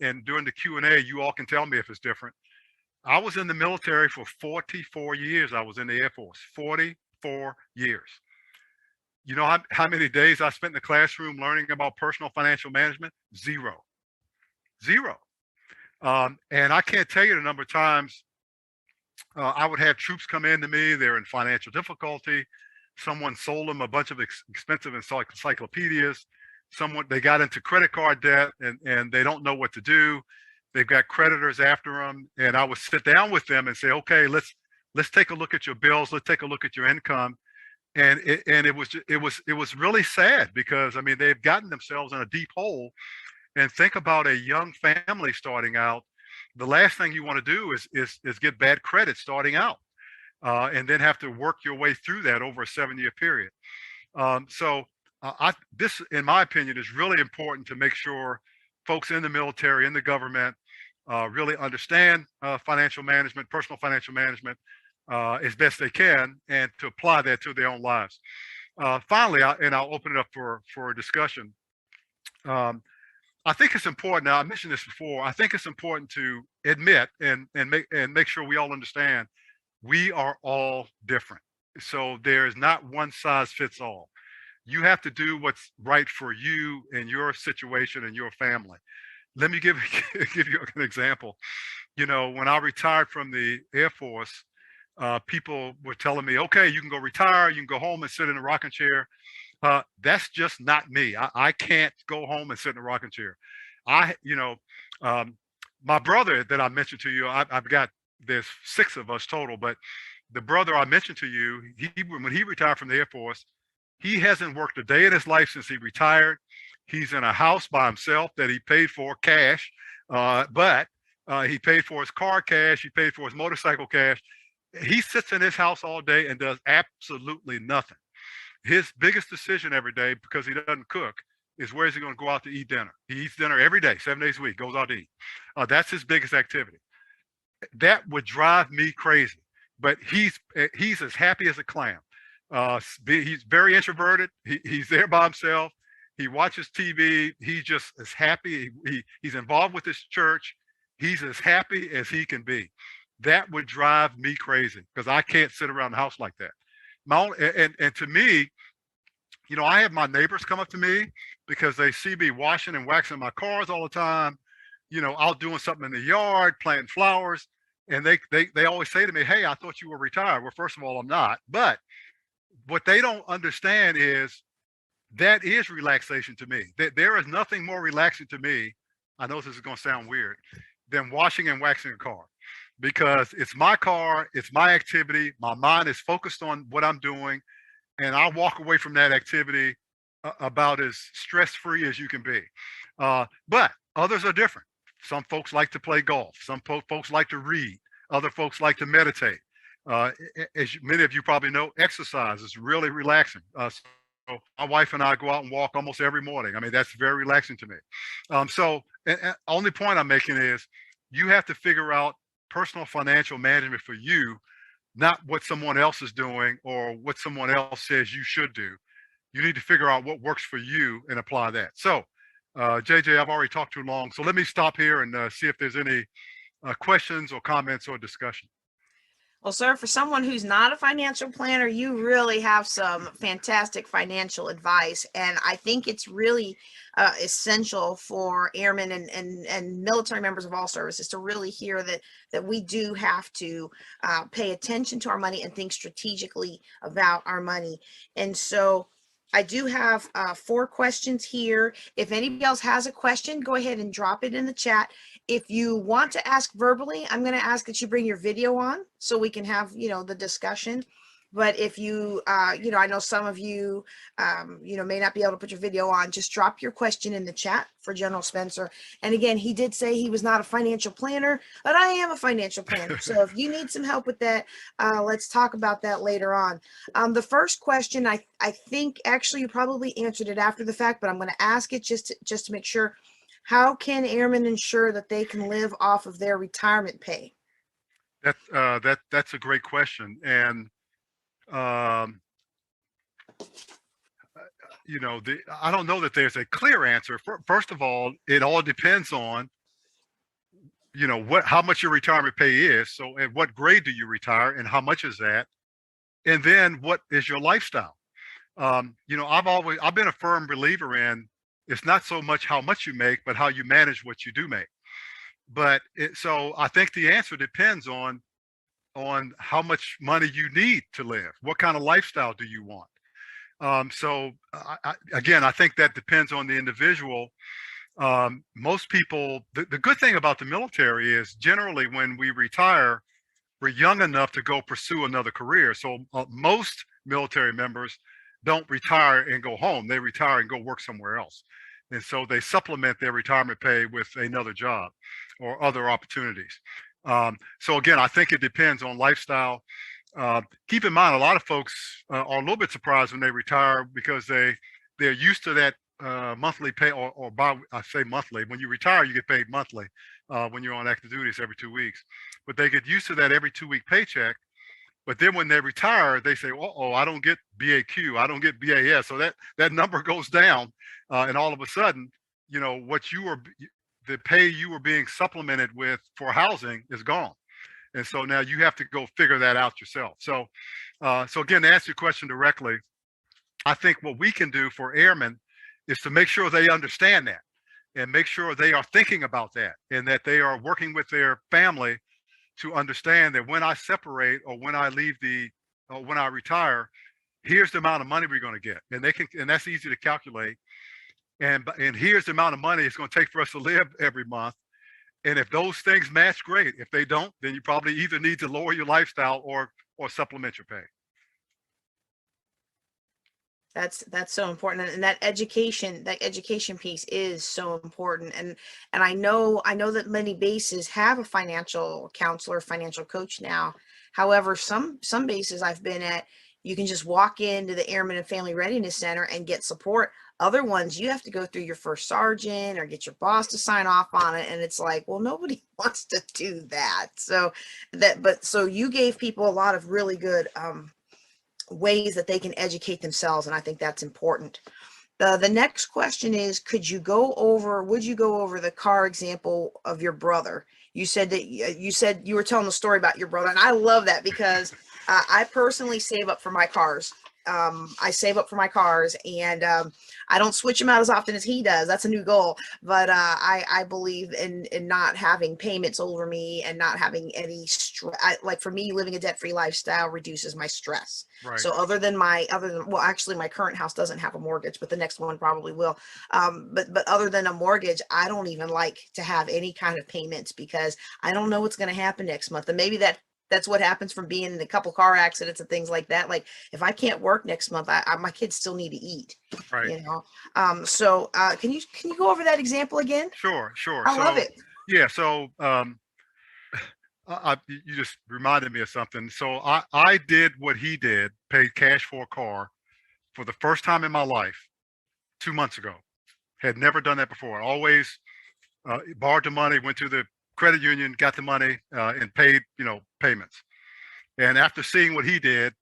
And during the Q&A, you all can tell me if it's different. I was in the military for 44 years. I was in the Air Force, 44 years. You know how many days I spent in the classroom learning about personal financial management? Zero. And I can't tell you the number of times I would have troops come in to me. They're in financial difficulty. Someone sold them a bunch of expensive encyclopedias. They got into credit card debt and they don't know what to do. They've got creditors after them. And I would sit down with them and say, okay, let's take a look at your bills. Let's take a look at your income. And it was really sad, because I mean, they've gotten themselves in a deep hole. And think about a young family starting out. The last thing you want to do is get bad credit starting out, and then have to work your way through that over a 7-year period. This, in my opinion, is really important to make sure folks in the military, in the government, really understand financial management, personal financial management, as best they can, and to apply that to their own lives. Finally, I'll open it up for a discussion. I think it's important. Now, I mentioned this before. I think it's important to admit and make sure we all understand we are all different. So there is not one size fits all. You have to do what's right for you and your situation and your family. Let me give you an example. You know, when I retired from the Air Force, people were telling me, okay, you can go retire, you can go home and sit in a rocking chair. That's just not me. I can't go home and sit in a rocking chair. My brother that I mentioned to you, there's 6 of us total, but the brother I mentioned to you, when he retired from the Air Force, he hasn't worked a day in his life since he retired. He's in a house by himself that he paid for cash, but he paid for his car cash, he paid for his motorcycle cash. He sits in his house all day and does absolutely nothing. His biggest decision every day, because he doesn't cook, is where is he going to go out to eat dinner. He eats dinner every day, 7 days a week, goes out to eat. That's his biggest activity. That would drive me crazy, but he's as happy as a clam. He's very introverted. He's there by himself. He watches TV. He just is happy. He's involved with his church. He's as happy as he can be. That would drive me crazy, because I can't sit around the house like that. And to me, you know, I have my neighbors come up to me because they see me washing and waxing my cars all the time. You know, out doing something in the yard, planting flowers. And they always say to me, hey, I thought you were retired. Well, first of all, I'm not. But what they don't understand is that is relaxation to me. There is nothing more relaxing to me, I know this is going to sound weird, than washing and waxing a car. Because it's my car, it's my activity, my mind is focused on what I'm doing. and I walk away from that activity about as stress-free as you can be. But others are different. Some folks like to play golf. Some folks like to read. Other folks like to meditate. As many of you probably know, exercise is really relaxing. So my wife and I go out and walk almost every morning. I mean, that's very relaxing to me. Only point I'm making is you have to figure out personal financial management for you, not what someone else is doing or what someone else says you should do. You need to figure out what works for you and apply that. So, JJ, I've already talked too long. So let me stop here and see if there's any questions or comments or discussion. Well, sir, for someone who's not a financial planner, you really have some fantastic financial advice. And I think it's really essential for airmen and military members of all services to really hear that we do have to pay attention to our money and think strategically about our money. And so I do have 4 questions here. If anybody else has a question, go ahead and drop it in the chat. If you want to ask verbally, I'm going to ask that you bring your video on so we can have, the discussion. But if you, I know some of you, may not be able to put your video on, just drop your question in the chat for General Spencer. And again, he did say he was not a financial planner, but I am a financial planner. So if you need some help with that, let's talk about that later on. The first question, I think actually you probably answered it after the fact, but I'm going to ask it just to make sure. How can airmen ensure that they can live off of their retirement pay? That's a great question. And I don't know that there's a clear answer. First of all, it all depends on, how much your retirement pay is. So at what grade do you retire and how much is that? And then what is your lifestyle? I've been a firm believer in it's not so much how much you make, but how you manage what you do make. So I think the answer depends on how much money you need to live. What kind of lifestyle do you want? I think that depends on the individual. Most people, the good thing about the military is generally when we retire, we're young enough to go pursue another career. So most military members don't retire and go home. They retire and go work somewhere else. And so they supplement their retirement pay with another job or other opportunities. So again, I think it depends on lifestyle. Keep in mind, a lot of folks are a little bit surprised when they retire because they're used to that monthly pay I say monthly. When you retire, you get paid monthly when you're on active duties every 2 weeks. But they get used to that every 2-week paycheck. But then when they retire, they say, "Oh, I don't get BAQ, I don't get BAS." So that number goes down, and all of a sudden, the pay you were being supplemented with for housing is gone, and so now you have to go figure that out yourself. So again, to answer your question directly, I think what we can do for airmen is to make sure they understand that, and make sure they are thinking about that, and that they are working with their family to understand that when I separate or when I leave when I retire, here's the amount of money we're going to get, and that's easy to calculate. And here's the amount of money it's going to take for us to live every month. And if those things match, great. If they don't, then you probably either need to lower your lifestyle or supplement your pay. That's so important, and that education piece is so important. And I know that many bases have a financial counselor, financial coach now. However, some bases I've been at, you can just walk into the Airmen and Family Readiness Center and get support. Other ones, you have to go through your first sergeant or get your boss to sign off on it, and it's like, well, nobody wants to do that. So you gave people a lot of really good ways that they can educate themselves, and I think that's important. The next question is, would you go over the car example of your brother? You said you were telling the story about your brother, and I love that because I personally save up for my cars. I save up for my cars, and I don't switch them out as often as he does. That's a new goal. But I believe in not having payments over me and not having any stress. Like for me, living a debt-free lifestyle reduces my stress. Right. So actually my current house doesn't have a mortgage, but the next one probably will. But other than a mortgage, I don't even like to have any kind of payments because I don't know what's going to happen next month. And maybe that That's what happens from being in a couple car accidents and things like that. Like if I can't work next month, my kids still need to eat, Right. you know? So can you go over that example again? Sure. I love So it. yeah. So you just reminded me of something. So I did what he did, paid cash for a car for the first time in my life 2 months ago. Had never done that before. I always borrowed the money, went to the credit union, got the money, and paid, payments. And after seeing what he did,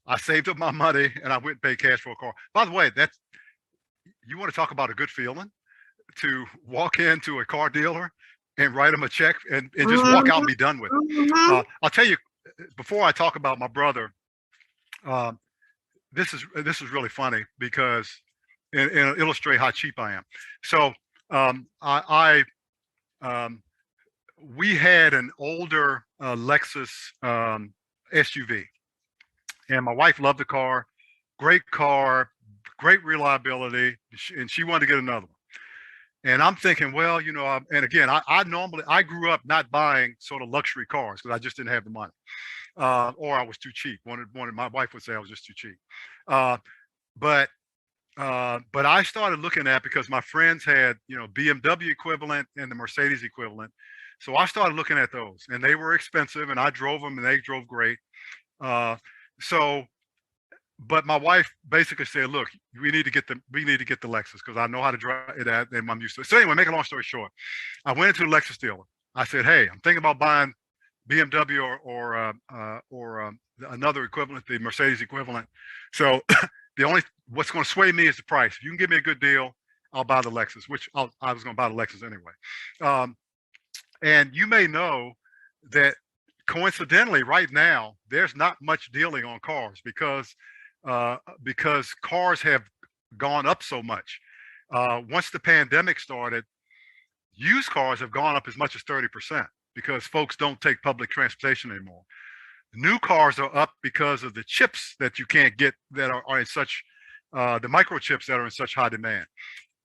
I saved up my money and I went and paid cash for a car. By the way, you want to talk about a good feeling to walk into a car dealer and write them a check and just walk out and be done with it. I'll tell you, before I talk about my brother, this is really funny because and illustrate how cheap I am. So we had an older Lexus SUV, and my wife loved the car, great reliability, and she wanted to get another one. And I'm thinking, well, and again, I grew up not buying sort of luxury cars because I just didn't have the money, or I was too cheap. My wife would say I was just too cheap. But I started looking at, because my friends had, BMW equivalent and the Mercedes equivalent. So I started looking at those, and they were expensive, and I drove them and they drove great. But my wife basically said, look, we need to get the Lexus because I know how to drive it and I'm used to it. So anyway, make a long story short, I went into the Lexus dealer. I said, hey, I'm thinking about buying BMW or another equivalent, the Mercedes equivalent. So what's going to sway me is the price. If you can give me a good deal, I'll buy the Lexus, which I was going to buy the Lexus anyway. And you may know that coincidentally, right now, there's not much dealing on cars because cars have gone up so much. Once the pandemic started, used cars have gone up as much as 30% because folks don't take public transportation anymore. New cars are up because of the chips that you can't get that are in such, the microchips that are in such high demand.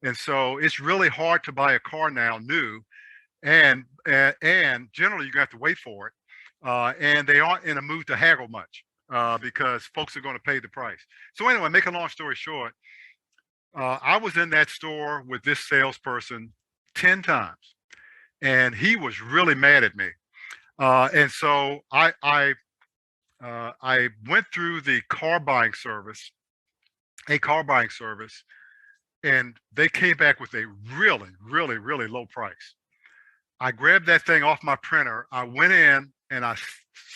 And so it's really hard to buy a car now new, and generally you're gonna have to wait for it. And they aren't in a mood to haggle much because folks are going to pay the price. So anyway, make a long story short, I was in that store with this salesperson 10 times, and he was really mad at me. And so I went through a car buying service, and they came back with a really, really, really low price. I grabbed that thing off my printer. I went in and I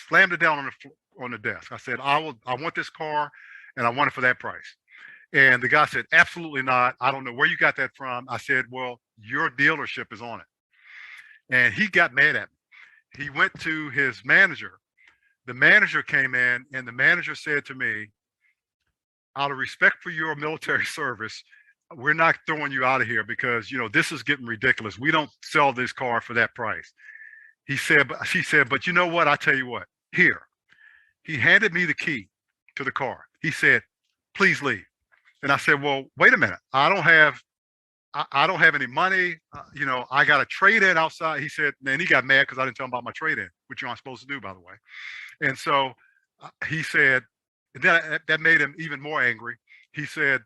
slammed it down on the desk. I said, I want this car, and I want it for that price. And the guy said, absolutely not. I don't know where you got that from. I said, well, your dealership is on it. And he got mad at me. He went to his manager. The manager came in, and the manager said to me, out of respect for your military service, we're not throwing you out of here because, this is getting ridiculous. We don't sell this car for that price. She said, but you know what? I tell you what, here. He handed me the key to the car. He said, please leave. And I said, well, wait a minute. I don't have any money. I got a trade-in outside. He said, and he got mad because I didn't tell him about my trade-in, which you're not supposed to do, by the way. And so he said, that made him even more angry. He said,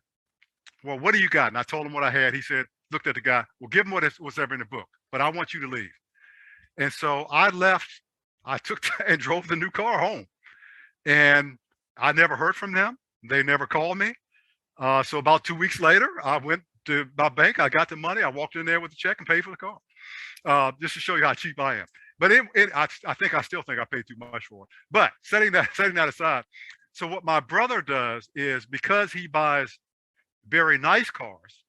well, what do you got? And I told him what I had. He said, looked at the guy, well, give him what's ever in the book, but I want you to leave. And so I left. I took and drove the new car home, and I never heard from them. They never called me. So about 2 weeks later, I went to my bank. I got the money. I walked in there with the check and paid for the car, just to show you how cheap I am. But I still think I paid too much for it. But setting that aside, so what my brother does is, because he buys very nice cars,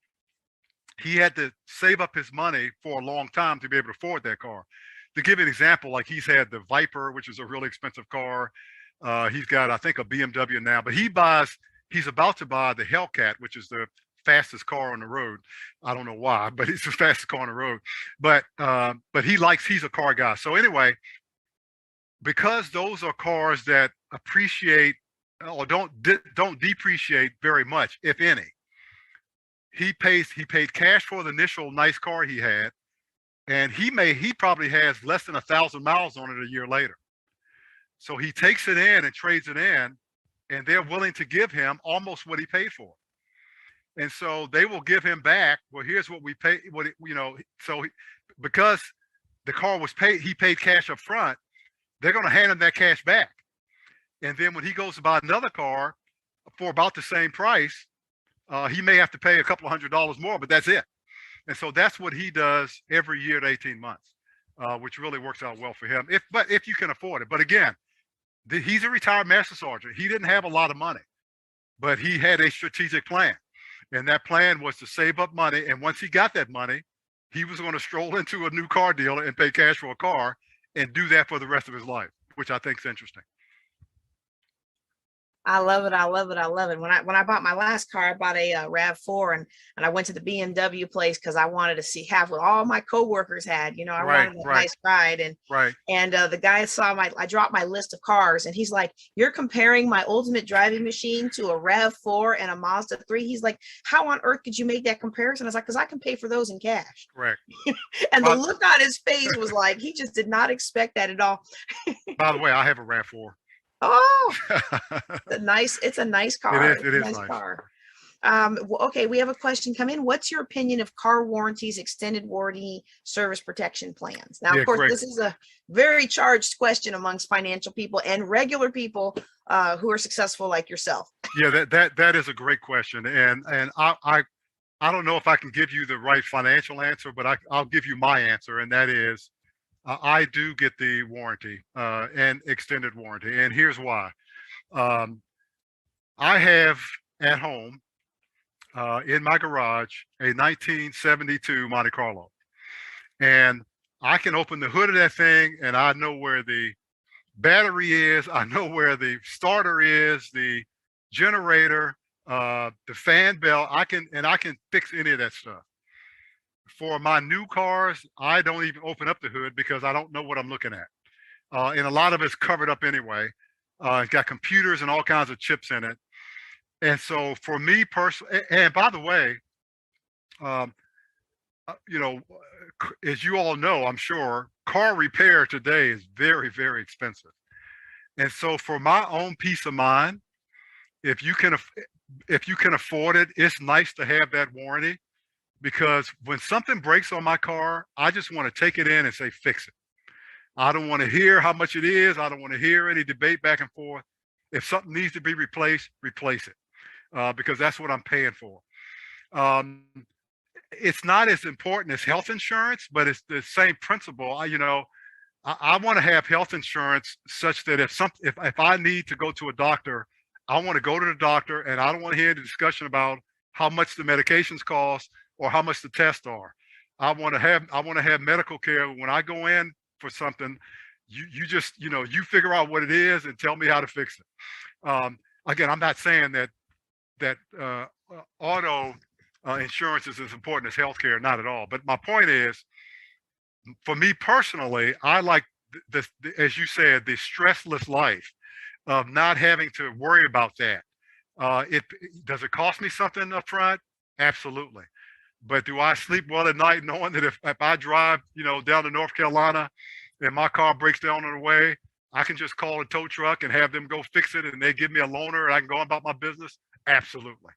he had to save up his money for a long time to be able to afford that car. To give you an example, like he's had the Viper, which is a really expensive car. He's got, I think, a BMW now, but he's about to buy the Hellcat, which is the fastest car on the road. I don't know why, but it's the fastest car on the road. But he's a car guy. So anyway, because those are cars that appreciate or don't depreciate very much, if any, he paid cash for the initial nice car he had, and he probably has less than 1,000 miles on it a year later. So he takes it in and trades it in, and they're willing to give him almost what he paid for. And so they will give him back. Well, here's what we pay. Because the car was paid, he paid cash up front. They're going to hand him that cash back. And then when he goes to buy another car for about the same price, he may have to pay a couple of $100 more, but that's it. And so that's what he does every year to 18 months, which really works out well for him. If you can afford it. But again, he's a retired master sergeant. He didn't have a lot of money, but he had a strategic plan. And that plan was to save up money. And once he got that money, he was going to stroll into a new car dealer and pay cash for a car and do that for the rest of his life, which I think is interesting. I love it. I love it. I love it. When I bought my last car, I bought a RAV4 and I went to the BMW place because I wanted to have what all my coworkers had. You know, I wanted a nice ride. And the guy saw I dropped my list of cars and he's like, "You're comparing my ultimate driving machine to a RAV4 and a Mazda 3." He's like, "How on earth could you make that comparison?" I was like, "Because I can pay for those in cash." Correct. And the look on his face was like, he just did not expect that at all. By the way, I have a RAV4. Oh, it's a nice car. It is a nice nice car. Okay, we have a question come in. What's your opinion of car warranties, extended warranty, service protection plans? Now, of course, this is a very charged question amongst financial people and regular people who are successful like yourself. Yeah, that is a great question, and I don't know if I can give you the right financial answer, but I'll give you my answer, and that is, I do get the warranty and extended warranty. And here's why. I have at home in my garage a 1972 Monte Carlo. And I can open the hood of that thing and I know where the battery is. I know where the starter is, the generator, the fan belt. I can fix any of that stuff. For my new cars, I don't even open up the hood because I don't know what I'm looking at. And a lot of it's covered up anyway. It's got computers and all kinds of chips in it. And so for me personally, and by the way, as you all know, I'm sure, car repair today is very, very expensive. And so for my own peace of mind, if you can afford it, it's nice to have that warranty. Because when something breaks on my car, I just want to take it in and say, fix it. I don't want to hear how much it is. I don't want to hear any debate back and forth. If something needs to be replaced, replace it, because that's what I'm paying for. It's not as important as health insurance, but it's the same principle. I want to have health insurance such that if I need to go to a doctor, I want to go to the doctor, and I don't want to hear the discussion about how much the medications cost or how much the tests are. I want to have medical care. When I go in for something, you just you figure out what it is and tell me how to fix it. Again, I'm not saying that auto insurance is as important as healthcare, not at all. But my point is, for me personally, I like this, as you said, the stressless life of not having to worry about that. Does it cost me something up front? Absolutely. But do I sleep well at night knowing that if I drive, down to North Carolina and my car breaks down on the way, I can just call a tow truck and have them go fix it and they give me a loaner and I can go about my business? Absolutely.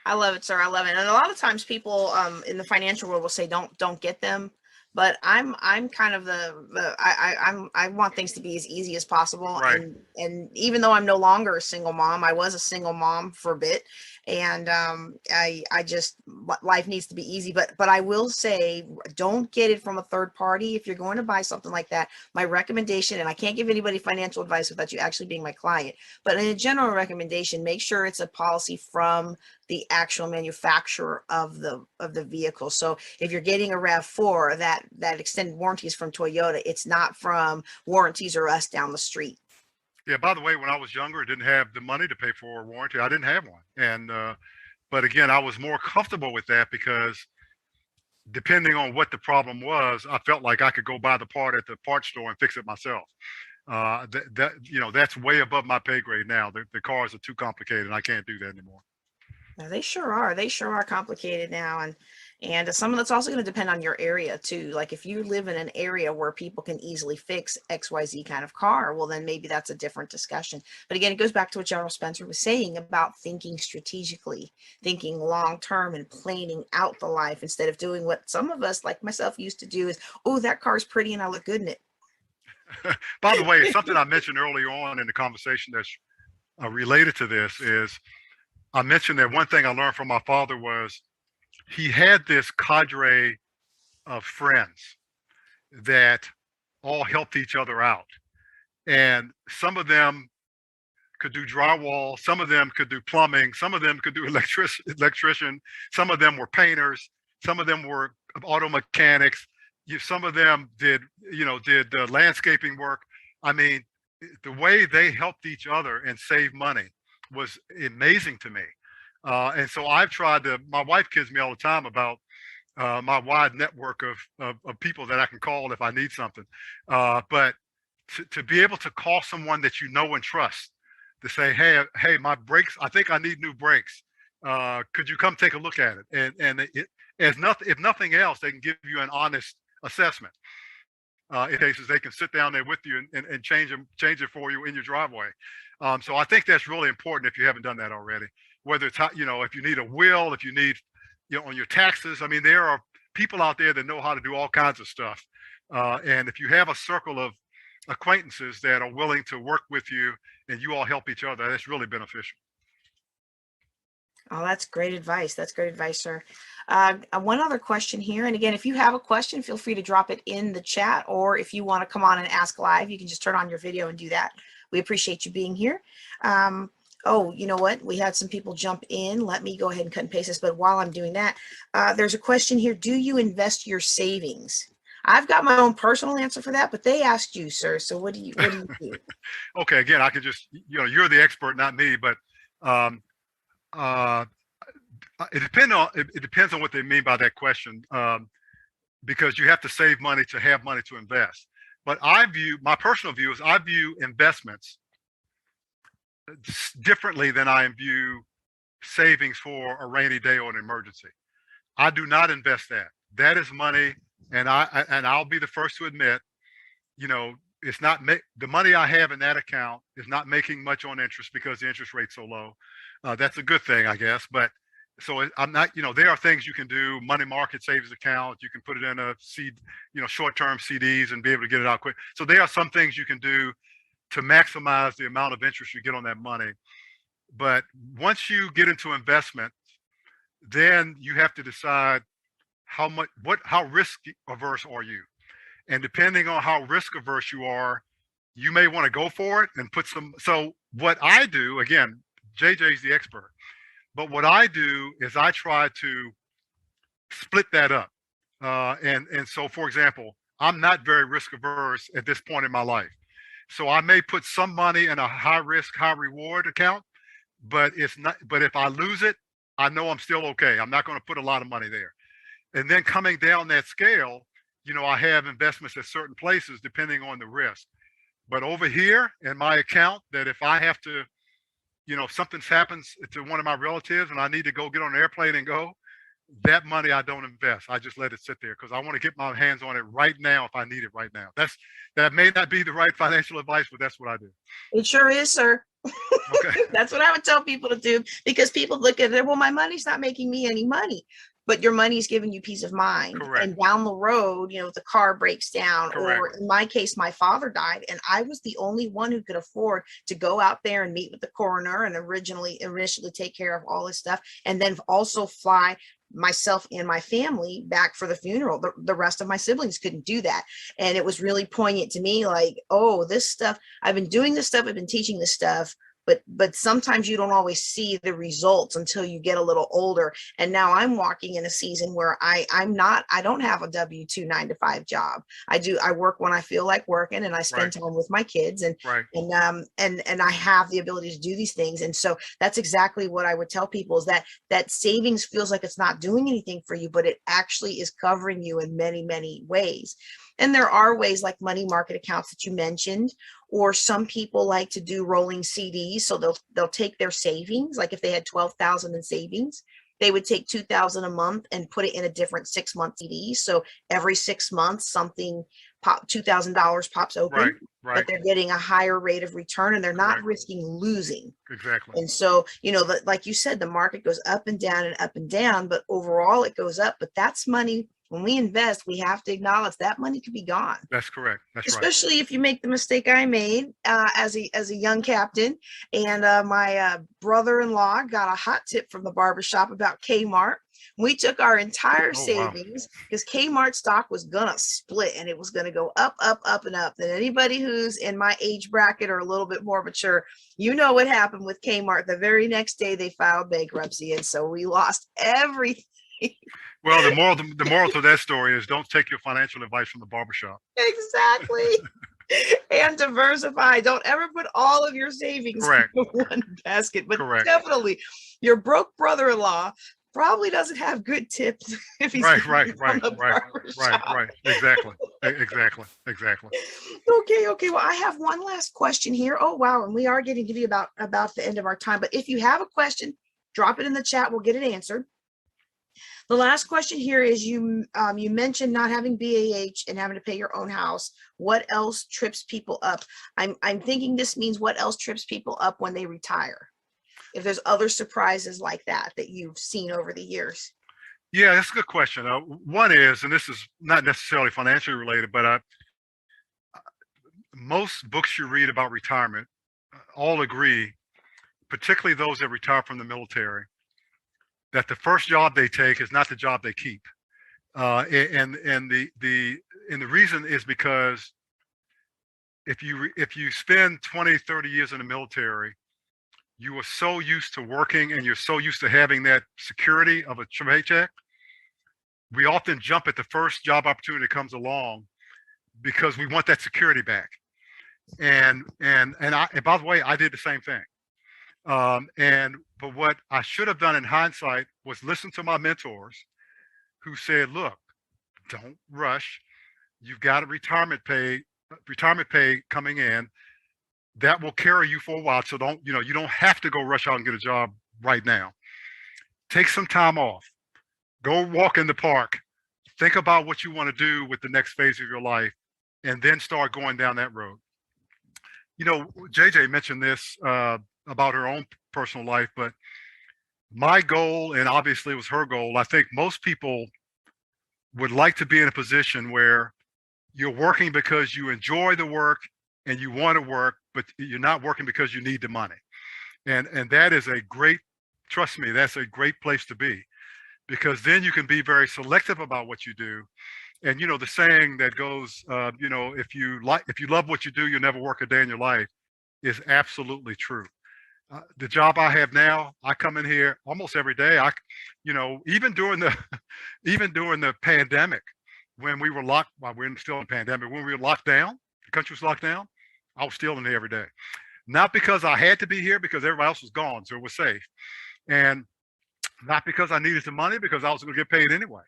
I love it, sir. I love it. And a lot of times people in the financial world will say, don't get them. But I'm kind of I want things to be as easy as possible. Right. And even though I'm no longer a single mom, I was a single mom for a bit. And I just, life needs to be easy. But I will say, don't get it from a third party. If you're going to buy something like that, my recommendation, and I can't give anybody financial advice without you actually being my client, but in a general recommendation, make sure it's a policy from the actual manufacturer of the vehicle. So if you're getting a RAV4, that extended warranty is from Toyota. It's not from Warranties or Us down the street. Yeah, by the way, when I was younger, I didn't have the money to pay for a warranty. I didn't have one. And but again, I was more comfortable with that because depending on what the problem was, I felt like I could go buy the part at the parts store and fix it myself. That's way above my pay grade now. The cars are too complicated and I can't do that anymore. They sure are. They sure are complicated now. And some of that's also going to depend on your area too. Like if you live in an area where people can easily fix XYZ kind of car, well, then maybe that's a different discussion. But again, it goes back to what General Spencer was saying about thinking strategically, thinking long term, and planning out the life instead of doing what some of us, like myself, used to do is, oh, that car's pretty and I look good in it. By the way, something I mentioned earlier on in the conversation that's related to this is I mentioned that one thing I learned from my father was he had this cadre of friends that all helped each other out. And some of them could do drywall, some of them could do plumbing, some of them could do electrician, some of them were painters, some of them were auto mechanics, some of them did landscaping work. I mean, the way they helped each other and save money was amazing to me. And so I've tried to, my wife kids me all the time about my wide network of people that I can call if I need something. But to be able to call someone that you know and trust to say, hey, my brakes, I think I need new brakes. Could you come take a look at it? And if nothing else, they can give you an honest assessment. In cases they can sit down there with you and change it for you in your driveway. So I think that's really important if you haven't done that already. Whether it's, if you need a will, if you need, on your taxes. I mean, there are people out there that know how to do all kinds of stuff. And if you have a circle of acquaintances that are willing to work with you and you all help each other, that's really beneficial. Oh, that's great advice. That's great advice, sir. One other question here. And again, if you have a question, feel free to drop it in the chat, or if you want to come on and ask live, you can just turn on your video and do that. We appreciate you being here. Oh, you know what? We had some people jump in. Let me go ahead and cut and paste this. But while I'm doing that, there's a question here. Do you invest your savings? I've got my own personal answer for that, but they asked you, sir. So what do you do? Okay, again, I could just, you're the expert, not me, but it depends on what they mean by that question, because you have to save money to have money to invest. But my personal view is I view investments differently than I view savings for a rainy day or an emergency. I do not invest that. That is money, and I'll be the first to admit, it's not the money I have in that account is not making much on interest because the interest rate's so low. That's a good thing, I guess. But so I'm not, there are things you can do. Money market savings account, you can put it in a short-term CDs and be able to get it out quick. So there are some things you can do to maximize the amount of interest you get on that money. But once you get into investment, then you have to decide how risk averse are you? And depending on how risk averse you are, you may want to go for it and put some. So what I do, again, JJ's the expert, but what I do is I try to split that up. And so, for example, I'm not very risk averse at this point in my life. So I may put some money in a high risk, high reward account, but if I lose it, I know I'm still okay. I'm not going to put a lot of money there. And then coming down that scale, I have investments at certain places depending on the risk. But over here in my account, that if I have to, if something happens to one of my relatives and I need to go get on an airplane and go, that money I don't invest. I just let it sit there because I want to get my hands on it right now if I need it right now. That may not be the right financial advice, but that's what I do. It sure is, sir. Okay. That's what I would tell people to do, because people look at it, well, my money's not making me any money, but your money's giving you peace of mind. Correct. And down the road, the car breaks down. Correct. Or in my case, my father died and I was the only one who could afford to go out there and meet with the coroner and initially take care of all this stuff, and then also fly myself and my family back for the funeral. The rest of my siblings couldn't do that. And it was really poignant to me, like, oh, this stuff, I've been doing this stuff, I've been teaching this stuff, but sometimes you don't always see the results until you get a little older. And now I'm walking in a season where I don't have a W-2 9-to-5 job. I work when I feel like working, and I spend time with my kids, and I have the ability to do these things. And so that's exactly what I would tell people, is that savings feels like it's not doing anything for you, but it actually is covering you in many, many ways. And there are ways like money market accounts that you mentioned, or some people like to do rolling CDs. So they'll take their savings, like if they had $12,000 in savings, they would take $2,000 a month and put it in a different 6-month CD. So every 6 months, something $2,000 pops open, Right, but right. they're getting a higher rate of return and they're not Correct. risking losing. Exactly. And so, like you said, the market goes up and down, but overall it goes up. But that's money. When we invest, we have to acknowledge that money could be gone. That's correct. That's right. Especially if you make the mistake I made as a young captain. And my brother-in-law got a hot tip from the barbershop about Kmart. We took our entire savings because Kmart stock was gonna split and it was gonna go up, up, up, and up. And anybody who's in my age bracket or a little bit more mature, you know what happened with Kmart. The very next day they filed bankruptcy, and so we lost everything. Well, the moral to that story is don't take your financial advice from the barbershop. Exactly. And diversify. Don't ever put all of your savings Correct. in one basket. But Correct. definitely, your broke brother-in-law probably doesn't have good tips if he's Right. Exactly. Okay. Well, I have one last question here. Oh, wow. And we are getting to be about the end of our time. But if you have a question, drop it in the chat. We'll get it answered. The last question here is you mentioned not having BAH and having to pay your own house. What else trips people up? I'm thinking this means what else trips people up when they retire? If there's other surprises like that you've seen over the years. Yeah, that's a good question. One is, and this is not necessarily financially related, but most books you read about retirement all agree, particularly those that retire from the military, that the first job they take is not the job they keep. And the reason is because if you spend 20, 30 years in the military, you are so used to working and you're so used to having that security of a paycheck. We often jump at the first job opportunity that comes along because we want that security back. And by the way, I did the same thing. But what I should have done in hindsight was listen to my mentors who said, look, don't rush. You've got a retirement pay coming in that will carry you for a while. So you don't have to go rush out and get a job right now. Take some time off. Go walk in the park. Think about what you want to do with the next phase of your life and then start going down that road. JJ mentioned this about her own personal life, but my goal, and obviously it was her goal, I think most people would like to be in a position where you're working because you enjoy the work and you want to work, but you're not working because you need the money. And that is trust me, that's a great place to be, because then you can be very selective about what you do. And the saying that goes, if you love what you do, you'll never work a day in your life, is absolutely true. The job I have now, I come in here almost every day. Even during the pandemic, when we were locked, well, we're still in pandemic, when we were locked down, the country was locked down, I was still in here every day. Not because I had to be here, because everybody else was gone, so it was safe. And not because I needed the money, because I was going to get paid anyway,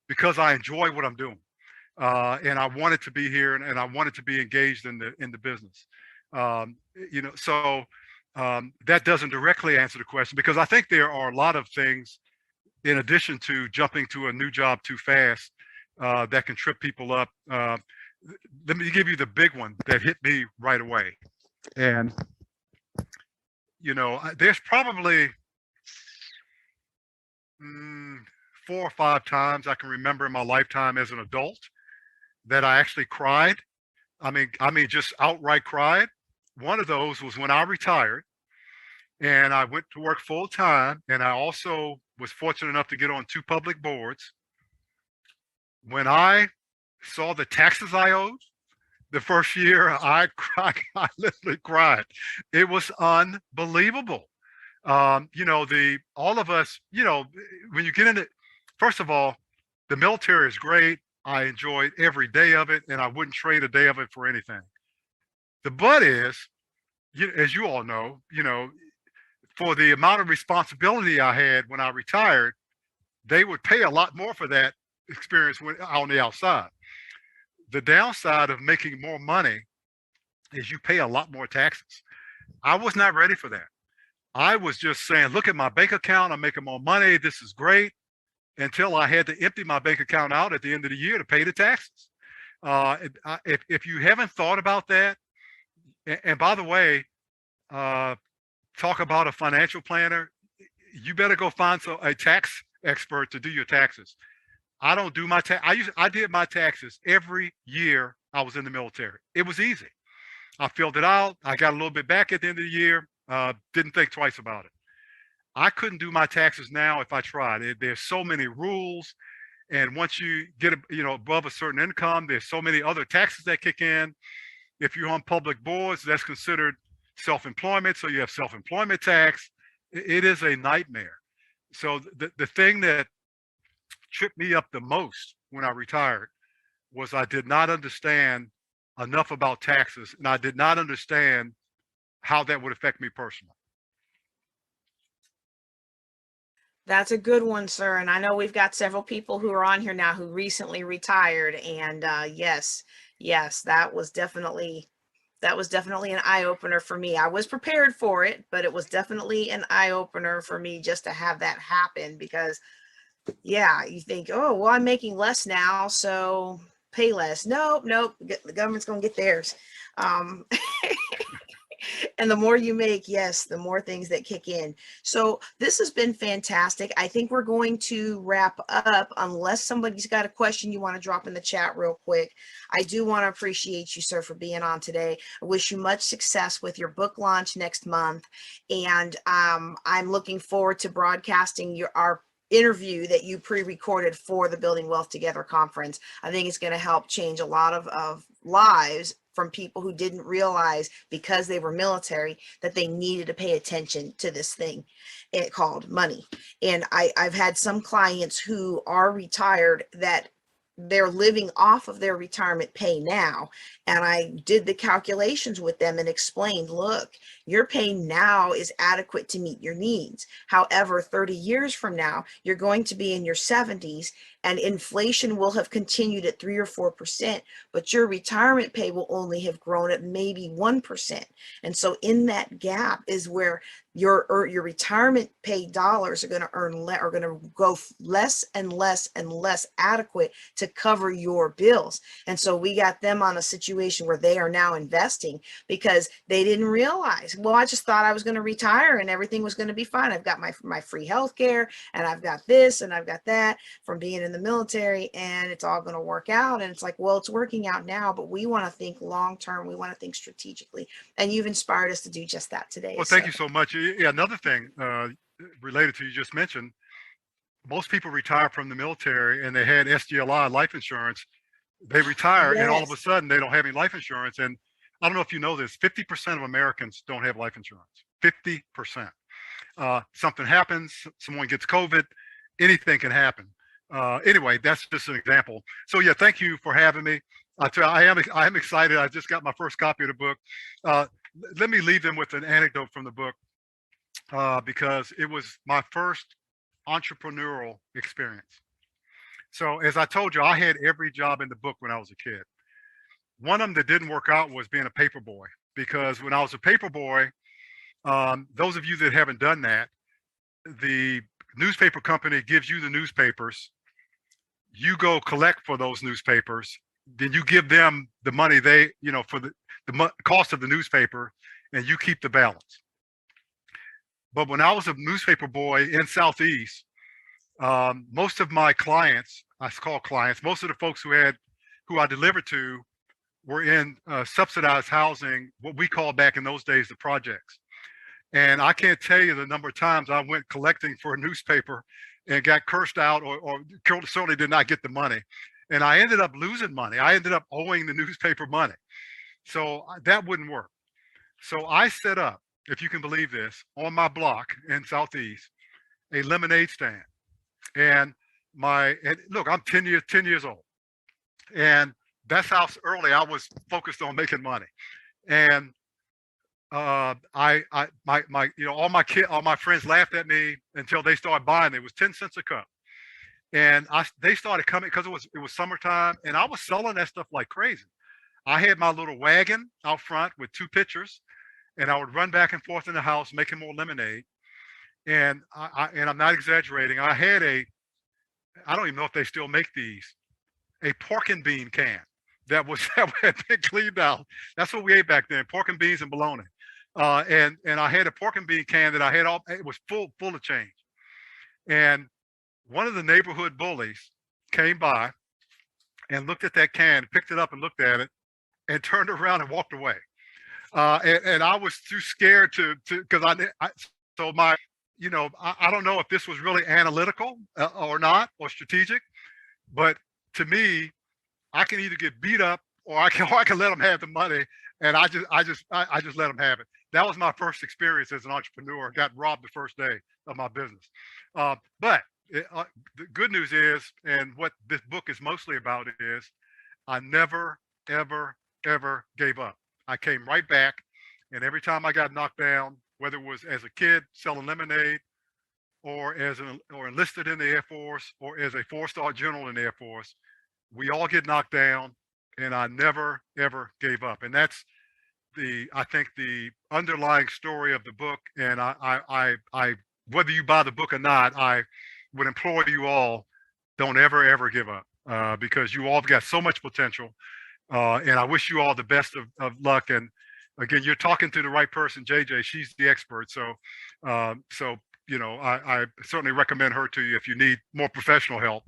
because I enjoy what I'm doing. And I wanted to be here and I wanted to be engaged in the business. That doesn't directly answer the question, because I think there are a lot of things in addition to jumping to a new job too fast that can trip people up. Let me give you the big one that hit me right away. And, there's probably 4 or 5 times I can remember in my lifetime as an adult that I actually cried. I mean, just outright cried. One of those was when I retired and I went to work full time. And I also was fortunate enough to get on 2 public boards. When I saw the taxes I owed the first year, I cried. I literally cried. It was unbelievable. All of us, when you get into, first of all, the military is great. I enjoyed every day of it, and I wouldn't trade a day of it for anything. The but is, as you all know, for the amount of responsibility I had when I retired, they would pay a lot more for that experience on the outside. The downside of making more money is you pay a lot more taxes. I was not ready for that. I was just saying, look at my bank account. I'm making more money. This is great. Until I had to empty my bank account out at the end of the year to pay the taxes. If you haven't thought about that, and by the way, talk about a financial planner, you better go find a tax expert to do your taxes. I don't do my tax. I did my taxes every year I was in the military. It was easy. I filled it out. I got a little bit back at the end of the year. Didn't think twice about it. I couldn't do my taxes now if I tried. There's so many rules, and once you get above a certain income, there's so many other taxes that kick in. If you're on public boards, that's considered self-employment, so you have self-employment tax. It is a nightmare. So the thing that tripped me up the most when I retired was I did not understand enough about taxes, and I did not understand how that would affect me personally. That's a good one, sir. And I know we've got several people who are on here now who recently retired. And yes, that was definitely an eye opener for me. I was prepared for it, but it was definitely an eye opener for me just to have that happen, because yeah, you think, oh, well, I'm making less now, so pay less. Nope, the government's gonna get theirs. And the more you make, yes, the more things that kick in. So this has been fantastic. I think we're going to wrap up, unless somebody's got a question you want to drop in the chat real quick. I do want to appreciate you, sir, for being on today. I wish you much success with your book launch next month. And I'm looking forward to broadcasting our interview that you pre-recorded for the Building Wealth Together conference. I think it's going to help change a lot of lives from people who didn't realize, because they were military, that they needed to pay attention to this thing called money. And I've had some clients who are retired that they're living off of their retirement pay now. And I did the calculations with them and explained, look, your pay now is adequate to meet your needs. However, 30 years from now, you're going to be in your 70s and inflation will have continued at 3 or 4%, but your retirement pay will only have grown at maybe 1%. And so in that gap is where your retirement pay dollars are going to go less and less and less adequate to cover your bills. And so we got them on a situation where they are now investing because they didn't realize, well, I just thought I was going to retire and everything was going to be fine. I've got my free health care and I've got this and I've got that from being in the military, and it's all going to work out. And it's like, well, it's working out now, but we want to think long term. We want to think strategically. And you've inspired us to do just that today. Well, thank you so much. Yeah, another thing related to you just mentioned, most people retire from the military and they had SGLI life insurance. They retire and all of a sudden they don't have any life insurance. And I don't know if you know this, 50% of Americans don't have life insurance. 50%. Something happens, someone gets COVID, anything can happen. Anyway, that's just an example. So yeah, thank you for having me. I am excited. I just got my first copy of the book. Let me leave them with an anecdote from the book because it was my first entrepreneurial experience. So as I told you, I had every job in the book when I was a kid. One of them that didn't work out was being a paper boy, because when I was a paper boy, those of you that haven't done that, the newspaper company gives you the newspapers. You go collect for those newspapers. Then you give them the money for the cost of the newspaper, and you keep the balance. But when I was a newspaper boy in Southeast, most of my clients, most of the folks who I delivered to were in subsidized housing, what we called back in those days the projects. And I can't tell you the number of times I went collecting for a newspaper and got cursed out or certainly did not get the money. And I ended up losing money. I ended up owing the newspaper money. So that wouldn't work. So I set up, if you can believe this, on my block in Southeast, a lemonade stand. And look, I'm 10 years old. And that's how early I was focused on making money. And all my friends laughed at me until they started buying it. It was 10 cents a cup. And they started coming because it was summertime, and I was selling that stuff like crazy. I had my little wagon out front with 2 pitchers, and I would run back and forth in the house making more lemonade. And I'm not exaggerating. I had I don't even know if they still make these, a pork and bean can that had been cleaned out. That's what we ate back then: pork and beans and bologna. And I had a pork and bean can that I had it was full of change. And one of the neighborhood bullies came by and looked at that can, picked it up and looked at it, and turned around and walked away. And I was too scared because so my, I don't know if this was really analytical or not, or strategic, but to me, I can either get beat up or I can let them have the money, and I just let them have it. That was my first experience as an entrepreneur. Got robbed the first day of my business. But the good news is, and what this book is mostly about, is I never, ever, ever gave up. I came right back, and every time I got knocked down, whether it was as a kid selling lemonade, or or enlisted in the Air Force, or as a 4-star general in the Air Force, we all get knocked down, and I never ever gave up. And that's I think the underlying story of the book. And I whether you buy the book or not, I would implore you all, don't ever give up, because you all have got so much potential. And I wish you all the best of luck. And again, you're talking to the right person, JJ. She's the expert. So I certainly recommend her to you if you need more professional help.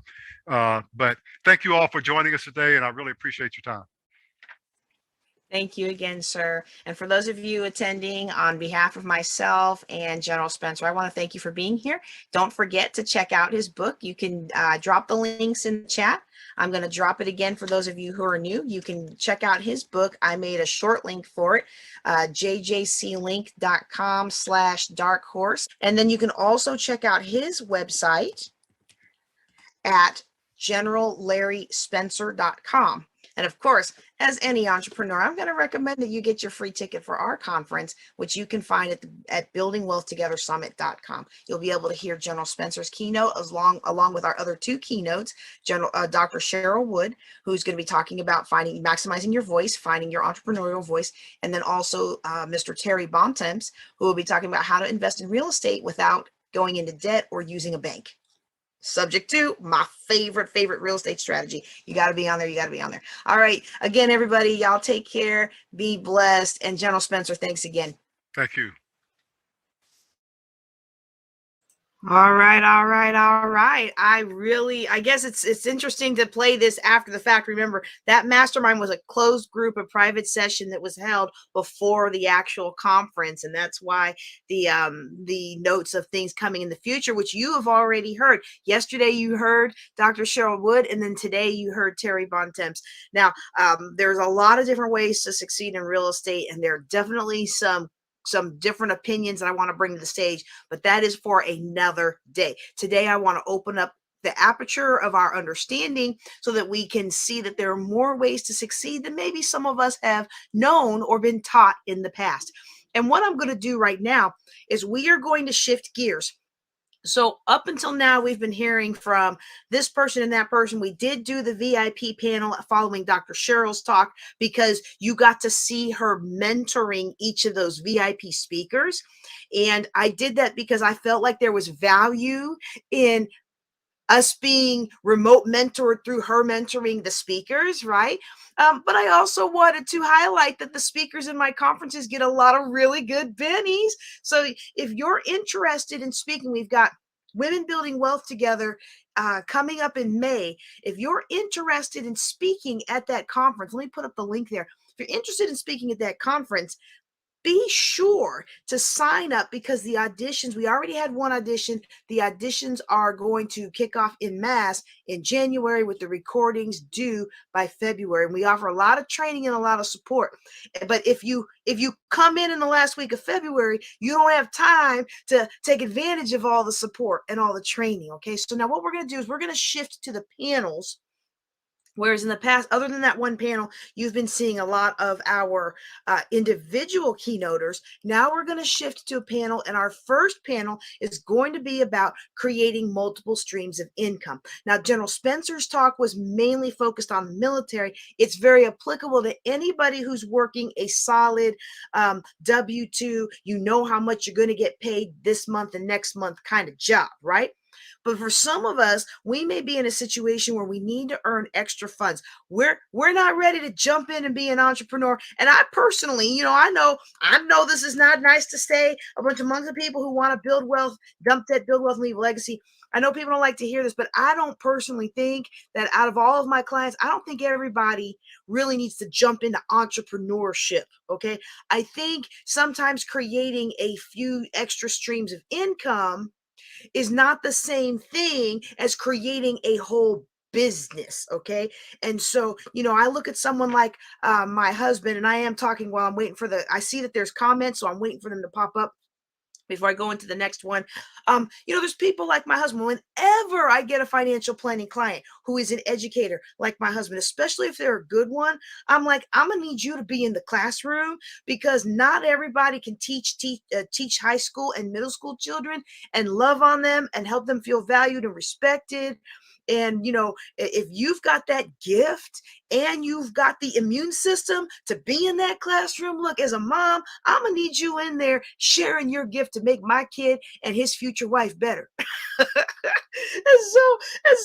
But thank you all for joining us today, and I really appreciate your time. Thank you again, sir. And for those of you attending, on behalf of myself and General Spencer, I want to thank you for being here. Don't forget to check out his book. You can drop the links in the chat. I'm going to drop it again for those of you who are new. You can check out his book. I made a short link for it, jjclink.com/darkhorse. And then you can also check out his website at generallarryspencer.com. And of course, as any entrepreneur, I'm going to recommend that you get your free ticket for our conference, which you can find at buildingwealthtogethersummit.com. You'll be able to hear General Spencer's keynote along with our other 2 keynotes, Dr. Cheryl Wood, who's going to be talking about maximizing your voice, finding your entrepreneurial voice, and then also Mr. Terry Bontemps, who will be talking about how to invest in real estate without going into debt or using a bank. Subject to my favorite real estate strategy. You got to be on there. You got to be on there. All right. Again, everybody, y'all take care. Be blessed. And General Spencer, thanks again. Thank you. All right. I guess it's interesting to play this after the fact. Remember, that mastermind was a closed group, a private session that was held before the actual conference. And that's why the notes of things coming in the future, which you have already heard. Yesterday, you heard Dr. Cheryl Wood, and then today you heard Terry Bontemps. Now, there's a lot of different ways to succeed in real estate, and there are definitely some different opinions that I want to bring to the stage, but that is for another day. Today, I want to open up the aperture of our understanding so that we can see that there are more ways to succeed than maybe some of us have known or been taught in the past. And what I'm going to do right now is we are going to shift gears. So up until now, we've been hearing from this person and that person. We did do the VIP panel following Dr. Cheryl's talk because you got to see her mentoring each of those VIP speakers. And I did that because I felt like there was value in us being remote mentored through her mentoring the speakers, right? But I also wanted to highlight that the speakers in my conferences get a lot of really good bennies. So if you're interested in speaking, we've got Women Building Wealth Together coming up in May. If you're interested in speaking at that conference, let me put up the link there. If you're interested in speaking at that conference, be sure to sign up because the auditions, we already had one audition. The auditions are going to kick off en masse in January with the recordings due by February. And we offer a lot of training and a lot of support. But if you come in the last week of February, you don't have time to take advantage of all the support and all the training. Okay. So now what we're going to do is we're going to shift to the panels Whereas in the past, other than that one panel, you've been seeing a lot of our individual keynoters. Now we're going to shift to a panel, and our first panel is going to be about creating multiple streams of income. Now, General Spencer's talk was mainly focused on the military. It's very applicable to anybody who's working a solid W-2, you know how much you're going to get paid this month and next month kind of job, right? But for some of us, we may be in a situation where we need to earn extra funds. We're not ready to jump in and be an entrepreneur. And I personally, I know this is not nice to say among the people who want to build wealth, dump debt, build wealth, and leave a legacy. I know people don't like to hear this, but I don't personally think that out of all of my clients, I don't think everybody really needs to jump into entrepreneurship. Okay. I think sometimes creating a few extra streams of income is not the same thing as creating a whole business. Okay. And so, I look at someone like my husband, and I am talking while I'm waiting I see that there's comments, so I'm waiting for them to pop up before I go into the next one. There's people like my husband. Whenever I get a financial planning client who is an educator like my husband, especially if they're a good one, I'm like, I'm gonna need you to be in the classroom, because not everybody can teach high school and middle school children and love on them and help them feel valued and respected. And, if you've got that gift and you've got the immune system to be in that classroom, look, as a mom, I'm going to need you in there sharing your gift to make my kid and his future wife better. and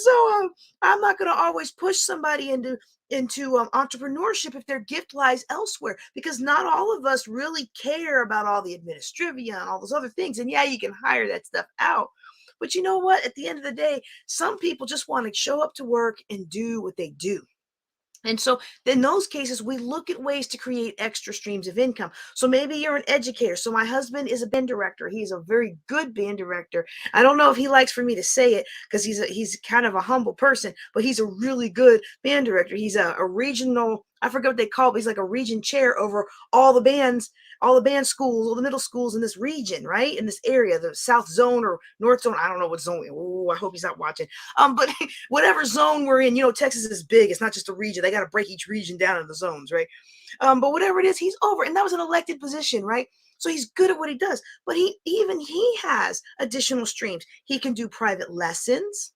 so I'm not going to always push somebody into entrepreneurship if their gift lies elsewhere, because not all of us really care about all the administrivia and all those other things. And yeah, you can hire that stuff out. But you know what? At the end of the day, some people just want to show up to work and do what they do. And so in those cases, we look at ways to create extra streams of income. So maybe you're an educator. So my husband is a band director. He's a very good band director. I don't know if he likes for me to say it, because he's kind of a humble person, but he's a really good band director. He's a regional, I forget what they call it, but he's like a region chair over all the band schools, all the middle schools in this region, right? In this area, the South Zone or North Zone. I don't know what zone. Oh, I hope he's not watching. But whatever zone we're in, Texas is big. It's not just a region. They got to break each region down into the zones, right? But whatever it is, he's over. And that was an elected position, right? So he's good at what he does. But he has additional streams. He can do private lessons.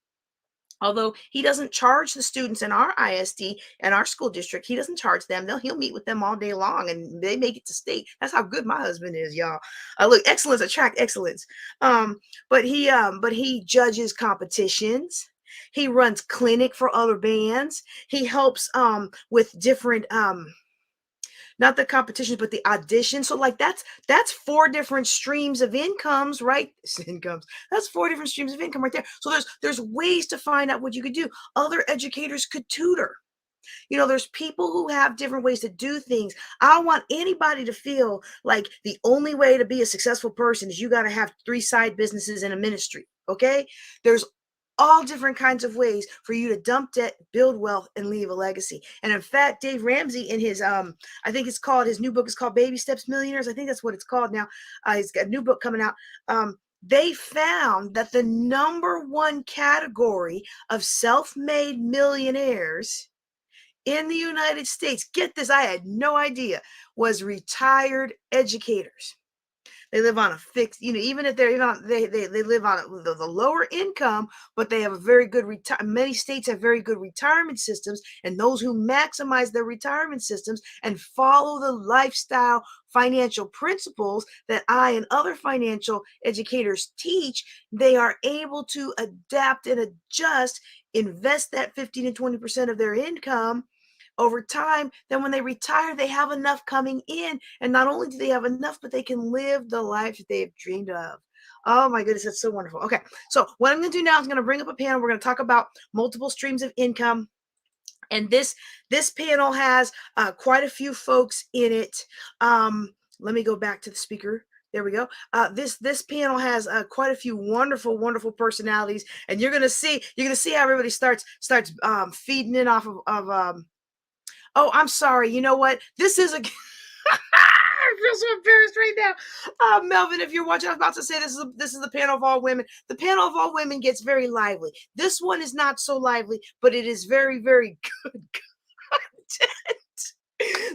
Although he doesn't charge the students in our ISD and our school district, he doesn't charge them. He'll meet with them all day long, and they make it to state. That's how good my husband is, y'all. Look, excellence attract excellence. But he judges competitions. He runs clinic for other bands. He helps with different not the competitions, but the audition. So like that's 4 different streams of incomes, right? Incomes. That's 4 different streams of income right there. So there's ways to find out what you could do. Other educators could tutor. There's people who have different ways to do things. I don't want anybody to feel like the only way to be a successful person is you got to have 3 side businesses and a ministry. Okay? There's all different kinds of ways for you to dump debt, build wealth, and leave a legacy. And in fact, Dave Ramsey in his, I think his new book is called Baby Steps Millionaires. I think that's what it's called now. He's got a new book coming out. They found that the number 1 category of self-made millionaires in the United States, get this, I had no idea, was retired educators. They live on a fixed, even if they're on, they live on the lower income, but they have a very good many states have very good retirement systems, and those who maximize their retirement systems and follow the lifestyle financial principles that I and other financial educators teach, they are able to adapt and adjust, invest that 15 to 20% of their income over time. Then when they retire, they have enough coming in. And not only do they have enough, but they can live the life that they've dreamed of. Oh my goodness, that's so wonderful. Okay, so what I'm going to do now is going to bring up a panel. We're going to talk about multiple streams of income. And this panel has quite a few folks in it. Let me go back to the speaker. There we go. This panel has quite a few wonderful, wonderful personalities, and you're gonna see how everybody starts feeding in off of. Oh, I'm sorry. You know what? This is a I feel so embarrassed right now. Melvin, if you're watching, I was about to say this is the panel of all women. The panel of all women gets very lively. This one is not so lively, but it is very, very good content.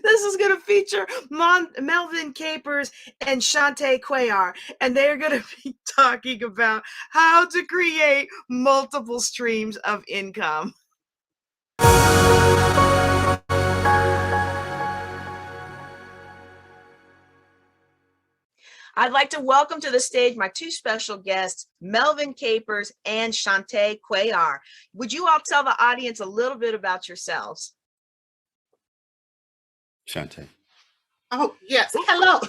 This is going to feature Melvin Capers and Shantae Cuellar, and they're going to be talking about how to create multiple streams of income. I'd like to welcome to the stage my two special guests, Melvin Capers and Shantae Cuellar. Would you all tell the audience a little bit about yourselves? Shantae. Oh, yes. Hello.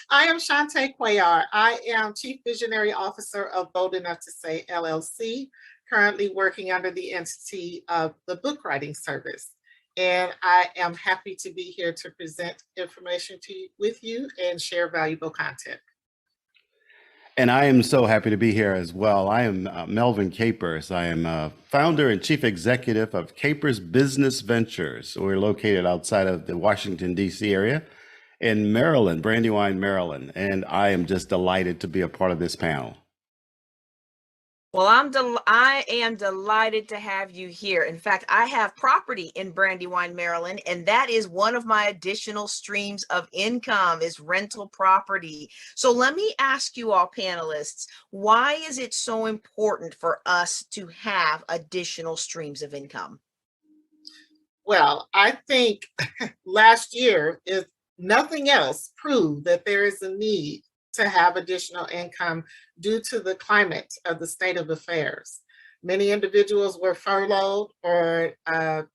I am Shantae Cuellar. I am Chief Visionary Officer of Bold Enough to Say LLC, currently working under the entity of the book writing service. And I am happy to be here to present information with you and share valuable content. And I am so happy to be here as well. I am Melvin Capers. I am founder and chief executive of Capers Business Ventures. We're located outside of the Washington, D.C. area in Maryland, Brandywine, Maryland. And I am just delighted to be a part of this panel. Well, I am delighted to have you here. In fact, I have property in Brandywine, Maryland, and that is one of my additional streams of income is rental property. So let me ask you all panelists, why is it so important for us to have additional streams of income? Well, I think last year, if nothing else, proved that there is a need to have additional income due to the climate of the state of affairs. Many individuals were furloughed or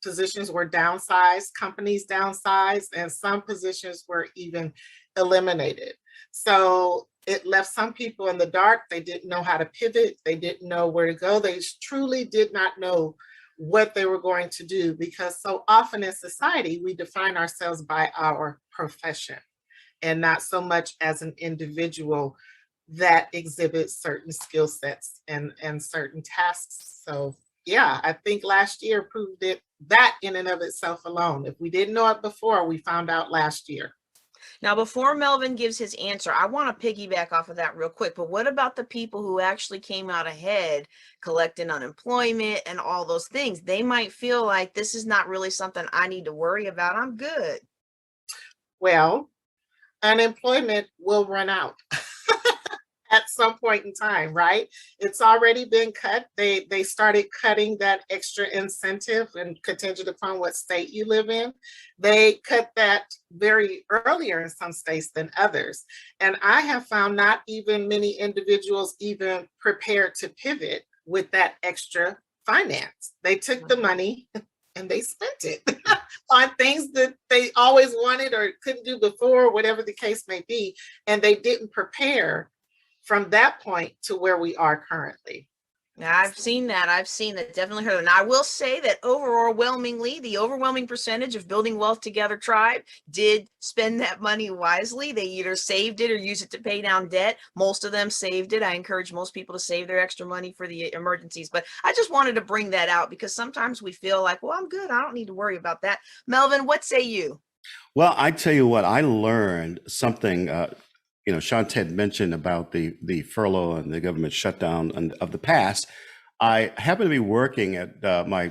positions were downsized, companies downsized, and some positions were even eliminated. So it left some people in the dark. They didn't know how to pivot. They didn't know where to go. They truly did not know what they were going to do, because so often in society, we define ourselves by our profession and not so much as an individual that exhibits certain skill sets and certain tasks. So yeah, I think last year proved it, that in and of itself alone. If we didn't know it before, we found out last year. Now, before Melvin gives his answer, I want to piggyback off of that real quick. But what about the people who actually came out ahead, collecting unemployment and all those things? They might feel like this is not really something I need to worry about. I'm good. Well, unemployment will run out at some point in time, right? It's already been cut. They started cutting that extra incentive and contingent upon what state you live in. They cut that very earlier in some states than others. And I have found not even many individuals even prepared to pivot with that extra finance. They took the money and they spent it on things that they always wanted or couldn't do before, whatever the case may be. And they didn't prepare from that point to where we are currently. Now, I've seen that. Definitely heard it. Now, I will say that overwhelmingly, the overwhelming percentage of Building Wealth Together tribe did spend that money wisely. They either saved it or used it to pay down debt. Most of them saved it. I encourage most people to save their extra money for the emergencies. But I just wanted to bring that out because sometimes we feel like, well, I'm good. I don't need to worry about that. Melvin, what say you? Well, I tell you what, I learned something. Shantae mentioned about the furlough and the government shutdown of the past. I happened to be working at my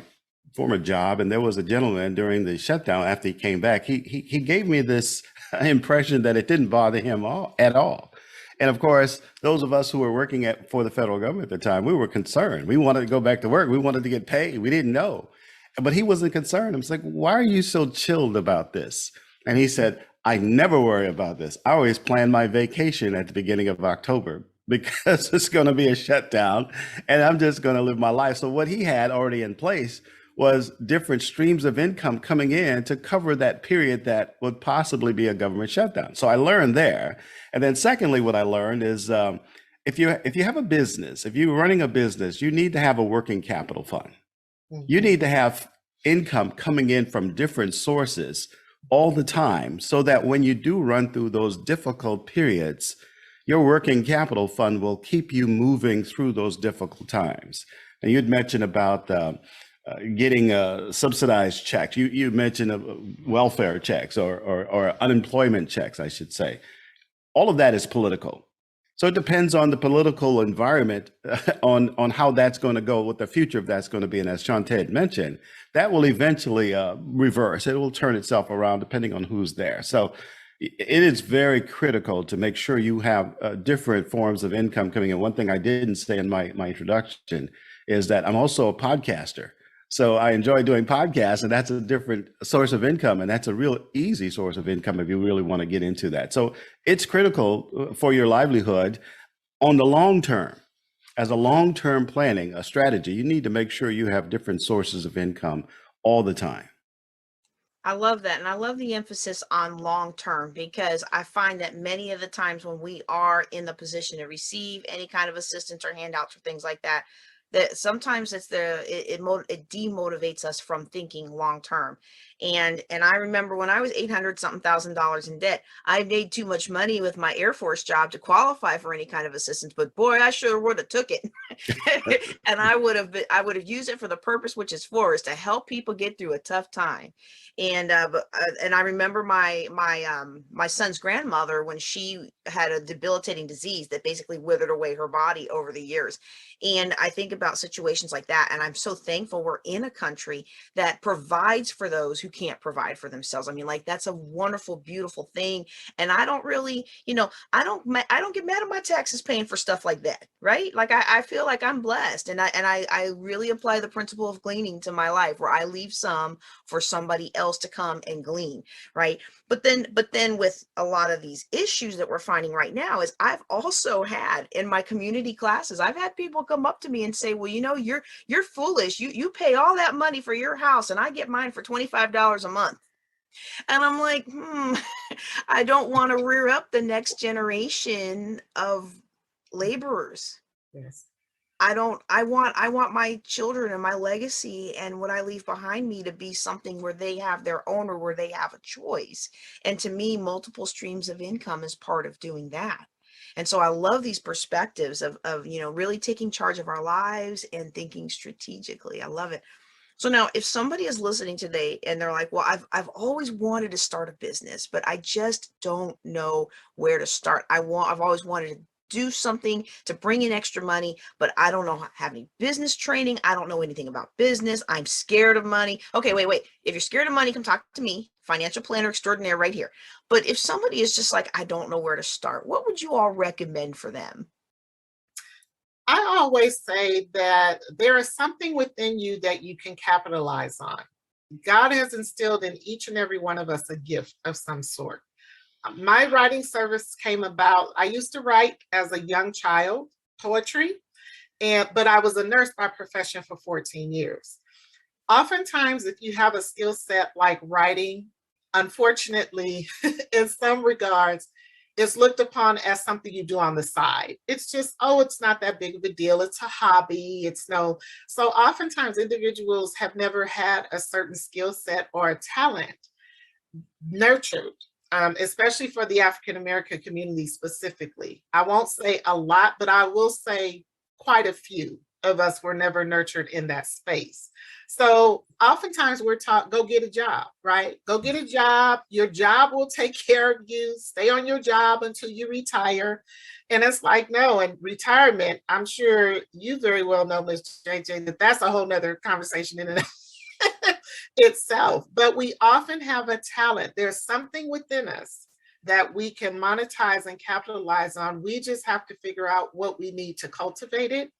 former job, and there was a gentleman during the shutdown. After he came back, he gave me this impression that it didn't bother him at all. And of course, those of us who were working for the federal government at the time, we were concerned. We wanted to go back to work. We wanted to get paid. We didn't know, but he wasn't concerned. I was like, "Why are you so chilled about this?" And he said, I never worry about this. I always plan my vacation at the beginning of October because it's going to be a shutdown and I'm just going to live my life. So what he had already in place was different streams of income coming in to cover that period that would possibly be a government shutdown. So I learned there. And then secondly, what I learned is if you have a business, if you're running a business, you need to have a working capital fund. You need to have income coming in from different sources all the time, so that when you do run through those difficult periods, your working capital fund will keep you moving through those difficult times. And you'd mentioned about getting subsidized checks. You mentioned welfare checks or unemployment checks, I should say. All of that is political. So it depends on the political environment on how that's going to go, what the future of that's going to be. And as Shantae mentioned, that will eventually reverse. It will turn itself around depending on who's there. So it is very critical to make sure you have different forms of income coming in. One thing I didn't say in my introduction is that I'm also a podcaster. So I enjoy doing podcasts, and that's a different source of income. And that's a real easy source of income if you really want to get into that. So it's critical for your livelihood on the long term. As a long-term planning, a strategy, you need to make sure you have different sources of income all the time. I love that. And I love the emphasis on long term, because I find that many of the times when we are in the position to receive any kind of assistance or handouts or things like that, that sometimes it demotivates us from thinking long term. And I remember when I was 800 something thousand dollars in debt, I made too much money with my Air Force job to qualify for any kind of assistance. But boy, I sure would have took it. And I would have used it for the purpose which is for, is to help people get through a tough time. And I remember my son's grandmother, when she had a debilitating disease that basically withered away her body over the years. And I think about situations like that, and I'm so thankful we're in a country that provides for those who can't provide for themselves. I mean, like, that's a wonderful, beautiful thing. And I don't really, I don't get mad at my taxes paying for stuff like that, right? Like, I feel like I'm blessed, and I really apply the principle of gleaning to my life, where I leave some for somebody else to come and glean, right? But then with a lot of these issues that we're finding right now, is I've also had in my community classes, I've had people come up to me and say, well, you're foolish. You pay all that money for your house, and I get mine for $25 a month. And I'm like, I don't want to rear up the next generation of laborers. Yes. I want my children and my legacy and what I leave behind me to be something where they have their own, or where they have a choice. And to me, multiple streams of income is part of doing that. And so I love these perspectives of really taking charge of our lives and thinking strategically. I love it. So now, if somebody is listening today and they're like, well, I've always wanted to start a business, but I just don't know where to start. I've always wanted to do something to bring in extra money, but I don't have any business training. I don't know anything about business. I'm scared of money. Okay, wait. If you're scared of money, come talk to me, financial planner extraordinaire right here. But if somebody is just like, I don't know where to start, what would you all recommend for them? I always say that there is something within you that you can capitalize on. God has instilled in each and every one of us a gift of some sort. My writing service came about. I used to write as a young child, poetry, but I was a nurse by profession for 14 years. Oftentimes, if you have a skill set like writing, unfortunately, in some regards, it's looked upon as something you do on the side. It's just, it's not that big of a deal. It's a hobby. So oftentimes individuals have never had a certain skill set or a talent nurtured, especially for the African-American community specifically. I won't say a lot, but I will say quite a few of us were never nurtured in that space. So oftentimes we're taught, go get a job, right? Go get a job. Your job will take care of you. Stay on your job until you retire. And it's like, no, and retirement, I'm sure you very well know, Ms. JJ, that's a whole nother conversation in and itself. But we often have a talent. There's something within us that we can monetize and capitalize on. We just have to figure out what we need to cultivate it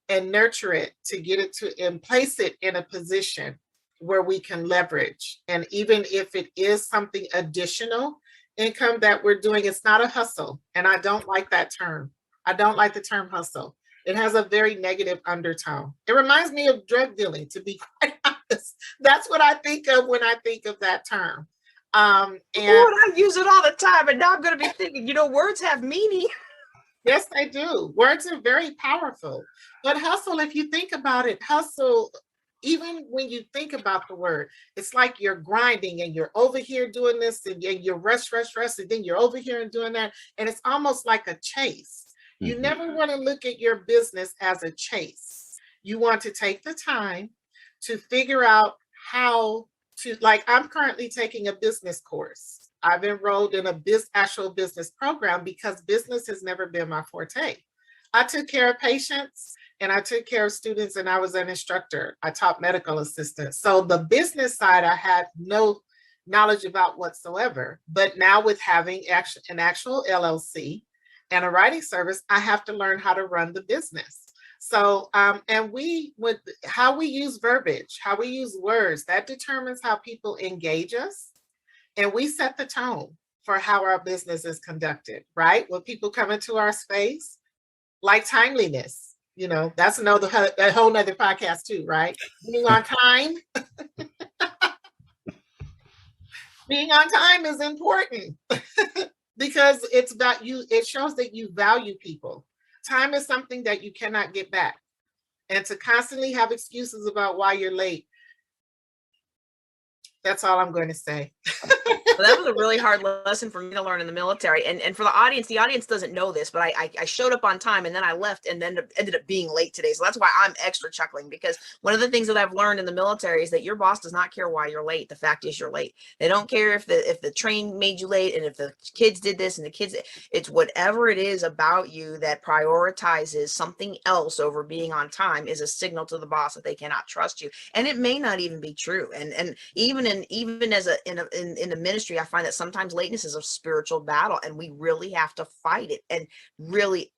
and nurture it to get it to and place it in a position where we can leverage. And even if it is something additional income that we're doing, it's not a hustle. And I don't like that term. I don't like the term hustle. It has a very negative undertone. It reminds me of drug dealing, to be quite honest. That's what I think of when I think of that term. And I use it all the time, and now I'm going to be thinking, words have meaning. Yes, they do. Words are very powerful. But hustle, if you think about it, hustle, even when you think about the word, it's like you're grinding and you're over here doing this and you're rush, and then you're over here and doing that. And it's almost like a chase. You never want to look at your business as a chase. You want to take the time to figure out how to, like, I'm currently taking a business course. I've enrolled in a actual business program because business has never been my forte. I took care of patients and I took care of students, and I was an instructor. I taught medical assistants. So the business side, I had no knowledge about whatsoever. But now with having an actual LLC and a writing service, I have to learn how to run the business. So, and how we use verbiage, how we use words, that determines how people engage us. And we set the tone for how our business is conducted, right? When people come into our space, like timeliness, that's a whole nother podcast too, right? Being on time. Being on time is important because it's about you. It shows that you value people. Time is something that you cannot get back. And to constantly have excuses about why you're late, that's all I'm going to say. Well, that was a really hard lesson for me to learn in the military. And for the audience doesn't know this, but I showed up on time and then I left and then ended up being late today. So that's why I'm extra chuckling, because one of the things that I've learned in the military is that your boss does not care why you're late. The fact is you're late. They don't care if the train made you late and if the kids did this and it's whatever it is about you that prioritizes something else over being on time is a signal to the boss that they cannot trust you. And it may not even be true. And even in the ministry, I find that sometimes lateness is a spiritual battle, and we really have to fight it and really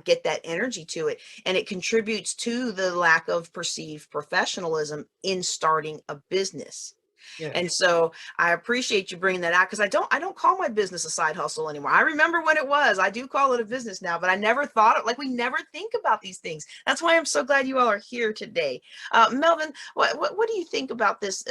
get that energy to it. And it contributes to the lack of perceived professionalism in starting a business. Yes. And so I appreciate you bringing that out, because I don't call my business a side hustle anymore. I remember when it was. I do call it a business now, but I never thought it, we never think about these things. That's why I'm so glad you all are here today. Melvin, what do you think about this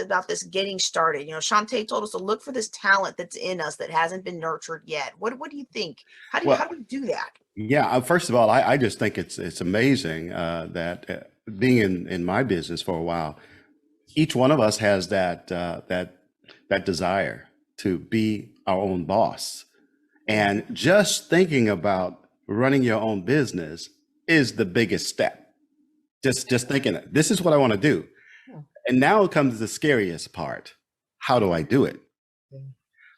getting started? Shantae told us to look for this talent that's in us that hasn't been nurtured yet. What do you think? How do we do that? Yeah, first of all, I just think it's amazing that being in my business for a while, each one of us has that desire to be our own boss. And just thinking about running your own business is the biggest step. Just thinking, this is what I want to do. And now comes the scariest part. How do I do it?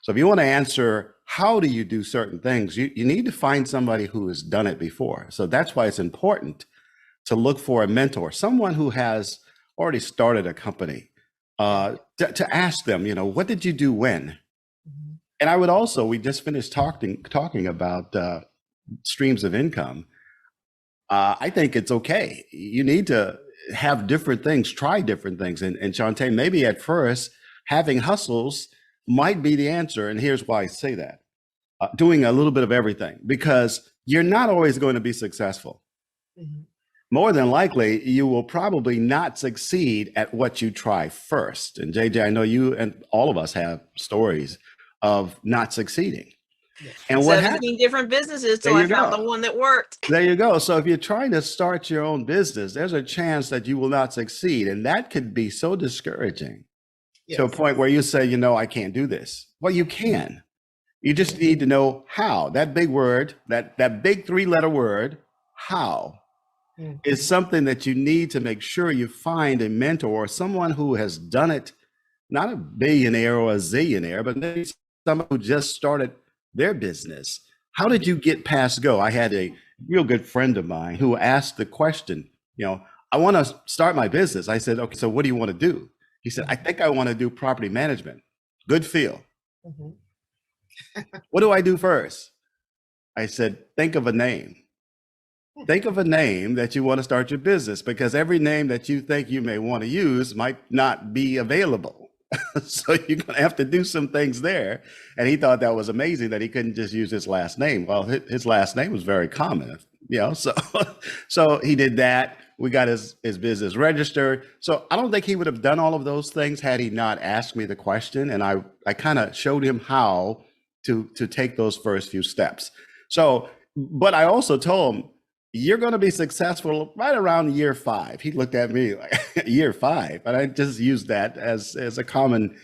So if you want to answer, how do you do certain things, you need to find somebody who has done it before. So that's why it's important to look for a mentor, someone who has already started a company, to ask them, what did you do when? Mm-hmm. And I would also, we just finished talking about streams of income. I think it's okay. You need to have different things, try different things. And Shantae, maybe at first, having hustles might be the answer. And here's why I say that. Doing a little bit of everything, because you're not always going to be successful. Mm-hmm. More than likely, you will probably not succeed at what you try first. And JJ, I know you and all of us have stories of not succeeding. Yes. And what 17 different businesses till I found the one that worked. There you go. So if you're trying to start your own business, there's a chance that you will not succeed. And that could be so discouraging to a point where you say, I can't do this. Well, you can. You just need to know how. That big word, that big 3-letter word, how. Is something that you need to make sure you find a mentor or someone who has done it, not a billionaire or a zillionaire, but maybe someone who just started their business. How did you get past go? I had a real good friend of mine who asked the question, I want to start my business. I said, okay, so what do you want to do? He said, I think I want to do property management. Good feel. Mm-hmm. What do I do first? I said, think of a name. Think of a name that you want to start your business, because every name that you think you may want to use might not be available. So you're going to have to do some things there. And he thought that was amazing that he couldn't just use his last name. Well, his last name was very common, so he did that. We got his business registered. So I don't think he would have done all of those things had he not asked me the question. And I kind of showed him how to take those first few steps. So, but I also told him, you're going to be successful right around year 5. He looked at me like, year 5, and I just used that as a common,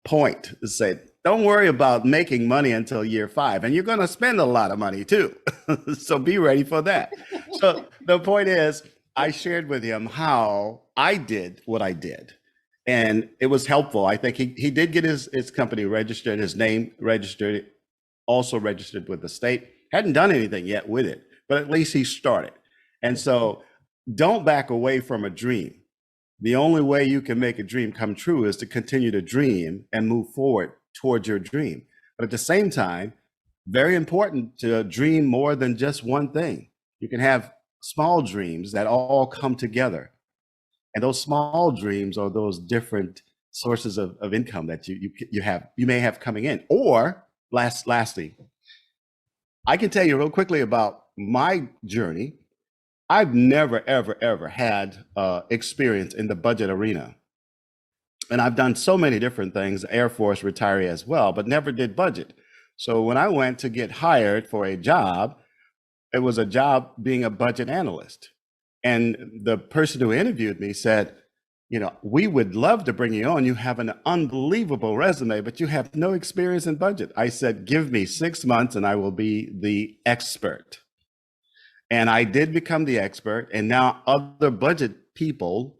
point to say, don't worry about making money until year 5, and you're going to spend a lot of money too. So be ready for that. So the point is, I shared with him how I did what I did. And it was helpful. I think he did get his company registered, his name registered, also registered with the state. Hadn't done anything yet with it, but at least he started. And so don't back away from a dream. The only way you can make a dream come true is to continue to dream and move forward towards your dream. But at the same time, very important to dream more than just one thing. You can have small dreams that all come together. And those small dreams are those different sources of income that you may have coming in. Or lastly, I can tell you real quickly about my journey. I've never, ever had experience in the budget arena. And I've done so many different things, Air Force retiree as well, but never did budget. So when I went to get hired for a job, it was a job being a budget analyst. And the person who interviewed me said, you know, we would love to bring you on. You have an unbelievable resume, but you have no experience in budget. I said, give me 6 months and I will be the expert. And I did become the expert. And now other budget people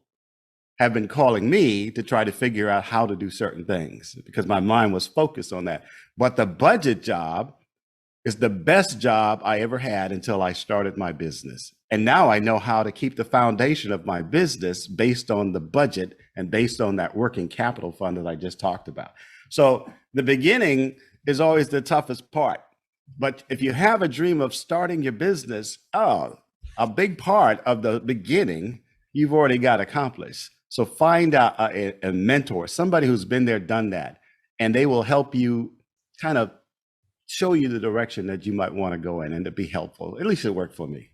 have been calling me to try to figure out how to do certain things because my mind was focused on that. But the budget job is the best job I ever had until I started my business. And now I know how to keep the foundation of my business based on the budget and based on that working capital fund that I just talked about. So the beginning is always the toughest part. But if you have a dream of starting your business, a big part of the beginning, you've already got accomplished. So find a mentor, somebody who's been there, done that, and they will help you kind of show you the direction that you might want to go in and to be helpful. At least it worked for me.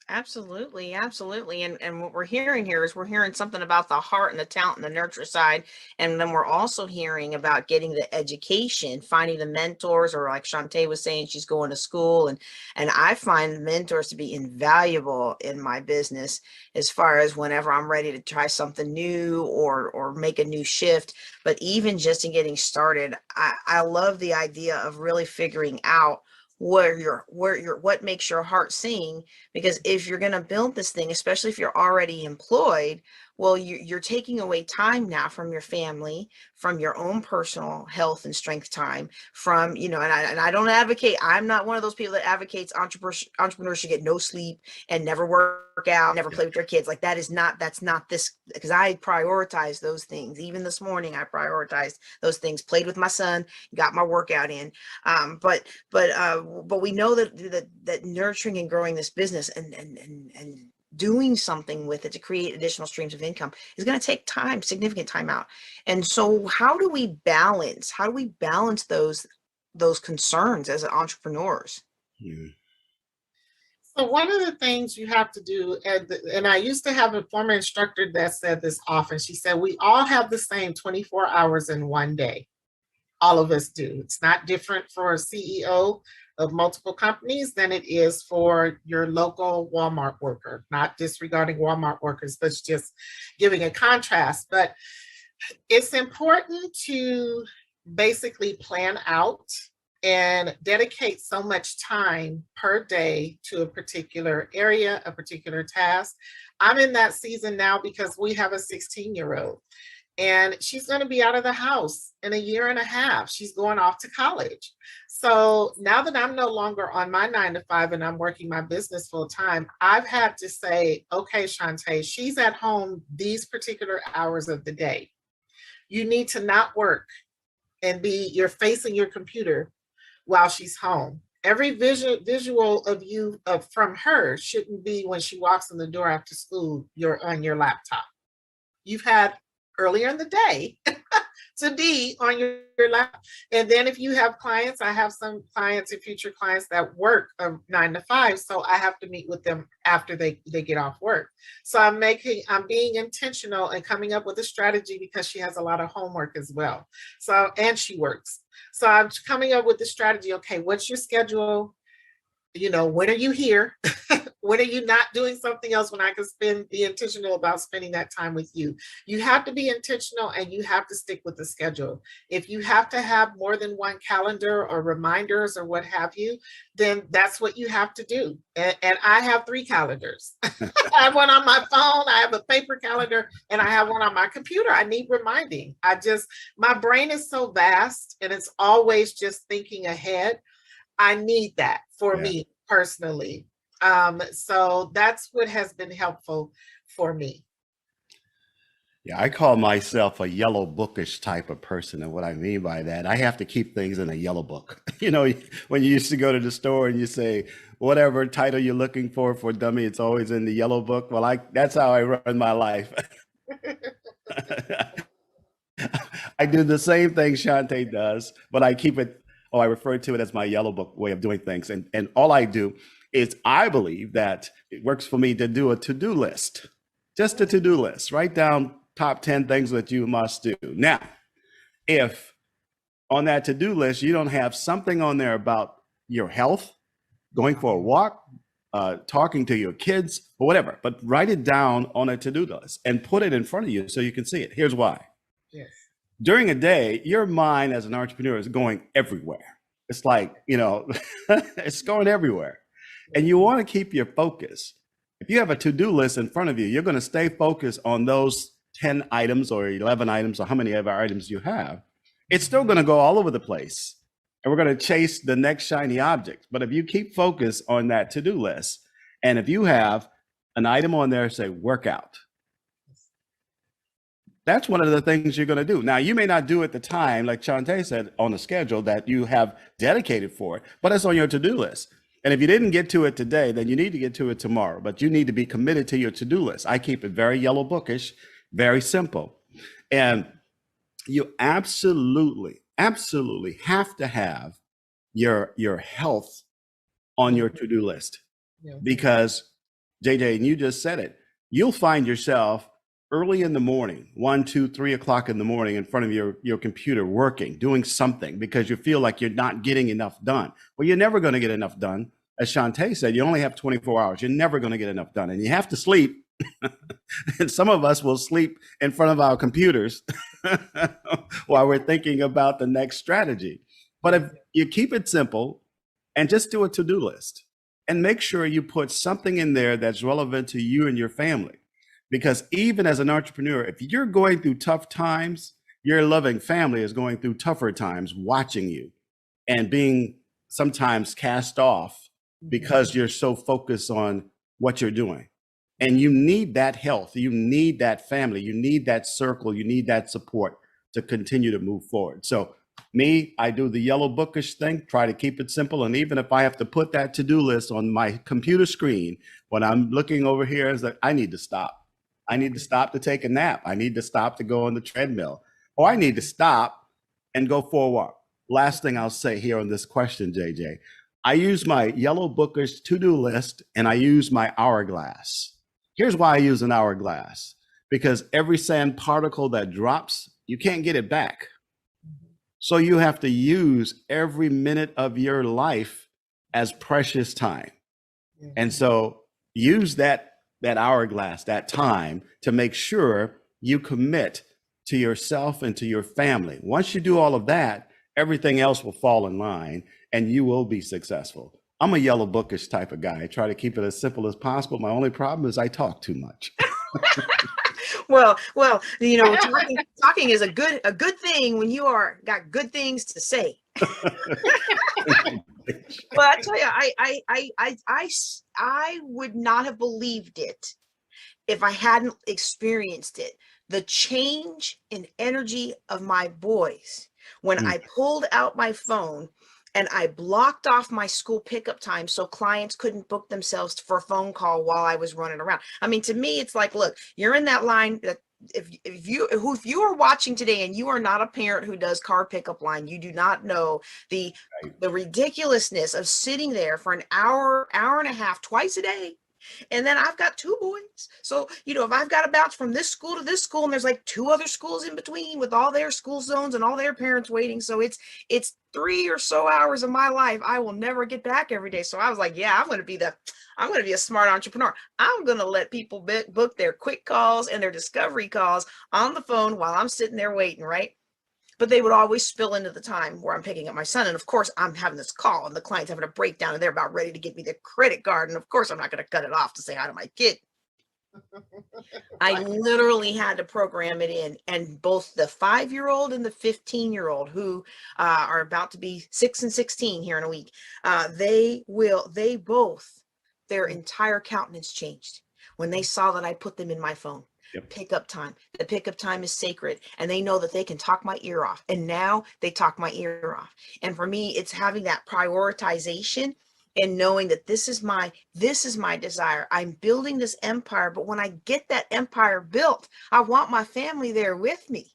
Absolutely, absolutely. And what we're hearing here is we're hearing something about the heart and the talent and the nurture side. And then we're also hearing about getting the education, finding the mentors, or like Shantae was saying, she's going to school. And I find mentors to be invaluable in my business as far as whenever I'm ready to try something new or make a new shift. But even just in getting started, I love the idea of really figuring out what makes your heart sing, because if you're going to build this thing, especially if you're already employed, well, you're taking away time now from your family, from your own personal health and strength time, from, you know, and I don't advocate, I'm not one of those people that advocates entrepreneurs should get no sleep and never work out, never play with their kids. Like that's not this, because I prioritize those things. Even this morning, I prioritized those things, played with my son, got my workout in. But we know that nurturing and growing this business and doing something with it to create additional streams of income is going to take time, significant time out. And so how do we balance those concerns as entrepreneurs? Yeah. So one of the things you have to do, and I used to have a former instructor that said this often. She said, we all have the same 24 hours in one day. All of us do. It's not different for a CEO of multiple companies than it is for your local Walmart worker, not disregarding Walmart workers, but just giving a contrast. But it's important to basically plan out and dedicate so much time per day to a particular area, a particular task. I'm in that season now because we have a 16-year-old. And she's going to be out of the house in a year and a half. She's going off to college. So now that I'm no longer on my 9 to 5 and I'm working my business full time, I've had to say, okay, Shantae, she's at home these particular hours of the day. You need to not work and you're facing your computer while she's home. Every visual of you from her shouldn't be when she walks in the door after school, you're on your laptop. You've had earlier in the day to be on your laptop. And then if you have clients, I have some clients and future clients that work 9 to 5. So I have to meet with them after they get off work. So I'm being intentional and coming up with a strategy because she has a lot of homework as well. So, and she works. So I'm coming up with the strategy. Okay, what's your schedule? You know, when are you here? When are you not doing something else when I can be intentional about spending that time with you? You have to be intentional and you have to stick with the schedule. If you have to have more than one calendar or reminders or what have you, then that's what you have to do. And I have 3 calendars. I have one on my phone, I have a paper calendar, and I have one on my computer. I need reminding. My brain is so vast and it's always just thinking ahead. I need that for me personally. So that's what has been helpful for me. Yeah, I call myself a yellow bookish type of person. And what I mean by that, I have to keep things in a yellow book. You know, when you used to go to the store and you say, whatever title you're looking for dummy, it's always in the yellow book. Well, that's how I run my life. I do the same thing Shantae does, but I keep it, I refer to it as my yellow book way of doing things. And all I do is I believe that it works for me to do a to-do list, just a to-do list, write down top 10 things that you must do. Now, if on that to-do list, you don't have something on there about your health, going for a walk, talking to your kids or whatever, but write it down on a to-do list and put it in front of you so you can see it. Here's why. Yes. During a day, your mind as an entrepreneur is going everywhere. It's like, it's going everywhere. And you want to keep your focus. If you have a to-do list in front of you, you're going to stay focused on those 10 items or 11 items or how many ever items you have. It's still going to go all over the place. And we're going to chase the next shiny object. But if you keep focused on that to-do list, and if you have an item on there, say workout, that's one of the things you're going to do. Now, you may not do at the time, like Shantae said, on the schedule that you have dedicated for it, but it's on your to-do list. And if you didn't get to it today, then you need to get to it tomorrow, but you need to be committed to your to-do list. I keep it very yellow bookish, very simple. And you absolutely have to have your health on your to-do list. Yeah. Because JJ, and you just said it, you'll find yourself early in the morning, 1, 2, 3 o'clock in the morning in front of your computer working, doing something because you feel like you're not getting enough done. Well, you're never going to get enough done. As Shantae said, you only have 24 hours. You're never going to get enough done. And you have to sleep. And some of us will sleep in front of our computers while we're thinking about the next strategy. But if you keep it simple and just do a to-do list and make sure you put something in there that's relevant to you and your family. Because even as an entrepreneur, if you're going through tough times, your loving family is going through tougher times watching you and being sometimes cast off because you're so focused on what you're doing. And you need that health, you need that family, you need that circle, you need that support to continue to move forward. So me, I do the yellow bookish thing, try to keep it simple. And even if I have to put that to-do list on my computer screen, when I'm looking over here, it's like, I need to stop. I need to stop to take a nap. I need to stop to go on the treadmill, or I need to stop and go for a walk. Last thing I'll say here on this question, JJ, I use my yellow bookish to-do list and I use my hourglass. Here's why I use an hourglass, because every sand particle that drops, you can't get it back. So you have to use every minute of your life as precious time. And so use that hourglass, that time, to make sure you commit to yourself and to your family. Once you do all of that, everything else will fall in line and you will be successful. I'm a yellow bookish type of guy. I try to keep it as simple as possible. My only problem is I talk too much. Well, talking is a good thing when you got good things to say. But I tell you, I would not have believed it if I hadn't experienced it. The change in energy of my boys when I pulled out my phone and I blocked off my school pickup time so clients couldn't book themselves for a phone call while I was running around. I mean, to me, it's like, look, you're in that line that if you are watching today and you are not a parent who does car pickup line, you do not know the ridiculousness of sitting there for an hour and a half twice a day And then I've got 2 boys. So, if I've got to bounce from this school to this school and there's like 2 other schools in between with all their school zones and all their parents waiting. So it's 3 or so hours of my life I will never get back every day. So I was like, yeah, I'm going to be a smart entrepreneur. I'm going to let people book their quick calls and their discovery calls on the phone while I'm sitting there waiting, right? But they would always spill into the time where I'm picking up my son. And of course, I'm having this call and the client's having a breakdown and they're about ready to give me their credit card. And of course, I'm not going to cut it off to say hi to my kid. I literally had to program it in. And both the 5-year-old and the 15-year-old who are about to be 6 and 16 here in a week, their entire countenance changed when they saw that I put them in my phone. Yep. Pickup time. The pickup time is sacred, and they know that they can talk my ear off. And now they talk my ear off. And for me, it's having that prioritization and knowing that this is my desire. I'm building this empire, but when I get that empire built, I want my family there with me.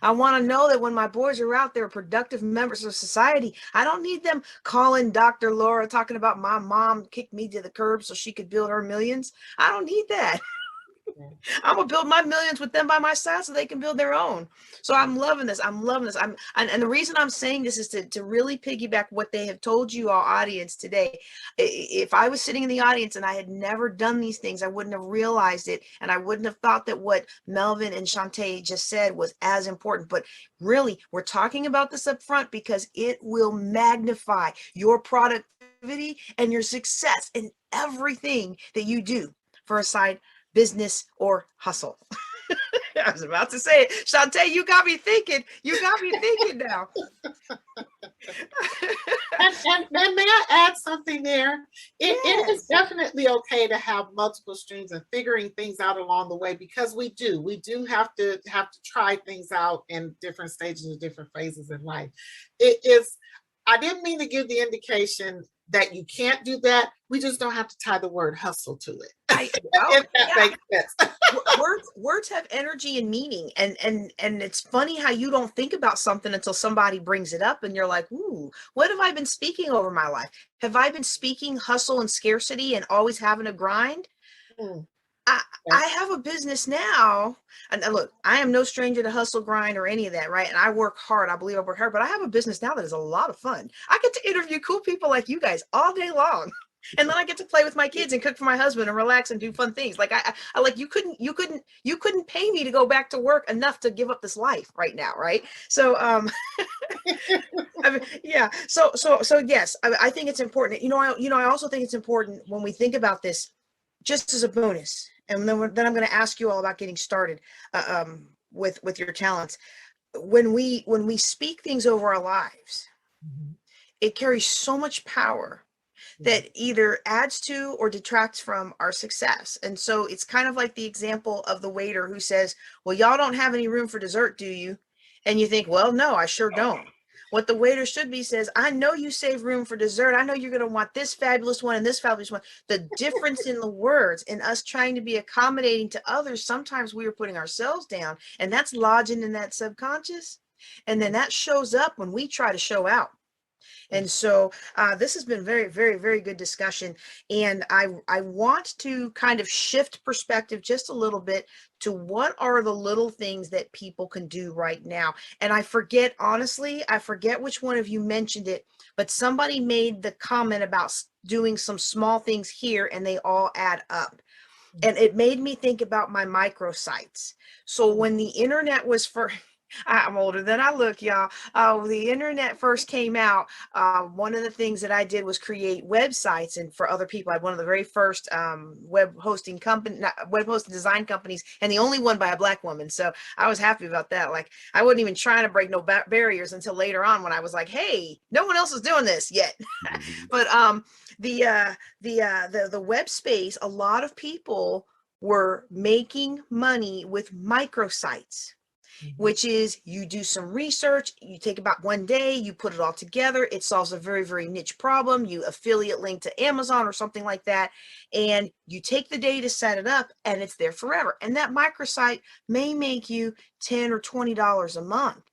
I want to know that when my boys are out there, productive members of society, I don't need them calling Dr. Laura talking about my mom kicked me to the curb so she could build her millions. I don't need that. I'm gonna build my millions with them by my side so they can build their own. So I'm loving this. And the reason I'm saying this is to really piggyback what they have told you, our audience today. If I was sitting in the audience and I had never done these things, I wouldn't have realized it, and I wouldn't have thought that what Melvin and Shantae just said was as important. But really, we're talking about this up front because it will magnify your productivity and your success in everything that you do for a side business or hustle. I was about to say it. Shantae, you got me thinking. Now. And may I add something there? It is definitely okay to have multiple streams and figuring things out along the way, because we do have to try things out in different stages and different phases in life. I didn't mean to give the indication that you can't do that. We just don't have to tie the word hustle to it. If that makes sense. Words have energy and meaning, and it's funny how you don't think about something until somebody brings it up and you're like, ooh, what have I been speaking over my life? Have I been speaking hustle and scarcity and always having a grind? I have a business now, and look, I am no stranger to hustle, grind, or any of that, right? And I work hard. I believe I work hard, but I have a business now that is a lot of fun. I get to interview cool people like you guys all day long. And then I get to play with my kids and cook for my husband and relax and do fun things. Like I like, you couldn't pay me to go back to work enough to give up this life right now, right? So I mean, yeah. So yes, I think it's important. I also think it's important when we think about this, just as a bonus. And then I'm going to ask you all about getting started with your talents. When we speak things over our lives, it carries so much power that either adds to or detracts from our success. And so it's kind of like the example of the waiter who says, well, y'all don't have any room for dessert, do you? And you think, well, no, I sure don't. What the waiter should be says, I know you save room for dessert. I know you're going to want this fabulous one and this fabulous one. The difference in the words and us trying to be accommodating to others, sometimes we are putting ourselves down, and that's lodging in that subconscious. And then that shows up when we try to show out. And so this has been very, very, very good discussion. And I want to kind of shift perspective just a little bit to what are the little things that people can do right now. And I forget which one of you mentioned it, but somebody made the comment about doing some small things here and they all add up. And it made me think about my microsites. So when the internet was first, I'm older than I look, y'all. The internet first came out. One of the things that I did was create websites, and for other people, I had one of the very first web hosting design companies, and the only one by a Black woman. So I was happy about that. Like, I wasn't even trying to break no barriers until later on when I was like, hey, no one else is doing this yet. But the web space, a lot of people were making money with microsites. Which is, you do some research, you take about one day, you put it all together, it solves a very, very niche problem, you affiliate link to Amazon or something like that, and you take the day to set it up, and it's there forever. And that microsite may make you $10 or $20 a month.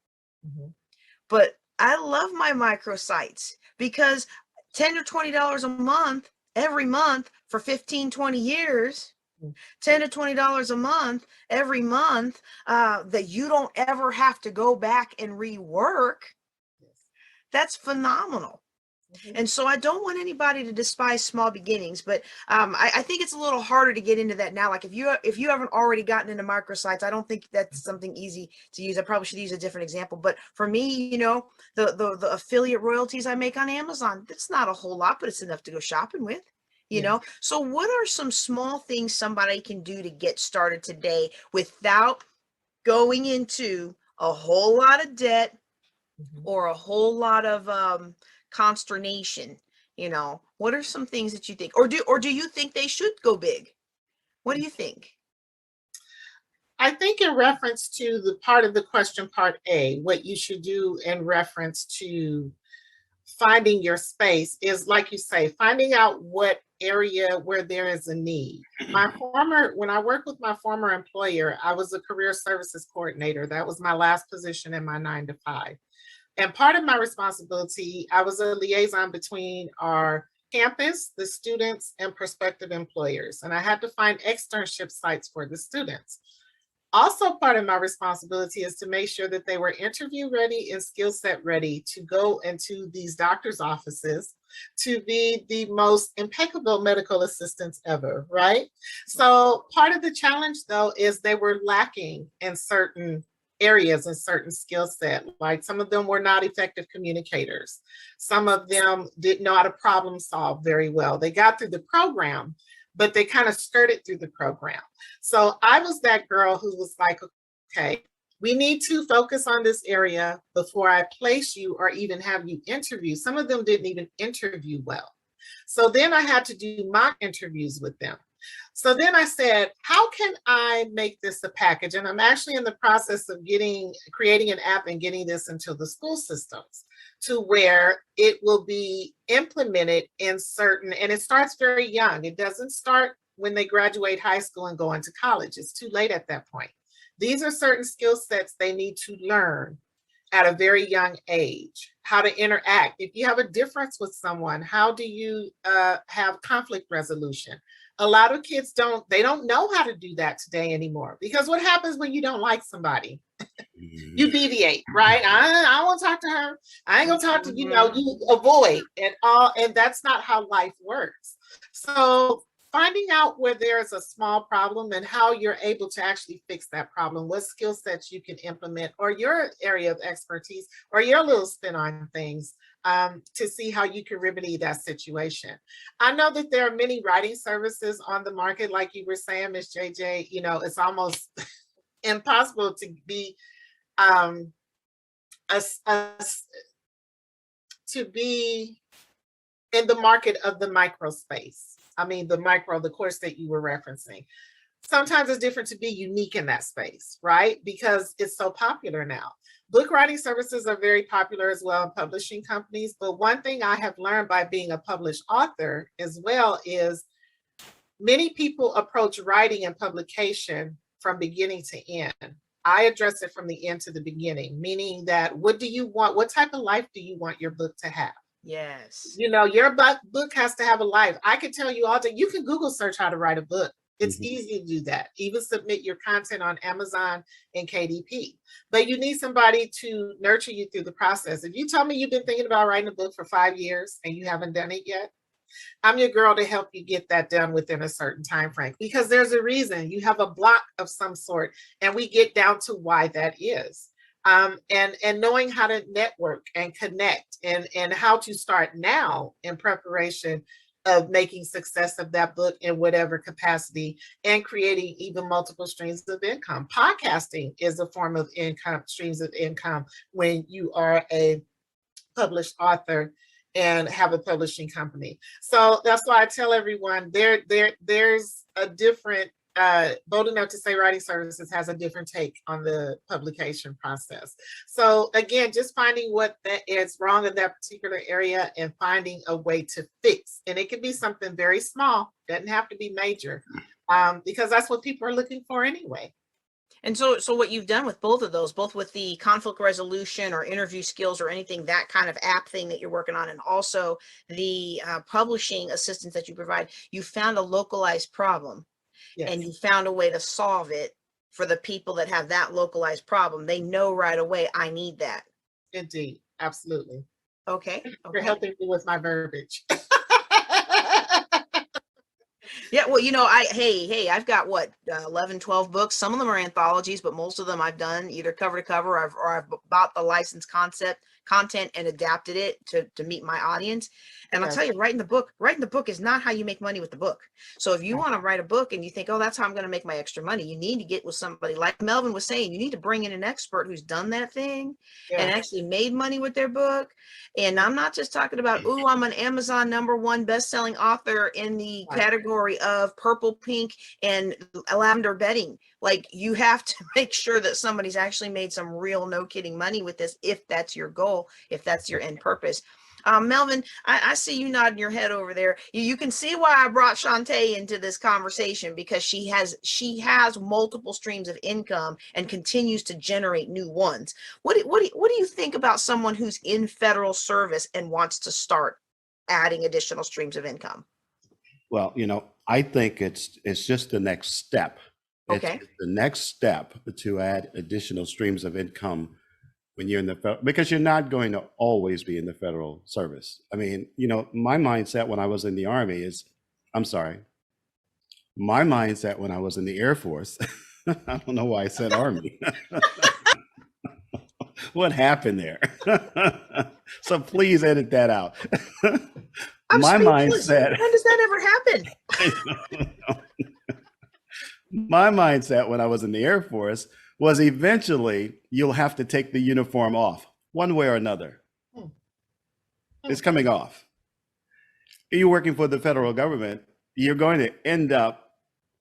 But I love my microsites because $10 or $20 a month, every month for 15, 20 years, $10 to $20 a month, every month, that you don't ever have to go back and rework, that's phenomenal. And so I don't want anybody to despise small beginnings, but I think it's a little harder to get into that now. Like if you haven't already gotten into microsites, I don't think that's something easy to use. I probably should use a different example. But for me, the affiliate royalties I make on Amazon, that's not a whole lot, but it's enough to go shopping with. So what are some small things somebody can do to get started today without going into a whole lot of debt or a whole lot of consternation? What are some things that you think, or do you think they should go big? What do you think? I think in reference to the part of the question, part A, what you should do in reference to finding your space is, like you say, finding out what area where there is a need. When I worked with my former employer, I was a career services coordinator. That was my last position in my 9 to 5. And part of my responsibility, I was a liaison between our campus, the students, and prospective employers. And I had to find externship sites for the students. Also, part of my responsibility is to make sure that they were interview ready and skill set ready to go into these doctors' offices to be the most impeccable medical assistants ever, right? So part of the challenge, though, is they were lacking in certain areas and certain skill set. Like some of them were not effective communicators. Some of them didn't know how to problem solve very well. They got through the program, but they kind of skirted through the program. So I was that girl who was like, okay, we need to focus on this area before I place you or even have you interview. Some of them didn't even interview well. So then I had to do mock interviews with them. So then I said, how can I make this a package? And I'm actually in the process of creating an app and getting this into the school systems to where it will be implemented in certain, and it starts very young. It doesn't start when they graduate high school and go into college. It's too late at that point. These are certain skill sets they need to learn at a very young age. How to interact. If you have a difference with someone, how do you have conflict resolution? A lot of kids don't know how to do that today anymore, because what happens when you don't like somebody? You deviate, right? I won't talk to her. I ain't gonna talk to, you avoid and all, and that's not how life works. So finding out where there's a small problem and how you're able to actually fix that problem, what skill sets you can implement, or your area of expertise, or your little spin on things, to see how you can remedy that situation. I know that there are many writing services on the market, like you were saying, Ms. JJ. It's almost impossible to be to be in the market of the micro space. I mean, the course that you were referencing. Sometimes it's different to be unique in that space, right? Because it's so popular now. Book writing services are very popular as well in publishing companies. But one thing I have learned by being a published author as well is many people approach writing and publication from beginning to end. I address it from the end to the beginning, meaning that what do you want? What type of life do you want your book to have? Yes. Your book has to have a life. I can tell you all day, you can Google search how to write a book. It's easy to do that. Even submit your content on Amazon and KDP. But you need somebody to nurture you through the process. If you tell me you've been thinking about writing a book for 5 years and you haven't done it yet, I'm your girl to help you get that done within a certain time frame, because there's a reason. You have a block of some sort, and we get down to why that is. And knowing how to network and connect and how to start now in preparation of making success of that book in whatever capacity, and creating even multiple streams of income. Podcasting is a form of income, streams of income, when you are a published author and have a publishing company. So that's why I tell everyone there's a different, bold enough to say writing services has a different take on the publication process. So again, just finding what that is wrong in that particular area and finding a way to fix. And it can be something very small, doesn't have to be major, because that's what people are looking for anyway. And so what you've done with both of those, both with the conflict resolution or interview skills or anything, that kind of app thing that you're working on, and also the publishing assistance that you provide, you found a localized problem and Yes, you found a way to solve it for the people that have that localized problem. They know right away, I need that. indeed. Absolutely. Okay. For Okay. helping me with my verbiage. Yeah, well, hey, I've got what, 11, 12 books. Some of them are anthologies, but most of them I've done either cover to cover, or I've bought the licensed content and adapted it to meet my audience. And I'll Yes. tell you, writing the book is not how you make money with the book. So if you want to write a book and you think, oh, that's how I'm going to make my extra money, you need to get with somebody like Melvin was saying. You need to bring in an expert who's done that thing and Yeah. actually made money with their book. And I'm not just talking about, oh, I'm an Amazon #1 best-selling author in the Right. category of purple, pink, and lavender bedding. Like, you have to make sure that somebody's actually made some real, no kidding money with this, if that's your goal, if that's your end purpose. Melvin, I see you nodding your head over there. You can see why I brought Shantae into this conversation, because she has multiple streams of income and continues to generate new ones. What do you think about someone who's in federal service and wants to start adding additional streams of income? Well, I think it's just the next step. Okay. It's the next step to add additional streams of income when you're in because you're not going to always be in the federal service. I mean, my mindset when I was in the Army my mindset when I was in the Air Force, I don't know why I said Army. What happened there? So please edit that out. My mindset. When does that ever happen? My mindset when I was in the Air Force was eventually you'll have to take the uniform off one way or another. It's coming off. You're working for the federal government, you're going to end up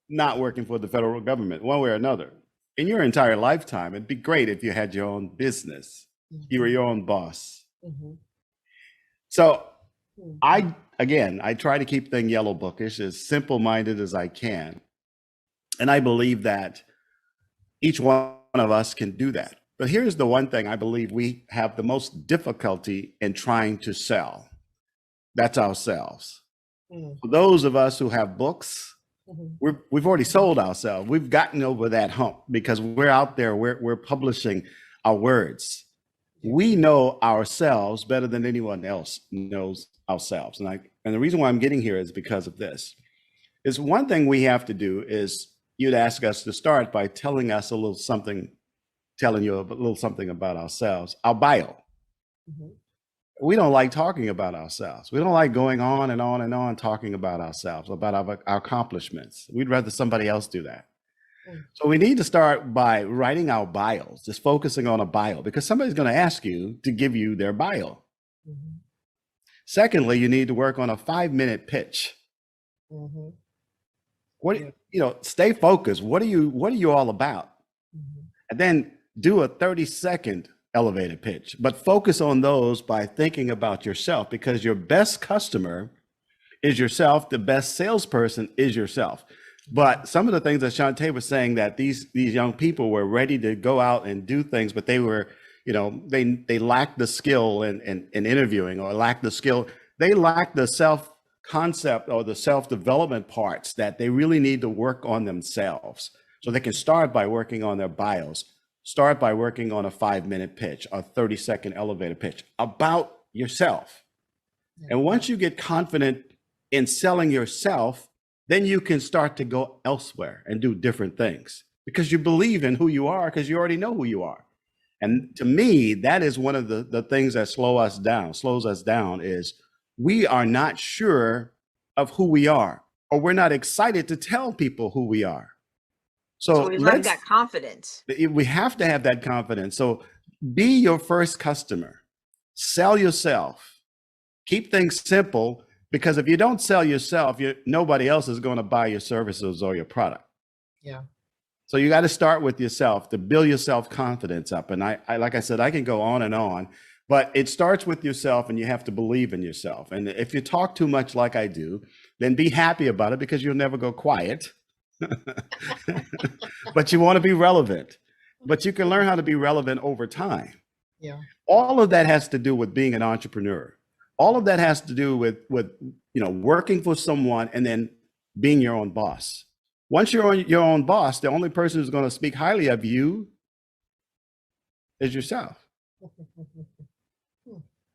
not working for the federal government one way or another. In your entire lifetime, it'd be great if you had your own business. You were your own boss. So I try to keep things yellow bookish, as simple-minded as I can. And I believe that each one of us can do that. But here's the one thing I believe we have the most difficulty in trying to sell. That's ourselves. For those of us who have books, we've already sold ourselves. We've gotten over that hump because we're out there, we're publishing our words. We know ourselves better than anyone else knows ourselves. And the reason why I'm getting here is because of this. Is one thing we have to do is you'd ask us to start by telling you a little something about ourselves, our bio. We don't like talking about ourselves. We don't like going on and on and on talking about ourselves, about our accomplishments. We'd rather somebody else do that. So we need to start by writing our bios, just focusing on a bio, because somebody's going to ask you to give you their bio. Secondly, you need to work on a 5-minute pitch. Stay focused. What are you all about? And then do a 30-second elevator pitch, but focus on those by thinking about yourself, because your best customer is yourself. The best salesperson is yourself. But some of the things that Shantae was saying, that these young people were ready to go out and do things, but they were, they lacked the skill in interviewing, or lacked the skill. They lacked the self-concept or the self-development parts that they really need to work on themselves. So they can start by working on their bios, start by working on a 5-minute pitch, a 30-second elevator pitch about yourself. And once you get confident in selling yourself, then you can start to go elsewhere and do different things, because you believe in who you are, because you already know who you are. And to me, that is one of the things that slows us down is we are not sure of who we are, or we're not excited to tell people who we are. So we lack that confidence. We have to have that confidence. So be your first customer, sell yourself, keep things simple, because if you don't sell yourself, nobody else is going to buy your services or your product. Yeah. So you got to start with yourself to build your self-confidence up. And I like I said, I can go on and on, but it starts with yourself, and you have to believe in yourself. And if you talk too much like I do, then be happy about it, because you'll never go quiet. But you want to be relevant. But you can learn how to be relevant over time. Yeah. All of that has to do with being an entrepreneur. All of that has to do with working for someone and then being your own boss. Once you're your own boss, the only person who's going to speak highly of you is yourself.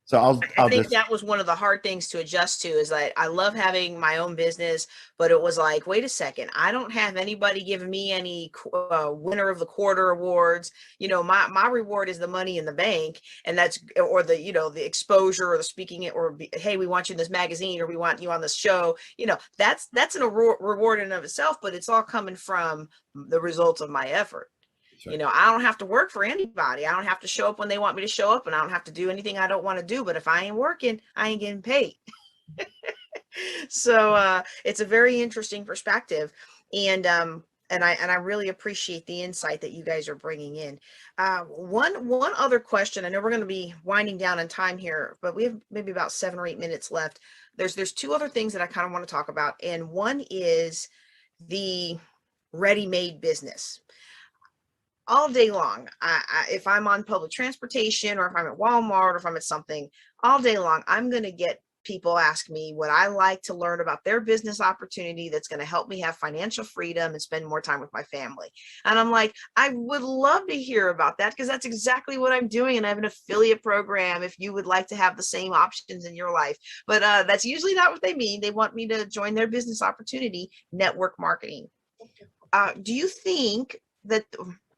So I think that was one of the hard things to adjust to, is that I love having my own business, but it was like, wait a second, I don't have anybody giving me any winner of the quarter awards. My reward is the money in the bank, and that's, or the, the exposure or the speaking, or hey, we want you in this magazine, or we want you on this show. That's an reward in and of itself, but it's all coming from the results of my effort. Right. I don't have to work for anybody. I don't have to show up when they want me to show up, and I don't have to do anything I don't want to do. But if I ain't working, I ain't getting paid. So it's a very interesting perspective, and I really appreciate the insight that you guys are bringing in. One other question. I know we're going to be winding down on time here, but we have maybe about 7 or 8 minutes left. There's 2 other things that I kind of want to talk about, and one is the ready-made business. All day long, if I'm on public transportation, or if I'm at Walmart, or if I'm at something, all day long, I'm going to get people ask me what I like to learn about their business opportunity that's going to help me have financial freedom and spend more time with my family. And I'm like, I would love to hear about that, because that's exactly what I'm doing. And I have an affiliate program if you would like to have the same options in your life. But that's usually not what they mean. They want me to join their business opportunity, network marketing. Do you think that...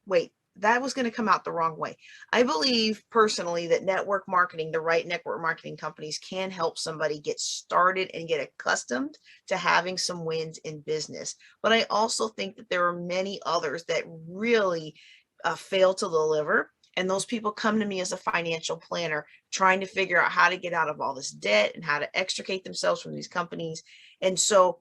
Wait, that was going to come out the wrong way. I believe personally that network marketing, the right network marketing companies, can help somebody get started and get accustomed to having some wins in business. But I also think that there are many others that really fail to deliver. And those people come to me as a financial planner, trying to figure out how to get out of all this debt and how to extricate themselves from these companies. And so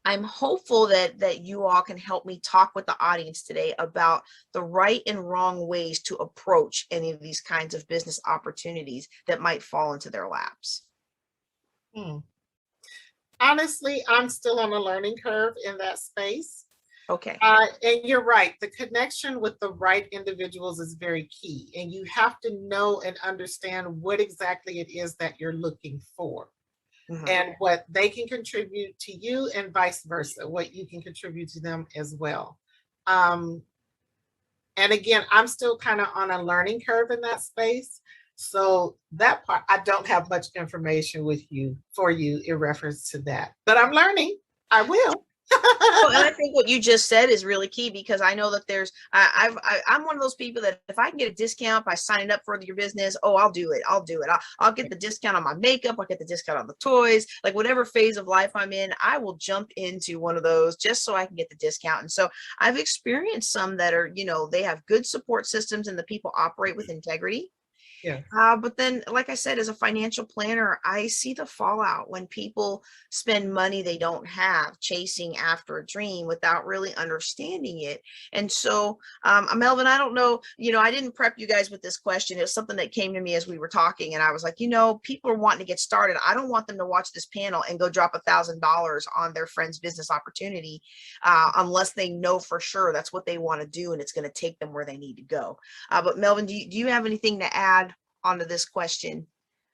I'm hopeful that you all can help me talk with the audience today about the right and wrong ways to approach any of these kinds of business opportunities that might fall into their laps. Honestly, I'm still on a learning curve in that space. Okay. And you're right. The connection with the right individuals is very key. And you have to know and understand what exactly it is that you're looking for. And what they can contribute to you, and vice versa, what you can contribute to them as well. And again, I'm still kind of on a learning curve in that space. So that part, I don't have much information for you in reference to that, but I'm learning. I will. Well, and I think what you just said is really key, because I know that I'm one of those people that if I can get a discount by signing up for your business, I'll do it. I'll get the discount on my makeup. I'll get the discount on the toys, like whatever phase of life I'm in, I will jump into one of those just so I can get the discount. And so I've experienced some that are, they have good support systems and the people operate with integrity. Yeah. But then, like I said, as a financial planner, I see the fallout when people spend money they don't have chasing after a dream without really understanding it. And so, Melvin, I don't know, I didn't prep you guys with this question. It was something that came to me as we were talking, and I was like, people are wanting to get started. I don't want them to watch this panel and go drop $1,000 on their friend's business opportunity unless they know for sure that's what they want to do and it's going to take them where they need to go. But Melvin, do you have anything to add onto this question?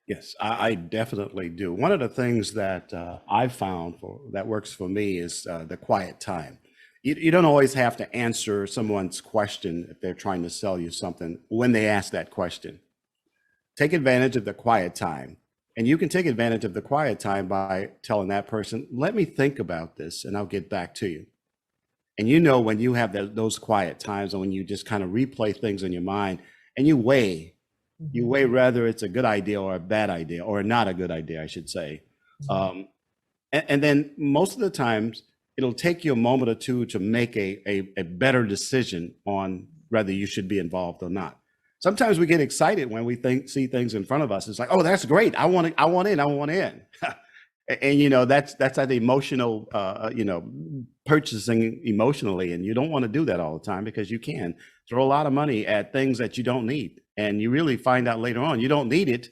Yes, I definitely do. One of the things that I've found that works for me is the quiet time. You don't always have to answer someone's question if they're trying to sell you something when they ask that question. Take advantage of the quiet time. And you can take advantage of the quiet time by telling that person, let me think about this and I'll get back to you. And when you have those quiet times, and when you just kind of replay things in your mind and you weigh whether it's a good idea or a bad idea, or not a good idea, I should say. And then most of the times it'll take you a moment or two to make a better decision on whether you should be involved or not. Sometimes we get excited when we see things in front of us. It's like, oh, that's great. I want in. And that's that emotional, purchasing emotionally, and you don't want to do that all the time, because you can throw a lot of money at things that you don't need, and you really find out later on you don't need it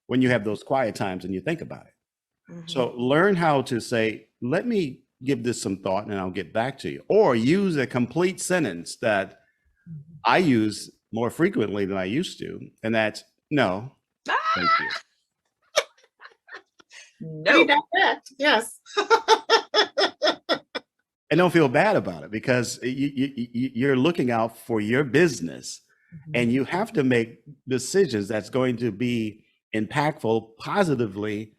when you have those quiet times and you think about it. So learn how to say, let me give this some thought and I'll get back to you. Or use a complete sentence that I use more frequently than I used to, and that's no, thank you. Pretty No. direct, yes. And don't feel bad about it, because you're looking out for your business, and you have to make decisions that's going to be impactful positively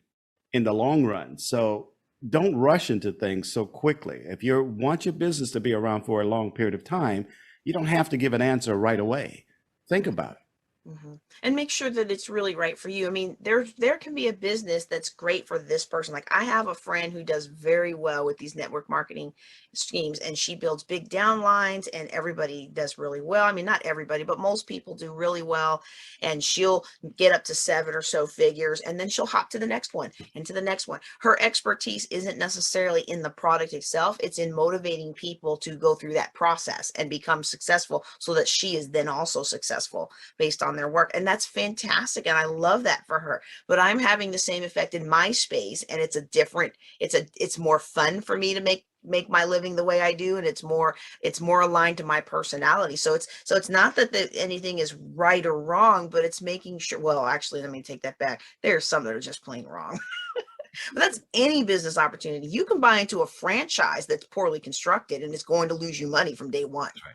in the long run. So don't rush into things so quickly. If you want your business to be around for a long period of time, you don't have to give an answer right away. Think about it. And make sure that it's really right for you. I mean, there can be a business that's great for this person. Like I have a friend who does very well with these network marketing schemes, and she builds big downlines, and everybody does really well. I mean, not everybody, but most people do really well. And she'll get up to 7 or so figures, and then she'll hop to the next one and to the next one. Her expertise isn't necessarily in the product itself. It's in motivating people to go through that process and become successful, so that she is then also successful based on their work. And that's fantastic, and I love that for her. But I'm having the same effect in my space, and it's more fun for me to make my living the way I do, and it's more aligned to my personality. So it's not that anything is right or wrong, but it's making sure, well, actually, let me take that back. There are some that are just plain wrong. But that's any business opportunity. You can buy into a franchise that's poorly constructed, and it's going to lose you money from day one. Right.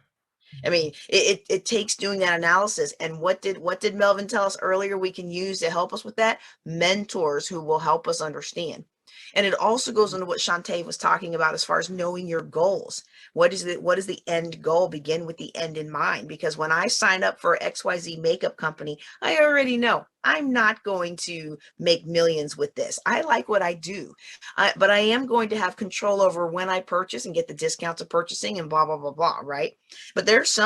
I mean, it takes doing that analysis. And what did Melvin tell us earlier we can use to help us with that? Mentors who will help us understand. And it also goes into what Shantae was talking about as far as knowing your goals. What is the end goal? Begin with the end in mind. Because when I sign up for XYZ makeup company, I already know I'm not going to make millions with this. I like what I do, but I am going to have control over when I purchase and get the discounts of purchasing and blah, blah, blah, blah, right? But there's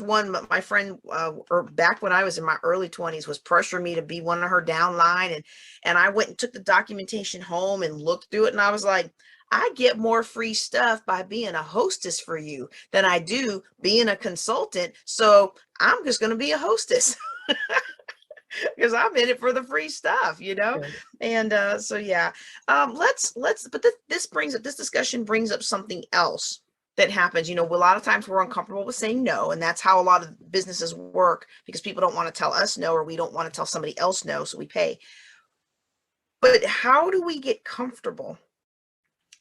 one, my friend, or back when I was in my early 20s, was pressuring me to be one of her downline. And I went and took the documentation home and looked through it. And I was like, I get more free stuff by being a hostess for you than I do being a consultant. So I'm just going to be a hostess. Because I'm in it for the free stuff, you know? And so, yeah, but this discussion brings up something else that happens. You know, a lot of times we're uncomfortable with saying no, and that's how a lot of businesses work, because people don't want to tell us no, or we don't want to tell somebody else no, so we pay. But how do we get comfortable?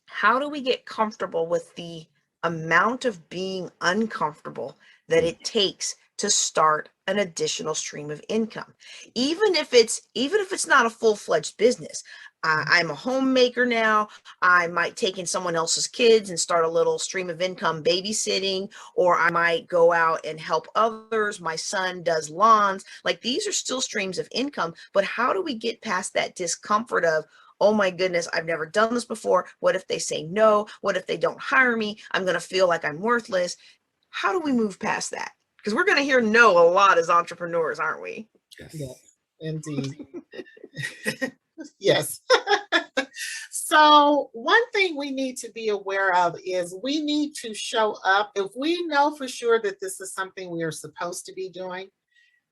How do we get comfortable with the amount of being uncomfortable that it takes to start an additional stream of income, even if it's not a full-fledged business? I'm a homemaker now. I might take in someone else's kids and start a little stream of income babysitting, or I might go out and help others. My son does lawns. Like, these are still streams of income, but how do we get past that discomfort of, oh my goodness, I've never done this before. What if they say no? What if they don't hire me? I'm going to feel like I'm worthless. How do we move past that? Because we're going to hear no a lot as entrepreneurs, aren't we? Yes, indeed. Yes. So one thing we need to be aware of is we need to show up. If we know for sure that this is something we are supposed to be doing,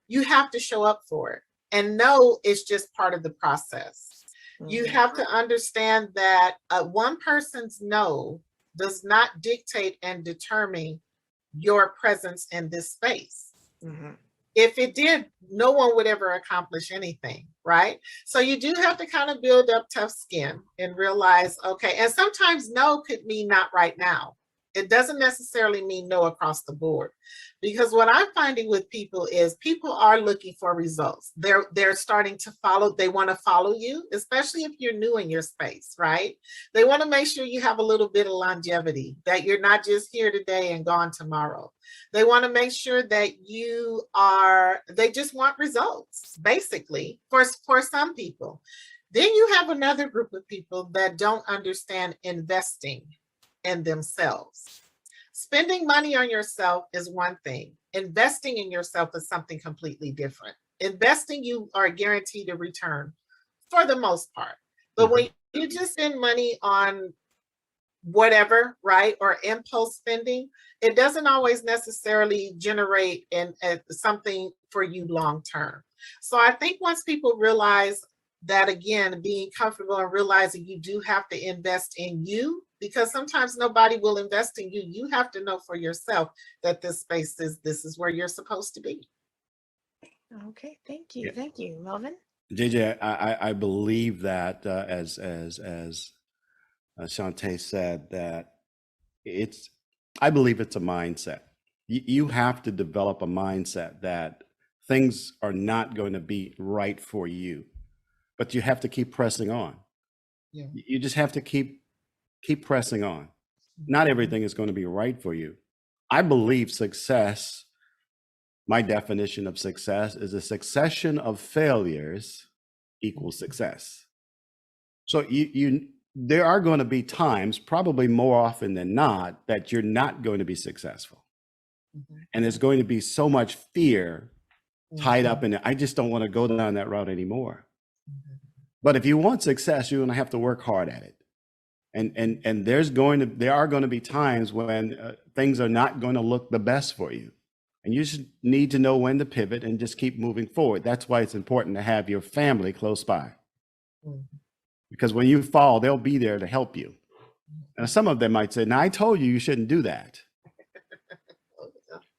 you have to show up for it. And no, it's just part of the process. You have to understand that one person's no does not dictate and determine your presence in this space. If it did, no one would ever accomplish anything, right? So you do have to kind of build up tough skin and realize, okay, and sometimes no could mean not right now. It doesn't necessarily mean no across the board, because what I'm finding with people is people are looking for results. They're starting to follow. They want to follow you, especially if you're new in your space, right? They want to make sure you have a little bit of longevity, that you're not just here today and gone tomorrow. They want to make sure that they just want results, basically, for some people. Then you have another group of people that don't understand investing in themselves. Spending money on yourself is one thing. Investing in yourself is something completely different. Investing, you are guaranteed a return for the most part. But when you just spend money on whatever, right, or impulse spending, it doesn't always necessarily generate something for you long term. So I think once people realize that again, being comfortable and realizing you do have to invest in you, because sometimes nobody will invest in you. You have to know for yourself that this is where you're supposed to be. Okay, thank you. Yeah. Thank you, Melvin. JJ, I believe that as Shantae said, that I believe it's a mindset. You have to develop a mindset that things are not going to be right for you, but you have to keep pressing on. Yeah. You just have to keep pressing on. Not everything is going to be right for you. I believe success, my definition of success, is a succession of failures equals success. So there are going to be times, probably more often than not, that you're not going to be successful. And there's going to be so much fear tied up in it. I just don't want to go down that route anymore. But if you want success, you're going to have to work hard at it. And there are going to be times when things are not going to look the best for you. And you just need to know when to pivot and just keep moving forward. That's why it's important to have your family close by. Because when you fall, they'll be there to help you. And some of them might say, "Now, I told you shouldn't do that."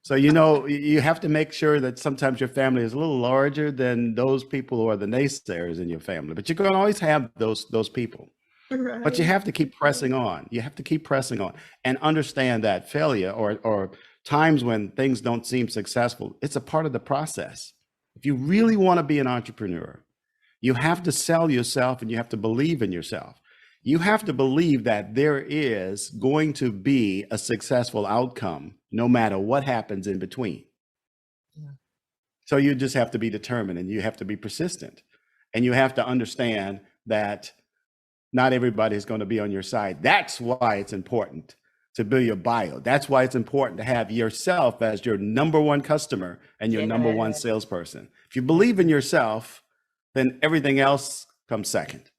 So, you have to make sure that sometimes your family is a little larger than those people who are the naysayers in your family. But you're going to always have those people. Right. But you have to keep pressing on. You have to keep pressing on and understand that failure or times when things don't seem successful, it's a part of the process. If you really want to be an entrepreneur, you have to sell yourself and you have to believe in yourself. You have to believe that there is going to be a successful outcome no matter what happens in between. Yeah. So you just have to be determined and you have to be persistent. And you have to understand that not everybody is going to be on your side. That's why it's important to build your bio. That's why it's important to have yourself as your number one customer and your number one salesperson. If you believe in yourself, then everything else comes second.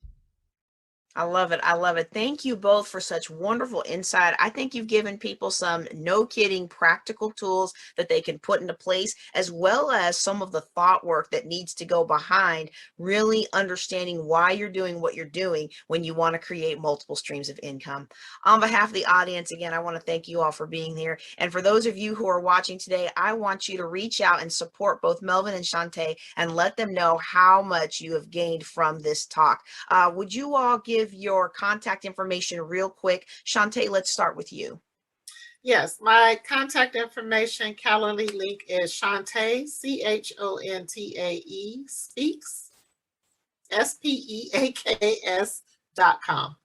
I love it. I love it. Thank you both for such wonderful insight. I think you've given people some no kidding practical tools that they can put into place, as well as some of the thought work that needs to go behind really understanding why you're doing what you're doing when you want to create multiple streams of income. On behalf of the audience, again, I want to thank you all for being here. And for those of you who are watching today, I want you to reach out and support both Melvin and Shantae and let them know how much you have gained from this talk. Would you all give your contact information real quick? Shantae, let's start with you. Yes, my contact information, Calendly link is Shantae, CHONTAE, speaks, SPEAKS.com.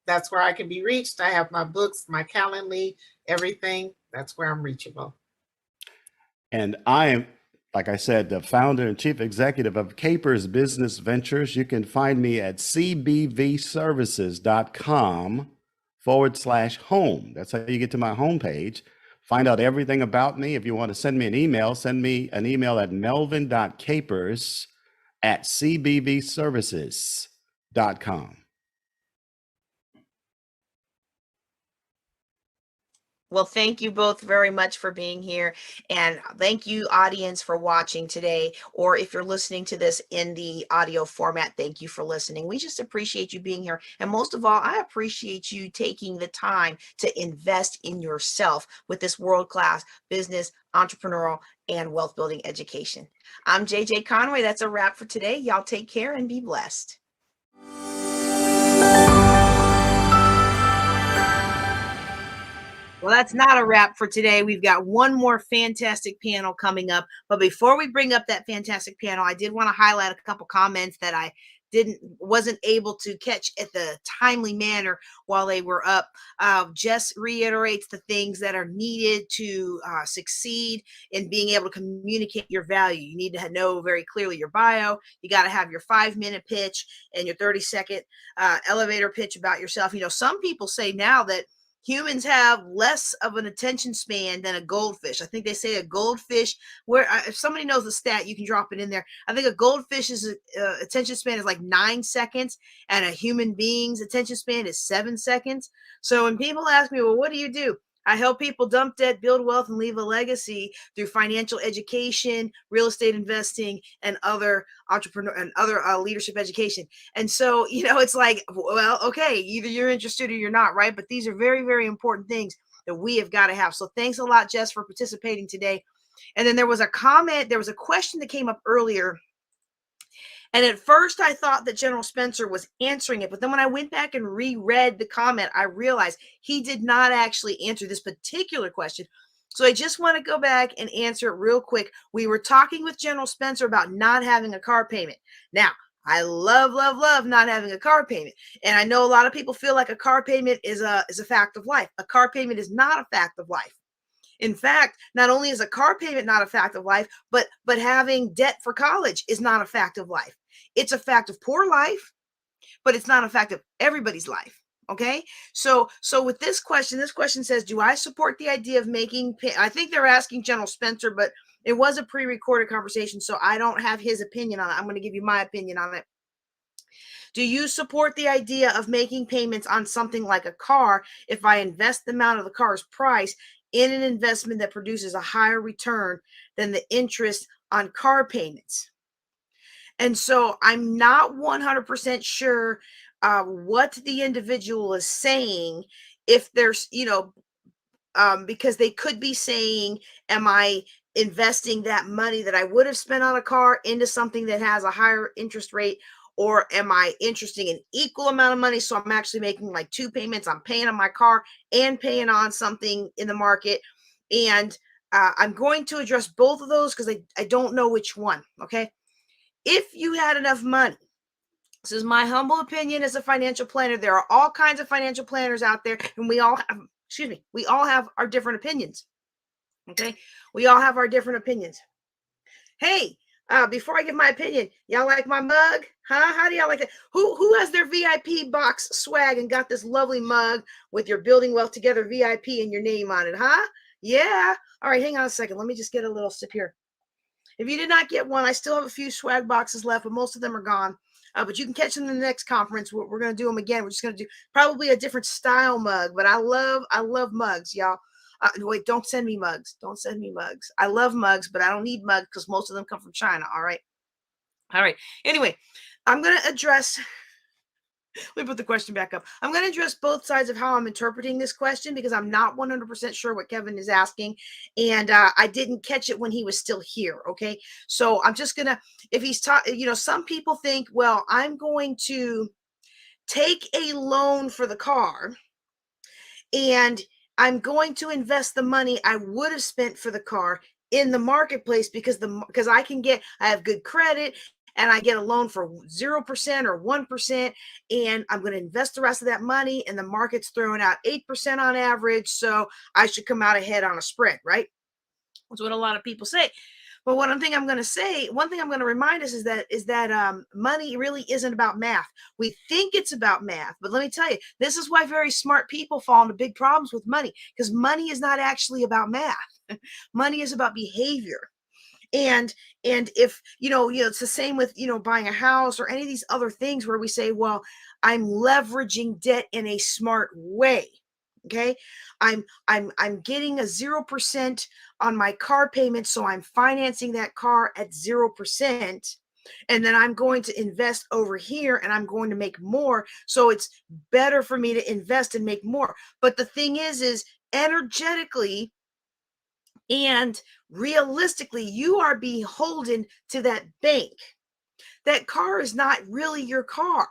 That's where I can be reached. I have my books, my Calendly, everything. That's where I'm reachable. And I am, like I said, the founder and chief executive of Capers Business Ventures. You can find me at cbvservices.com/home. That's how you get to my homepage. Find out everything about me. If you want to send me an email, send me an email at melvin.capers@cbvservices.com. Well, thank you both very much for being here. And thank you, audience, for watching today. Or if you're listening to this in the audio format, thank you for listening. We just appreciate you being here. And most of all, I appreciate you taking the time to invest in yourself with this world-class business, entrepreneurial, and wealth building education. I'm JJ Conway. That's a wrap for today. Y'all take care and be blessed. Well, that's not a wrap for today. We've got one more fantastic panel coming up. But before we bring up that fantastic panel, I did want to highlight a couple comments that I wasn't able to catch at the timely manner while they were up. Jess reiterates the things that are needed to succeed in being able to communicate your value. You need to know very clearly your bio. You got to have your 5-minute pitch and your 30-second elevator pitch about yourself. Some people say now that humans have less of an attention span than a goldfish. I think they say a goldfish, if somebody knows the stat, you can drop it in there. I think a goldfish's attention span is like 9 seconds, and a human being's attention span is 7 seconds. So when people ask me, well, what do you do? I help people dump debt, build wealth, and leave a legacy through financial education, real estate investing, and other entrepreneur and other leadership education. And so, it's like, well, okay, either you're interested or you're not, right? But these are very, very important things that we have got to have. So thanks a lot, Jess, for participating today. And then there was a question that came up earlier. And at first I thought that General Spencer was answering it, but then when I went back and reread the comment, I realized he did not actually answer this particular question. So I just want to go back and answer it real quick. We were talking with General Spencer about not having a car payment. Now, I love, love, love not having a car payment. And I know a lot of people feel like a car payment is a fact of life. A car payment is not a fact of life. In fact, not only is a car payment not a fact of life, but having debt for college is not a fact of life. It's a fact of poor life, but it's not a fact of everybody's life. Okay. So with this question says, do I support the idea of making I think they're asking General Spencer, but it was a pre-recorded conversation, so I don't have his opinion on it. I'm going to give you my opinion on it. Do you support the idea of making payments on something like a car if I invest the amount of the car's price in an investment that produces a higher return than the interest on car payments? And so I'm not 100% sure what the individual is saying. If there's, because they could be saying, am I investing that money that I would have spent on a car into something that has a higher interest rate? Or am I interested in equal amount of money? So I'm actually making like two payments. I'm paying on my car and paying on something in the market. And I'm going to address both of those because I don't know which one. Okay. If you had enough money, this is my humble opinion as a financial planner. There are all kinds of financial planners out there, and we all have our different opinions. Okay. We all have our different opinions. Hey, before I give my opinion, y'all like my mug? Huh? How do y'all like it? Who has their VIP box swag and got this lovely mug with your Building Wealth Together VIP and your name on it? Huh? Yeah. All right. Hang on a second. Let me just get a little sip here. If you did not get one, I still have a few swag boxes left, but most of them are gone. But you can catch them in the next conference. We're going to do them again. We're just going to do probably a different style mug, but I love mugs, y'all. Wait, don't send me mugs. Don't send me mugs. I love mugs, but I don't need mugs because most of them come from China. All right. Anyway, I'm going to address. Let me put the question back up. I'm going to address both sides of how I'm interpreting this question because I'm not 100% sure what Kevin is asking. And I didn't catch it when he was still here. Okay. So I'm just going to, if he's some people think, well, I'm going to take a loan for the car and I'm going to invest the money I would have spent for the car in the marketplace because I have good credit and I get a loan for 0% or 1%, and I'm going to invest the rest of that money, and the market's throwing out 8% on average, so I should come out ahead on a spread, right? That's what a lot of people say. But one thing I'm going to remind us is that money really isn't about math. We think it's about math, but let me tell you, this is why very smart people fall into big problems with money, because money is not actually about math. Money is about behavior. And if, it's the same with, buying a house or any of these other things where we say, well, I'm leveraging debt in a smart way. Okay. I'm getting a 0% on my car payment. So I'm financing that car at 0%. And then I'm going to invest over here and I'm going to make more. So it's better for me to invest and make more. But the thing is energetically and realistically, you are beholden to that bank. That car is not really your car.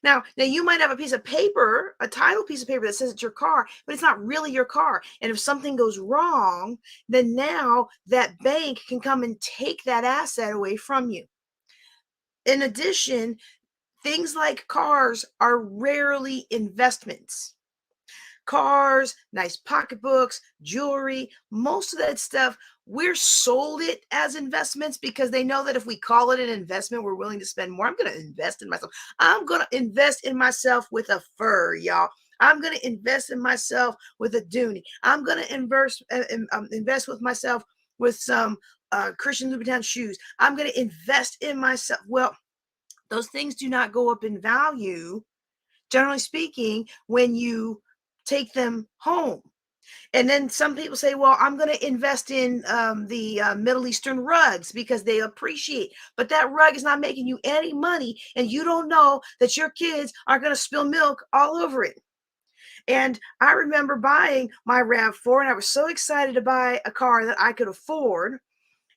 Now you might have a piece of paper, a title piece of paper that says it's your car, but it's not really your car. And if something goes wrong, then now that bank can come and take that asset away from you. In addition, things like cars are rarely investments. Cars, nice pocketbooks, jewelry, most of that stuff, we're sold it as investments because they know that if we call it an investment, we're willing to spend more. I'm going to invest in myself. I'm going to invest in myself with a fur, y'all. I'm going to invest in myself with a Dooney. I'm going to invest with myself with some Christian Louboutin shoes. I'm going to invest in myself. Well, those things do not go up in value, generally speaking, when you take them home. And then some people say, well, I'm going to invest in the Middle Eastern rugs because they appreciate. But that rug is not making you any money, and you don't know that your kids are going to spill milk all over it. And I remember buying my RAV4, and I was so excited to buy a car that I could afford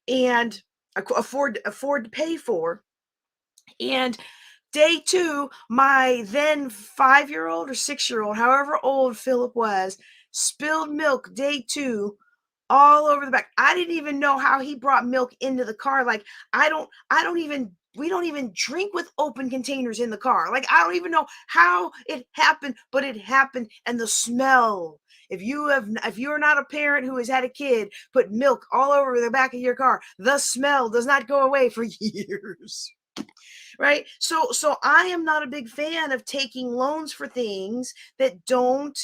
and afford to pay for. And day two, my then 5-year-old or 6-year-old, however old Philip was, spilled milk day two all over the back. I didn't even know how he brought milk into the car. Like we don't even drink with open containers in the car. Like I don't even know how it happened, but it happened. And the smell, if you're not a parent who has had a kid put milk all over the back of your car, the smell does not go away for years. Right? So I am not a big fan of taking loans for things that don't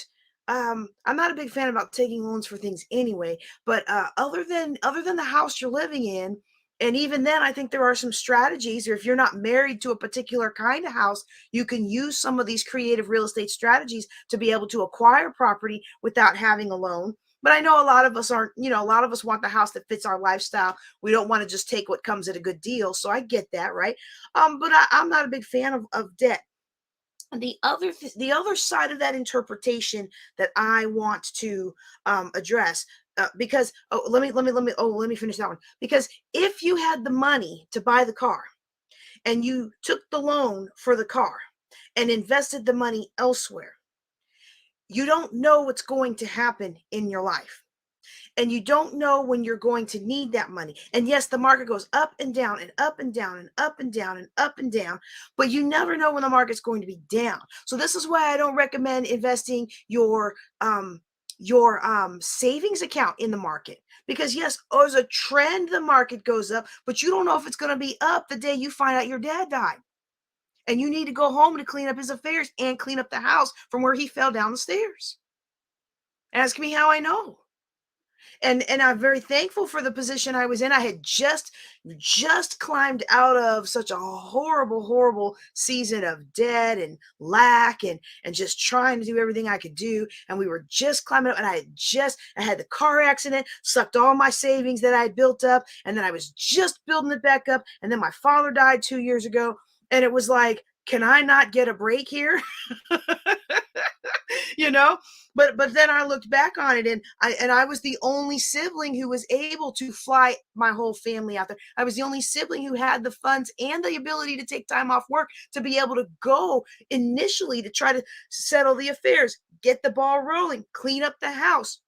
I'm not a big fan about taking loans for things anyway, but other than the house you're living in, and even then I think there are some strategies, or if you're not married to a particular kind of house, you can use some of these creative real estate strategies to be able to acquire property without having a loan. But I know a lot of us aren't, a lot of us want the house that fits our lifestyle. We don't want to just take what comes at a good deal. So I get that, right? But I'm not a big fan of debt. And the other side of that interpretation that I want to address, because let me finish that one. Because if you had the money to buy the car, and you took the loan for the car and invested the money elsewhere, you don't know what's going to happen in your life. And you don't know when you're going to need that money. And yes, the market goes up and down and up and down and up and down and up and down, but you never know when the market's going to be down. So this is why I don't recommend investing your savings account in the market, because yes, as a trend, the market goes up, but you don't know if it's going to be up the day you find out your dad died. And you need to go home to clean up his affairs and clean up the house from where he fell down the stairs. Ask me how I know. And I'm very thankful for the position I was in. I had just climbed out of such a horrible season of debt and lack and just trying to do everything I could do. And we were just climbing up, and I had the car accident, sucked all my savings that I had built up, and then I was just building it back up. And then my father died 2 years ago, and it was like, can I not get a break here? But then I looked back on it, and I was the only sibling who was able to fly my whole family out there. I was the only sibling who had the funds and the ability to take time off work to be able to go initially to try to settle the affairs, get the ball rolling, clean up the house,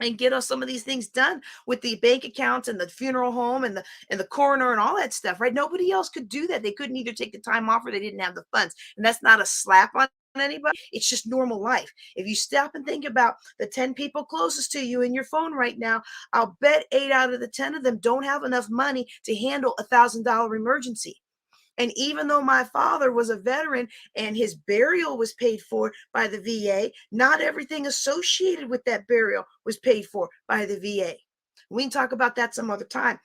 and get us some of these things done with the bank accounts and the funeral home and the coroner and all that stuff, right? Nobody else could do that. They couldn't either take the time off or they didn't have the funds. And that's not a slap on anybody. It's just normal life. If you stop and think about the 10 people closest to you in your phone right now, I'll bet 8 out of the 10 of them don't have enough money to handle $1,000 emergency. And even though my father was a veteran and his burial was paid for by the VA, not everything associated with that burial was paid for by the VA. We can talk about that some other time.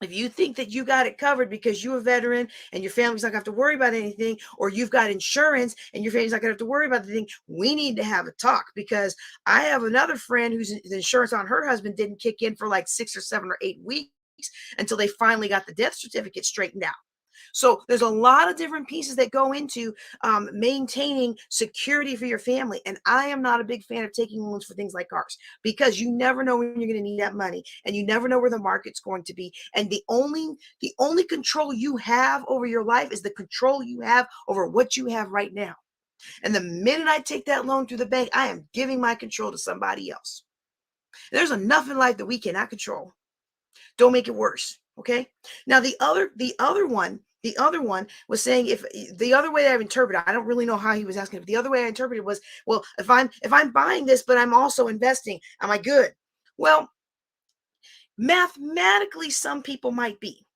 If you think that you got it covered because you're a veteran and your family's not going to have to worry about anything, or you've got insurance and your family's not going to have to worry about anything, we need to have a talk, because I have another friend whose insurance on her husband didn't kick in for like 6 or 7 or 8 weeks until they finally got the death certificate straightened out. So there's a lot of different pieces that go into maintaining security for your family. And I am not a big fan of taking loans for things like cars, because you never know when you're going to need that money, and you never know where the market's going to be. And the only control you have over your life is the control you have over what you have right now. And the minute I take that loan through the bank, I am giving my control to somebody else. There's enough in life that we cannot control. Don't make it worse. Okay. Now the other one was saying, if the other way I've interpreted, I don't really know how he was asking, but the other way I interpreted was, well, if I'm buying this, but I'm also investing, am I good? Well, mathematically, some people might be.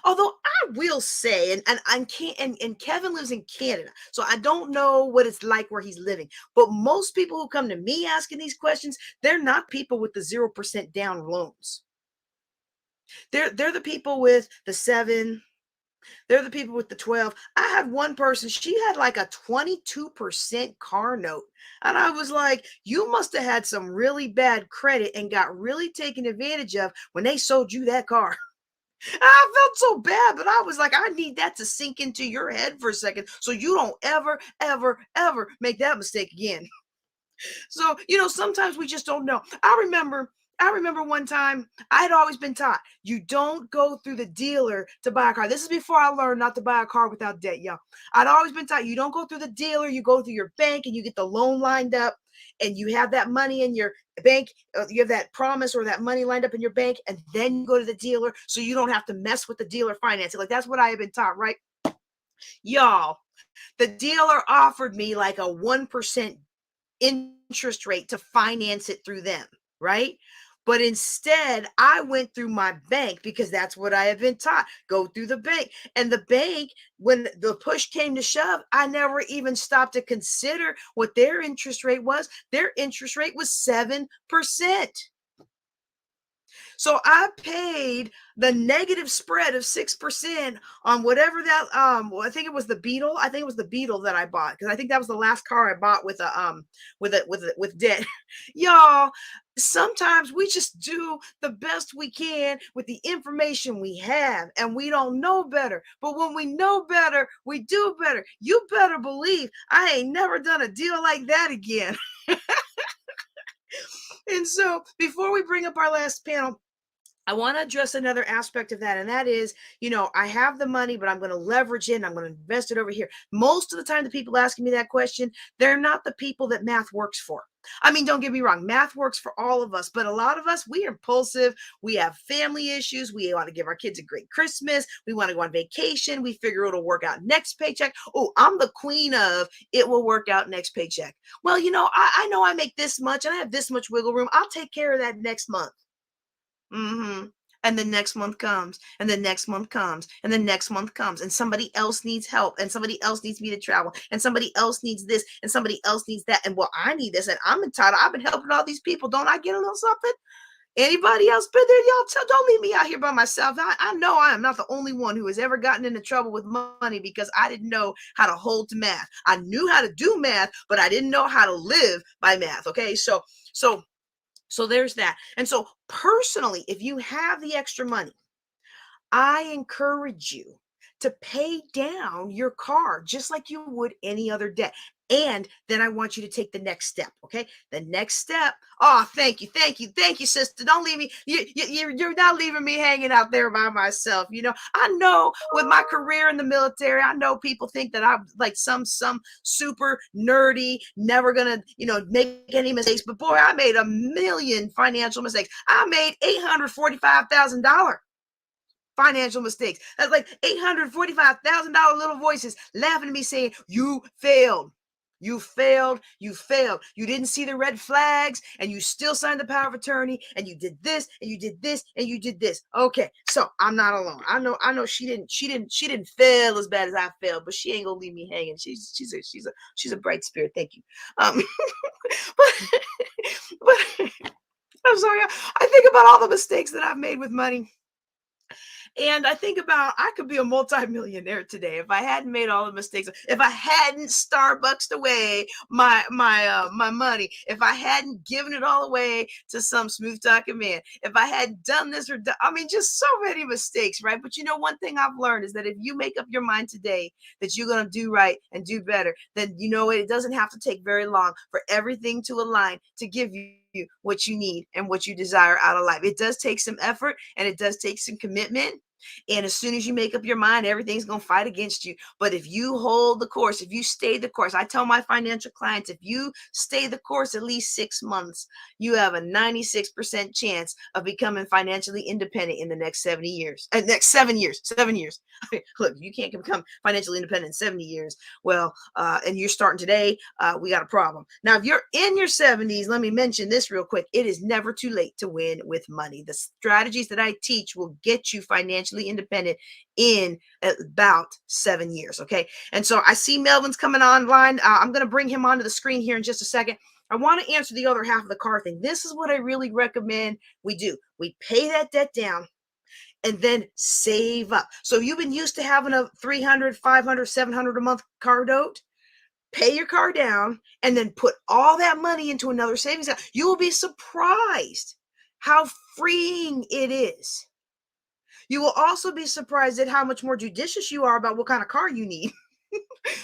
Although I will say, and Kevin lives in Canada, so I don't know what it's like where he's living. But most people who come to me asking these questions, they're not people with the 0% down loans. They're the people with the 7, They're the people with the 12. I had one person, she had like a 22% car note. And I was like, you must have had some really bad credit and got really taken advantage of when they sold you that car. I felt so bad, but I was like, I need that to sink into your head for a second so you don't ever, ever, ever make that mistake again. So, sometimes we just don't know. I remember one time I had always been taught you don't go through the dealer to buy a car. This is before I learned not to buy a car without debt, y'all. I'd always been taught you don't go through the dealer, you go through your bank and you get the loan lined up and you have that money in your bank, you have that promise or that money lined up in your bank, and then you go to the dealer so you don't have to mess with the dealer financing. Like that's what I have been taught, right? Y'all, the dealer offered me like a 1% interest rate to finance it through them, right? But instead, I went through my bank because that's what I have been taught. Go through the bank. And the bank, when the push came to shove, I never even stopped to consider what their interest rate was. Their interest rate was 7%. So I paid the negative spread of 6% on whatever that I think it was the Beetle. I think it was the Beetle that I bought because I think that was the last car I bought with with debt. Y'all, sometimes we just do the best we can with the information we have and we don't know better. But when we know better, we do better. You better believe I ain't never done a deal like that again. And so before we bring up our last panel, I want to address another aspect of that, and that is, I have the money, but I'm going to leverage it and I'm going to invest it over here. Most of the time, the people asking me that question, they're not the people that math works for. I mean, don't get me wrong, math works for all of us, but a lot of us, we are impulsive. We have family issues. We want to give our kids a great Christmas. We want to go on vacation. We figure it'll work out next paycheck. Oh, I'm the queen of it will work out next paycheck. Well, I know I make this much and I have this much wiggle room. I'll take care of that next month. And the next month comes, and the next month comes, and the next month comes, and somebody else needs help, and somebody else needs me to travel, and somebody else needs this, and somebody else needs that, and well, I need this, and I'm entitled. I've been helping all these people. Don't I get a little something? Anybody else been there? Y'all don't leave me out here by myself. I know I am not the only one who has ever gotten into trouble with money because I didn't know how to hold to math. I knew how to do math, but I didn't know how to live by math. Okay, so there's that. And so personally, if you have the extra money, I encourage you to pay down your car just like you would any other debt. And then I want you to take the next step. Okay. The next step. Oh, thank you. Thank you. Thank you, sister. Don't leave me. You're not leaving me hanging out there by myself. I know with my career in the military, I know people think that I'm like some super nerdy, never gonna, make any mistakes. But boy, I made a million financial mistakes. I made $845,000 financial mistakes. That's like $845,000 little voices laughing at me saying, you failed. You failed. You failed. You didn't see the red flags and you still signed the power of attorney and you did this and you did this and you did this. Okay. So I'm not alone. I know she didn't fail as bad as I failed, but she ain't gonna leave me hanging. She's a bright spirit. Thank you. But I'm sorry. I think about all the mistakes that I've made with money. And I think about I could be a multimillionaire today if I hadn't made all the mistakes. If I hadn't Starbucksed away my money. If I hadn't given it all away to some smooth talking man. If I had done this or just so many mistakes, right? But one thing I've learned is that if you make up your mind today that you're gonna do right and do better, then it doesn't have to take very long for everything to align to give you what you need and what you desire out of life. It does take some effort and it does take some commitment. And as soon as you make up your mind, everything's going to fight against you. But if you hold the course, if you stay the course, I tell my financial clients, if you stay the course at least 6 months, you have a 96% chance of becoming financially independent in the next 70 years. Next 7 years. 7 years. Look, you can't become financially independent in 70 years. Well, and you're starting today, we got a problem. Now, if you're in your 70s, let me mention this real quick. It is never too late to win with money. The strategies that I teach will get you financially independent in about 7 years. Okay. And so I see Melvin's coming online. I'm going to bring him onto the screen here in just a second. I want to answer the other half of the car thing. This is what I really recommend we do. We pay that debt down. and then save up. So you've been used to having a 300, 500, 700 a month car note. Pay your car down and then put all that money into another savings account. You will be surprised how freeing it is. You will also be surprised at how much more judicious you are about what kind of car you need.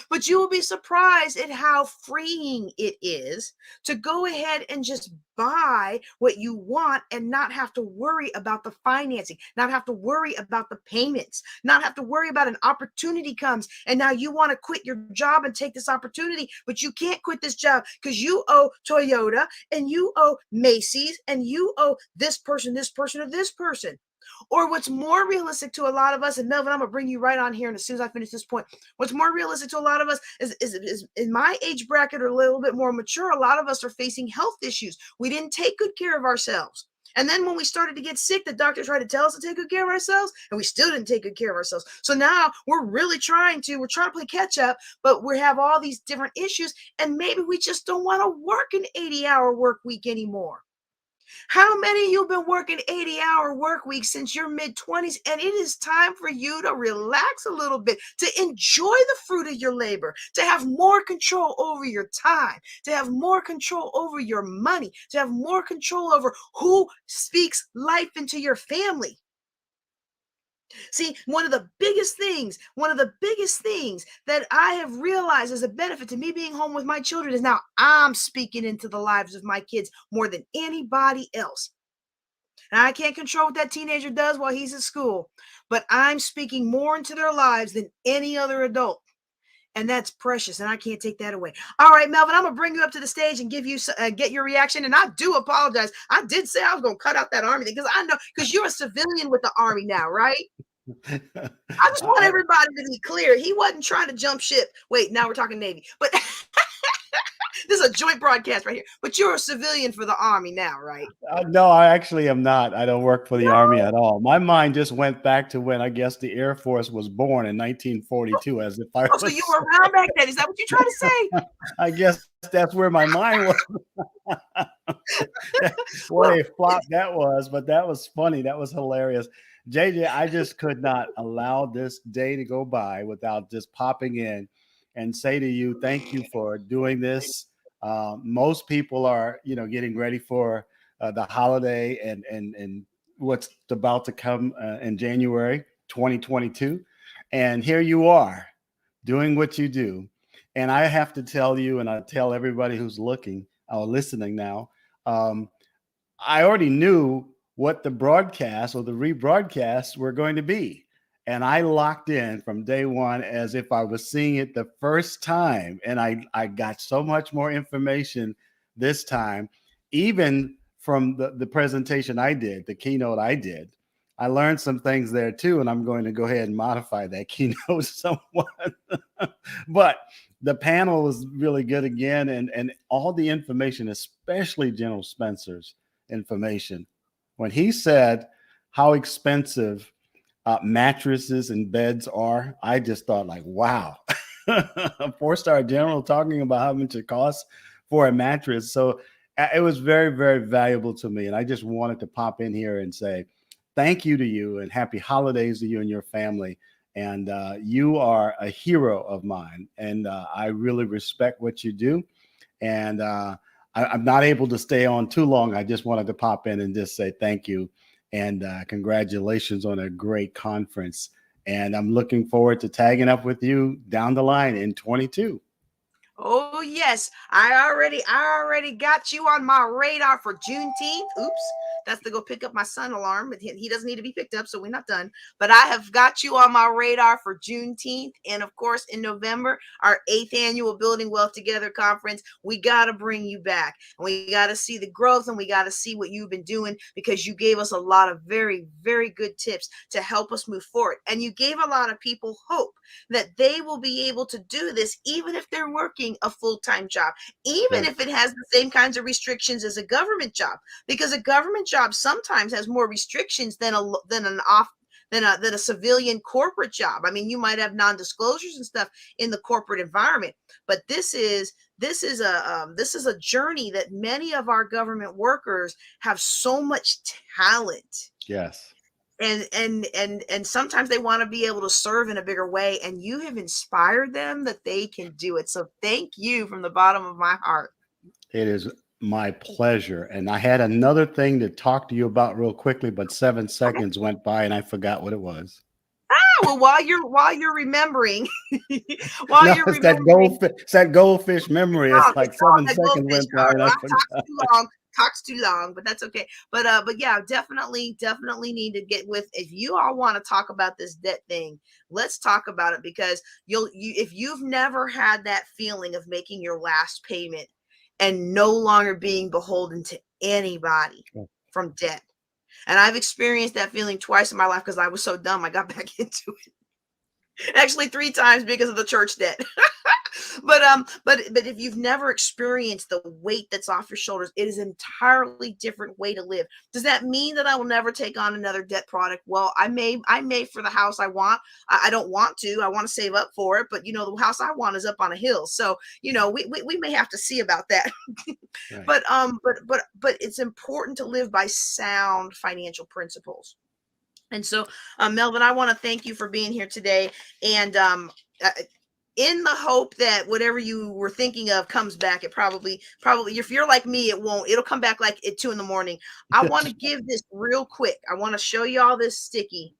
But you will be surprised at how freeing it is to go ahead and just buy what you want and not have to worry about the financing, not have to worry about the payments, not have to worry about an opportunity comes. And now you want to quit your job and take this opportunity, but you can't quit this job because you owe Toyota and you owe Macy's and you owe this person, or this person. Or what's more realistic to a lot of us, and Melvin, I'm gonna bring you right on here, and as soon as I finish this point, what's more realistic to a lot of us is in my age bracket or a little bit more mature, a lot of us are facing health issues. We didn't take good care of ourselves. And then when we started to get sick, the doctor tried to tell us to take good care of ourselves, and we still didn't take good care of ourselves. So now we're trying to play catch up, but we have all these different issues, and maybe we just don't want to work an 80-hour work week anymore. How many of you have been working 80-hour work weeks since your mid-20s, and it is time for you to relax a little bit, to enjoy the fruit of your labor, to have more control over your time, to have more control over your money, to have more control over who speaks life into your family. See, one of the biggest things that I have realized as a benefit to me being home with my children is now I'm speaking into the lives of my kids more than anybody else. And I can't control what that teenager does while he's at school, but I'm speaking more into their lives than any other adult. And that's precious, and I can't take that away. All right, Melvin, I'm going to bring you up to the stage and give you get your reaction. And I do apologize. I did say I was going to cut out that Army thing because I know, because you're a civilian with the Army now, right? I just want everybody to be clear. He wasn't trying to jump ship. Wait, now we're talking Navy. But this is a joint broadcast right here. But you're a civilian for the Army now, right? No, I actually am not. I don't work for the Army at all. My mind just went back to when I guess the Air Force was born in 1942, as if I was. So you were around back then. Is that what you're trying to say? I guess that's where my mind was. What a flop that was, but that was funny. That was hilarious. JJ, I just could not allow this day to go by without just popping in and say to you, thank you for doing this. Most people are, getting ready for the holiday and what's about to come in January 2022. And here you are doing what you do. And I have to tell you, and I tell everybody who's looking or listening now, I already knew what the broadcast or the rebroadcasts were going to be. And I locked in from day one as if I was seeing it the first time. And I got so much more information this time, even from the presentation I did, the keynote I did. I learned some things there too, and I'm going to go ahead and modify that keynote somewhat. But the panel was really good again, and all the information, especially General Spencer's information. When he said how expensive mattresses and beds are, I just thought like, wow, a 4-star general talking about how much it costs for a mattress. So it was very, very valuable to me. And I just wanted to pop in here and say thank you to you and happy holidays to you and your family. And you are a hero of mine. And I really respect what you do. And I'm not able to stay on too long. I just wanted to pop in and just say thank you. And congratulations on a great conference. And I'm looking forward to tagging up with you down the line in 22. Oh, yes. I already got you on my radar for Juneteenth. Oops. That's to go pick up my son alarm. But he doesn't need to be picked up, so we're not done. But I have got you on my radar for Juneteenth. And, of course, in November, our 8th annual Building Wealth Together conference. We got to bring you back. And we got to see the growth, and we got to see what you've been doing, because you gave us a lot of very, very good tips to help us move forward. And you gave a lot of people hope that they will be able to do this even if they're working a full-time job, even if it has the same kinds of restrictions as a government job, because a government job sometimes has more restrictions than a civilian corporate job. I mean, you might have non-disclosures and stuff in the corporate environment, but this is a journey that many of our government workers have so much talent. Yes. And sometimes they want to be able to serve in a bigger way, and you have inspired them that they can do it. So thank you from the bottom of my heart. It is my pleasure. And I had another thing to talk to you about real quickly, but 7 seconds went by and I forgot what it was. Well, while you're remembering, while No, you're it's that remembering, goldfish memory. It's like 7 that seconds goldfish. went by and I forgot. Talks too long, but that's okay. But yeah, definitely need to get with. If you all want to talk about this debt thing, let's talk about it, because if you've never had that feeling of making your last payment and no longer being beholden to anybody from debt. And I've experienced that feeling twice in my life because I was so dumb. I got back into it. Actually, 3 times because of the church debt. but if you've never experienced the weight that's off your shoulders, it is an entirely different way to live. Does that mean that I will never take on another debt product? Well, I may for the house I want. I don't want to. I want to save up for it, but the house I want is up on a hill. So we may have to see about that. Right. But it's important to live by sound financial principles. And so, Melvin, I want to thank you for being here today. And in the hope that whatever you were thinking of comes back, it probably, if you're like me, it won't. It'll come back like at 2 a.m. I want to give this real quick. I want to show you all this sticky.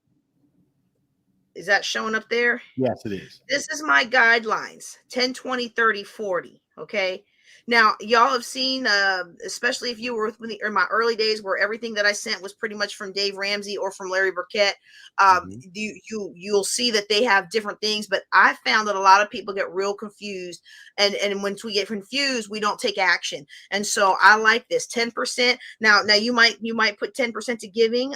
Is that showing up there? Yes, it is. This is my guidelines, 10, 20, 30, 40. Okay. Now, y'all have seen, especially if you were with me in my early days, where everything that I sent was pretty much from Dave Ramsey or from Larry Burkett. You'll see that they have different things, but I found that a lot of people get real confused, and once we get confused, we don't take action. And so I like this 10%. Now you might put 10% to giving.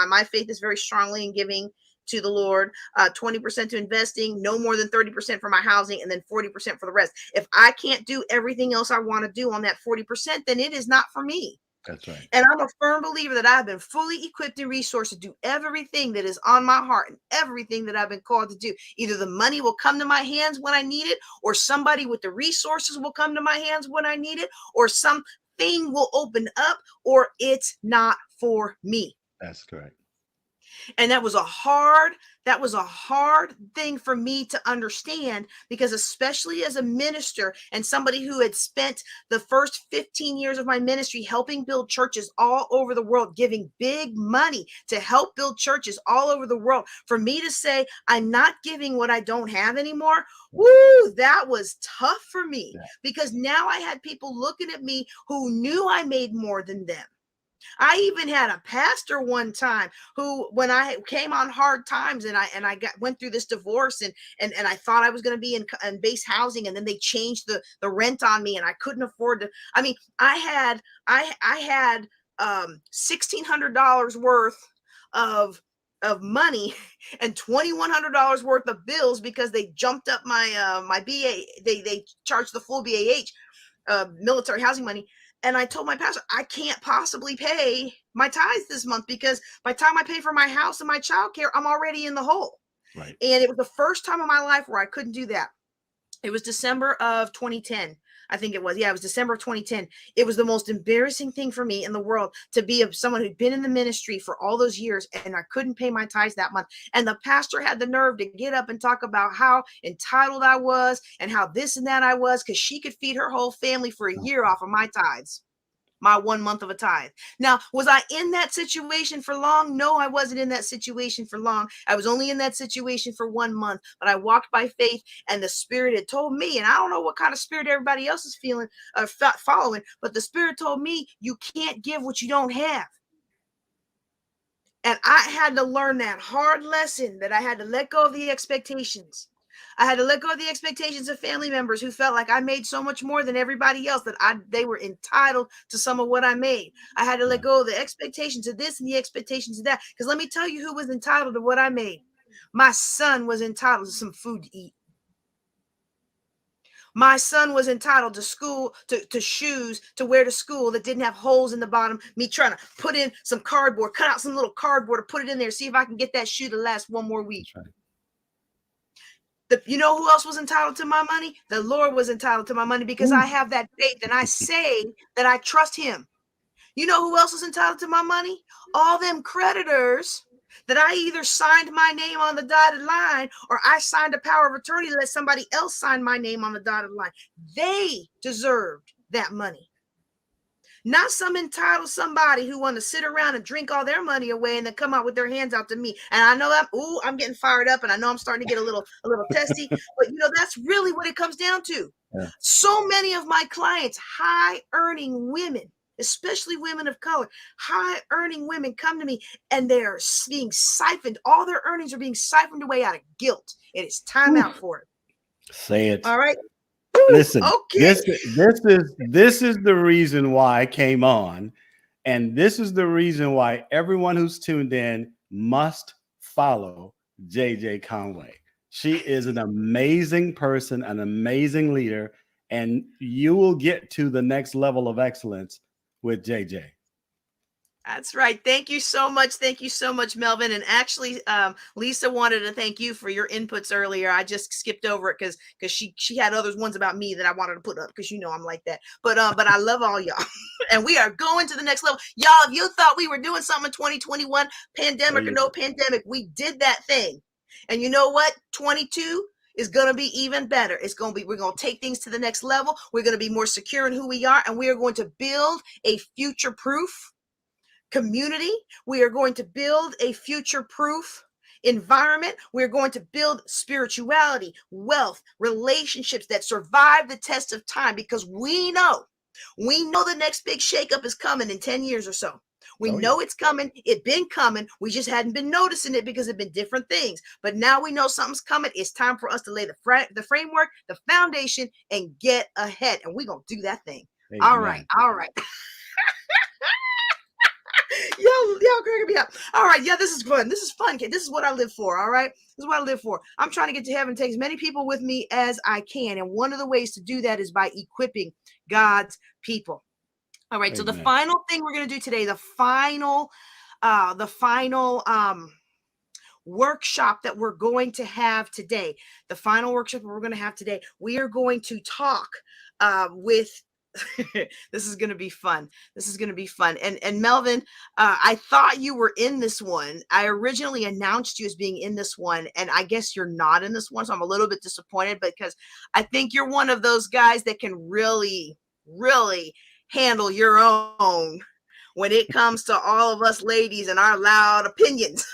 My faith is very strongly in giving to the Lord, 20% to investing, no more than 30% for my housing, and then 40% for the rest. If I can't do everything else I want to do on that 40%, then it is not for me. That's right. And I'm a firm believer that I've been fully equipped and resourced to do everything that is on my heart and everything that I've been called to do. Either the money will come to my hands when I need it, or somebody with the resources will come to my hands when I need it, or something will open up, or it's not for me. That's correct. And that was a hard thing for me to understand, because especially as a minister and somebody who had spent the first 15 years of my ministry helping build churches all over the world, giving big money to help build churches all over the world, for me to say I'm not giving what I don't have anymore, woo, that was tough for me, because now I had people looking at me who knew I made more than them. I even had a pastor one time who, when I came on hard times and I went through this divorce and I thought I was going to be in base housing, and then they changed the rent on me and I couldn't afford to. I mean, I had $1,600 worth of money and $2,100 worth of bills, because they jumped up my my BA. They charged the full BAH, military housing money. And I told my pastor, I can't possibly pay my tithes this month, because by the time I pay for my house and my childcare, I'm already in the hole. Right. And it was the first time in my life where I couldn't do that. It was December of 2010. I think it was. Yeah, it was December of 2010. It was the most embarrassing thing for me in the world to be someone who'd been in the ministry for all those years, and I couldn't pay my tithes that month. And the pastor had the nerve to get up and talk about how entitled I was and how this and that I was, because she could feed her whole family for a year off of my tithes. My 1 month of a tithe. Now, was I in that situation for long? No, I wasn't in that situation for long. I was only in that situation for 1 month, but I walked by faith, and the Spirit had told me, and I don't know what kind of spirit everybody else is feeling or following, but the Spirit told me, you can't give what you don't have. And I had to learn that hard lesson, that I had to let go of the expectations. I had to let go of the expectations of family members who felt like I made so much more than everybody else that they were entitled to some of what I made. I had to let go of the expectations of this and the expectations of that. Because let me tell you who was entitled to what I made. My son was entitled to some food to eat. My son was entitled to school, to shoes to wear to school that didn't have holes in the bottom. Me trying to put in some cardboard, cut out some little cardboard to put it in there, see if I can get that shoe to last 1 more week. That's right. You know who else was entitled to my money? The Lord was entitled to my money, because I have that faith and I say that I trust him. You know who else was entitled to my money? All them creditors that I either signed my name on the dotted line or I signed a power of attorney to let somebody else sign my name on the dotted line. They deserved that money. Not some entitled somebody who want to sit around and drink all their money away and then come out with their hands out to me. And I know I'm getting fired up, and I know I'm starting to get a little testy, but that's really what it comes down to. Yeah. So many of my clients, high earning women, especially women of color, high earning women come to me and they're being siphoned. All their earnings are being siphoned away out of guilt. It is time out for it. Say it. All right. Listen, Okay. this is the reason why I came on, and this is the reason why everyone who's tuned in must follow JJ Conway. She is an amazing person, an amazing leader, and you will get to the next level of excellence with JJ. That's right. Thank you so much. Thank you so much, Melvin. And actually, Lisa wanted to thank you for your inputs earlier. I just skipped over it because she had other ones about me that I wanted to put up because I'm like that. But I love all y'all. And we are going to the next level. Y'all, if you thought we were doing something in 2021, pandemic or no pandemic, we did that thing. And you know what? 22 is going to be even better. We're going to take things to the next level. We're going to be more secure in who we are. And we are going to build a future-proof community. We are going to build a future-proof environment. We're going to build spirituality, wealth, relationships that survive the test of time, because we know the next big shakeup is coming in 10 years or so. We know it's coming. It's been coming. We just hadn't been noticing it because it's been different things. But now we know something's coming. It's time for us to lay the framework, the foundation, and get ahead. And we're going to do that thing. Amen. All right. Y'all cracking me up. All right. Yeah, this is fun. This is fun. This is what I live for. All right. This is what I live for. I'm trying to get to heaven, take as many people with me as I can. And one of the ways to do that is by equipping God's people. All right. Amen. So the final thing we're going to do today, the final workshop that we're going to have today, we are going to talk with this is going to be fun. And Melvin, I thought you were in this one. I originally announced you as being in this one, and I guess you're not in this one. So I'm a little bit disappointed, because I think you're one of those guys that can really, really handle your own when it comes to all of us ladies and our loud opinions.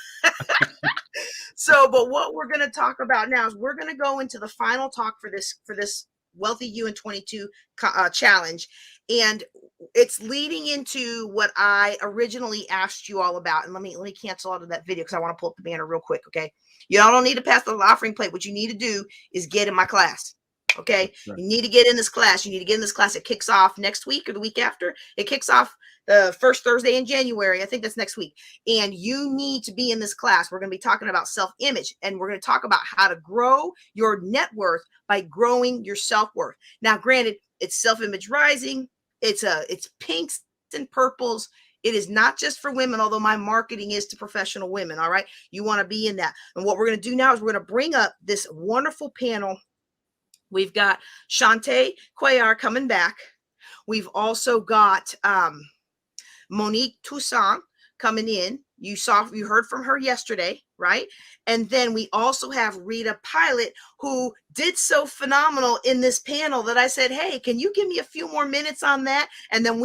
But what we're going to talk about now is we're going to go into the final talk for this Wealthy You in 22 challenge, and it's leading into what I originally asked you all about. And let me cancel out of that video because I want to pull up the banner real quick. Okay, y'all don't need to pass the offering plate. What you need to do is get in my class. Okay, Right. You need to get in this class. It kicks off next week or the week after. It kicks off the first Thursday in January. I think that's next week. And you need to be in this class. We're going to be talking about self-image, and we're going to talk about how to grow your net worth by growing your self-worth. Now, granted, it's self-image rising. It's pinks and purples. It is not just for women, although my marketing is to professional women. All right. You want to be in that. And what we're going to do now is we're going to bring up this wonderful panel. We've got Shantae Cuellar coming back. We've also got Monique Toussaint coming in. You heard from her yesterday, right? And then we also have Rita Pilot, who did so phenomenal in this panel that I said, hey, can you give me a few more minutes on that? And then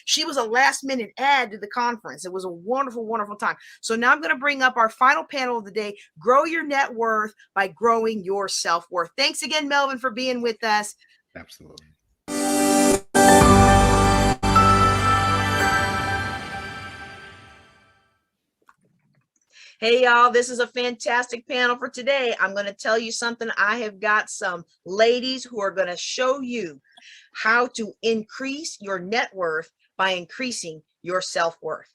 she was a last minute add to the conference. It was a wonderful, wonderful time. So now I'm going to bring up our final panel of the day, grow your net worth by growing your self-worth. Thanks again, Melvin, for being with us. Absolutely. Hey, y'all, this is a fantastic panel for today. I'm going to tell you something. I have got some ladies who are going to show you how to increase your net worth by increasing your self-worth.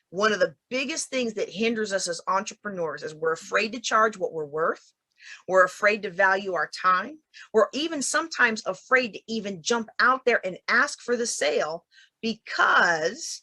One of the biggest things that hinders us as entrepreneurs is we're afraid to charge what we're worth. We're afraid to value our time. We're even sometimes afraid to even jump out there and ask for the sale because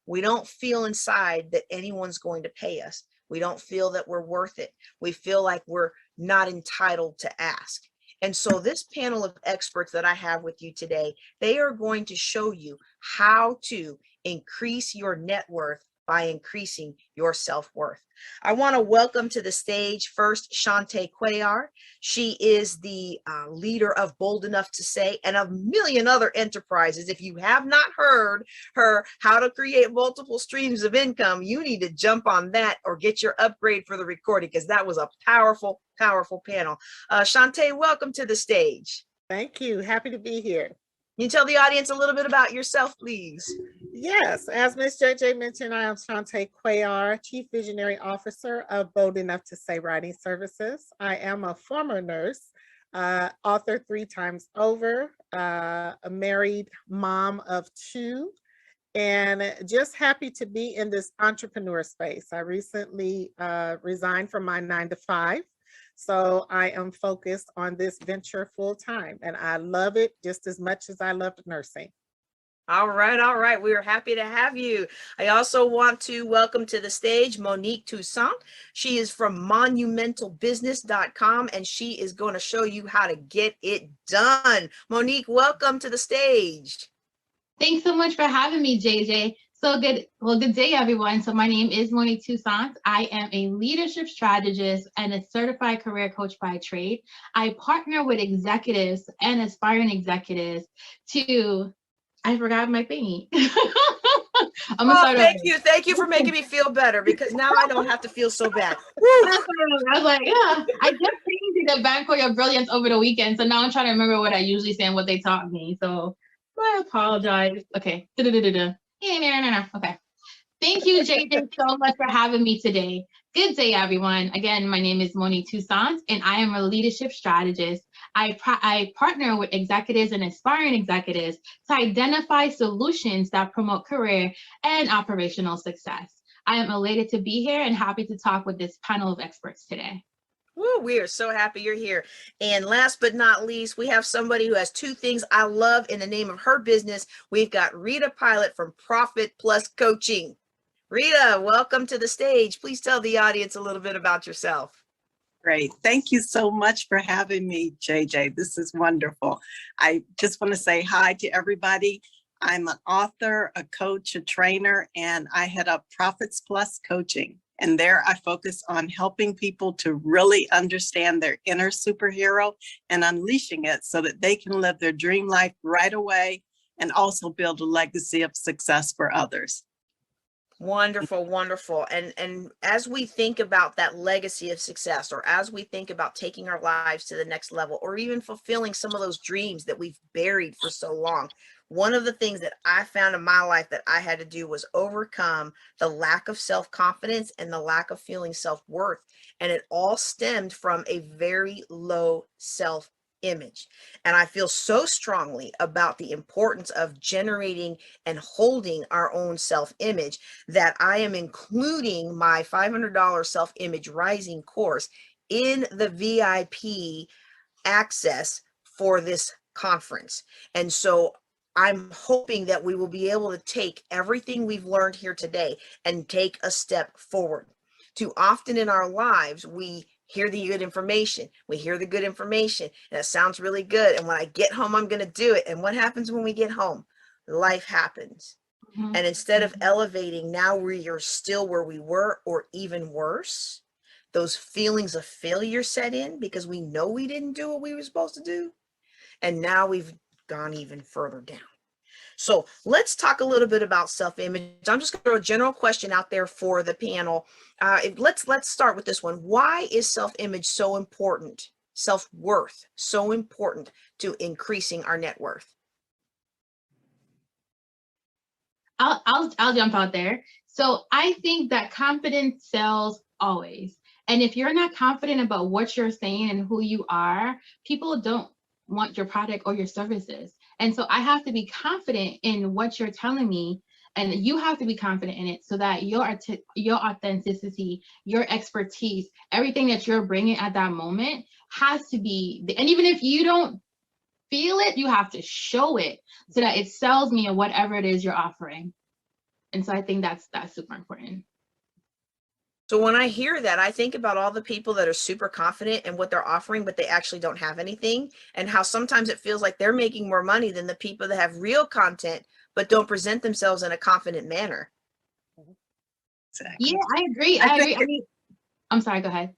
we don't feel inside that anyone's going to pay us. We don't feel that we're worth it. We feel like we're not entitled to ask. And so this panel of experts that I have with you today, they are going to show you how to increase your net worth by increasing your self-worth. I want to welcome to the stage first Shantae Cuellar. She is the leader of Bold Enough to Say and a million other enterprises. If you have not heard her How to Create Multiple Streams of Income, you need to jump on that or get your upgrade for the recording, because that was a powerful, powerful panel. Shantae, welcome to the stage. Thank you. Happy to be here. Can you tell the audience a little bit about yourself, please? Yes, as Ms. JJ mentioned, I am Shantae Cuellar, Chief Visionary Officer of Bold Enough to Say Writing Services. I am a former nurse, author 3 times over, a married mom of 2, and just happy to be in this entrepreneur space. I recently resigned from my 9-to-5. So I am focused on this venture full time, and I love it just as much as I loved nursing. All right. We are happy to have you. I also want to welcome to the stage Monique Toussaint. She is from monumentalbusiness.com, and she is going to show you how to get it done. Monique, welcome to the stage. Thanks so much for having me, JJ. Good day, everyone. So my name is Monique Toussaint. I am a leadership strategist and a certified career coach by trade. I partner with executives and aspiring executives to, I forgot my thingy. I'm gonna start thank over. you. Thank you for making me feel better, because now I don't have to feel so bad. I was like, yeah, I just changed the Bank of Your Brilliance over the weekend. So now I'm trying to remember what I usually say and what they taught me. So I apologize. Okay. Okay. Thank you, JJ, so much for having me today. Good day, everyone. Again, my name is Monique Toussaint, and I am a leadership strategist. I partner with executives and aspiring executives to identify solutions that promote career and operational success. I am elated to be here and happy to talk with this panel of experts today. Woo, we are so happy you're here. And last but not least, we have somebody who has 2 things I love in the name of her business. We've got Rita Pilot from Profit Plus Coaching. Rita, welcome to the stage. Please tell the audience a little bit about yourself. Great. Thank you so much for having me, JJ. This is wonderful. I just want to say hi to everybody. I'm an author, a coach, a trainer, and I head up Profits Plus Coaching. And there I focus on helping people to really understand their inner superhero and unleashing it so that they can live their dream life right away and also build a legacy of success for others. Wonderful, wonderful. And as we think about that legacy of success, or as we think about taking our lives to the next level, or even fulfilling some of those dreams that we've buried for so long, one of the things that I found in my life that I had to do was overcome the lack of self-confidence and the lack of feeling self-worth. And it all stemmed from a very low self-image. And I feel so strongly about the importance of generating and holding our own self-image that I am including my $500 self-image rising course in the VIP access for this conference. And so I'm hoping that we will be able to take everything we've learned here today and take a step forward. Too often in our lives, we hear the good information. We hear the good information and it sounds really good. And when I get home, I'm going to do it. And what happens when we get home? Life happens. Mm-hmm. And instead of elevating, now we are still where we were, or even worse. Those feelings of failure set in because we know we didn't do what we were supposed to do. And now we've gone even further down. So let's talk a little bit about self-image. I'm just going to throw a general question out there for the panel. Let's start with this one. Why is self-image so important? Self-worth so important to increasing our net worth? I'll jump out there. So I think that confidence sells always. And if you're not confident about what you're saying and who you are, people don't want your product or your services. And so I have to be confident in what you're telling me, and you have to be confident in it so that your authenticity, your expertise, everything that you're bringing at that moment has to be, and even if you don't feel it, you have to show it so that it sells me or whatever it is you're offering. And so I think that's super important. So when I hear that, I think about all the people that are super confident in what they're offering, but they actually don't have anything, and how sometimes it feels like they're making more money than the people that have real content, but don't present themselves in a confident manner. Exactly. Yeah, I agree. I I agree. think I mean, I'm sorry, go ahead.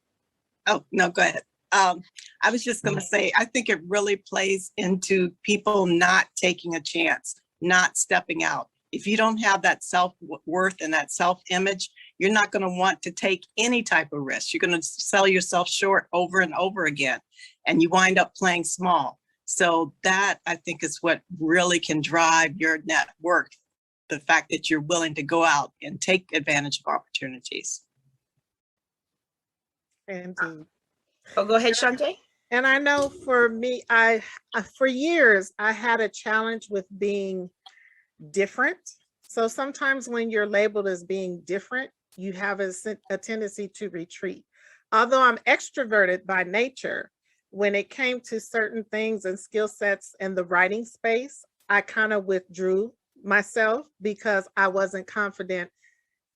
Oh, no, go ahead. I was just going to say, I think it really plays into people not taking a chance, not stepping out. If you don't have that self-worth and that self-image, you're not going to want to take any type of risk. You're going to sell yourself short over and over again, and you wind up playing small. So that, I think, is what really can drive your net worth, the fact that you're willing to go out and take advantage of opportunities. Indeed. Oh, go ahead, Shante. And I know for me, for years, I had a challenge with being different. So sometimes when you're labeled as being different, you have a tendency to retreat. Although I'm extroverted by nature, when it came to certain things and skill sets in the writing space, I kind of withdrew myself because I wasn't confident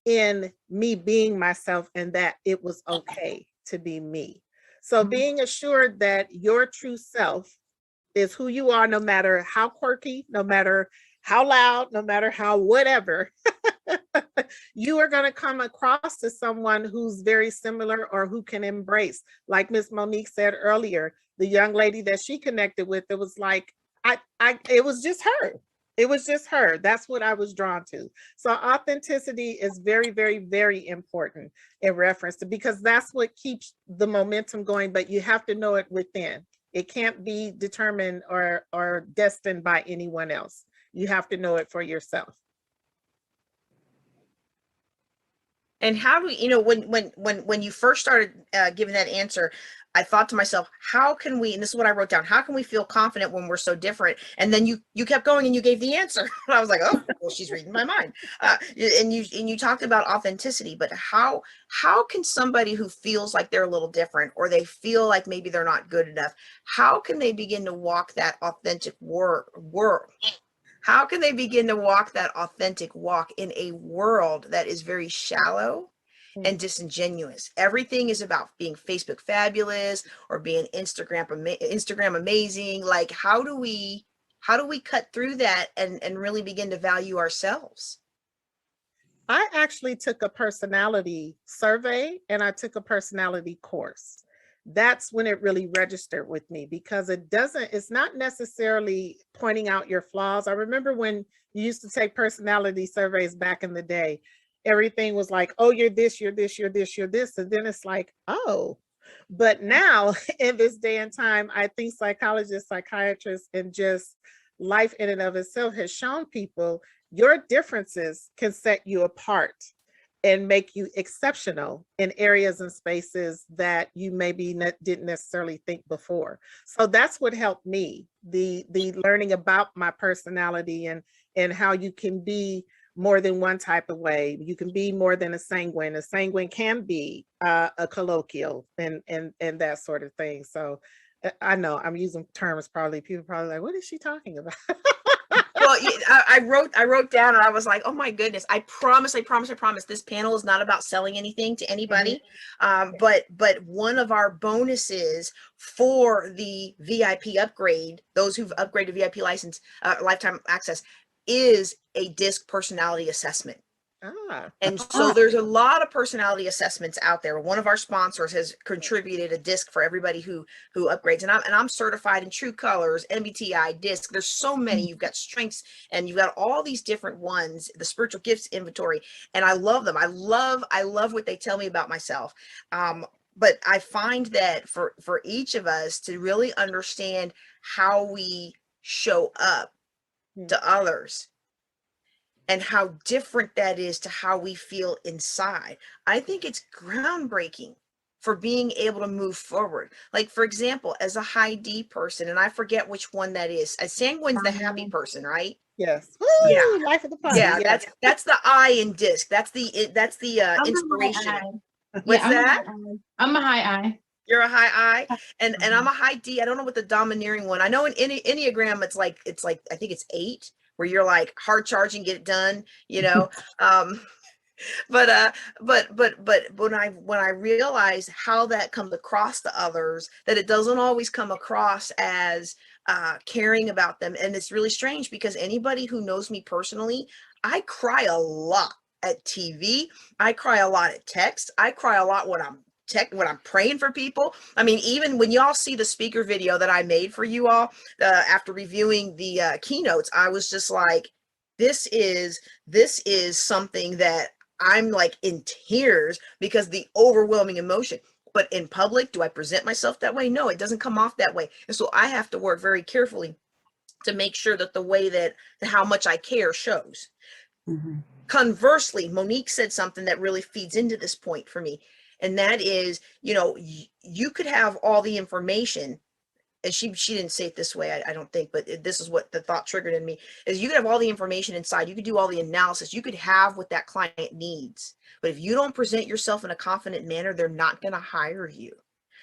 in me being myself and that it was okay to be me. So being assured that your true self is who you are, no matter how quirky, no matter how loud, no matter how whatever, you are going to come across to someone who's very similar or who can embrace, like Miss Monique said earlier, the young lady that she connected with, it was like, it was just her. It was just her. That's what I was drawn to. So authenticity is very, very, very important in reference to, because that's what keeps the momentum going, but you have to know it within. It can't be determined or destined by anyone else. You have to know it for yourself. And how do we, when you first started giving that answer, I thought to myself, how can we, and this is what I wrote down, how can we feel confident when we're so different? And then you kept going and you gave the answer. And I was like, oh, well, she's reading my mind. And you talked about authenticity, but how can somebody who feels like they're a little different, or they feel like maybe they're not good enough, how can they begin to walk that authentic world? How can they begin to walk that authentic walk in a world that is very shallow and disingenuous? Everything is about being Facebook fabulous or being Instagram amazing. Like, how do we cut through that and really begin to value ourselves? I actually took a personality survey and I took a personality course. That's when it really registered with me, because it's not necessarily pointing out your flaws. I remember when you used to take personality surveys back in the day, everything was like, oh, you're this, you're this, you're this, you're this. And then it's like, oh, but now in this day and time, I think psychologists, psychiatrists, and just life in and of itself has shown people your differences can set you apart and make you exceptional in areas and spaces that you maybe didn't necessarily think before. So that's what helped me, the learning about my personality and how you can be more than one type of way. You can be more than a sanguine. A sanguine can be a colloquial and that sort of thing. So I know I'm using terms people probably like, what is she talking about? Well, I wrote down and I was like, oh my goodness, I promise this panel is not about selling anything to anybody. But one of our bonuses for the VIP upgrade, those who've upgraded VIP license, lifetime access, is a DISC personality assessment. And so there's a lot of personality assessments out there. One of our sponsors has contributed a DISC for everybody who upgrades, and I'm certified in True Colors, MBTI, DISC. There's so many. You've got strengths and you've got all these different ones, the spiritual gifts inventory, and I love them. I love what they tell me about myself. But I find that for each of us to really understand how we show up to others and how different that is to how we feel inside, I think it's groundbreaking for being able to move forward. Like, for example, as a high D person, and I forget which one that is. A sanguine's the happy person, right? Yes. Woo, yeah. Life of the party. Yeah, yes. That's the I in DISC. That's the inspiration. What's that? I'm a high I. You're a high I, and I'm a high D. I don't know what the domineering one. I know in Enneagram it's like I think it's 8, where you're like hard charging, get it done, but when I realize how that comes across to others, that it doesn't always come across as caring about them. And it's really strange because anybody who knows me personally, I cry a lot at TV. I cry a lot at text. I cry a lot when I'm praying for people. I mean, even when y'all see the speaker video that I made for you all after reviewing the keynotes, I was just like, this is something that I'm like in tears because the overwhelming emotion. But in public, do I present myself that way? No, it doesn't come off that way. And so I have to work very carefully to make sure that the way that how much I care shows. Mhm. Conversely, Monique said something that really feeds into this point for me. And that is, you know, you could have all the information, and she didn't say it this way, I don't think, but this is what the thought triggered in me, is you could have all the information inside, you could do all the analysis, you could have what that client needs. But if you don't present yourself in a confident manner, they're not going to hire you.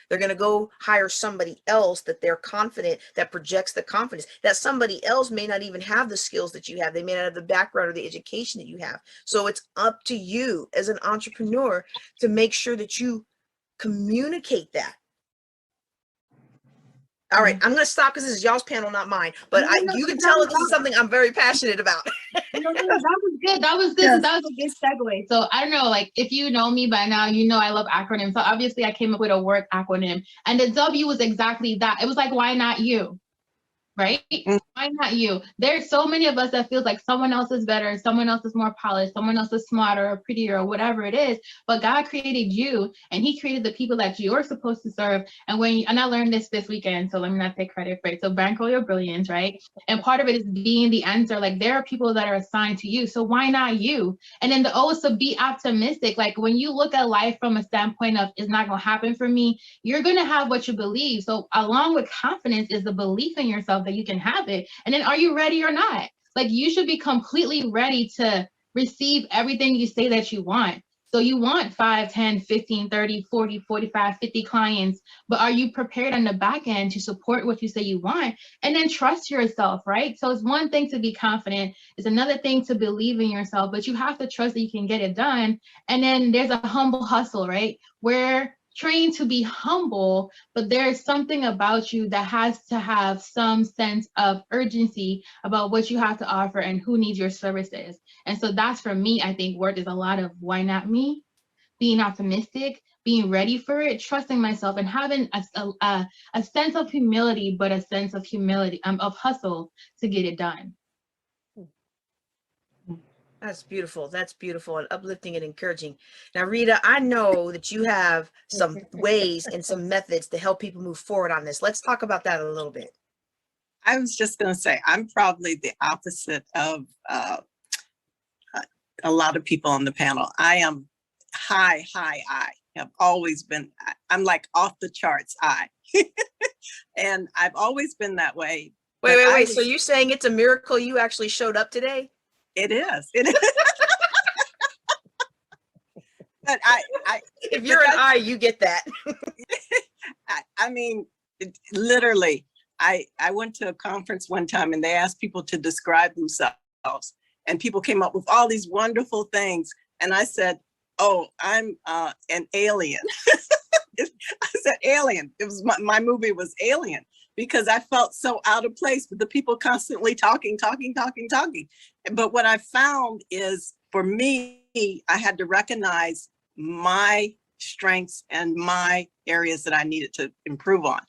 They're going to go hire somebody else that they're confident, that projects the confidence. That somebody else may not even have the skills that you have. They may not have the background or the education that you have. So it's up to you as an entrepreneur to make sure that you communicate that. All right, I'm going to stop because this is y'all's panel, not mine. But you can tell this is something I'm very passionate about. No, that was good. That was good. Yes. That was a good segue. So I don't know, like if you know me by now, you know I love acronyms. So obviously I came up with a work acronym, and the W was exactly that. It was like, why not you? Right? Why not you? There's so many of us that feels like someone else is better, someone else is more polished, someone else is smarter or prettier or whatever it is. But God created you, and He created the people that you're supposed to serve. And and I learned this weekend, so let me not take credit for it. So bankroll your brilliance, right? And part of it is being the answer. Like there are people that are assigned to you, so why not you? And then the O is to be optimistic. Like when you look at life from a standpoint of it's not gonna happen for me, you're gonna have what you believe. So along with confidence is the belief in yourself that you can have it. And then are you ready or not? Like you should be completely ready to receive everything you say that you want. So you want 5, 10, 15, 30, 40, 45, 50 clients, but are you prepared on the back end to support what you say you want? And then trust yourself, right? So it's one thing to be confident. It's another thing to believe in yourself, but you have to trust that you can get it done. And then there's a humble hustle, right? Where trained to be humble, but there is something about you that has to have some sense of urgency about what you have to offer and who needs your services. And so that's for me, I think work is a lot of why not me, being optimistic, being ready for it, trusting myself, and having a sense of humility, but a sense of humility, of hustle to get it done. That's beautiful. That's beautiful and uplifting and encouraging. Now, Rita, I know that you have some ways and some methods to help people move forward on this. Let's talk about that a little bit. I was just going to say, I'm probably the opposite of a lot of people on the panel. I am high. I have always been, I'm like off the charts I. And I've always been that way. Wait. So you're saying it's a miracle you actually showed up today? It is. But if you're an I, you get that. I mean, literally, I went to a conference one time and they asked people to describe themselves, and people came up with all these wonderful things. And I said, oh, I'm an alien. I said alien. It was my movie was Alien, because I felt so out of place with the people constantly talking. But what I found is, for me, I had to recognize my strengths and my areas that I needed to improve on.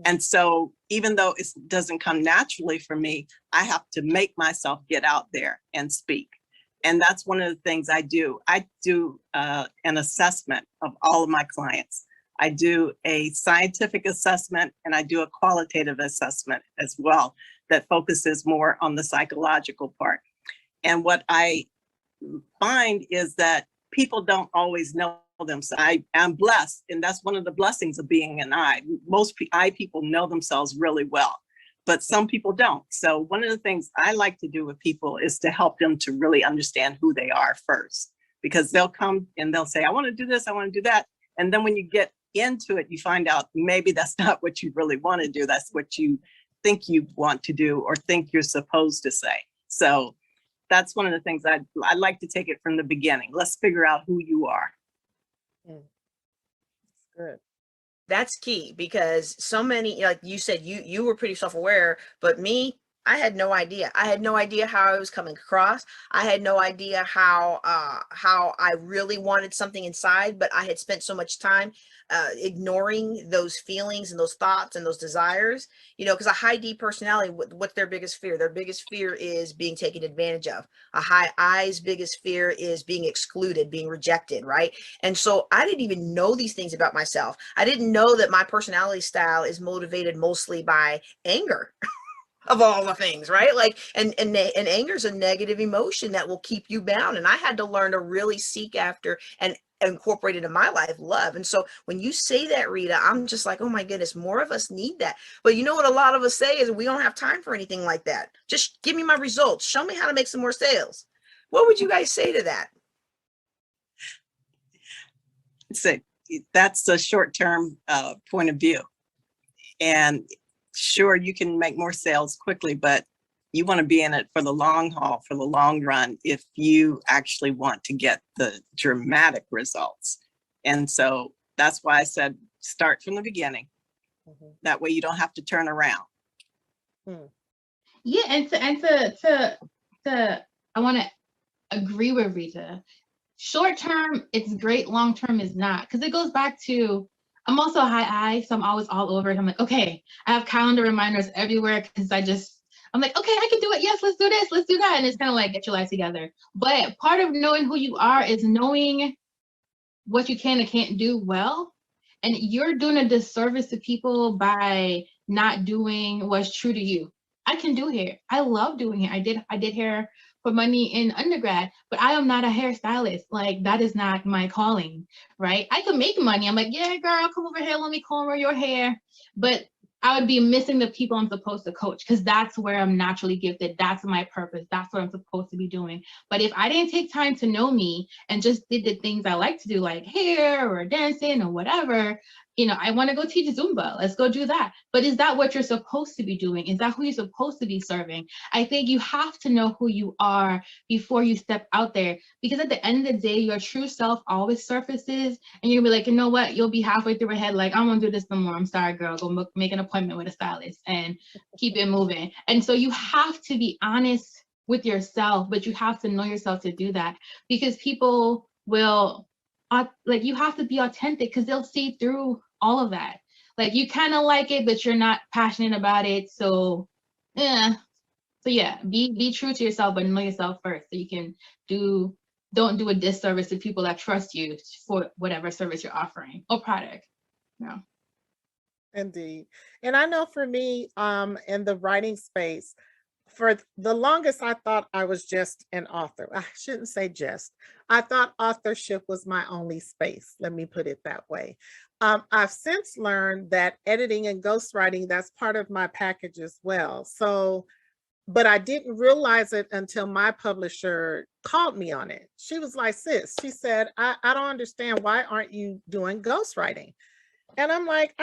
And so even though it doesn't come naturally for me, I have to make myself get out there and speak. And that's one of the things I do. I do an assessment of all of my clients. I do a scientific assessment and I do a qualitative assessment as well that focuses more on the psychological part. And what I find is that people don't always know themselves. I am blessed, and that's one of the blessings of being an I. Most I people know themselves really well, but some people don't. So one of the things I like to do with people is to help them to really understand who they are first, because they'll come and they'll say, I want to do this, I want to do that. And then when you get into it, you find out maybe that's not what you really want to do. That's what you think you want to do or think you're supposed to say. So that's one of the things I like to take it from the beginning. Let's figure out who you are. Good. That's key, because so many, like you said, you were pretty self-aware, but me, I had no idea. I had no idea how I was coming across. I had no idea how I really wanted something inside, but I had spent so much time ignoring those feelings and those thoughts and those desires, you know, because a high D personality, what's their biggest fear? Their biggest fear is being taken advantage of. A high I's biggest fear is being excluded, being rejected, right? And so I didn't even know these things about myself. I didn't know that my personality style is motivated mostly by anger. Of all the things, right? Like, and anger is a negative emotion that will keep you bound. And I had to learn to really seek after and incorporate into my life love. And so when you say that, Rita, I'm just like, oh my goodness, more of us need that. But you know what a lot of us say is we don't have time for anything like that. Just give me my results. Show me how to make some more sales. What would you guys say to that? So that's a short-term point of view. And sure, you can make more sales quickly, but you want to be in it for the long haul, for the long run, if you actually want to get the dramatic results. And so that's why I said, start from the beginning. That way you don't have to turn around. Yeah, and I want to agree with Rita. Short term, it's great. Long term is not, because it goes back to, I'm also a high I, so I'm always all over it. I'm like, okay, I have calendar reminders everywhere because I'm like, okay, I can do it. Yes, let's do this, let's do that. And it's kind of like, get your life together. But part of knowing who you are is knowing what you can and can't do well. And you're doing a disservice to people by not doing what's true to you. I can do hair. I love doing hair. I did hair for money in undergrad, but I am not a hairstylist. Like, that is not my calling, right? I could make money. I'm like, yeah, girl, come over here. Let me comb your hair. But I would be missing the people I'm supposed to coach, because that's where I'm naturally gifted. That's my purpose. That's what I'm supposed to be doing. But if I didn't take time to know me and just did the things I like to do, like hair or dancing or whatever, you know, I want to go teach Zumba. Let's go do that. But is that what you're supposed to be doing? Is that who you're supposed to be serving? I think you have to know who you are before you step out there, because at the end of the day, your true self always surfaces, and you'll be like, you know what? You'll be halfway through your head, like, I won't do this no more. I'm sorry, girl. Go make an appointment with a stylist and keep it moving. And so you have to be honest with yourself, but you have to know yourself to do that, because people will, like, you have to be authentic, because they'll see through all of that. Like, you kind of like it, but you're not passionate about it. So, yeah. So yeah, be true to yourself, but know yourself first, so you can don't do a disservice to people that trust you for whatever service you're offering or product. Yeah. Indeed. And I know for me, in the writing space, for the longest, I thought I was just an author. I shouldn't say just. I thought authorship was my only space. Let me put it that way. I've since learned that editing and ghostwriting, that's part of my package as well. So, but I didn't realize it until my publisher called me on it. She was like, sis, she said, I don't understand. Why aren't you doing ghostwriting? And I'm like,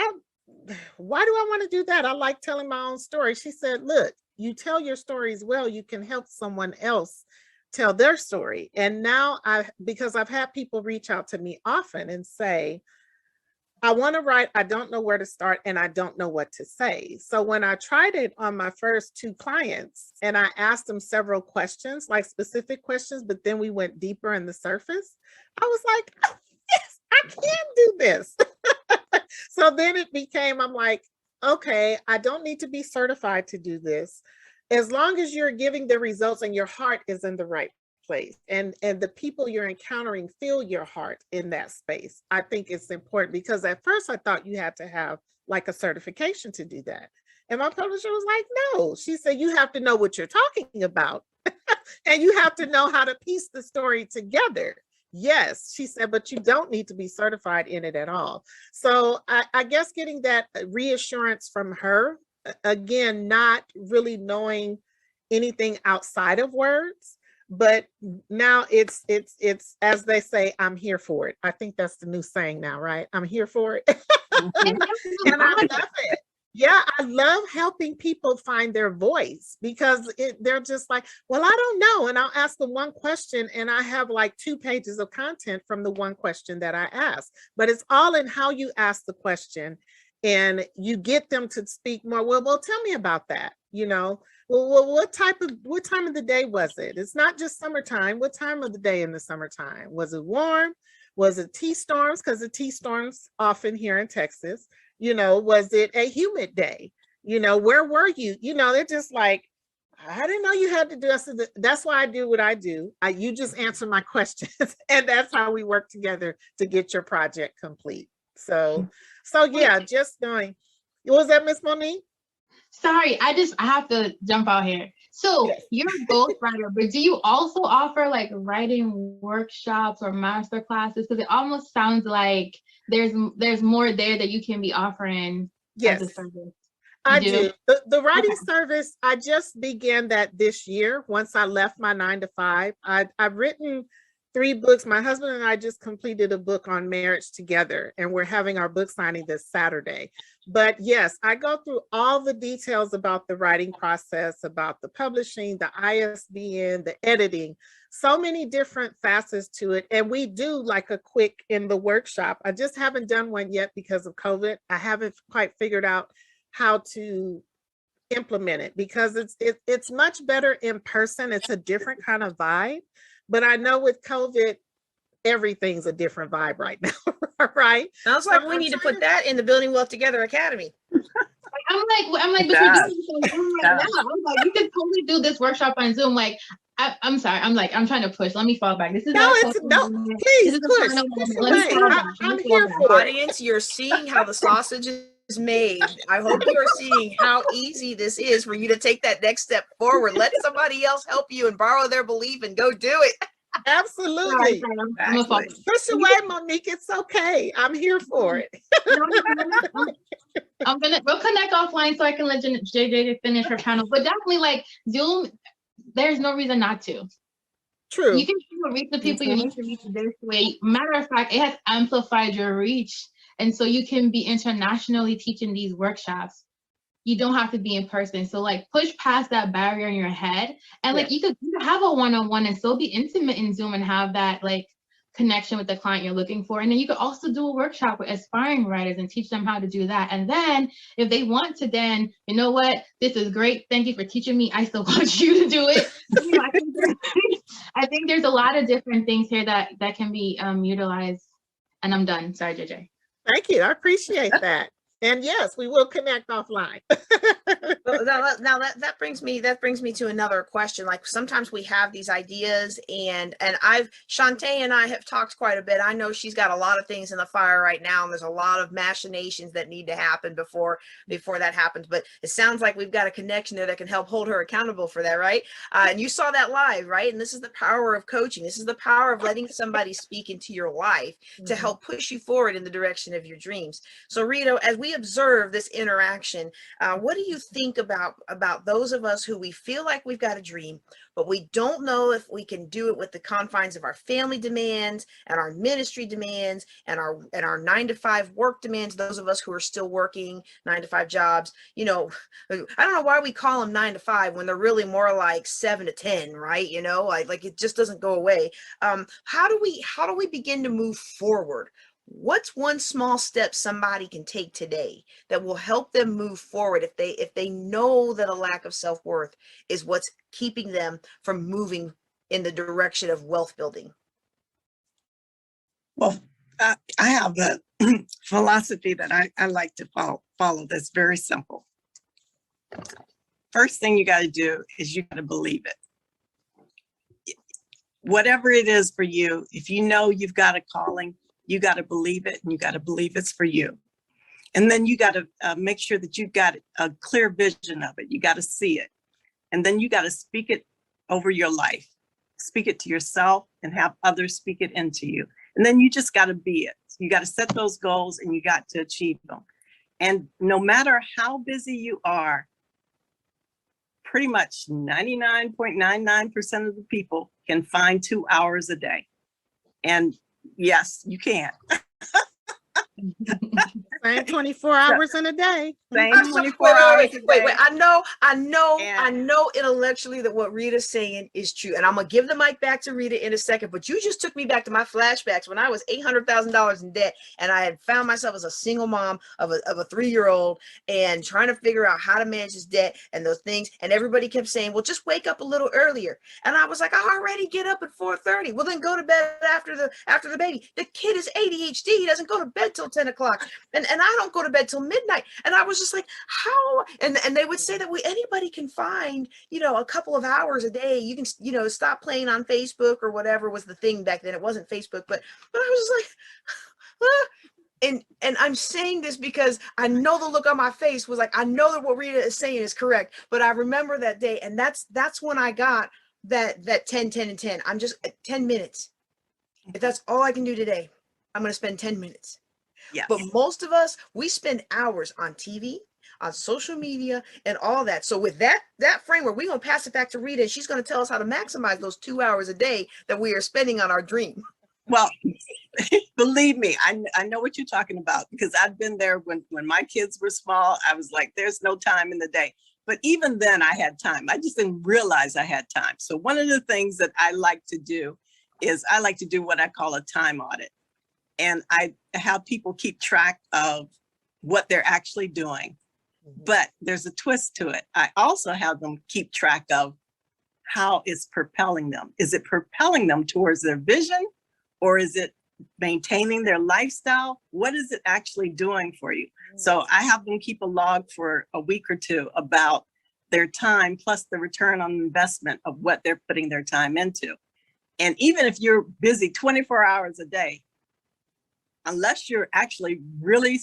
why do I want to do that? I like telling my own story. She said, look, you tell your stories well, you can help someone else tell their story. And now because I've had people reach out to me often and say, I want to write, I don't know where to start, and I don't know what to say. So when I tried it on my first 2 clients, and I asked them several questions, like specific questions, but then we went deeper in the surface, I was like, oh, yes, I can do this. So then it became, I'm like, okay, I don't need to be certified to do this. As long as you're giving the results and your heart is in the right place, and the people you're encountering feel your heart in that space, I think it's important, because at first I thought you had to have like a certification to do that. And my publisher was like, no. She said, you have to know what you're talking about and you have to know how to piece the story together. Yes, she said, but you don't need to be certified in it at all. So I guess getting that reassurance from her, again, not really knowing anything outside of words, but now it's as they say, I'm here for it. I think that's the new saying now, right? I'm here for it. And I love it. Yeah, I love helping people find their voice, because they're just like, well, I don't know. And I'll ask them one question and I have like 2 pages of content from the one question that I asked. But it's all in how you ask the question, and you get them to speak more. Well, tell me about that, you know. Well, what time of the day was it? It's not just summertime. What time of the day in the summertime? Was it warm? Was it T-storms? Because the T-storms often here in Texas. Was it a humid day? Where were you? They're just like, I didn't know you had to do this. That's why I do what I do. You just answer my questions, and that's how we work together to get your project complete. So yeah, just knowing. Was that Miss Monique? Sorry, I have to jump out here. So Yes. you're a ghostwriter, but do you also offer like writing workshops or master classes? Because it almost sounds like there's more there that you can be offering Yes. as a service. I do. The writing service, I just began that this year once I left my 9-to-5. I've written 3 books. My husband and I just completed a book on marriage together, and we're having our book signing this Saturday. But yes, I go through all the details about the writing process, about the publishing, the ISBN, the editing, so many different facets to it. And we do like a quick in the workshop. I just haven't done one yet because of COVID. I haven't quite figured out how to implement it because it's much better in person. It's a different kind of vibe. But I know with COVID, everything's a different vibe right now, right? Sounds like we need to put that in the Building Wealth Together Academy. I'm like, but you're doing this on Zoom right now. I'm like, you could totally do this workshop on Zoom. Like, I'm sorry. I'm trying to push. Let me fall back. This is please push. I'm here for it. Audience, you're seeing how the sausage is made. I hope you're seeing how easy this is for you to take that next step forward. Let somebody else help you and borrow their belief and go do it. Absolutely. Push away, Monique. It's okay. I'm here for it. We'll connect offline so I can let JJ finish her panel. But definitely, like Zoom, there's no reason not to. True. You can still reach the people you need to reach this way. Matter of fact, it has amplified your reach. And so you can be internationally teaching these workshops. You don't have to be in person. So like push past that barrier in your head. And like you could have a one-on-one and still be intimate in Zoom and have that like connection with the client you're looking for. And then you could also do a workshop with aspiring writers and teach them how to do that. And then if they want to, then you know what, this is great. Thank you for teaching me. I still want you to do it. I think there's a lot of different things here that can be utilized. And I'm done. Sorry, JJ. Thank you. I appreciate that. And yes, we will connect offline. Now that brings me to another question. Like sometimes we have these ideas and Shantae and I have talked quite a bit. I know she's got a lot of things in the fire right now, and there's a lot of machinations that need to happen before that happens. But it sounds like we've got a connection there that can help hold her accountable for that, right? And you saw that live, right? And this is the power of coaching. This is the power of letting somebody speak into your life to help push you forward in the direction of your dreams. So Rita, as we observe this interaction, what do you think about those of us who we feel like we've got a dream, but we don't know if we can do it with the confines of our family demands and our ministry demands and our 9-to-5 work demands, those of us who are still working 9-to-5 jobs? I don't know why we call them 9-to-5 when they're really more like 7 to 10, right? Like it just doesn't go away. How do we begin to move forward? What's one small step somebody can take today that will help them move forward if they know that a lack of self-worth is what's keeping them from moving in the direction of wealth building? Well, I have a philosophy that I like to follow that's very simple. First thing you got to do is you got to believe it. Whatever it is for you, if you know you've got a calling, you got to believe it, and you got to believe it's for you. And then you got to make sure that you've got a clear vision of it. You got to see it. And then you got to speak it over your life. Speak it to yourself and have others speak it into you. And then you just got to be it. You got to set those goals and you got to achieve them. And no matter how busy you are, pretty much 99.99% of the people can find 2 hours a day. And yes, you can. Same 24 hours in a day. Same I'm so- 24 hours a wait. day. I And- know intellectually that what Rita's saying is true. And I'm gonna give the mic back to Rita in a second, but you just took me back to my flashbacks when I was $800,000 in debt and I had found myself as a single mom of a 3-year-old and trying to figure out how to manage this debt and those things. And everybody kept saying, well, just wake up a little earlier. And I was like, I already get up at 4:30. Well, then go to bed after the baby. The kid is ADHD. He doesn't go to bed till 10 o'clock. And I don't go to bed till midnight. And I was just like, how? And they would say that anybody can find, a couple of hours a day. You can, stop playing on Facebook or whatever was the thing back then. It wasn't Facebook, but I was just like, ah. And I'm saying this because I know the look on my face was like, I know that what Rita is saying is correct, but I remember that day. And that's when I got that 10, 10, and 10. I'm just 10 minutes. If that's all I can do today, I'm going to spend 10 minutes. Yes. But most of us, we spend hours on TV, on social media, and all that. So with that framework, we're going to pass it back to Rita, and she's going to tell us how to maximize those 2 hours a day that we are spending on our dream. Well, believe me, I know what you're talking about because I've been there when my kids were small. I was like, there's no time in the day. But even then I had time. I just didn't realize I had time. So one of the things that I like to do is I like to do what I call a time audit. And I have people keep track of what they're actually doing. But there's a twist to it. I also have them keep track of how it's propelling them. Is it propelling them towards their vision, or is it maintaining their lifestyle? What is it actually doing for you? So I have them keep a log for a week or two about their time plus the return on investment of what they're putting their time into. And even if you're busy 24 hours a day, unless you're actually really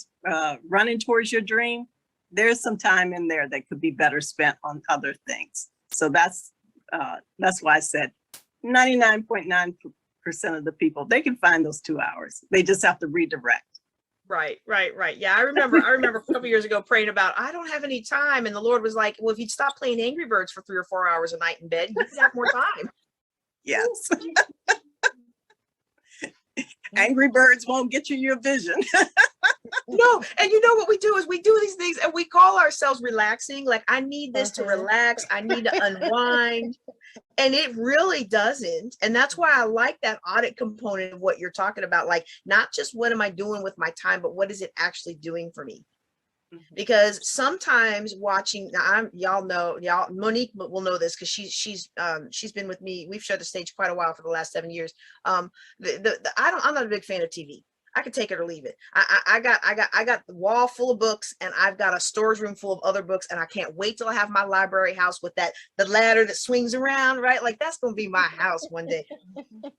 running towards your dream, there's some time in there that could be better spent on other things. So that's why I said 99.9% of the people, they can find those 2 hours. They just have to redirect. Right. Yeah, I remember a couple of years ago praying about, I don't have any time. And the Lord was like, well, if you'd stop playing Angry Birds for 3 or 4 hours a night in bed, you could have more time. Yes. Angry Birds won't get you your vision. No, and you know what we do is we do these things and we call ourselves relaxing. Like, I need this to relax. I need to unwind. And it really doesn't. And that's why I like that audit component of what you're talking about. Like, not just what am I doing with my time, but what is it actually doing for me? Because sometimes watching, now y'all Monique will know this because she's been with me. We've shared the stage quite a while for the last 7 years. I'm not a big fan of TV. I can take it or leave it. I got the wall full of books and I've got a storage room full of other books, and I can't wait till I have my library house with the ladder that swings around, right? Like, that's gonna be my house one day.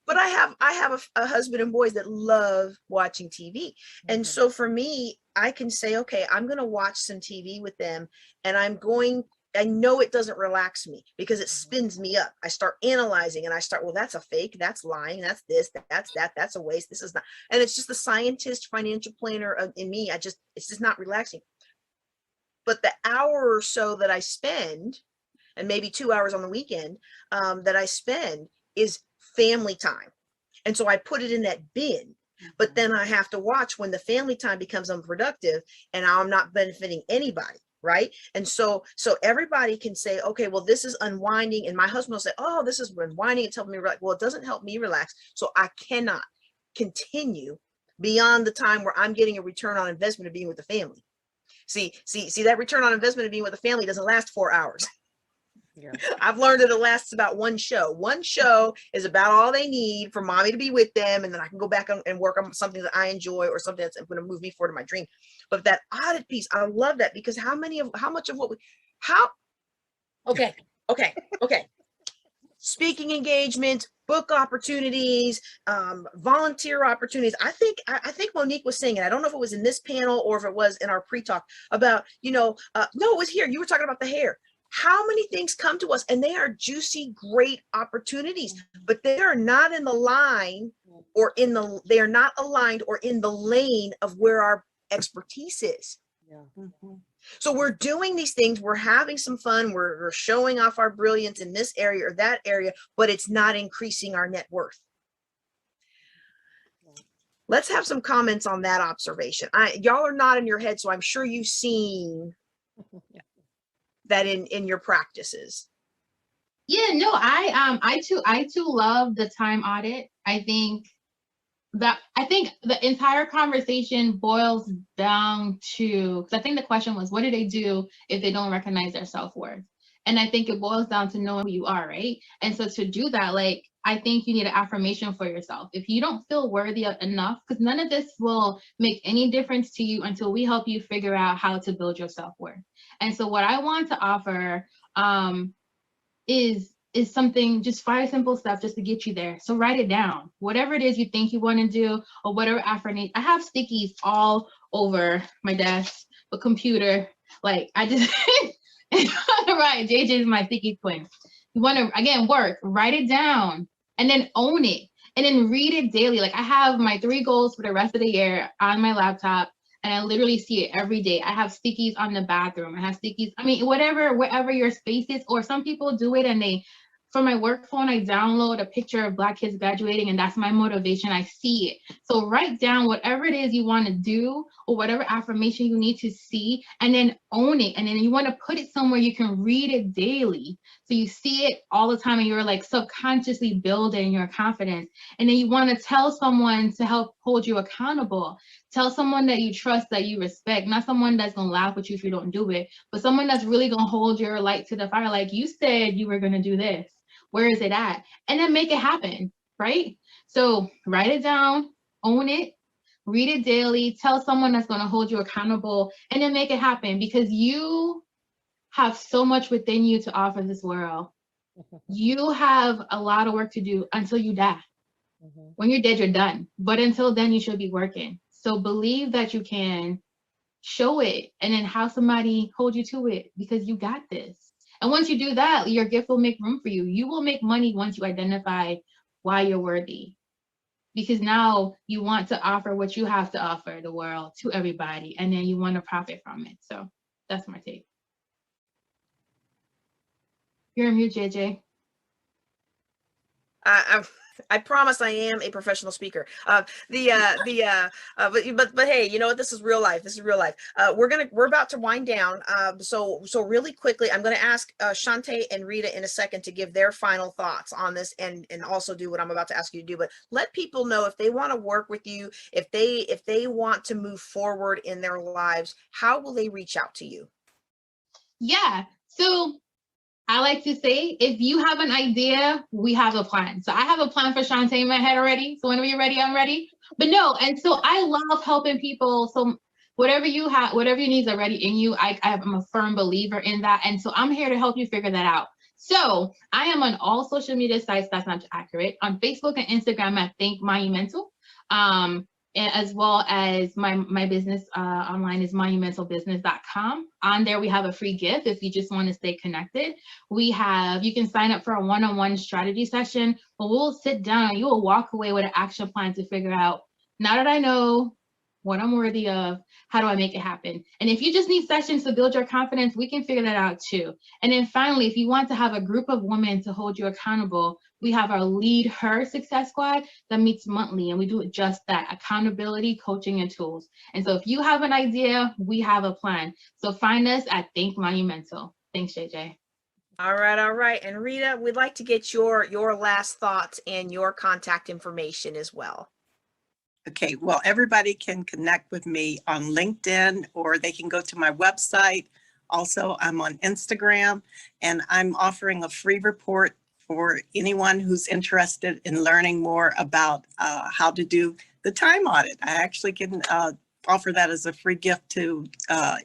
But I have a husband and boys that love watching TV. And so for me, I can say, okay, I'm gonna watch some TV with them, and I know it doesn't relax me because it spins me up. I start analyzing and I start, well, that's a fake, that's lying, that's this, that's that, that's a waste, this is not. And it's just the scientist, financial planner in me. It's just not relaxing. But the hour or so that I spend, and maybe 2 hours on the weekend that I spend, is family time. And so I put it in that bin. But then I have to watch when the family time becomes unproductive and I'm not benefiting anybody. Right. And so everybody can say, okay, well, this is unwinding. And my husband will say, oh, this is unwinding. It's helping me relax. Well, it doesn't help me relax. So I cannot continue beyond the time where I'm getting a return on investment of being with the family. See, that return on investment of being with the family doesn't last 4 hours. Yeah. I've learned that it lasts about one show. One show is about all they need for mommy to be with them. And then I can go back and work on something that I enjoy or something that's going to move me forward to my dream. But that audit piece, I love that, because okay. Speaking engagement, book opportunities, volunteer opportunities. I think Monique was saying it. I don't know if it was in this panel or if it was in our pre-talk about, no, it was here. You were talking about the hair. How many things come to us and they are juicy, great opportunities, but they are not in the line they are not aligned or in the lane of where our expertise is. Yeah. Mm-hmm. So we're doing these things, we're having some fun, we're showing off our brilliance in this area or that area, but it's not increasing our net worth. Let's have some comments on that observation. Y'all are nodding your head, so I'm sure you've seen that in your practices. Yeah, no, I too love the time audit. I think the entire conversation boils down to, because I think the question was, what do they do if they don't recognize their self-worth? And I think it boils down to knowing who you are, right? And so to do that, like, I think you need an affirmation for yourself. If you don't feel worthy enough, because none of this will make any difference to you until we help you figure out how to build your self-worth. And so what I want to offer is something, just 5 simple steps just to get you there. So write it down. Whatever it is you think you want to do, or whatever affirmation. I have stickies all over my desk, the computer. Like, I just right. JJ is my sticky twin. You want to, again, work, write it down, and then own it, and then read it daily. Like, I have my 3 goals for the rest of the year on my laptop, and I literally see it every day. I have stickies on the bathroom. I have stickies, I mean, wherever your space is, or some people do it and they, for my work phone, I download a picture of Black kids graduating, and that's my motivation. I see it. So write down whatever it is you want to do, or whatever affirmation you need to see, and then own it. And then you want to put it somewhere you can read it daily, so you see it all the time, and you're like subconsciously building your confidence. And then you want to tell someone to help hold you accountable. Tell someone that you trust, that you respect, not someone that's going to laugh at you if you don't do it, but someone that's really going to hold your light to the fire. Like, you said you were going to do this. Where is it at? And then make it happen, right? So write it down, own it, read it daily, tell someone that's going to hold you accountable, and then make it happen, because you have so much within you to offer this world. You have a lot of work to do until you die. When you're dead, you're done. But until then, you should be working. So believe that you can, show it, and then have somebody hold you to it, because you got this. And once you do that, your gift will make room for you. You will make money once you identify why you're worthy, because now you want to offer what you have to offer the world to everybody, and then you want to profit from it. So that's my take. You're on mute, JJ. I promise I am a professional speaker. But hey, you know what? This is real life. This is real life. We're about to wind down. So really quickly, I'm going to ask Shante and Rita in a second to give their final thoughts on this, and also do what I'm about to ask you to do. But let people know, if they want to work with you, if they want to move forward in their lives, how will they reach out to you? Yeah. So I like to say, if you have an idea, we have a plan. So I have a plan for Shante in my head already. So whenever you're ready, I'm ready. But no, and so I love helping people. So whatever you have, whatever your needs are already in you, I'm a firm believer in that. And so I'm here to help you figure that out. So I am on all social media sites. That's not accurate. On Facebook and Instagram at Think Monumental. As well as my business online is monumentalbusiness.com. On there, we have a free gift if you just want to stay connected. You can sign up for a one-on-one strategy session, where we'll sit down and you will walk away with an action plan to figure out, now that I know what I'm worthy of, how do I make it happen? And if you just need sessions to build your confidence, we can figure that out too. And then finally, if you want to have a group of women to hold you accountable, we have our Lead Her Success Squad that meets monthly, and we do just that: accountability, coaching, and tools. And so if you have an idea, we have a plan. So find us at Think Monumental. Thanks, JJ. All right. And Rita, we'd like to get your last thoughts and your contact information as well. Okay, well, everybody can connect with me on LinkedIn, or they can go to my website. Also, I'm on Instagram, and I'm offering a free report for anyone who's interested in learning more about how to do the time audit. I actually can offer that as a free gift to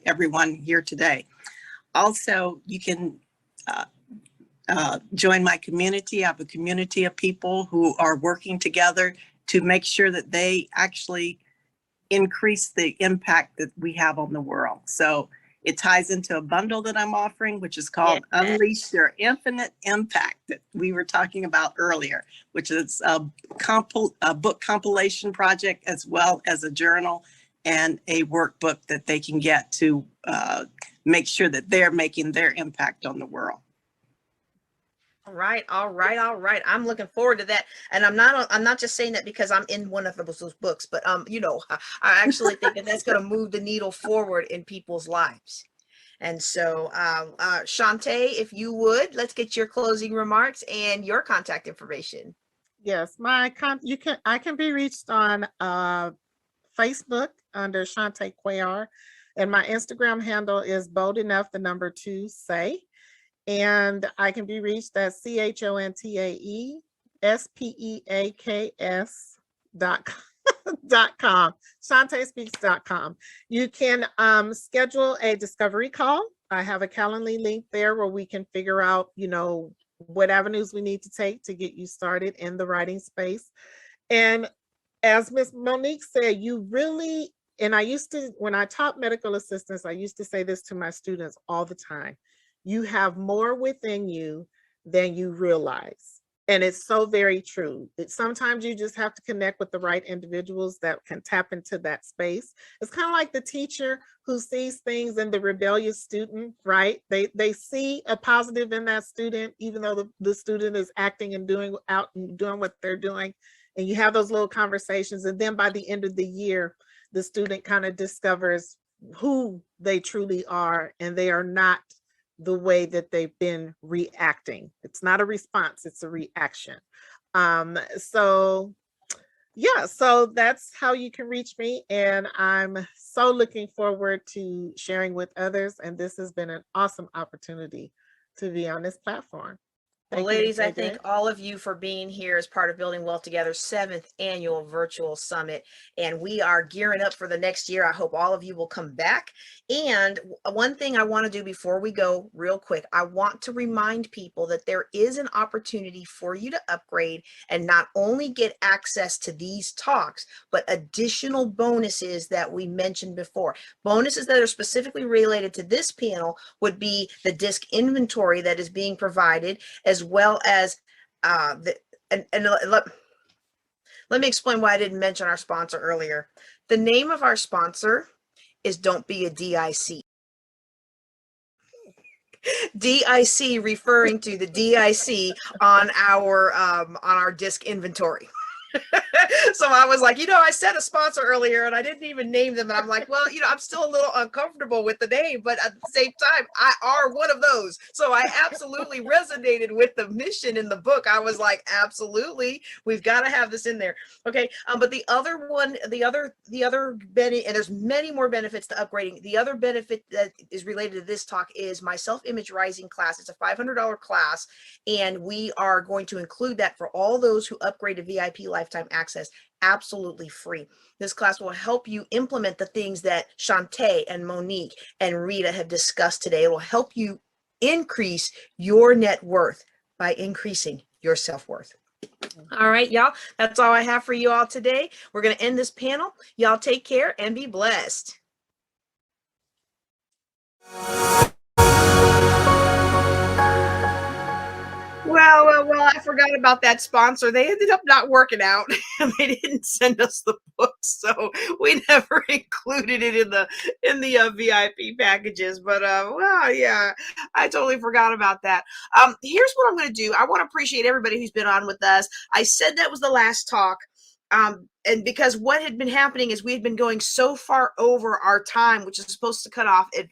everyone here today. Also, you can join my community. I have a community of people who are working together to make sure that they actually increase the impact that we have on the world. So it ties into a bundle that I'm offering, which is called Unleash Your Infinite Impact, that we were talking about earlier, which is a book compilation project, as well as a journal and a workbook that they can get to make sure that they're making their impact on the world. All right, all right, all right. I'm looking forward to that, and I'm not just saying that because I'm in one of those books, but I actually think that that's going to move the needle forward in people's lives. And so, Shantae, if you would, let's get your closing remarks and your contact information. Yes, I can be reached on Facebook under Shantae Cuellar, and my Instagram handle is bold enough the number 2 say, and I can be reached at ChontaeSpeaks.com, ShantaeSpeaks.com. You can schedule a discovery call. I have a Calendly link there where we can figure out, what avenues we need to take to get you started in the writing space. And as Ms. Monique said, and I used to, when I taught medical assistants, I used to say this to my students all the time: you have more within you than you realize. And it's so very true. Sometimes you just have to connect with the right individuals that can tap into that space. It's kind of like the teacher who sees things in the rebellious student, right? They see a positive in that student, even though the student is acting and doing what they're doing. And you have those little conversations. And then by the end of the year, the student kind of discovers who they truly are, and they are not the way that they've been reacting. It's not a response, it's a reaction. So that's how you can reach me. And I'm so looking forward to sharing with others. And this has been an awesome opportunity to be on this platform. Well, ladies, I thank all of you for being here as part of Building Wealth Together's 7th annual virtual summit. And we are gearing up for the next year. I hope all of you will come back. And one thing I want to do before we go real quick, I want to remind people that there is an opportunity for you to upgrade and not only get access to these talks, but additional bonuses that we mentioned before. Bonuses that are specifically related to this panel would be the disc inventory that is being provided, as well as let me explain why I didn't mention our sponsor earlier. The name of our sponsor is Don't Be a DIC. DIC referring to the DIC on our disc inventory. So I was like, I said a sponsor earlier and I didn't even name them. And I'm like, well, I'm still a little uncomfortable with the name, but at the same time, I are one of those. So I absolutely resonated with the mission in the book. I was like, absolutely, we've got to have this in there. Okay. But the other one, the other benefit, and there's many more benefits to upgrading. The other benefit that is related to this talk is my self-image rising class. It's a $500 class, and we are going to include that for all those who upgrade to VIP lifetime access, absolutely free. This class will help you implement the things that Shantae and Monique and Rita have discussed today. It will help you increase your net worth by increasing your self-worth. All right, y'all, that's all I have for you all today. We're going to end this panel. Y'all take care and be blessed. Well, I forgot about that sponsor. They ended up not working out. They didn't send us the book, so we never included it in the VIP packages. But yeah, I totally forgot about that. Here's what I'm going to do. I want to appreciate everybody who's been on with us. I said that was the last talk. And because what had been happening is we had been going so far over our time, which is supposed to cut off at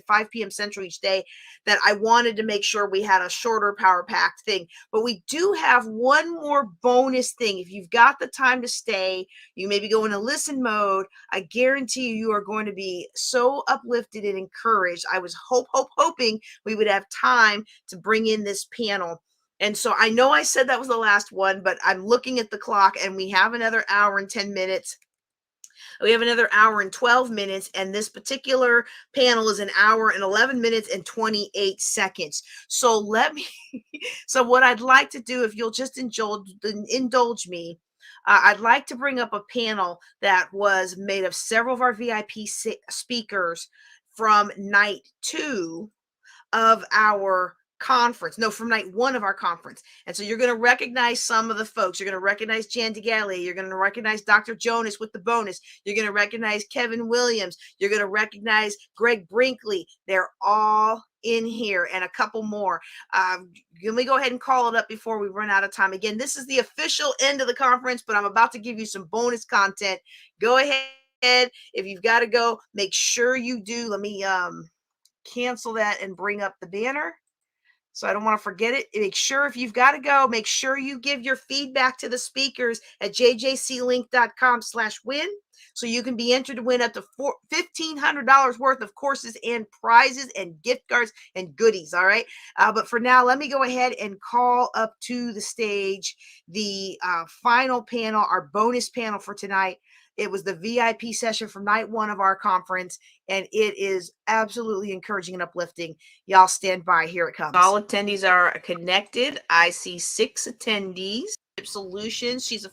5 p.m. Central each day, that I wanted to make sure we had a shorter power packed thing. But we do have one more bonus thing. If you've got the time to stay, you maybe go into listen mode. I guarantee you are going to be so uplifted and encouraged. I was hoping we would have time to bring in this panel. And so I know I said that was the last one, but I'm looking at the clock and we have another hour and 10 minutes. We have another hour and 12 minutes, and this particular panel is an hour and 11 minutes and 28 seconds. So so what I'd like to do, if you'll just indulge me, I'd like to bring up a panel that was made of several of our VIP speakers from night 2 of our conference. No, from night one of our conference. And so you're going to recognize some of the folks. You're going to recognize Jan DeGale. You're going to recognize Dr. Jonas with the bonus. You're going to recognize Kevin Williams. You're going to recognize Greg Brinkley. They're all in here, and a couple more. Let me go ahead and call it up before we run out of time. Again, this is the official end of the conference, but I'm about to give you some bonus content. Go ahead. If you've got to go, make sure you do. Let me cancel that and bring up the banner, so I don't want to forget it. Make sure if you've got to go, make sure you give your feedback to the speakers at jjclink.com/win, so you can be entered to win up to $1,500 worth of courses and prizes and gift cards and goodies. All right. But for now, let me go ahead and call up to the stage the final panel, our bonus panel for tonight. It was the VIP session from night one of our conference, and it is absolutely encouraging and uplifting. Y'all stand by. Here it comes. All attendees are connected. I see 6 attendees. Solutions. We've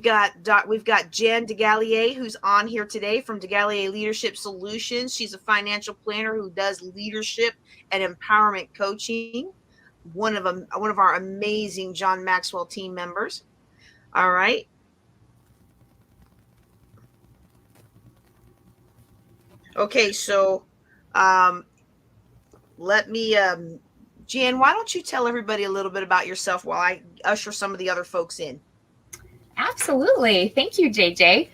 got Jan DeGale, who's on here today from DeGale Leadership Solutions. She's a financial planner who does leadership and empowerment coaching. One of our amazing John Maxwell team members. All right. Okay, so let me, Jan, why don't you tell everybody a little bit about yourself while I usher some of the other folks in? Absolutely. Thank you, JJ.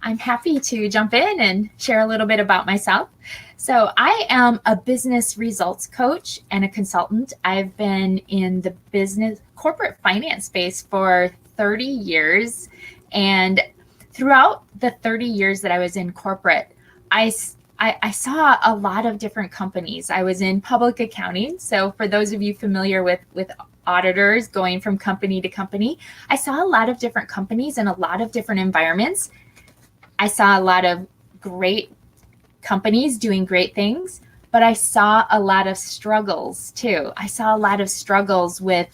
I'm happy to jump in and share a little bit about myself. So I am a business results coach and a consultant. I've been in the business corporate finance space for 30 years. And throughout the 30 years that I was in corporate, I saw a lot of different companies. I was in public accounting. So for those of you familiar with auditors going from company to company, I saw a lot of different companies and a lot of different environments. I saw a lot of great companies doing great things, but I saw a lot of struggles too. I saw a lot of struggles with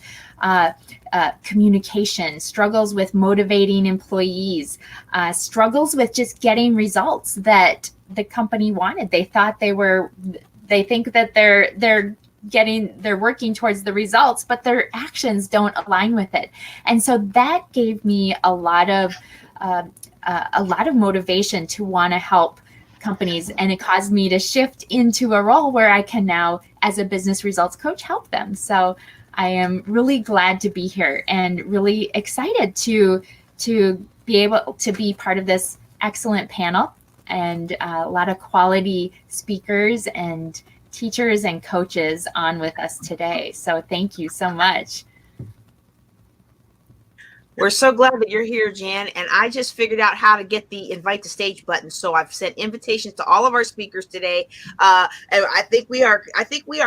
communication, struggles with motivating employees, struggles with just getting results that the company wanted. They think that they're working towards the results, but their actions don't align with it. And so that gave me a lot of motivation to want to help companies, and it caused me to shift into a role where I can now, as a business results coach, help them. So I am really glad to be here and really excited to be able to be part of this excellent panel, and a lot of quality speakers and teachers and coaches on with us today. So thank you so much. We're so glad that you're here, Jan. And I just figured out how to get the invite to stage button. So I've sent invitations to all of our speakers today. And I think we are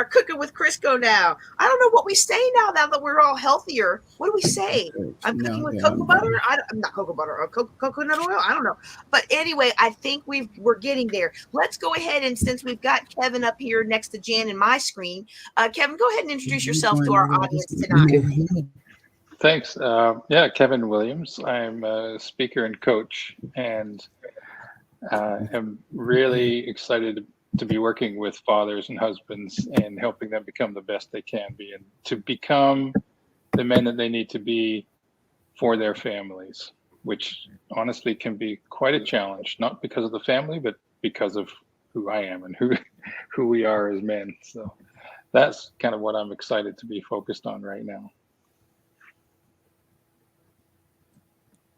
cooking with Crisco now. I don't know what we say now that we're all healthier. What do we say? I'm cooking with cocoa butter. I'm not cocoa butter or coconut oil. I don't know. But anyway, I think we're getting there. Let's go ahead, and since we've got Kevin up here next to Jan in my screen, Kevin, go ahead and introduce yourself to our audience tonight. Thanks. Kevin Williams. I'm a speaker and coach, and am really excited to be working with fathers and husbands and helping them become the best they can be, and to become the men that they need to be for their families, which honestly can be quite a challenge, not because of the family, but because of who I am and who we are as men. So that's kind of what I'm excited to be focused on right now.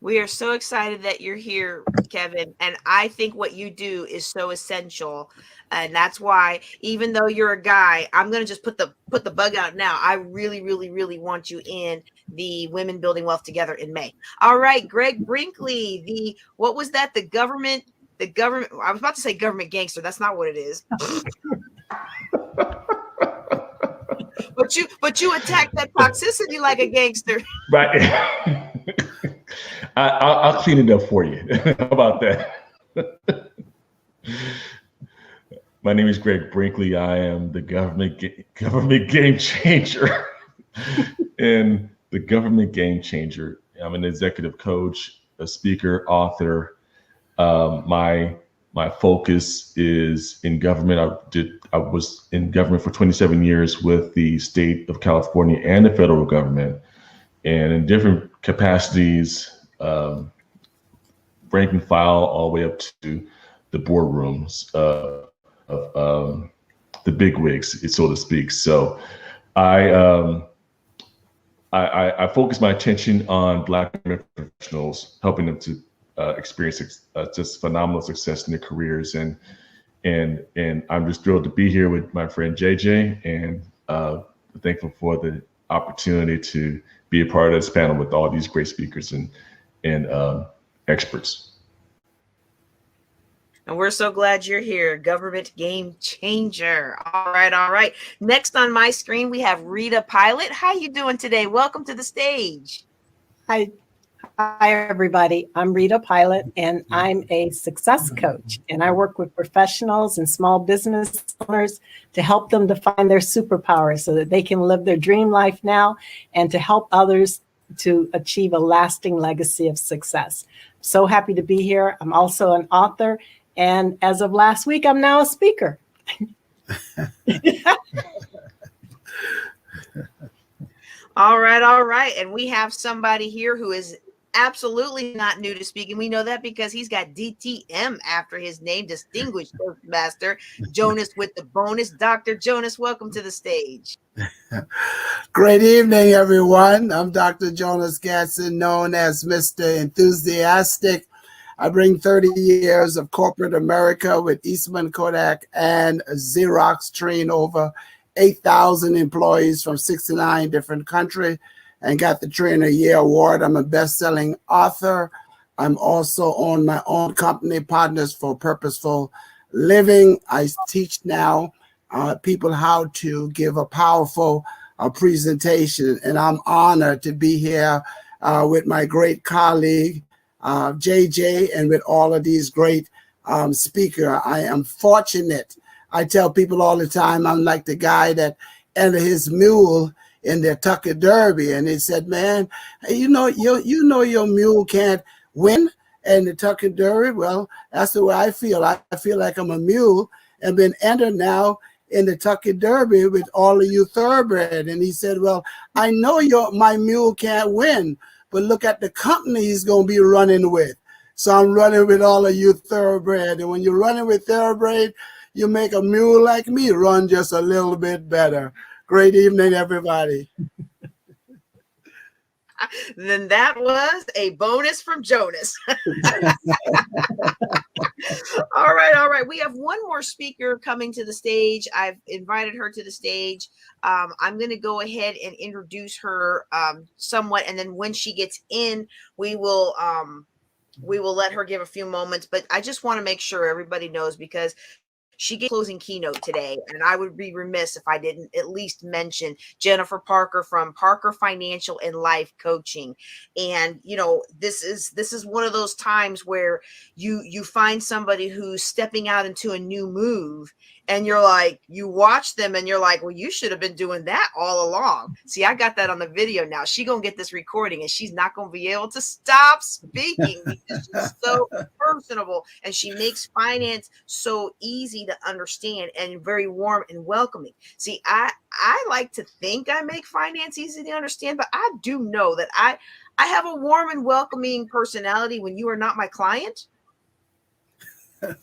We are so excited that you're here, Kevin. And I think what you do is so essential. And that's why, even though you're a guy, I'm going to just put the bug out now. I really, really, really want you in the Women Building Wealth Together in May. All right, Greg Brinkley, what was that? The government, I was about to say government gangster. That's not what it is. But you attack that toxicity like a gangster. Right. I'll clean it up for you. How about that? My name is Greg Brinkley. I am the government game changer. And the government game changer, I'm an executive coach, a speaker, author. My My focus is in government. I was in government for 27 years with the state of California and the federal government, and in different capacities, rank and file all the way up to the boardrooms of the big wigs, so to speak. So I focus my attention on Black professionals, helping them to experience just phenomenal success in their careers, and I'm just thrilled to be here with my friend JJ, and thankful for the opportunity to be a part of this panel with all these great speakers and experts. And we're so glad you're here, government game changer. All right, all right. Next on my screen, we have Rita Pilot. How you doing today? Welcome to the stage. Hi, everybody. I'm Rita Pilot, and I'm a success coach. And I work with professionals and small business owners to help them define their superpowers so that they can live their dream life now and to help others to achieve a lasting legacy of success. So happy to be here. I'm also an author. And as of last week, I'm now a speaker. All right, all right. And we have somebody here who is absolutely not new to speaking. We know that because he's got DTM after his name, Distinguished Toastmaster Jonas with the bonus. Dr. Jonas, welcome to the stage. Great evening, everyone. I'm Dr. Jonas Gatson, known as Mr. Enthusiastic. I bring 30 years of corporate America with Eastman Kodak and Xerox, trained over 8,000 employees from 69 different countries and got the Trainer Year Award. I'm a best-selling author. I'm also on my own company, Partners for Purposeful Living. I teach now people how to give a powerful presentation, and I'm honored to be here with my great colleague, JJ, and with all of these great speakers. I am fortunate. I tell people all the time, I'm like the guy that entered his mule in the Tucker Derby, and he said, man, you know your mule can't win in the Tucker Derby. Well, that's the way I feel. I feel like I'm a mule and been entered now in the Tucker Derby with all of you thoroughbred. And he said, well, I know my mule can't win, but look at the company he's going to be running with. So I'm running with all of you thoroughbred. And when you're running with thoroughbred, you make a mule like me run just a little bit better. Great evening, everybody. Then that was a bonus from Jonas. All right, all right. We have one more speaker coming to the stage. I've invited her to the stage. I'm going to go ahead and introduce her somewhat, and then when she gets in, we will let her give a few moments. But I just want to make sure everybody knows, because she gave a closing keynote today, and I would be remiss if I didn't at least mention Jennifer Parker from Parker Financial and Life Coaching. And you know, this is one of those times where you find somebody who's stepping out into a new move, and you're like, you watch them and you're like, well, you should have been doing that all along. See, I got that on the video now. She gonna get this recording and she's not gonna be able to stop speaking because she's so personable, and she makes finance so easy to understand and very warm and welcoming. See, I like to think I make finance easy to understand, but I do know that I have a warm and welcoming personality when you are not my client. But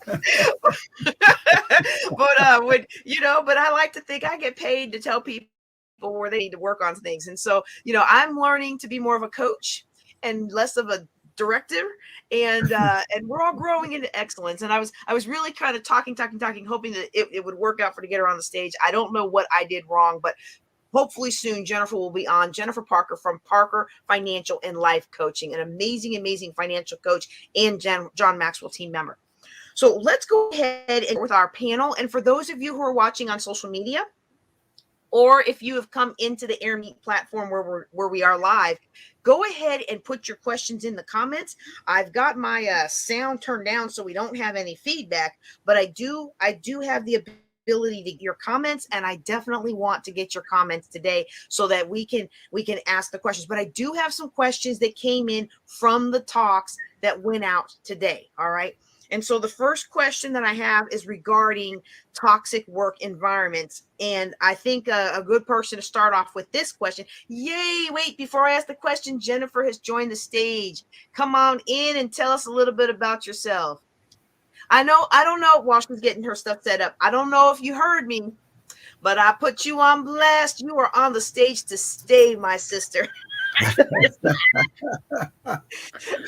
I like to think I get paid to tell people where they need to work on things. And so, I'm learning to be more of a coach and less of a director, and we're all growing into excellence. And I was really kind of talking, hoping that it would work out to get her on the stage. I don't know what I did wrong, but hopefully soon Jennifer will be on. Jennifer Parker from Parker Financial and Life Coaching, an amazing financial coach and John Maxwell team member. So let's go ahead and with our panel. And for those of you who are watching on social media, or if you have come into the AirMeet platform where we are live, go ahead and put your questions in the comments. I've got my sound turned down so we don't have any feedback, but I do have the ability to get your comments, and I definitely want to get your comments today so that we can ask the questions. But I do have some questions that came in from the talks that went out today. All right. And so the first question that I have is regarding toxic work environments. And I think a good person to start off with this question. Yay, wait, before I ask the question, Jennifer has joined the stage. Come on in and tell us a little bit about yourself. I don't know, while she's getting her stuff set up, I don't know if you heard me, but I put you on blast. You are on the stage to stay, my sister.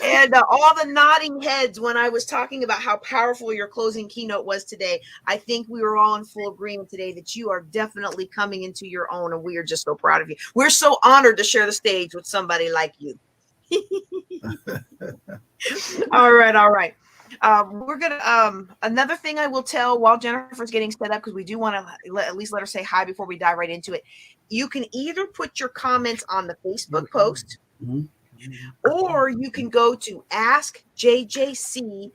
And all the nodding heads when I was talking about how powerful your closing keynote was today, I think we were all in full agreement today that you are definitely coming into your own, and we are just so proud of you. We're so honored to share the stage with somebody like you. All right. We're gonna another thing I will tell while Jennifer's getting set up, because we do want to at least let her say hi before we dive right into it. You can either put your comments on the Facebook post, or you can go to askjjc.com.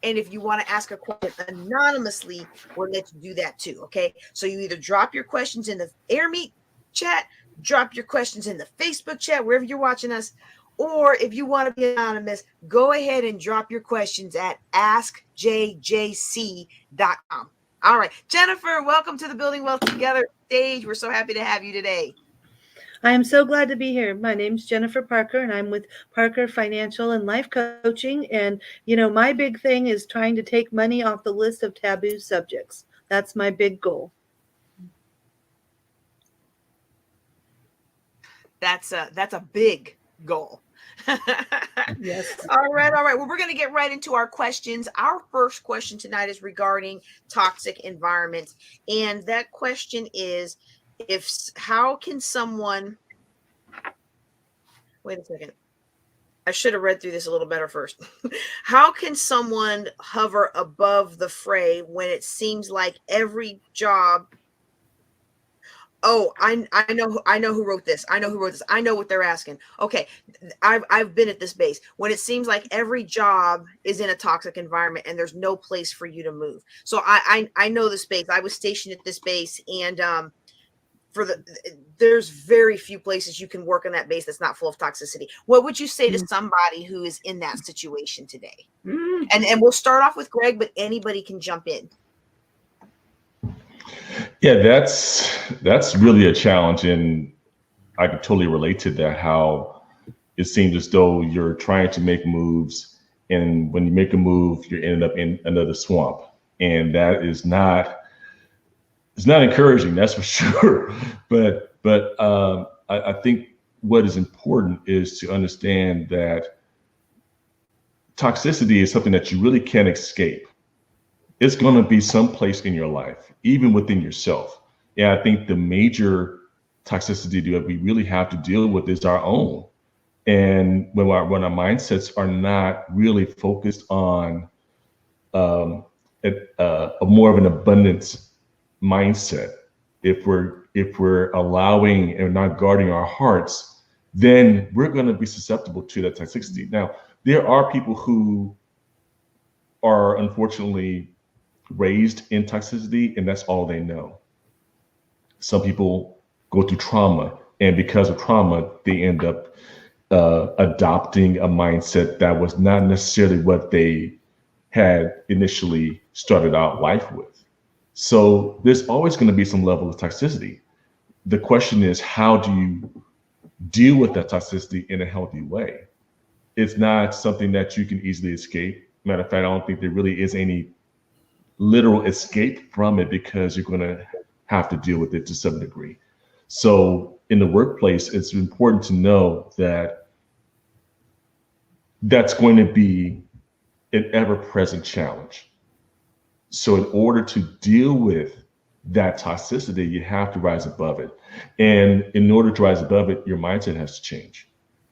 And if you want to ask a question anonymously, we'll let you do that too. Okay. So you either drop your questions in the AirMeet chat, drop your questions in the Facebook chat, wherever you're watching us. Or if you want to be anonymous, go ahead and drop your questions at askjjc.com. All right. Jennifer, welcome to the Building Wealth Together stage. We're so happy to have you today. I am so glad to be here. My name's Jennifer Parker, and I'm with Parker Financial and Life Coaching. And, my big thing is trying to take money off the list of taboo subjects. That's my big goal. That's a big goal. Yes. All right. Well, we're going to get right into our questions. Our first question tonight is regarding toxic environments. And that question is, how can someone, wait a second. I should have read through this a little better first. How can someone hover above the fray when it seems like every job? Oh, I know who wrote this. I know what they're asking. Okay. I've been at this base when it seems like every job is in a toxic environment and there's no place for you to move. So I know the space. I was stationed at this base, and there's very few places you can work on that base that's not full of toxicity. What would you say to somebody who is in that situation today? And we'll start off with Greg, but anybody can jump in. Yeah, that's really a challenge, and I can totally relate to that. How it seems as though you're trying to make moves, and when you make a move, you end up in another swamp, and that is not. It's not encouraging, that's for sure. But I think what is important is to understand that toxicity is something that you really can't escape. It's going to be someplace in your life, even within yourself. And I think the major toxicity that we really have to deal with is our own. And when our mindsets are not really focused on a more of an abundance mindset, if we're allowing and not guarding our hearts, then we're going to be susceptible to that toxicity. Now, there are people who are unfortunately raised in toxicity, and that's all they know. Some people go through trauma, and because of trauma, they end up adopting a mindset that was not necessarily what they had initially started out life with. So there's always going to be some level of toxicity. The question is, how do you deal with that toxicity in a healthy way? It's not something that you can easily escape. Matter of fact, I don't think there really is any literal escape from it, because you're going to have to deal with it to some degree. So in the workplace, it's important to know that that's going to be an ever-present challenge. So in order to deal with that toxicity, you have to rise above it. And in order to rise above it, your mindset has to change.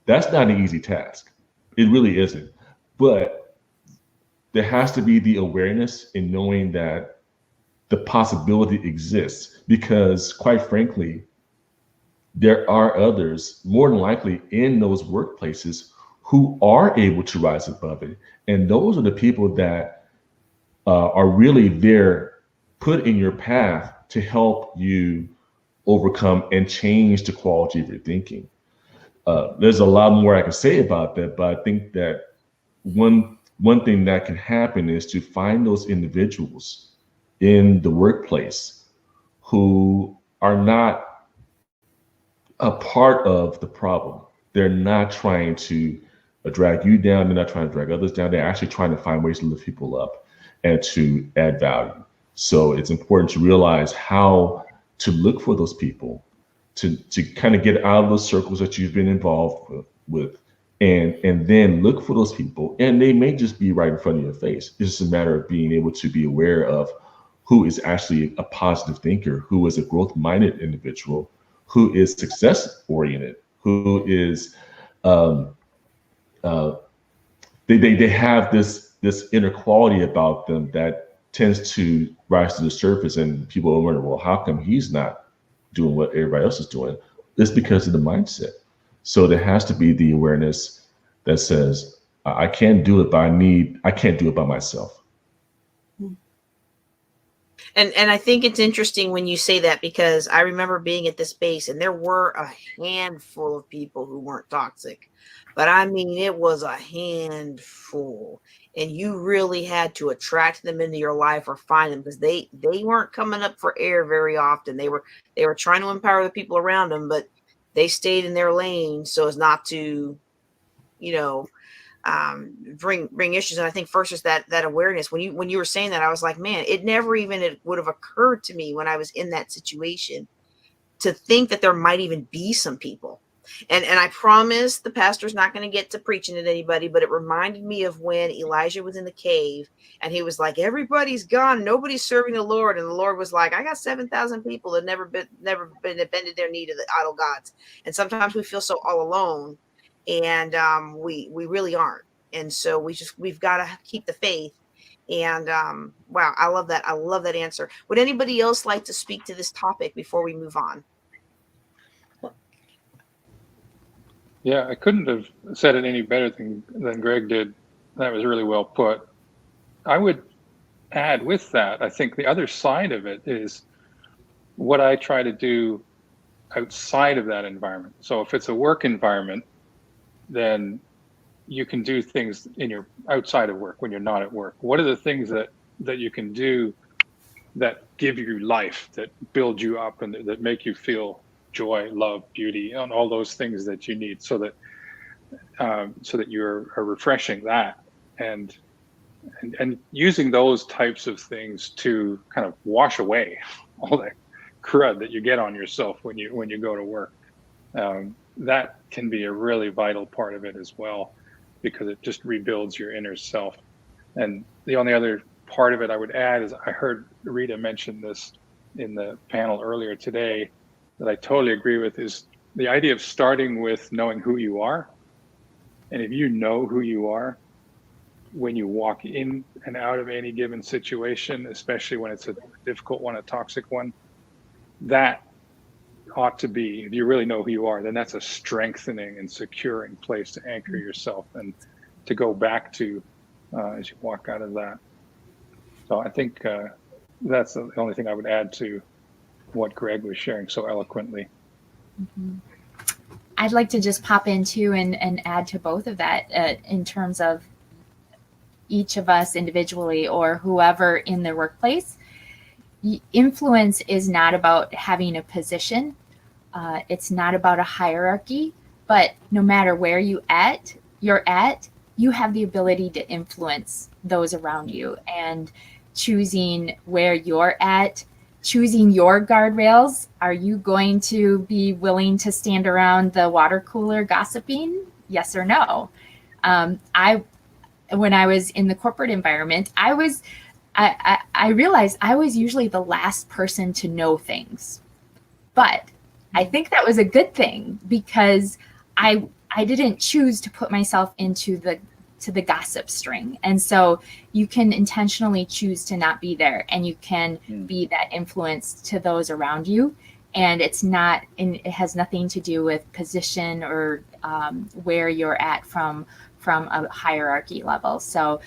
That's not an easy task. It really isn't. But there has to be the awareness in knowing that the possibility exists, because quite frankly, there are others more than likely in those workplaces who are able to rise above it. And those are the people that are really there, put in your path to help you overcome and change the quality of your thinking. There's a lot more I can say about that, but I think that one one thing that can happen is to find those individuals in the workplace who are not a part of the problem. They're not trying to drag you down. They're not trying to drag others down. They're actually trying to find ways to lift people up and to add value. So it's important to realize how to look for those people, to kind of get out of those circles that you've been involved with, and then look for those people. And they may just be right in front of your face. It's just a matter of being able to be aware of who is actually a positive thinker, who is a growth-minded individual, who is success-oriented, who is they have this inner quality about them that tends to rise to the surface, and people will wonder, well, how come he's not doing what everybody else is doing? It's because of the mindset. So there has to be the awareness that says, I can't do it, but I can't do it by myself. And I think it's interesting when you say that, because I remember being at this base and there were a handful of people who weren't toxic, but I mean, it was a handful, and you really had to attract them into your life or find them, because they weren't coming up for air very often. They were trying to empower the people around them, but they stayed in their lane so as not to, bring issues. And I think first is that awareness. When you were saying that, I was like, man, it never even would have occurred to me when I was in that situation to think that there might even be some people. And I promise the pastor's not going to get to preaching at anybody, but it reminded me of when Elijah was in the cave and he was like, everybody's gone, nobody's serving the Lord. And the Lord was like, I got 7,000 people that never been bended their knee to the idol gods. And sometimes we feel so all alone, and we really aren't. And so we've got to keep the faith. And wow, I love that. I love that answer. Would anybody else like to speak to this topic before we move on? Yeah, I couldn't have said it any better than Greg did. That was really well put. I would add with that, I think the other side of it is what I try to do outside of that environment. So if it's a work environment, then you can do things in your outside of work when you're not at work. What are the things that you can do that give you life, that build you up, and that make you feel joy, love, beauty, and all those things that you need, so that you're refreshing that and using those types of things to kind of wash away all that crud that you get on yourself when you go to work. That can be a really vital part of it as well, because it just rebuilds your inner self. And the only other part of it I would add is, I heard Rita mention this in the panel earlier today, that I totally agree with, is the idea of starting with knowing who you are. And if you know who you are, when you walk in and out of any given situation, especially when it's a difficult one, a toxic one, that ought to be, if you really know who you are, then that's a strengthening and securing place to anchor yourself and to go back to as you walk out of that. So I think that's the only thing I would add to what Greg was sharing so eloquently. Mm-hmm. I'd like to just pop in too and add to both of that in terms of each of us individually or whoever in the workplace. Influence is not about having a position. It's not about a hierarchy, but no matter where you're at, you have the ability to influence those around you, and choosing where you're at, choosing your guardrails. Are you going to be willing to stand around the water cooler gossiping? Yes or no? When I was in the corporate environment, I realized I was usually the last person to know things, but I think that was a good thing, because I didn't choose to put myself into the gossip string. And so you can intentionally choose to not be there, and you can be that influence to those around you. And it has nothing to do with position or where you're at from a hierarchy level. So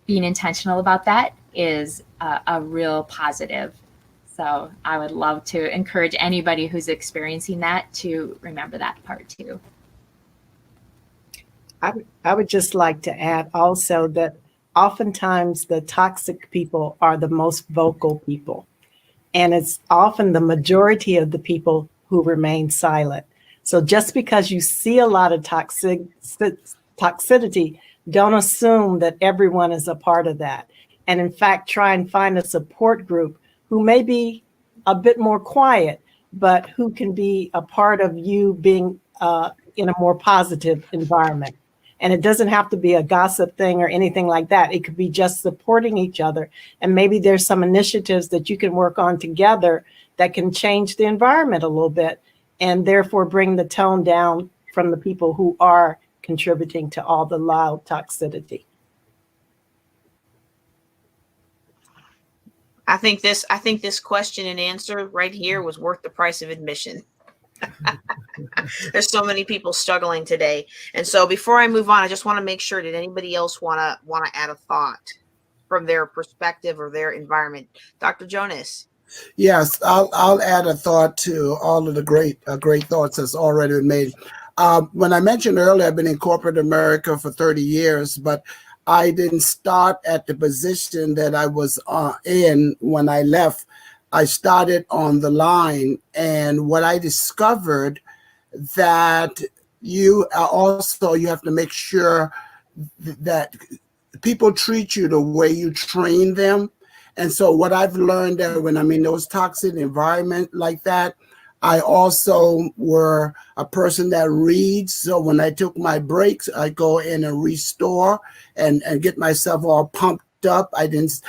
being intentional about that is a real positive. So I would love to encourage anybody who's experiencing that to remember that part too. I would just like to add also that oftentimes the toxic people are the most vocal people. And it's often the majority of the people who remain silent. So just because you see a lot of toxicity, don't assume that everyone is a part of that. And in fact, try and find a support group who may be a bit more quiet, but who can be a part of you being in a more positive environment. And it doesn't have to be a gossip thing or anything like that. It could be just supporting each other. And maybe there's some initiatives that you can work on together that can change the environment a little bit and therefore bring the tone down from the people who are contributing to all the loud toxicity. I think this question and answer right here was worth the price of admission. There's so many people struggling today. And so before I move on, I just want to make sure, did anybody else want to add a thought from their perspective or their environment? Dr. Jonas. Yes, I'll add a thought to all of the great thoughts that's already been made. When I mentioned earlier, I've been in corporate America for 30 years, but I didn't start at the position that I was in when I left. I started on the line, and what I discovered that you have to make sure that people treat you the way you train them. And so what I've learned that when I'm in those toxic environment like that, I also were a person that reads. So when I took my breaks, I go in and restore and get myself all pumped up. I didn't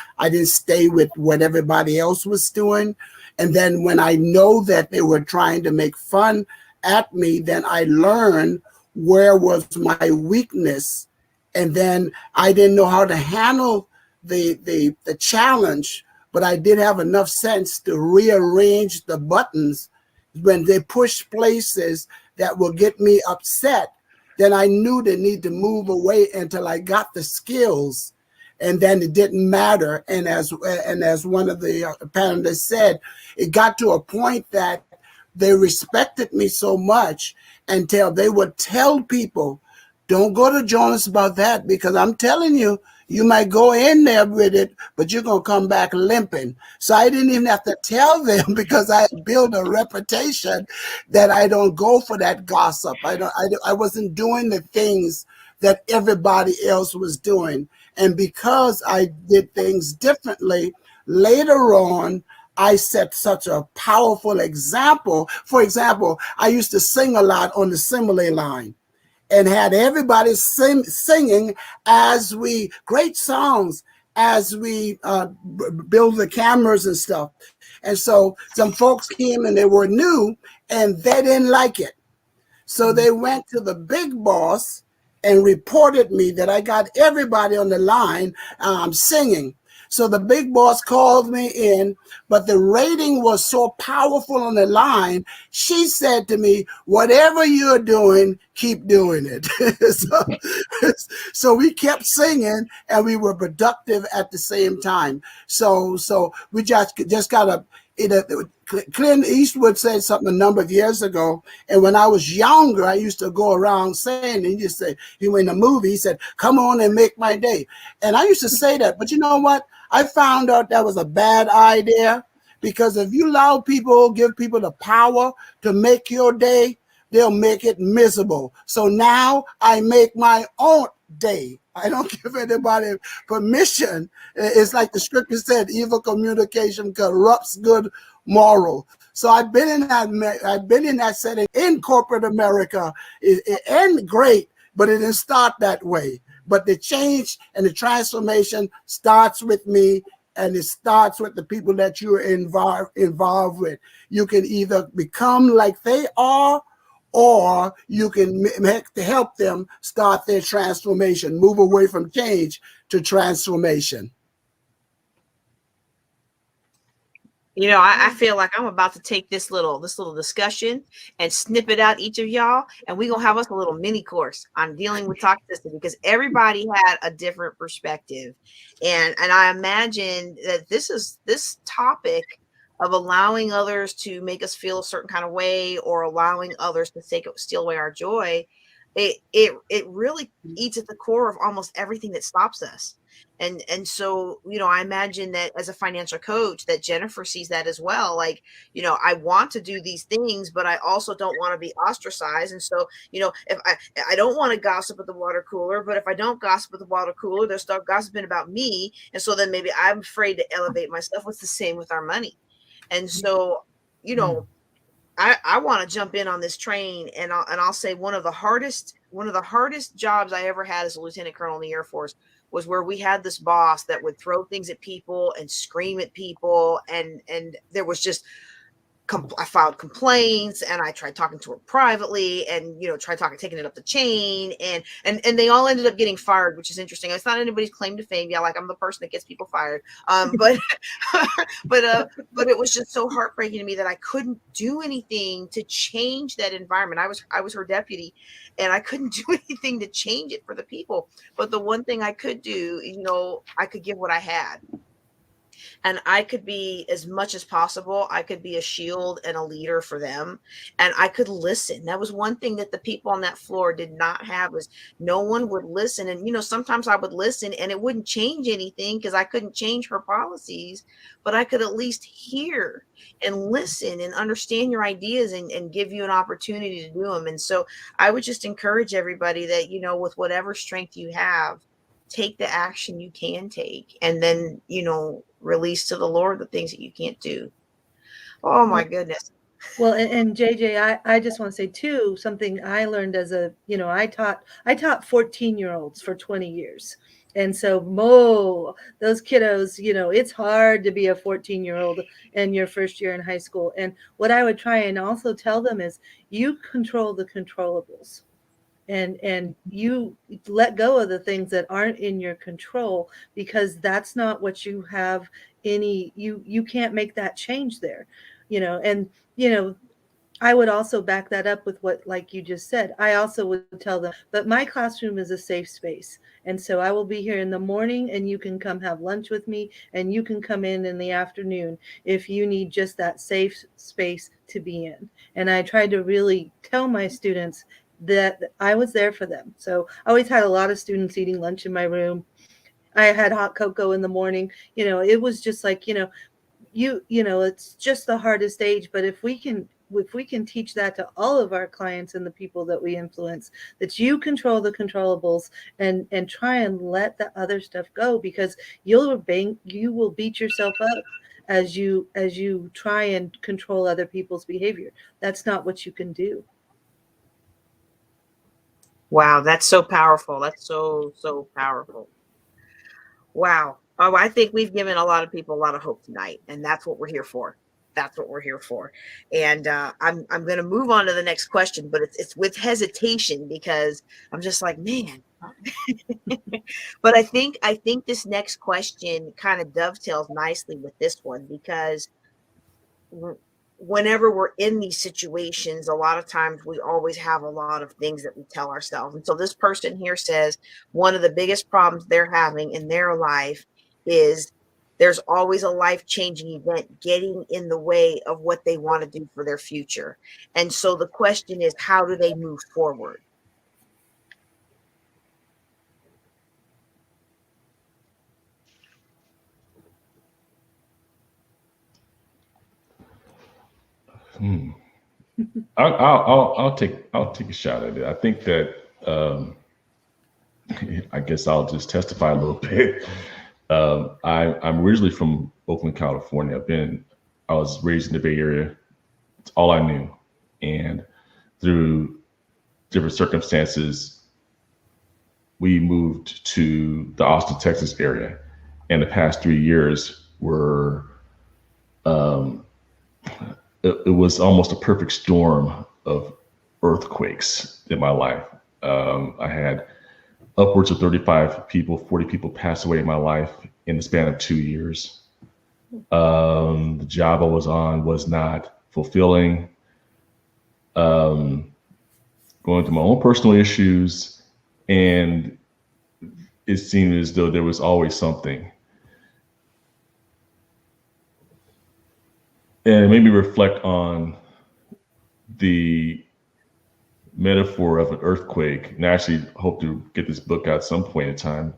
stay with what everybody else was doing. And then when I know that they were trying to make fun at me, then I learned where was my weakness. And then I didn't know how to handle the challenge, but I did have enough sense to rearrange the buttons when they push places that will get me upset. Then I knew they need to move away until I got the skills, and then it didn't matter. And as one of the panelists said, it got to a point that they respected me so much until they would tell people, don't go to Jonas about that, because I'm telling you, you might go in there with it, but you're going to come back limping. So I didn't even have to tell them because I built a reputation that I don't go for that gossip. I wasn't doing the things that everybody else was doing. And because I did things differently, later on, I set such a powerful example. For example, I used to sing a lot on the assembly line and had everybody singing great songs as we build the cameras and stuff. And so some folks came and they were new and they didn't like it. So they went to the big boss and reported me that I got everybody on the line singing. So the big boss called me in, but the rating was so powerful on the line. She said to me, whatever you're doing, keep doing it. So we kept singing and we were productive at the same time. So we just got to, Clint Eastwood said something a number of years ago, and when I was younger, I used to go around saying, and he just said, he went in a movie, he said, come on and make my day. And I used to say that, but you know what? I found out that was a bad idea, because if you give people the power to make your day, they'll make it miserable. So now I make my own day. I don't give anybody permission. It's like the scripture said, evil communication corrupts good moral. So I've been in that setting in corporate America, and great, but it didn't start that way. But the change and the transformation starts with me, and it starts with the people that you're involved with. You can either become like they are, or you can help them start their transformation, move away from change to transformation. You know, I feel like I'm about to take this little discussion and snip it out, each of y'all, and we're gonna have us a little mini course on dealing with toxicity, because everybody had a different perspective. And I imagine that this topic of allowing others to make us feel a certain kind of way, or allowing others to steal away our joy, it really eats at the core of almost everything that stops us. And so, I imagine that as a financial coach, that Jennifer sees that as well. Like, I want to do these things, but I also don't want to be ostracized. And so, if I don't want to gossip at the water cooler, but if I don't gossip at the water cooler, they'll start gossiping about me. And so then maybe I'm afraid to elevate myself. It's the same with our money. And so, I want to jump in on this train, and I'll say one of the hardest jobs I ever had as a lieutenant colonel in the Air Force was where we had this boss that would throw things at people and scream at people, and there was just I filed complaints, and I tried talking to her privately, and tried taking it up the chain, and they all ended up getting fired, which is interesting. It's not anybody's claim to fame. Yeah, like I'm the person that gets people fired. But but it was just so heartbreaking to me that I couldn't do anything to change that environment. I was her deputy, and I couldn't do anything to change it for the people. But the one thing I could do, I could give what I had. And I could be, as much as possible, I could be a shield and a leader for them. And I could listen. That was one thing that the people on that floor did not have, was no one would listen. And, sometimes I would listen and it wouldn't change anything because I couldn't change her policies, but I could at least hear and listen and understand your ideas and give you an opportunity to do them. And so I would just encourage everybody that, with whatever strength you have, take the action you can take, and then, release to the Lord the things that you can't do. Oh my goodness. Well, and JJ, I just want to say too, something I learned as I taught 14-year-olds for 20 years. And so those kiddos, it's hard to be a 14-year-old in your first year in high school. And what I would try and also tell them is, you control the controllables. And you let go of the things that aren't in your control, because that's not what you have you can't make that change there, and I would also back that up with what, like you just said, I also would tell them, but my classroom is a safe space. And so I will be here in the morning, and you can come have lunch with me, and you can come in the afternoon if you need just that safe space to be in. And I tried to really tell my students that I was there for them. So I always had a lot of students eating lunch in my room. I had hot cocoa in the morning. It was just like, it's just the hardest age. But if we can teach that to all of our clients and the people that we influence, that you control the controllables and try and let the other stuff go, because you will beat yourself up as you try and control other people's behavior. That's not what you can do. Wow, that's so powerful. That's so powerful. Wow. Oh, I think we've given a lot of people a lot of hope tonight, and that's what we're here for. That's what we're here for. And I'm going to move on to the next question, but it's with hesitation, because I'm just like, man. But I think this next question kind of dovetails nicely with this one, because whenever we're in these situations, a lot of times we always have a lot of things that we tell ourselves. And so this person here says one of the biggest problems they're having in their life is there's always a life-changing event getting in the way of what they want to do for their future. And so the question is, how do they move forward? I'll take a shot at it. I think that I guess I'll just testify a little bit. I'm originally from Oakland, California. I was raised in the Bay Area. It's all I knew, and through different circumstances, we moved to the Austin, Texas area. And the past 3 years were it was almost a perfect storm of earthquakes in my life. I had upwards of 35 people, 40 people pass away in my life in the span of 2 years. The job I was on was not fulfilling. Going through my own personal issues, and it seemed as though there was always something. And it made me reflect on the metaphor of an earthquake, and I actually hope to get this book out at some point in time,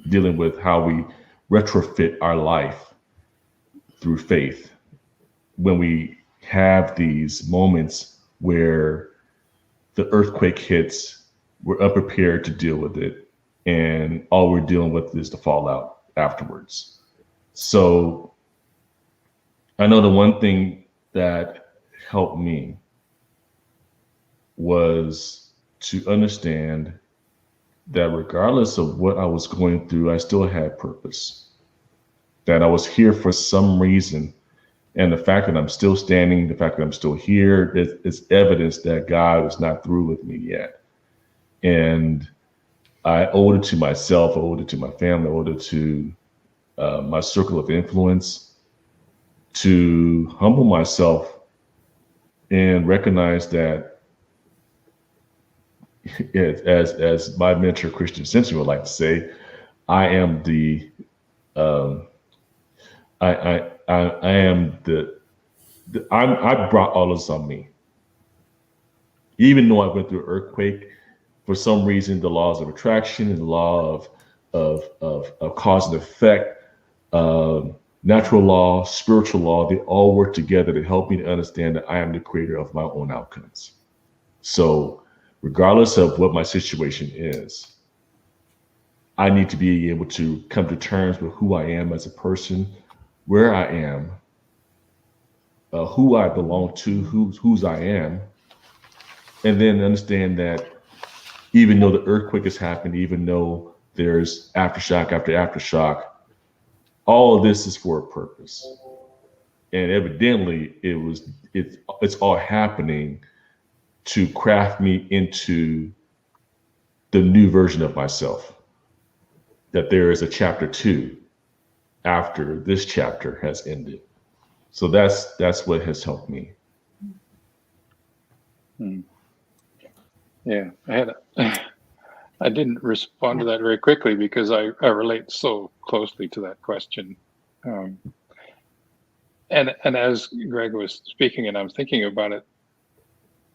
dealing with how we retrofit our life through faith. When we have these moments where the earthquake hits, we're unprepared to deal with it, and all we're dealing with is the fallout afterwards. So I know the one thing that helped me was to understand that regardless of what I was going through, I still had purpose, that I was here for some reason. And the fact that I'm still standing, the fact that I'm still here, is evidence that God is not through with me yet. And I owed it to myself, I owed it to my family, I owed it to my circle of influence to humble myself and recognize that, as my mentor Christian Simpson would like to say, I am the I brought all this on me. Even though I went through an earthquake, for some reason, the laws of attraction and the law of cause and effect, natural law, spiritual law, they all work together to help me to understand that I am the creator of my own outcomes. So regardless of what my situation is, I need to be able to come to terms with who I am as a person, where I am, who I belong to, whose I am, and then understand that even though the earthquake has happened, even though there's aftershock after aftershock, all of this is for a purpose. And evidently it's all happening to craft me into the new version of myself, that there is a chapter 2 after this chapter has ended. So that's what has helped me. Yeah, I didn't respond to that very quickly because I relate so closely to that question. And as Greg was speaking and I'm thinking about it,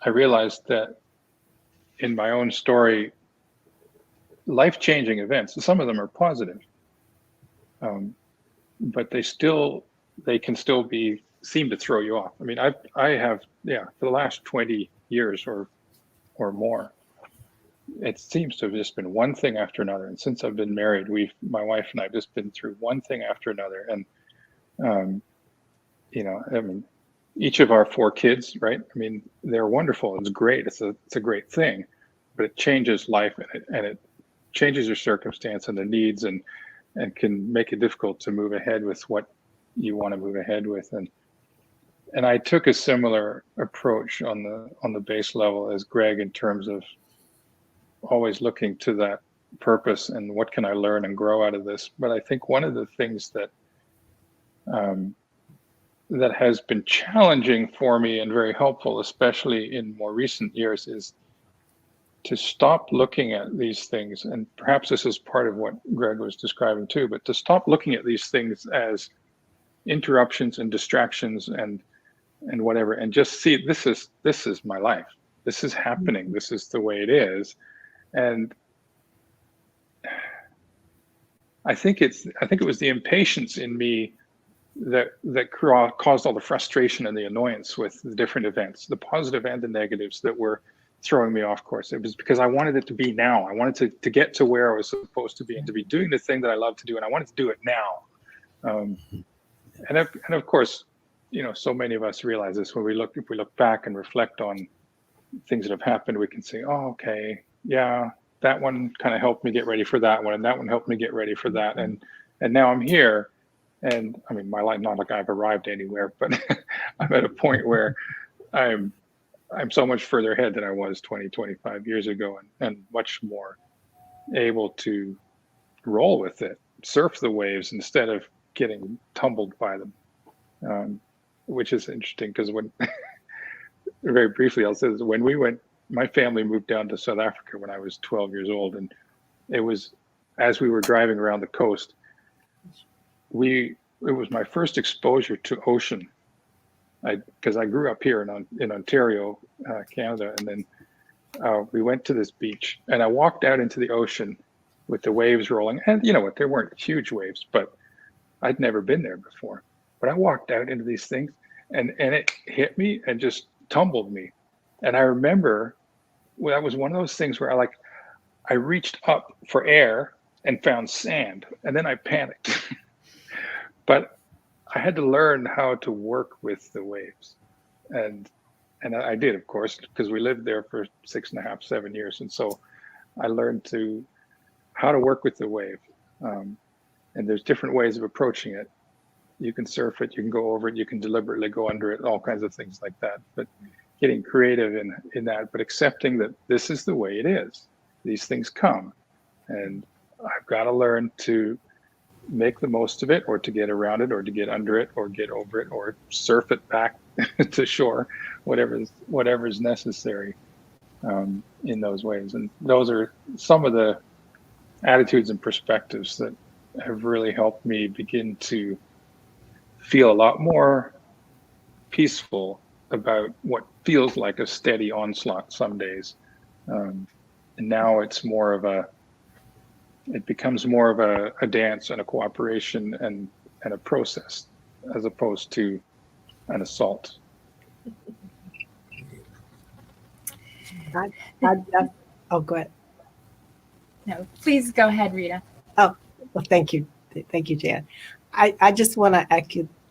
I realized that in my own story, life-changing events, some of them are positive, but they can still seem to throw you off. I mean, I have, for the last 20 years or more, it seems to have just been one thing after another. And since I've been married, my wife and I have just been through one thing after another. And, I mean, each of our 4 kids, right? I mean, they're wonderful. It's great. It's a great thing, but it changes life and it changes your circumstance and the needs and can make it difficult to move ahead with what you want to move ahead with. And I took a similar approach on the base level as Greg in terms of always looking to that purpose and what can I learn and grow out of this. But I think one of the things that that has been challenging for me and very helpful, especially in more recent years, is to stop looking at these things. And perhaps this is part of what Greg was describing too, but to stop looking at these things as interruptions and distractions and whatever, and just see this is my life. This is happening. This is the way it is. And I think it was the impatience in me that caused all the frustration and the annoyance with the different events, the positive and the negatives that were throwing me off course. It was because I wanted it to be now. I wanted to get to where I was supposed to be and to be doing the thing that I love to do, and I wanted to do it now. And of course, so many of us realize this when if we look back and reflect on things that have happened, we can say, oh, okay, yeah, that one kind of helped me get ready for that one, and that one helped me get ready for that, and now I'm here. And I mean, my life, not like I've arrived anywhere, but I'm at a point where I'm so much further ahead than I was 20, 25 years ago, and much more able to roll with it, surf the waves instead of getting tumbled by them, which is interesting because when, very briefly, I'll say this, when my family moved down to South Africa when I was 12 years old, and it was, as we were driving around the coast, it was my first exposure to ocean. because I grew up here in Ontario, Canada, and then we went to this beach, and I walked out into the ocean with the waves rolling. And you know what? There weren't huge waves, but I'd never been there before. But I walked out into these things, and it hit me and just tumbled me. And I remember that was one of those things where I reached up for air and found sand, and then I panicked. But I had to learn how to work with the waves, and I did, of course, because we lived there for 6.5, 7 years, and so I learned how to work with the wave. And there's different ways of approaching it. You can surf it, you can go over it, you can deliberately go under it, all kinds of things like that. But getting creative in that, but accepting that this is the way it is. These things come, and I've got to learn to make the most of it, or to get around it, or to get under it, or get over it, or surf it back to shore, whatever is necessary in those ways. And those are some of the attitudes and perspectives that have really helped me begin to feel a lot more peaceful about what feels like a steady onslaught some days. And now it's more of it becomes more of a dance and a cooperation and a process, as opposed to an assault. Oh, go ahead. No, please go ahead, Rita. Oh, well, thank you. Thank you, Jan. I just want to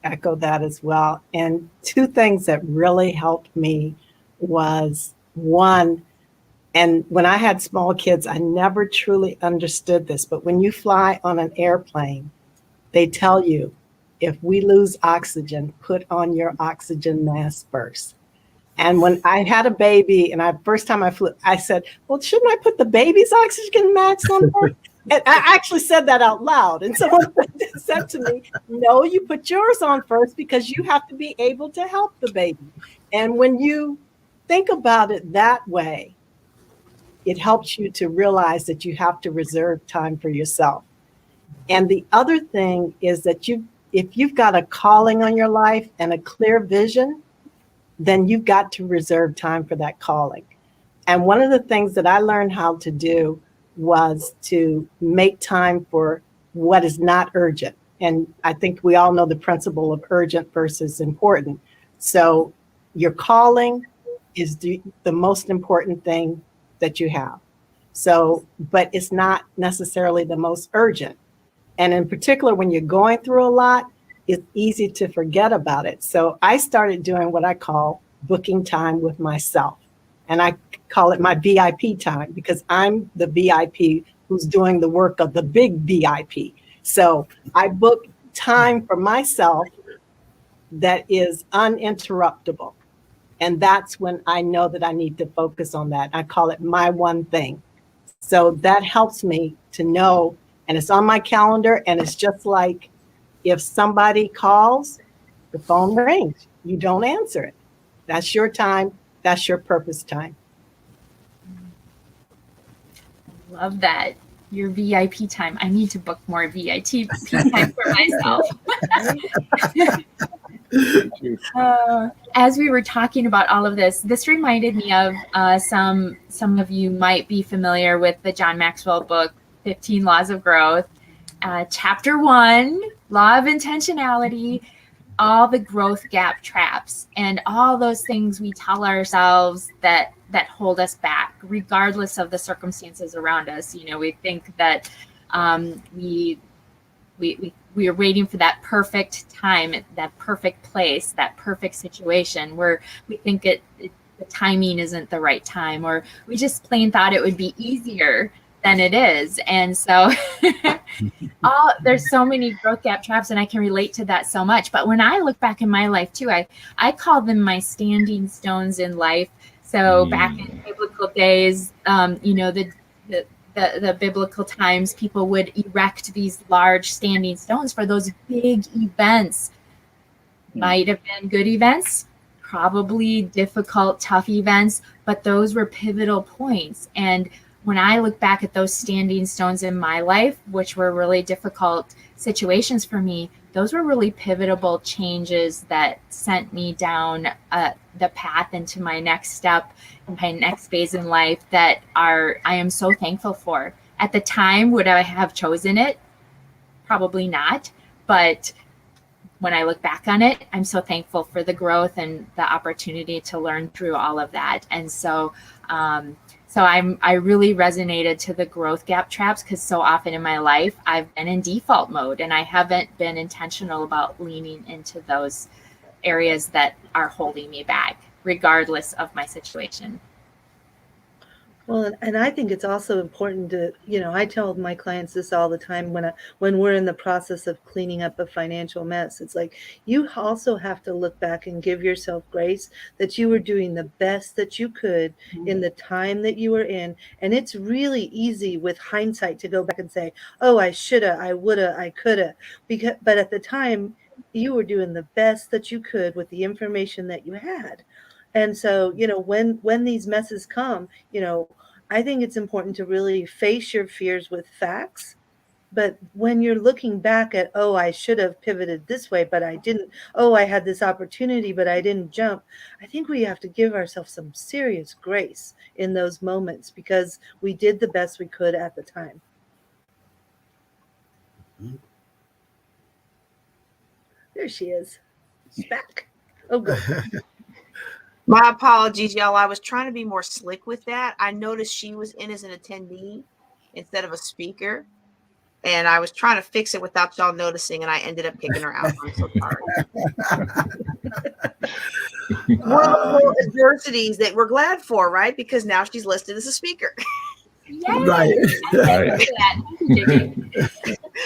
echo that as well. And two things that really helped me was, one, and when I had small kids, I never truly understood this, but when you fly on an airplane, they tell you, if we lose oxygen, put on your oxygen mask first. And when I had a baby and first time I flew, I said, well, shouldn't I put the baby's oxygen mask on first? And I actually said that out loud. And someone said to me, no, you put yours on first because you have to be able to help the baby. And when you think about it that way, it helps you to realize that you have to reserve time for yourself. And the other thing is that if you've got a calling on your life and a clear vision, then you've got to reserve time for that calling. And one of the things that I learned how to do was to make time for what is not urgent. And I think we all know the principle of urgent versus important. So your calling is the most important thing that you have. So, but it's not necessarily the most urgent. And in particular, when you're going through a lot, it's easy to forget about it. So I started doing what I call booking time with myself. And I call it my VIP time because I'm the VIP who's doing the work of the big VIP. So I book time for myself that is uninterruptible. And that's when I know that I need to focus on that. I call it my one thing. So that helps me to know, and it's on my calendar, and it's just like if somebody calls, the phone rings, you don't answer it. That's your time. That's your purpose time. Love that. Your VIP time. I need to book more VIP time for myself. As we were talking about all of this, this reminded me of some of you might be familiar with the John Maxwell book, 15 Laws of Growth. Chapter 1, Law of Intentionality, all the growth gap traps and all those things we tell ourselves that hold us back, regardless of the circumstances around us. You know, we think that we are waiting for that perfect time, that perfect place, that perfect situation where we think the timing isn't the right time, or we just plain thought it would be easier than it is. And so there's so many growth gap traps, and I can relate to that so much. But when I look back in my life too, I call them my standing stones in life. So back in biblical days, you know, the biblical times, people would erect these large standing stones for those big events. Might have been good events, probably difficult, tough events, but those were pivotal points. And when I look back at those standing stones in my life, which were really difficult situations for me, those were really pivotal changes that sent me down the path into my next step, my next phase in life that I am so thankful for. At the time, would I have chosen it? Probably not. But when I look back on it, I'm so thankful for the growth and the opportunity to learn through all of that. And so, I really resonated to the growth gap traps, because so often in my life I've been in default mode and I haven't been intentional about leaning into those areas that are holding me back, regardless of my situation. Well, and I think it's also important to, I tell my clients this all the time when we're in the process of cleaning up a financial mess. It's like, you also have to look back and give yourself grace that you were doing the best that you could in the time that you were in. And it's really easy with hindsight to go back and say, oh, I shoulda, I woulda, I coulda. But at the time, you were doing the best that you could with the information that you had. And so, when these messes come, I think it's important to really face your fears with facts. But when you're looking back at, oh, I should have pivoted this way, but I didn't. Oh, I had this opportunity, but I didn't jump. I think we have to give ourselves some serious grace in those moments, because we did the best we could at the time. There she is. She's back. Oh, good. My apologies, y'all. I was trying to be more slick with that. I noticed she was in as an attendee instead of a speaker, and I was trying to fix it without y'all noticing, and I ended up kicking her out. I'm so sorry. Well, adversities that we're glad for, right? Because now she's listed as a speaker. Yay! Right.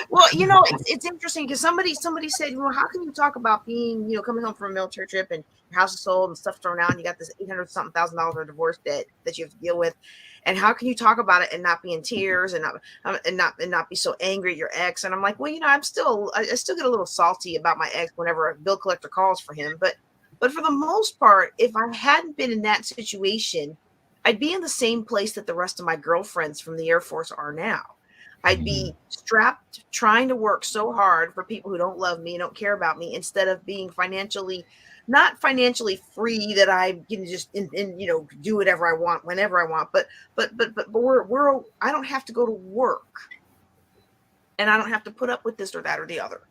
Well, it's interesting because somebody said, well, how can you talk about being, coming home from a military trip and your house is sold and stuff thrown out and you got this $800-something of divorce debt that you have to deal with, and how can you talk about it and not be in tears and not be so angry at your ex? And I'm like, well, I still get a little salty about my ex whenever a bill collector calls for him, but for the most part, if I hadn't been in that situation, I'd be in the same place that the rest of my girlfriends from the Air Force are now. I'd be strapped, trying to work so hard for people who don't love me and don't care about me, instead of being not financially free that I can just do whatever I want whenever I want. But I don't have to go to work, and I don't have to put up with this or that or the other.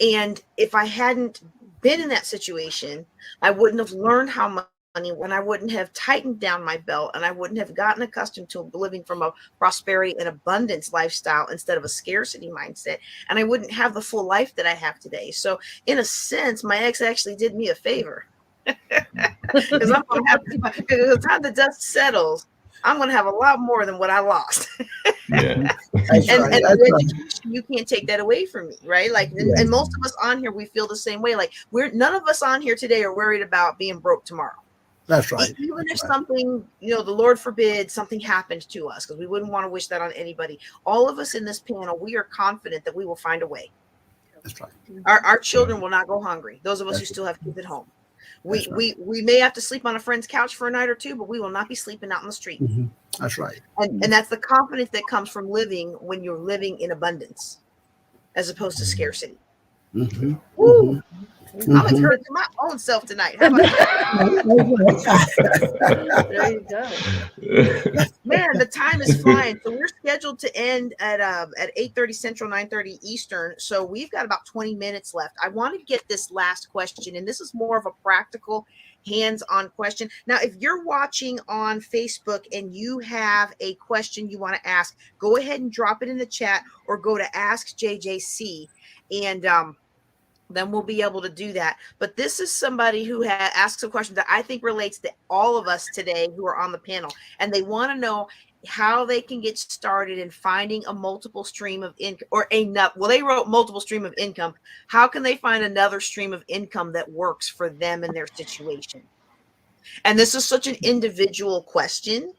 And if I hadn't been in that situation, I wouldn't have learned how much money, when I wouldn't have tightened down my belt, and I wouldn't have gotten accustomed to living from a prosperity and abundance lifestyle instead of a scarcity mindset, and I wouldn't have the full life that I have today. So in a sense, my ex actually did me a favor, because I'm going to have, by the time the dust settles, I'm going to have a lot more than what I lost. Yeah. You can't take that away from me, right? Like, and most of us on here, we feel the same way. Like, none of us on here today are worried about being broke tomorrow. That's right. Even if something, the Lord forbid, something happened to us, because we wouldn't want to wish that on anybody. All of us in this panel, we are confident that we will find a way. That's right. Our children will not go hungry. Those of us who still have kids at home. We may have to sleep on a friend's couch for a night or two, but we will not be sleeping out in the street. Mm-hmm. That's right. And that's the confidence that comes from living when you're living in abundance, as opposed to scarcity. Mm-hmm. Woo! I'm encouraging my own self tonight. How about that? There you go. Man, the time is flying. So we're scheduled to end at 8:30 Central, 9:30 Eastern. So we've got about 20 minutes left. I want to get this last question, and this is more of a practical, hands-on question. Now, if you're watching on Facebook and you have a question you want to ask, go ahead and drop it in the chat, or go to Ask JJC, and then we'll be able to do that. But this is somebody who asks a question that I think relates to all of us today who are on the panel, and they want to know how they can get started in finding a multiple stream of income, they wrote multiple stream of income. How can they find another stream of income that works for them and their situation? And this is such an individual question,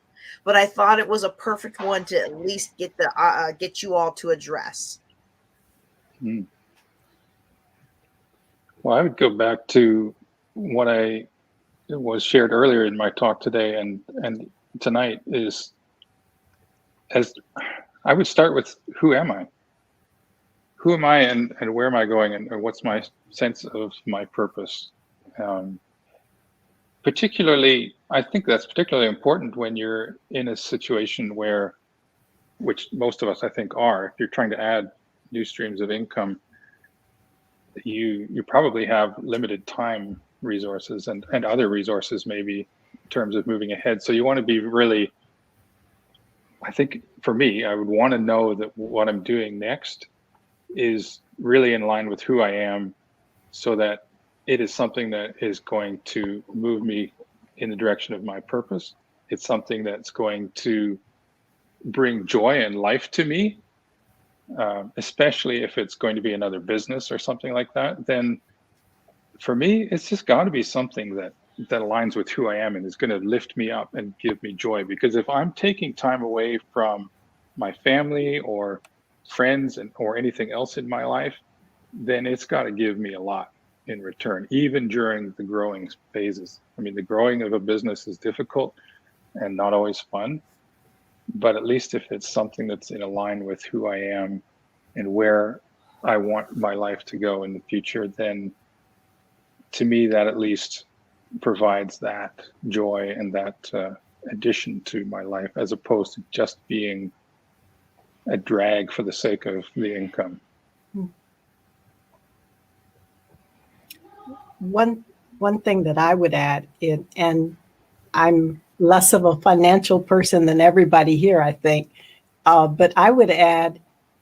but I thought it was a perfect one to at least get you all to address. Well, I would go back to what was shared earlier in my talk today and tonight, is as I would start with, who am I? who am I and where am I going and what's my sense of my purpose? Particularly, I think that's particularly important when you're in a situation where, which most of us I think are, if you're trying to add new streams of income, you probably have limited time resources and other resources maybe in terms of moving ahead. So you want to be really, I think for me, I would want to know that what I'm doing next is really in line with who I am, so that it is something that is going to move me in the direction of my purpose. It's something that's going to bring joy and life to me, especially if it's going to be another business or something like that. Then for me, it's just got to be something that aligns with who I am and is going to lift me up and give me joy. Because if I'm taking time away from my family or friends or anything else in my life, then it's got to give me a lot in return, even during the growing phases. I mean, the growing of a business is difficult and not always fun, but at least if it's something that's in line with who I am and where I want my life to go in the future, then to me, that at least provides that joy and that addition to my life, as opposed to just being a drag for the sake of the income. One thing that I would add, and I'm less of a financial person than everybody here, I think, but I would add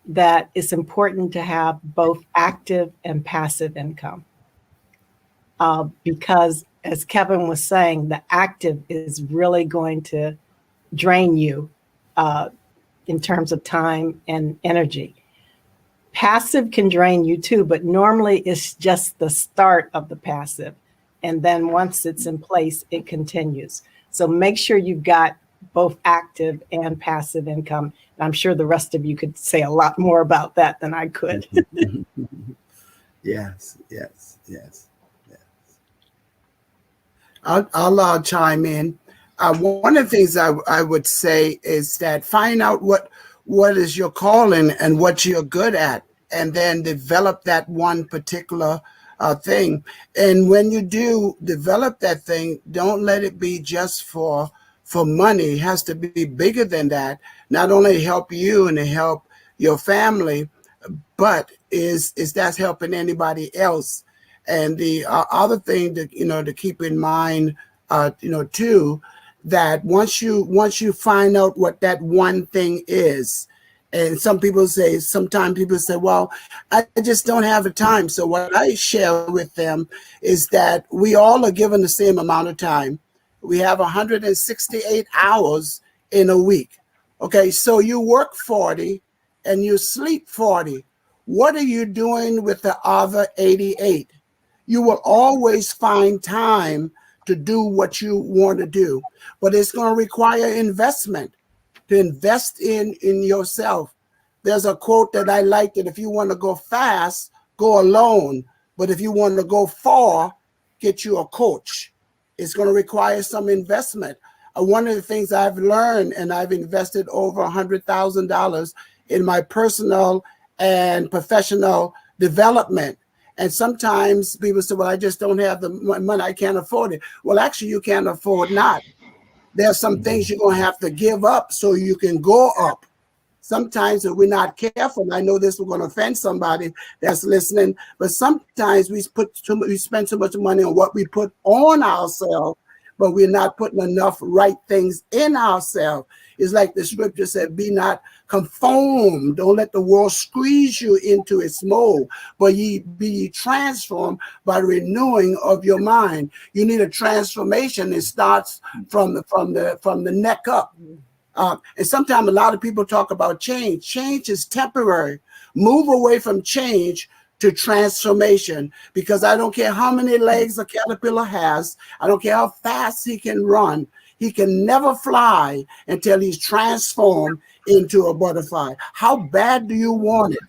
that it's important to have both active and passive income. Because as Kevin was saying, the active is really going to drain you in terms of time and energy. Passive can drain you too, but normally it's just the start of the passive. And then once it's in place, it continues. So make sure you've got both active and passive income. And I'm sure the rest of you could say a lot more about that than I could. Yes. I'll chime in. One of the things I would say is that find out what is your calling and what you're good at, and then develop that one particular thing. And when you do develop that thing, don't let it be just for money. It has to be bigger than that. Not only help you and help your family, but is that helping anybody else? And the other thing that to keep in mind, too, that once you find out what that one thing is, and sometimes people say, well, I just don't have the time. So what I share with them is that we all are given the same amount of time. We have 168 hours in a week. Okay, so you work 40 and you sleep 40. What are you doing with the other 88? You will always find time to do what you want to do, but it's going to require investment, to invest in yourself. There's a quote that I like, that if you want to go fast, go alone. But if you want to go far, get you a coach. It's going to require some investment. One of the things I've learned, and I've invested over $100,000 in my personal and professional development. And sometimes people say, well, I just don't have the money. I can't afford it. Well, actually, you can't afford not. There's some things you're going to have to give up so you can go up. Sometimes if we're not careful, I know this is going to offend somebody that's listening, but sometimes we spend too much money on what we put on ourselves, but we're not putting enough right things in ourselves. It's like the scripture said, be not conformed. Don't let the world squeeze you into its mold, but ye be transformed by renewing of your mind. You need a transformation. It starts from the neck up. And sometimes a lot of people talk about change. Change is temporary. Move away from change to transformation, because I don't care how many legs a caterpillar has. I don't care how fast he can run. He can never fly until he's transformed into a butterfly. How bad do you want it?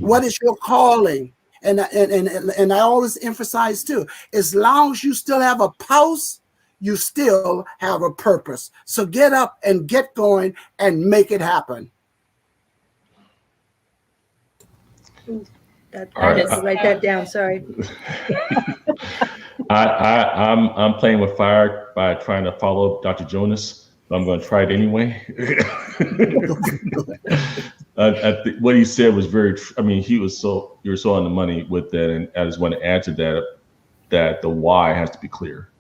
What is your calling? And I always emphasize too, as long as you still have a pulse, you still have a purpose. So get up and get going and make it happen. That, All I right. meant to write that down. Sorry. I'm playing with fire by trying to follow Dr. Jonas, but I'm going to try it anyway. What he said was very. I mean, you were so on the money with that, and I just want to add to that the why has to be clear.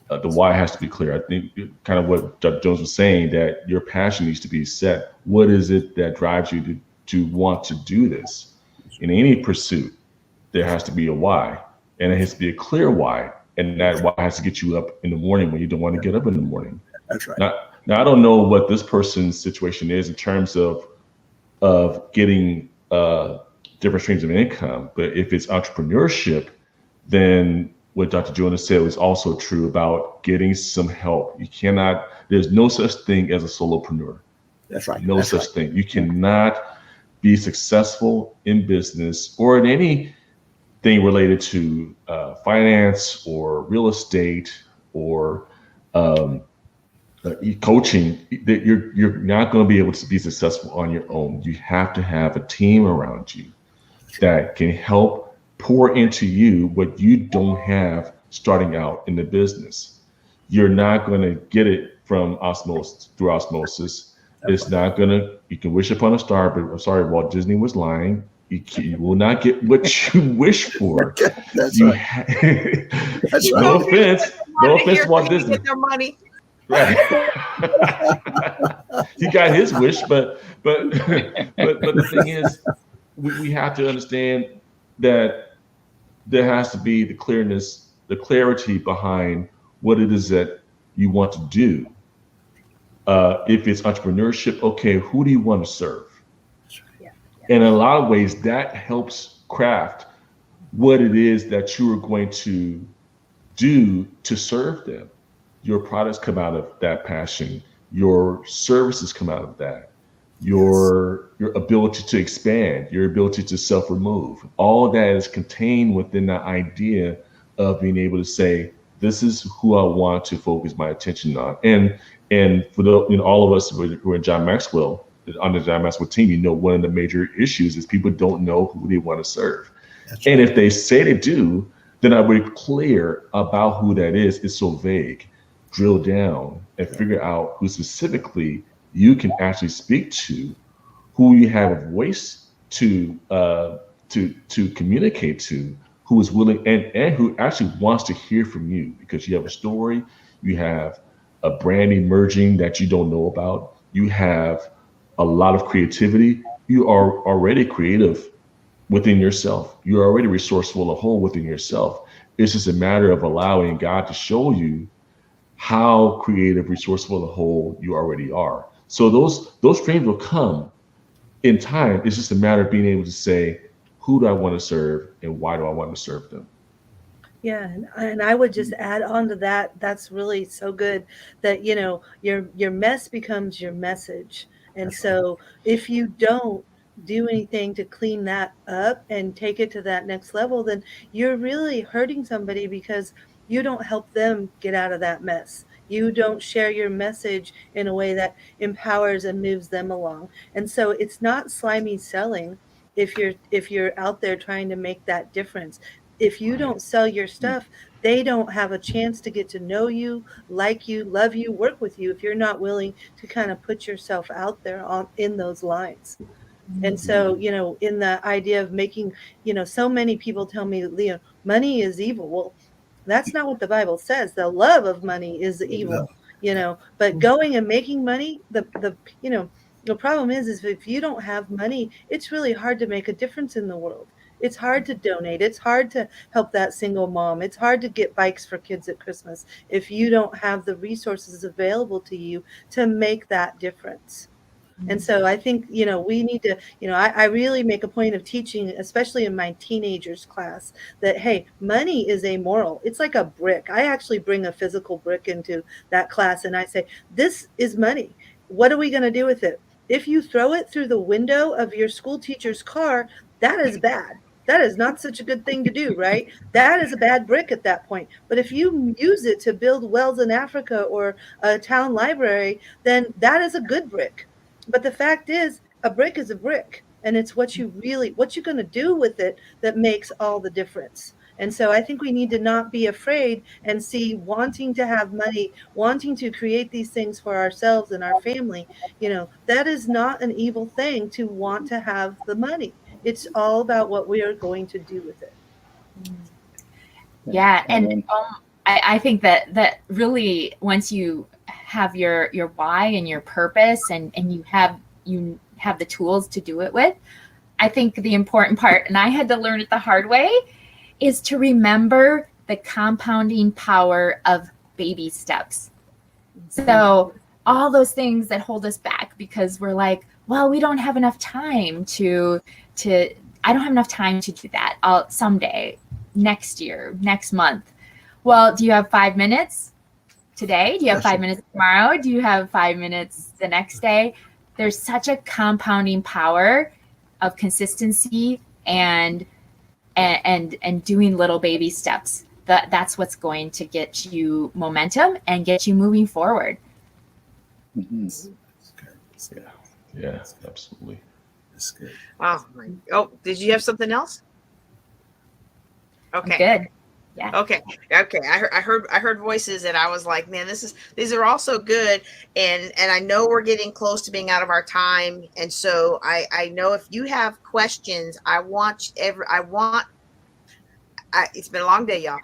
The why has to be clear. I think kind of what Dr. Jones was saying, that your passion needs to be set. What is it that drives you to want to do this? In any pursuit, there has to be a why, and it has to be a clear why, and that why has to get you up in the morning when you don't want to get up in the morning. That's right. Now I don't know what this person's situation is in terms of getting different streams of income, but if it's entrepreneurship, then what Dr. Jonas said was also true about getting some help. You cannot. There's no such thing as a solopreneur. That's right. No such thing. You cannot be successful in business or in anything related to finance or real estate or coaching. That you're not going to be able to be successful on your own. You have to have a team around you that can help pour into you what you don't have starting out in the business. You're not going to get it from osmosis through osmosis. It's not going to. You can wish upon a star, but I'm sorry, Walt Disney was lying. You will not get what you wish for. That's right. That's right. No offense, Walt Disney. Get their money. Right. He got his wish, but the thing is, we have to understand that there has to be the clarity behind what it is that you want to do. If it's entrepreneurship, okay, who do you want to serve? And in a lot of ways, that helps craft what it is that you are going to do to serve them. Your products come out of that passion. Your services come out of that. Your ability to expand, your ability to self-remove, all of that is contained within the idea of being able to say, this is who I want to focus my attention on. And for all of us who are in John Maxwell, on the John Maxwell team, one of the major issues is people don't know who they want to serve. That's and right. If they say they do, then I'm very clear about who that is. It's so vague. Drill down and figure out who specifically you can actually speak to, who you have a voice to communicate to, who is willing and who actually wants to hear from you, because you have a story, you have a brand emerging that you don't know about, you have a lot of creativity, you are already creative within yourself, you're already resourceful and whole within yourself. It's just a matter of allowing God to show you how creative, resourceful, and whole you already are. So those streams will come in time. It's just a matter of being able to say, who do I want to serve and why do I want to serve them? Yeah, and I would just add on to that. That's really so good that your mess becomes your message. And so if you don't do anything to clean that up and take it to that next level, then you're really hurting somebody, because you don't help them get out of that mess. You don't share your message in a way that empowers and moves them along. And so it's not slimy selling if you're out there trying to make that difference. If you don't sell your stuff, they don't have a chance to get to know you, like you, love you, work with you, if you're not willing to kind of put yourself out there in those lines. And so, in the idea of making, so many people tell me, Leah, money is evil. Well, that's not what the Bible says. The love of money is evil, but going and making money, the problem is if you don't have money, it's really hard to make a difference in the world. It's hard to donate. It's hard to help that single mom. It's hard to get bikes for kids at Christmas if you don't have the resources available to you to make that difference. And so I think, we need to, I really make a point of teaching, especially in my teenagers class, that, hey, money is amoral. It's like a brick. I actually bring a physical brick into that class and I say, this is money. What are we going to do with it? If you throw it through the window of your school teacher's car, that is bad. That is not such a good thing to do, right? That is a bad brick at that point. But if you use it to build wells in Africa or a town library, then that is a good brick. But the fact is, a brick is a brick. and it's what you're going to do with it that makes all the difference. And so I think we need to not be afraid and see wanting to have money, wanting to create these things for ourselves and our family. That is not an evil thing to want to have the money. It's all about what we are going to do with it. Yeah. And I think that really, once you have your why and your purpose and you have the tools to do it with, I think the important part, and I had to learn it the hard way, is to remember the compounding power of baby steps. So all those things that hold us back because we're like, well, we don't have enough time I don't have enough time to do that. I'll someday, next year, next month. Well, do you have 5 minutes today? Do you have 5 minutes tomorrow? Do you have 5 minutes the next day? There's such a compounding power of consistency and doing little baby steps. That's what's going to get you momentum and get you moving forward. Yeah, absolutely. That's good. Oh, did you have something else? Okay. Good. Yeah. Okay. I heard voices and I was like, man, these are all so good. And I know we're getting close to being out of our time. And so I know if you have questions, it's been a long day, y'all.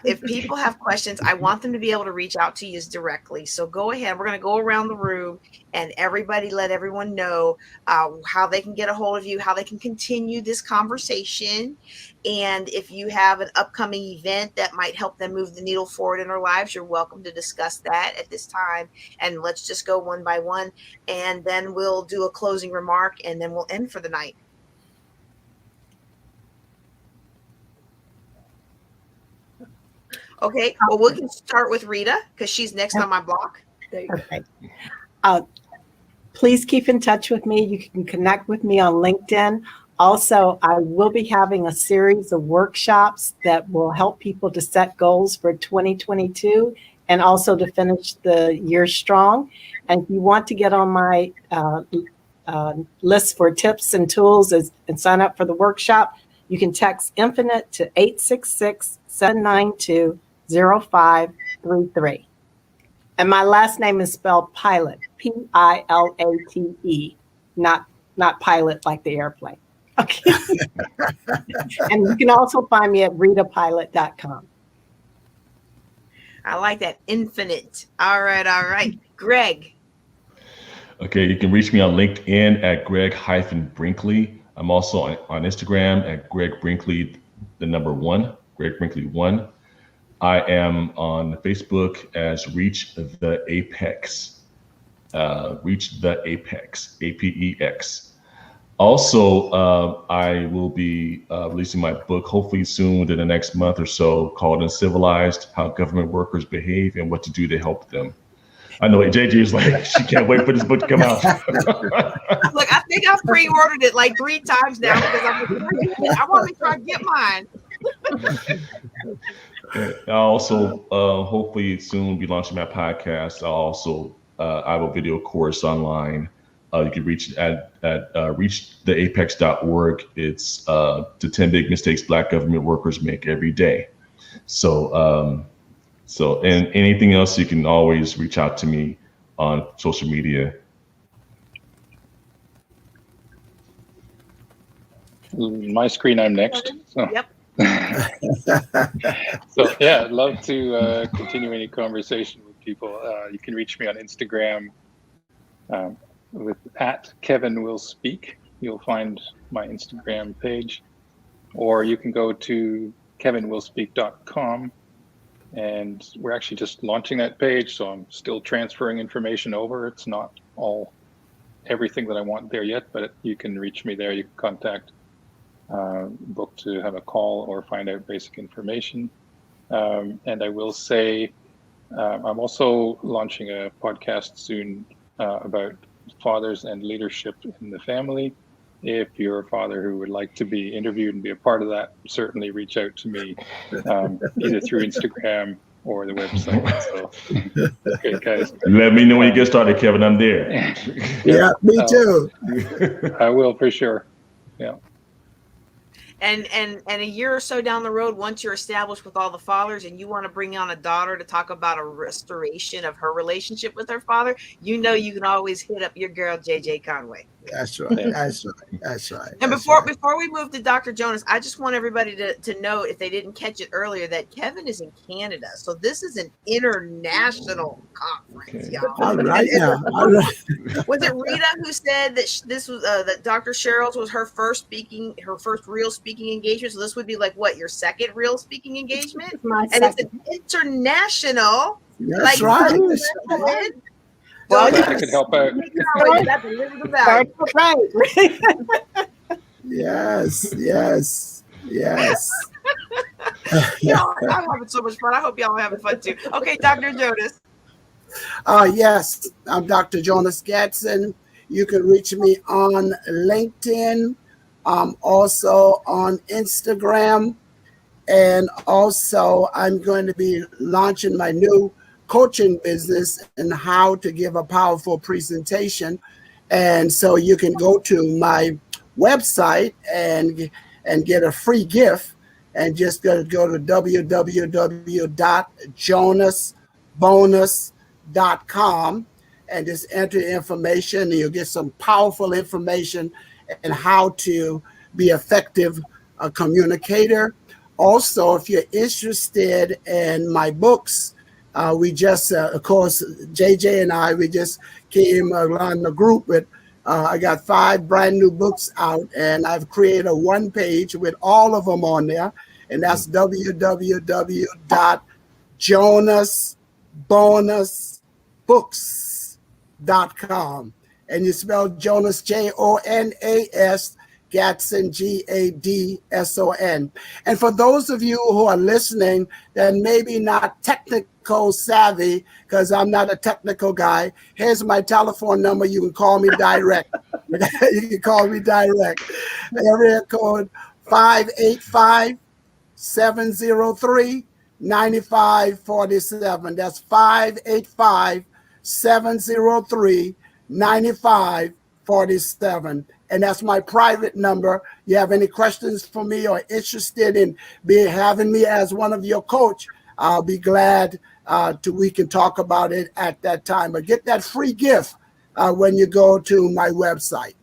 If people have questions, I want them to be able to reach out to you directly. So go ahead. We're going to go around the room and let everyone know how they can get a hold of you, how they can continue this conversation. And if you have an upcoming event that might help them move the needle forward in their lives, you're welcome to discuss that at this time. And let's just go one by one. And then we'll do a closing remark and then we'll end for the night. Okay, well, we can start with Rita because she's next on my block. Okay. Please keep in touch with me. You can connect with me on LinkedIn. Also, I will be having a series of workshops that will help people to set goals for 2022 and also to finish the year strong. And if you want to get on my list for tips and tools and sign up for the workshop, you can text Infinite to 866-792-0533. And my last name is spelled Pilate, Pilate, not pilot like the airplane. Okay. And you can also find me at ritapilot.com. I like that. Infinite. All right. Greg. Okay, you can reach me on LinkedIn at Greg-Brinkley. I'm also on Instagram at Greg Brinkley, the number 1, Greg Brinkley 1. I am on Facebook as Reach the Apex. Reach the Apex, APEX. Also, I will be releasing my book hopefully soon within the next month or so called Uncivilized: How Government Workers Behave and What to Do to Help Them. I know JJ is like, she can't wait for this book to come out. Look, I think I've pre-ordered it like 3 times now because I want to make sure I get mine. I'll also hopefully soon be launching my podcast. I have a video course online. You can reach at reachtheapex.org. It's the 10 big mistakes Black government workers make every day. So and anything else, you can always reach out to me on social media. My screen, I'm next. So. Yep. So yeah, I'd love to continue any conversation with people. You can reach me on Instagram with @KevinWillSpeak. You'll find my Instagram page, or you can go to kevinwillspeak.com. And we're actually just launching that page, so I'm still transferring information over. It's not everything that I want there yet, but you can reach me there. You can contact, book to have a call or find out basic information. And I will say, I'm also launching a podcast soon about fathers and leadership in the family. If you're a father who would like to be interviewed and be a part of that, certainly reach out to me either through Instagram or the website. So, okay, guys. Let me know when you get started, Kevin. I'm there. Yeah, me too. I will for sure. Yeah. And a year or so down the road, once you're established with all the fathers and you want to bring on a daughter to talk about a restoration of her relationship with her father, you know you can always hit up your girl JJ Conway. That's right. That's right. That's right. And That's before we move to Dr. Jonas, I just want everybody to know, if they didn't catch it earlier, that Kevin is in Canada. So this is an international conference, y'all. All right now. All right. Was it Rita who said that this was that Dr. Cheryl's was her first real speaking engagement? So this would be like what, your second real speaking engagement? It's an international. That's right. Well, I could help out. Yes, yes, yes. Y'all, I'm having so much fun. I hope y'all are having fun too. Okay, Dr. Jonas. Yes, I'm Dr. Jonas Gatson. You can reach me on LinkedIn, also on Instagram, and also I'm going to be launching my new coaching business and how to give a powerful presentation. And so you can go to my website and get a free gift, and just go to www.jonasbonus.com and just enter information, and you'll get some powerful information and how to be effective communicator. Also, if you're interested in my books, we just, of course, JJ and I, we just came around the group with, I got 5 brand new books out, and I've created a one page with all of them on there, and that's www.jonasbonusbooks.com. And you spell Jonas, Jonas, Gatson, Gadson. And for those of you who are listening that maybe not technical savvy, because I'm not a technical guy, here's my telephone number. You can call me direct. You can call me direct. Area code 585-703-9547. That's 585-703-9547. And that's my private number. You have any questions for me or interested in having me as one of your coach, I'll be glad we can talk about it at that time. But get that free gift when you go to my website.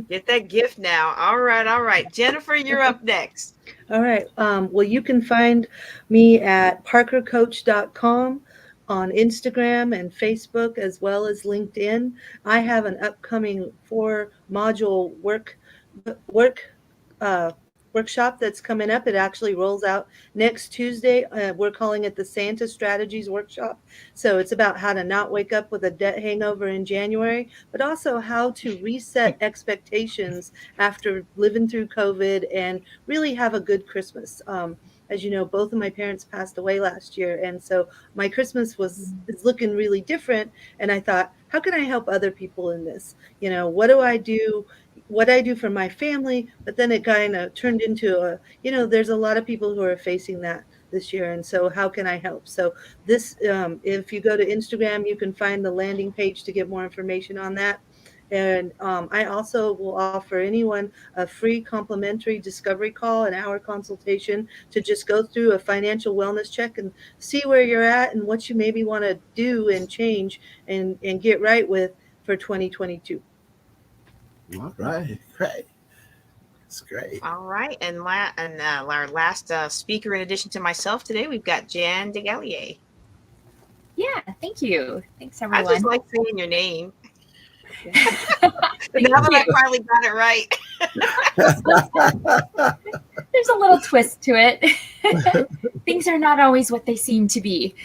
Get that gift now. All right. Jennifer, you're up next. All right. Well, you can find me at parkercoach.com on Instagram and Facebook, as well as LinkedIn. I have an upcoming 4-module workshop that's coming up. It actually rolls out next Tuesday. We're calling it the Santa Strategies Workshop. So it's about how to not wake up with a debt hangover in January, but also how to reset expectations after living through COVID and really have a good Christmas. As you know, both of my parents passed away last year, and so my Christmas is looking really different. And I thought, how can I help other people in this? You know, what do I do? What I do for my family? But then it kind of turned into there's a lot of people who are facing that this year, and so how can I help? So this, if you go to Instagram, you can find the landing page to get more information on that. And I also will offer anyone a free complimentary discovery call, an hour consultation to just go through a financial wellness check and see where you're at and what you maybe want to do and change and get right with for 2022. All right, great. That's great. All right. And our last speaker, in addition to myself today, we've got Jan DeGallier. Yeah, thank you. Thanks, everyone. I just like saying your name. Now that I finally got it right. There's a little twist to it. Things are not always what they seem to be.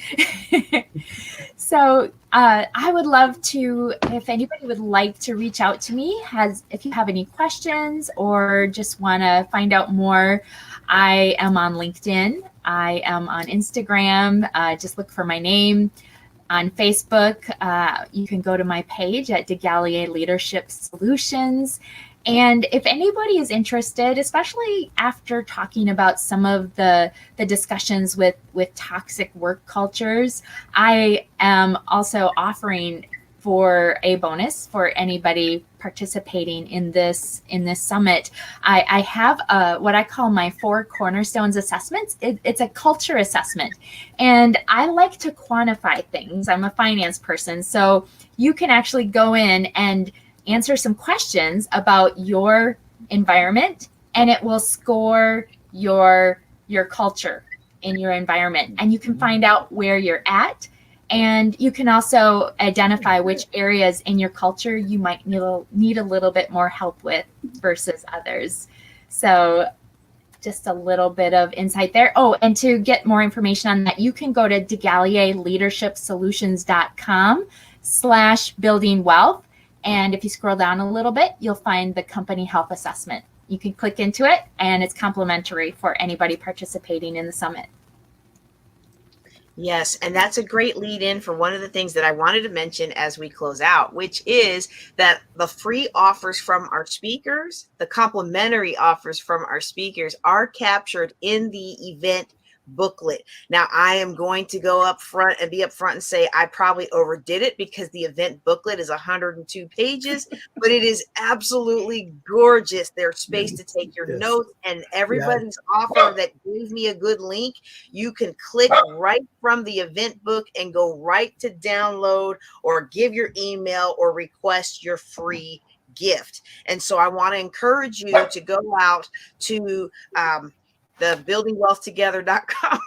So I would love to, if anybody would like to reach out to me, if you have any questions or just want to find out more, I am on LinkedIn. I am on Instagram. Just look for my name. On Facebook, you can go to my page at DeGallier Leadership Solutions. And if anybody is interested, especially after talking about some of the discussions with toxic work cultures, I am also offering for a bonus for anybody participating in this summit. I have what I call my 4 cornerstones assessments. It's a culture assessment, and I like to quantify things. I'm a finance person, so you can actually go in and answer some questions about your environment, and it will score your culture in your environment, and you can find out where you're at. And you can also identify which areas in your culture you might need a little bit more help with versus others. So just a little bit of insight there. Oh, and to get more information on that, you can go to DeGallierLeadershipSolutions.com/building wealth. And if you scroll down a little bit, you'll find the company health assessment. You can click into it, and it's complimentary for anybody participating in the summit. Yes, and that's a great lead in for one of the things that I wanted to mention as we close out, which is that the free offers from our speakers, the complimentary offers from our speakers are captured in the event booklet. Now, I am going to go up front and be up front and say I probably overdid it because the event booklet is 102 pages, but it is absolutely gorgeous. There's space to take your notes, and everybody's offer that gave me a good link, you can click right from the event book and go right to download or give your email or request your free gift. And so I want to encourage you to go out to the buildingwealthtogether.com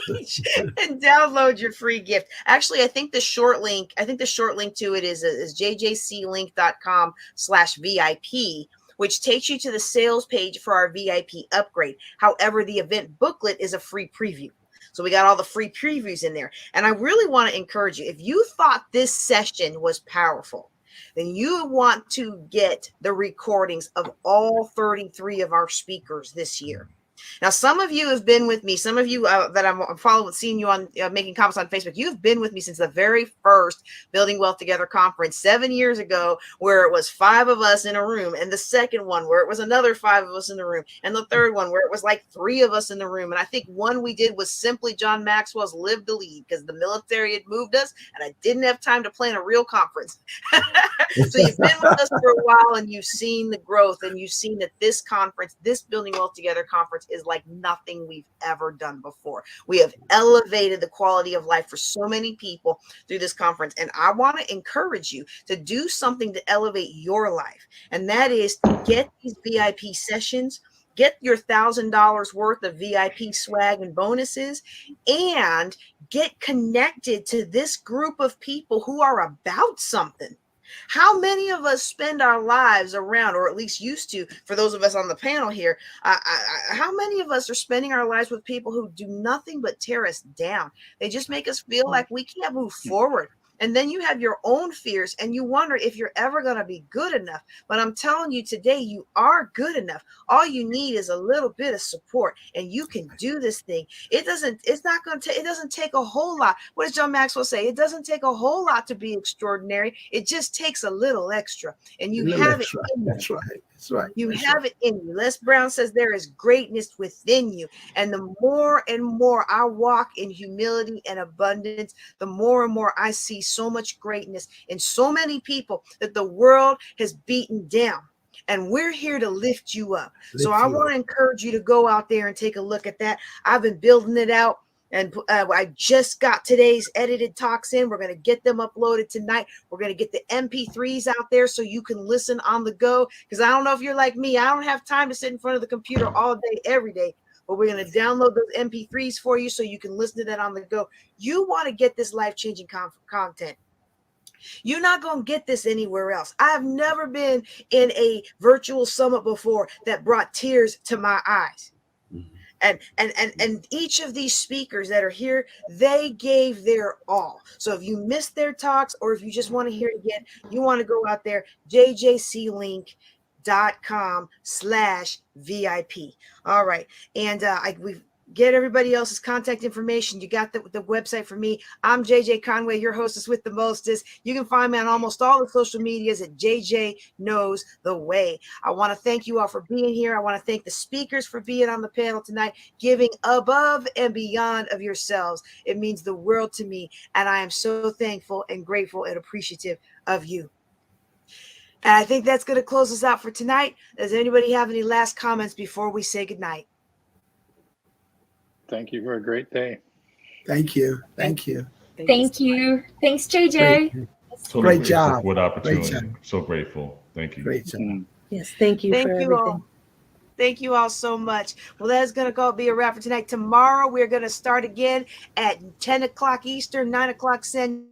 page and download your free gift. Actually, I think the short link to it is jjclink.com/VIP, which takes you to the sales page for our VIP upgrade. However, the event booklet is a free preview. So we got all the free previews in there. And I really want to encourage you, if you thought this session was powerful, then you want to get the recordings of all 33 of our speakers this year. Now, some of you have been with me. Some of you that I'm following, seeing you on making comments on Facebook, you've been with me since the very first Building Wealth Together conference 7 years ago, where it was 5 of us in a room, and the second one where it was another 5 of us in the room, and the third one where it was like 3 of us in the room. And I think one we did was simply John Maxwell's Live to Lead, because the military had moved us, and I didn't have time to plan a real conference. So you've been with us for a while, and you've seen the growth, and you've seen that this conference, this Building Wealth Together conference, is like nothing we've ever done before. We have elevated the quality of life for so many people through this conference. And I want to encourage you to do something to elevate your life. And that is to get these VIP sessions, get your $1,000 worth of VIP swag and bonuses, and get connected to this group of people who are about something. How many of us spend our lives around, or at least used to, for those of us on the panel here, how many of us are spending our lives with people who do nothing but tear us down? They just make us feel like we can't move forward. And then you have your own fears, and you wonder if you're ever going to be good enough. But I'm telling you today, you are good enough. All you need is a little bit of support, and you can do this thing. It doesn't take a whole lot. What does John Maxwell say? It doesn't take a whole lot to be extraordinary. It just takes a little extra, and you have it in you. That's right. That's right. You have it in you. Les Brown says there is greatness within you. And the more and more I walk in humility and abundance, the more and more I see so much greatness in so many people that the world has beaten down. And we're here to lift you up. So I want to encourage you to go out there and take a look at that. I've been building it out. And I just got today's edited talks in. We're going to get them uploaded tonight. We're going to get the MP3s out there so you can listen on the go. Because I don't know if you're like me. I don't have time to sit in front of the computer all day, every day. But we're going to download those MP3s for you so you can listen to that on the go. You want to get this life-changing content. You're not going to get this anywhere else. I've never been in a virtual summit before that brought tears to my eyes. And each of these speakers that are here, they gave their all. So if you missed their talks, or if you just want to hear it again, you want to go out there, jjclink.com/VIP. All right. And we've get everybody else's contact information. You got the website for me. I'm JJ Conway, your hostess with the mostest. You can find me on almost all the social medias at JJ Knows the Way. I want to thank you all for being here. I want to thank the speakers for being on the panel tonight, giving above and beyond of yourselves. It means the world to me. And I am so thankful and grateful and appreciative of you. And I think that's going to close us out for tonight. Does anybody have any last comments before we say goodnight? Thank you for a great day. Thank you. Thank you. Thank you. Thanks, JJ. Totally Great grateful job. for the opportunity. Great job. So grateful. Thank you. Great job. Yes, thank you Thank for you everything. all. Thank you all so much. Well, that is going to be a wrap for tonight. Tomorrow, we're going to start again at 10 o'clock Eastern, 9 o'clock Central.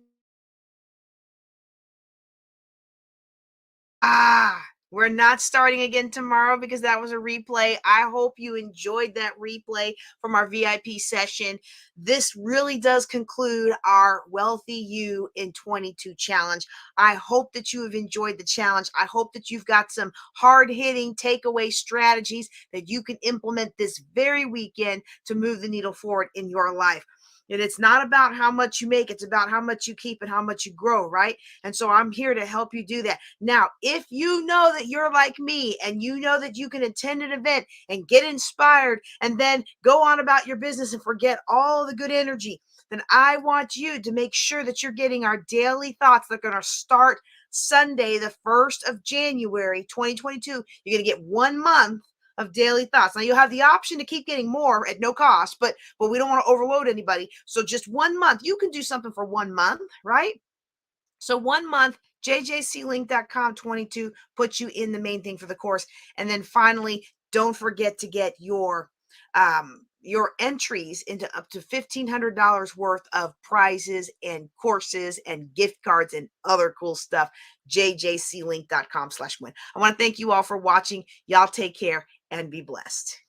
We're not starting again tomorrow because that was a replay. I hope you enjoyed that replay from our VIP session. This really does conclude our Wealthy You in 22 challenge. I hope that you have enjoyed the challenge. I hope that you've got some hard-hitting takeaway strategies that you can implement this very weekend to move the needle forward in your life. And it's not about how much you make, it's about how much you keep and how much you grow, right? And so I'm here to help you do that. Now, if you know that you're like me and you know that you can attend an event and get inspired and then go on about your business and forget all the good energy, then I want you to make sure that you're getting our daily thoughts that are going to start Sunday, the 1st of January, 2022. You're going to get 1 month of daily thoughts. Now you'll have the option to keep getting more at no cost, but we don't want to overload anybody. So just 1 month, you can do something for 1 month, right? So 1 month, jjclink.com 22 puts you in the main thing for the course. And then finally, don't forget to get your entries into up to $1,500 worth of prizes and courses and gift cards and other cool stuff. jjclink.com/win. I want to thank you all for watching. Y'all take care and be blessed.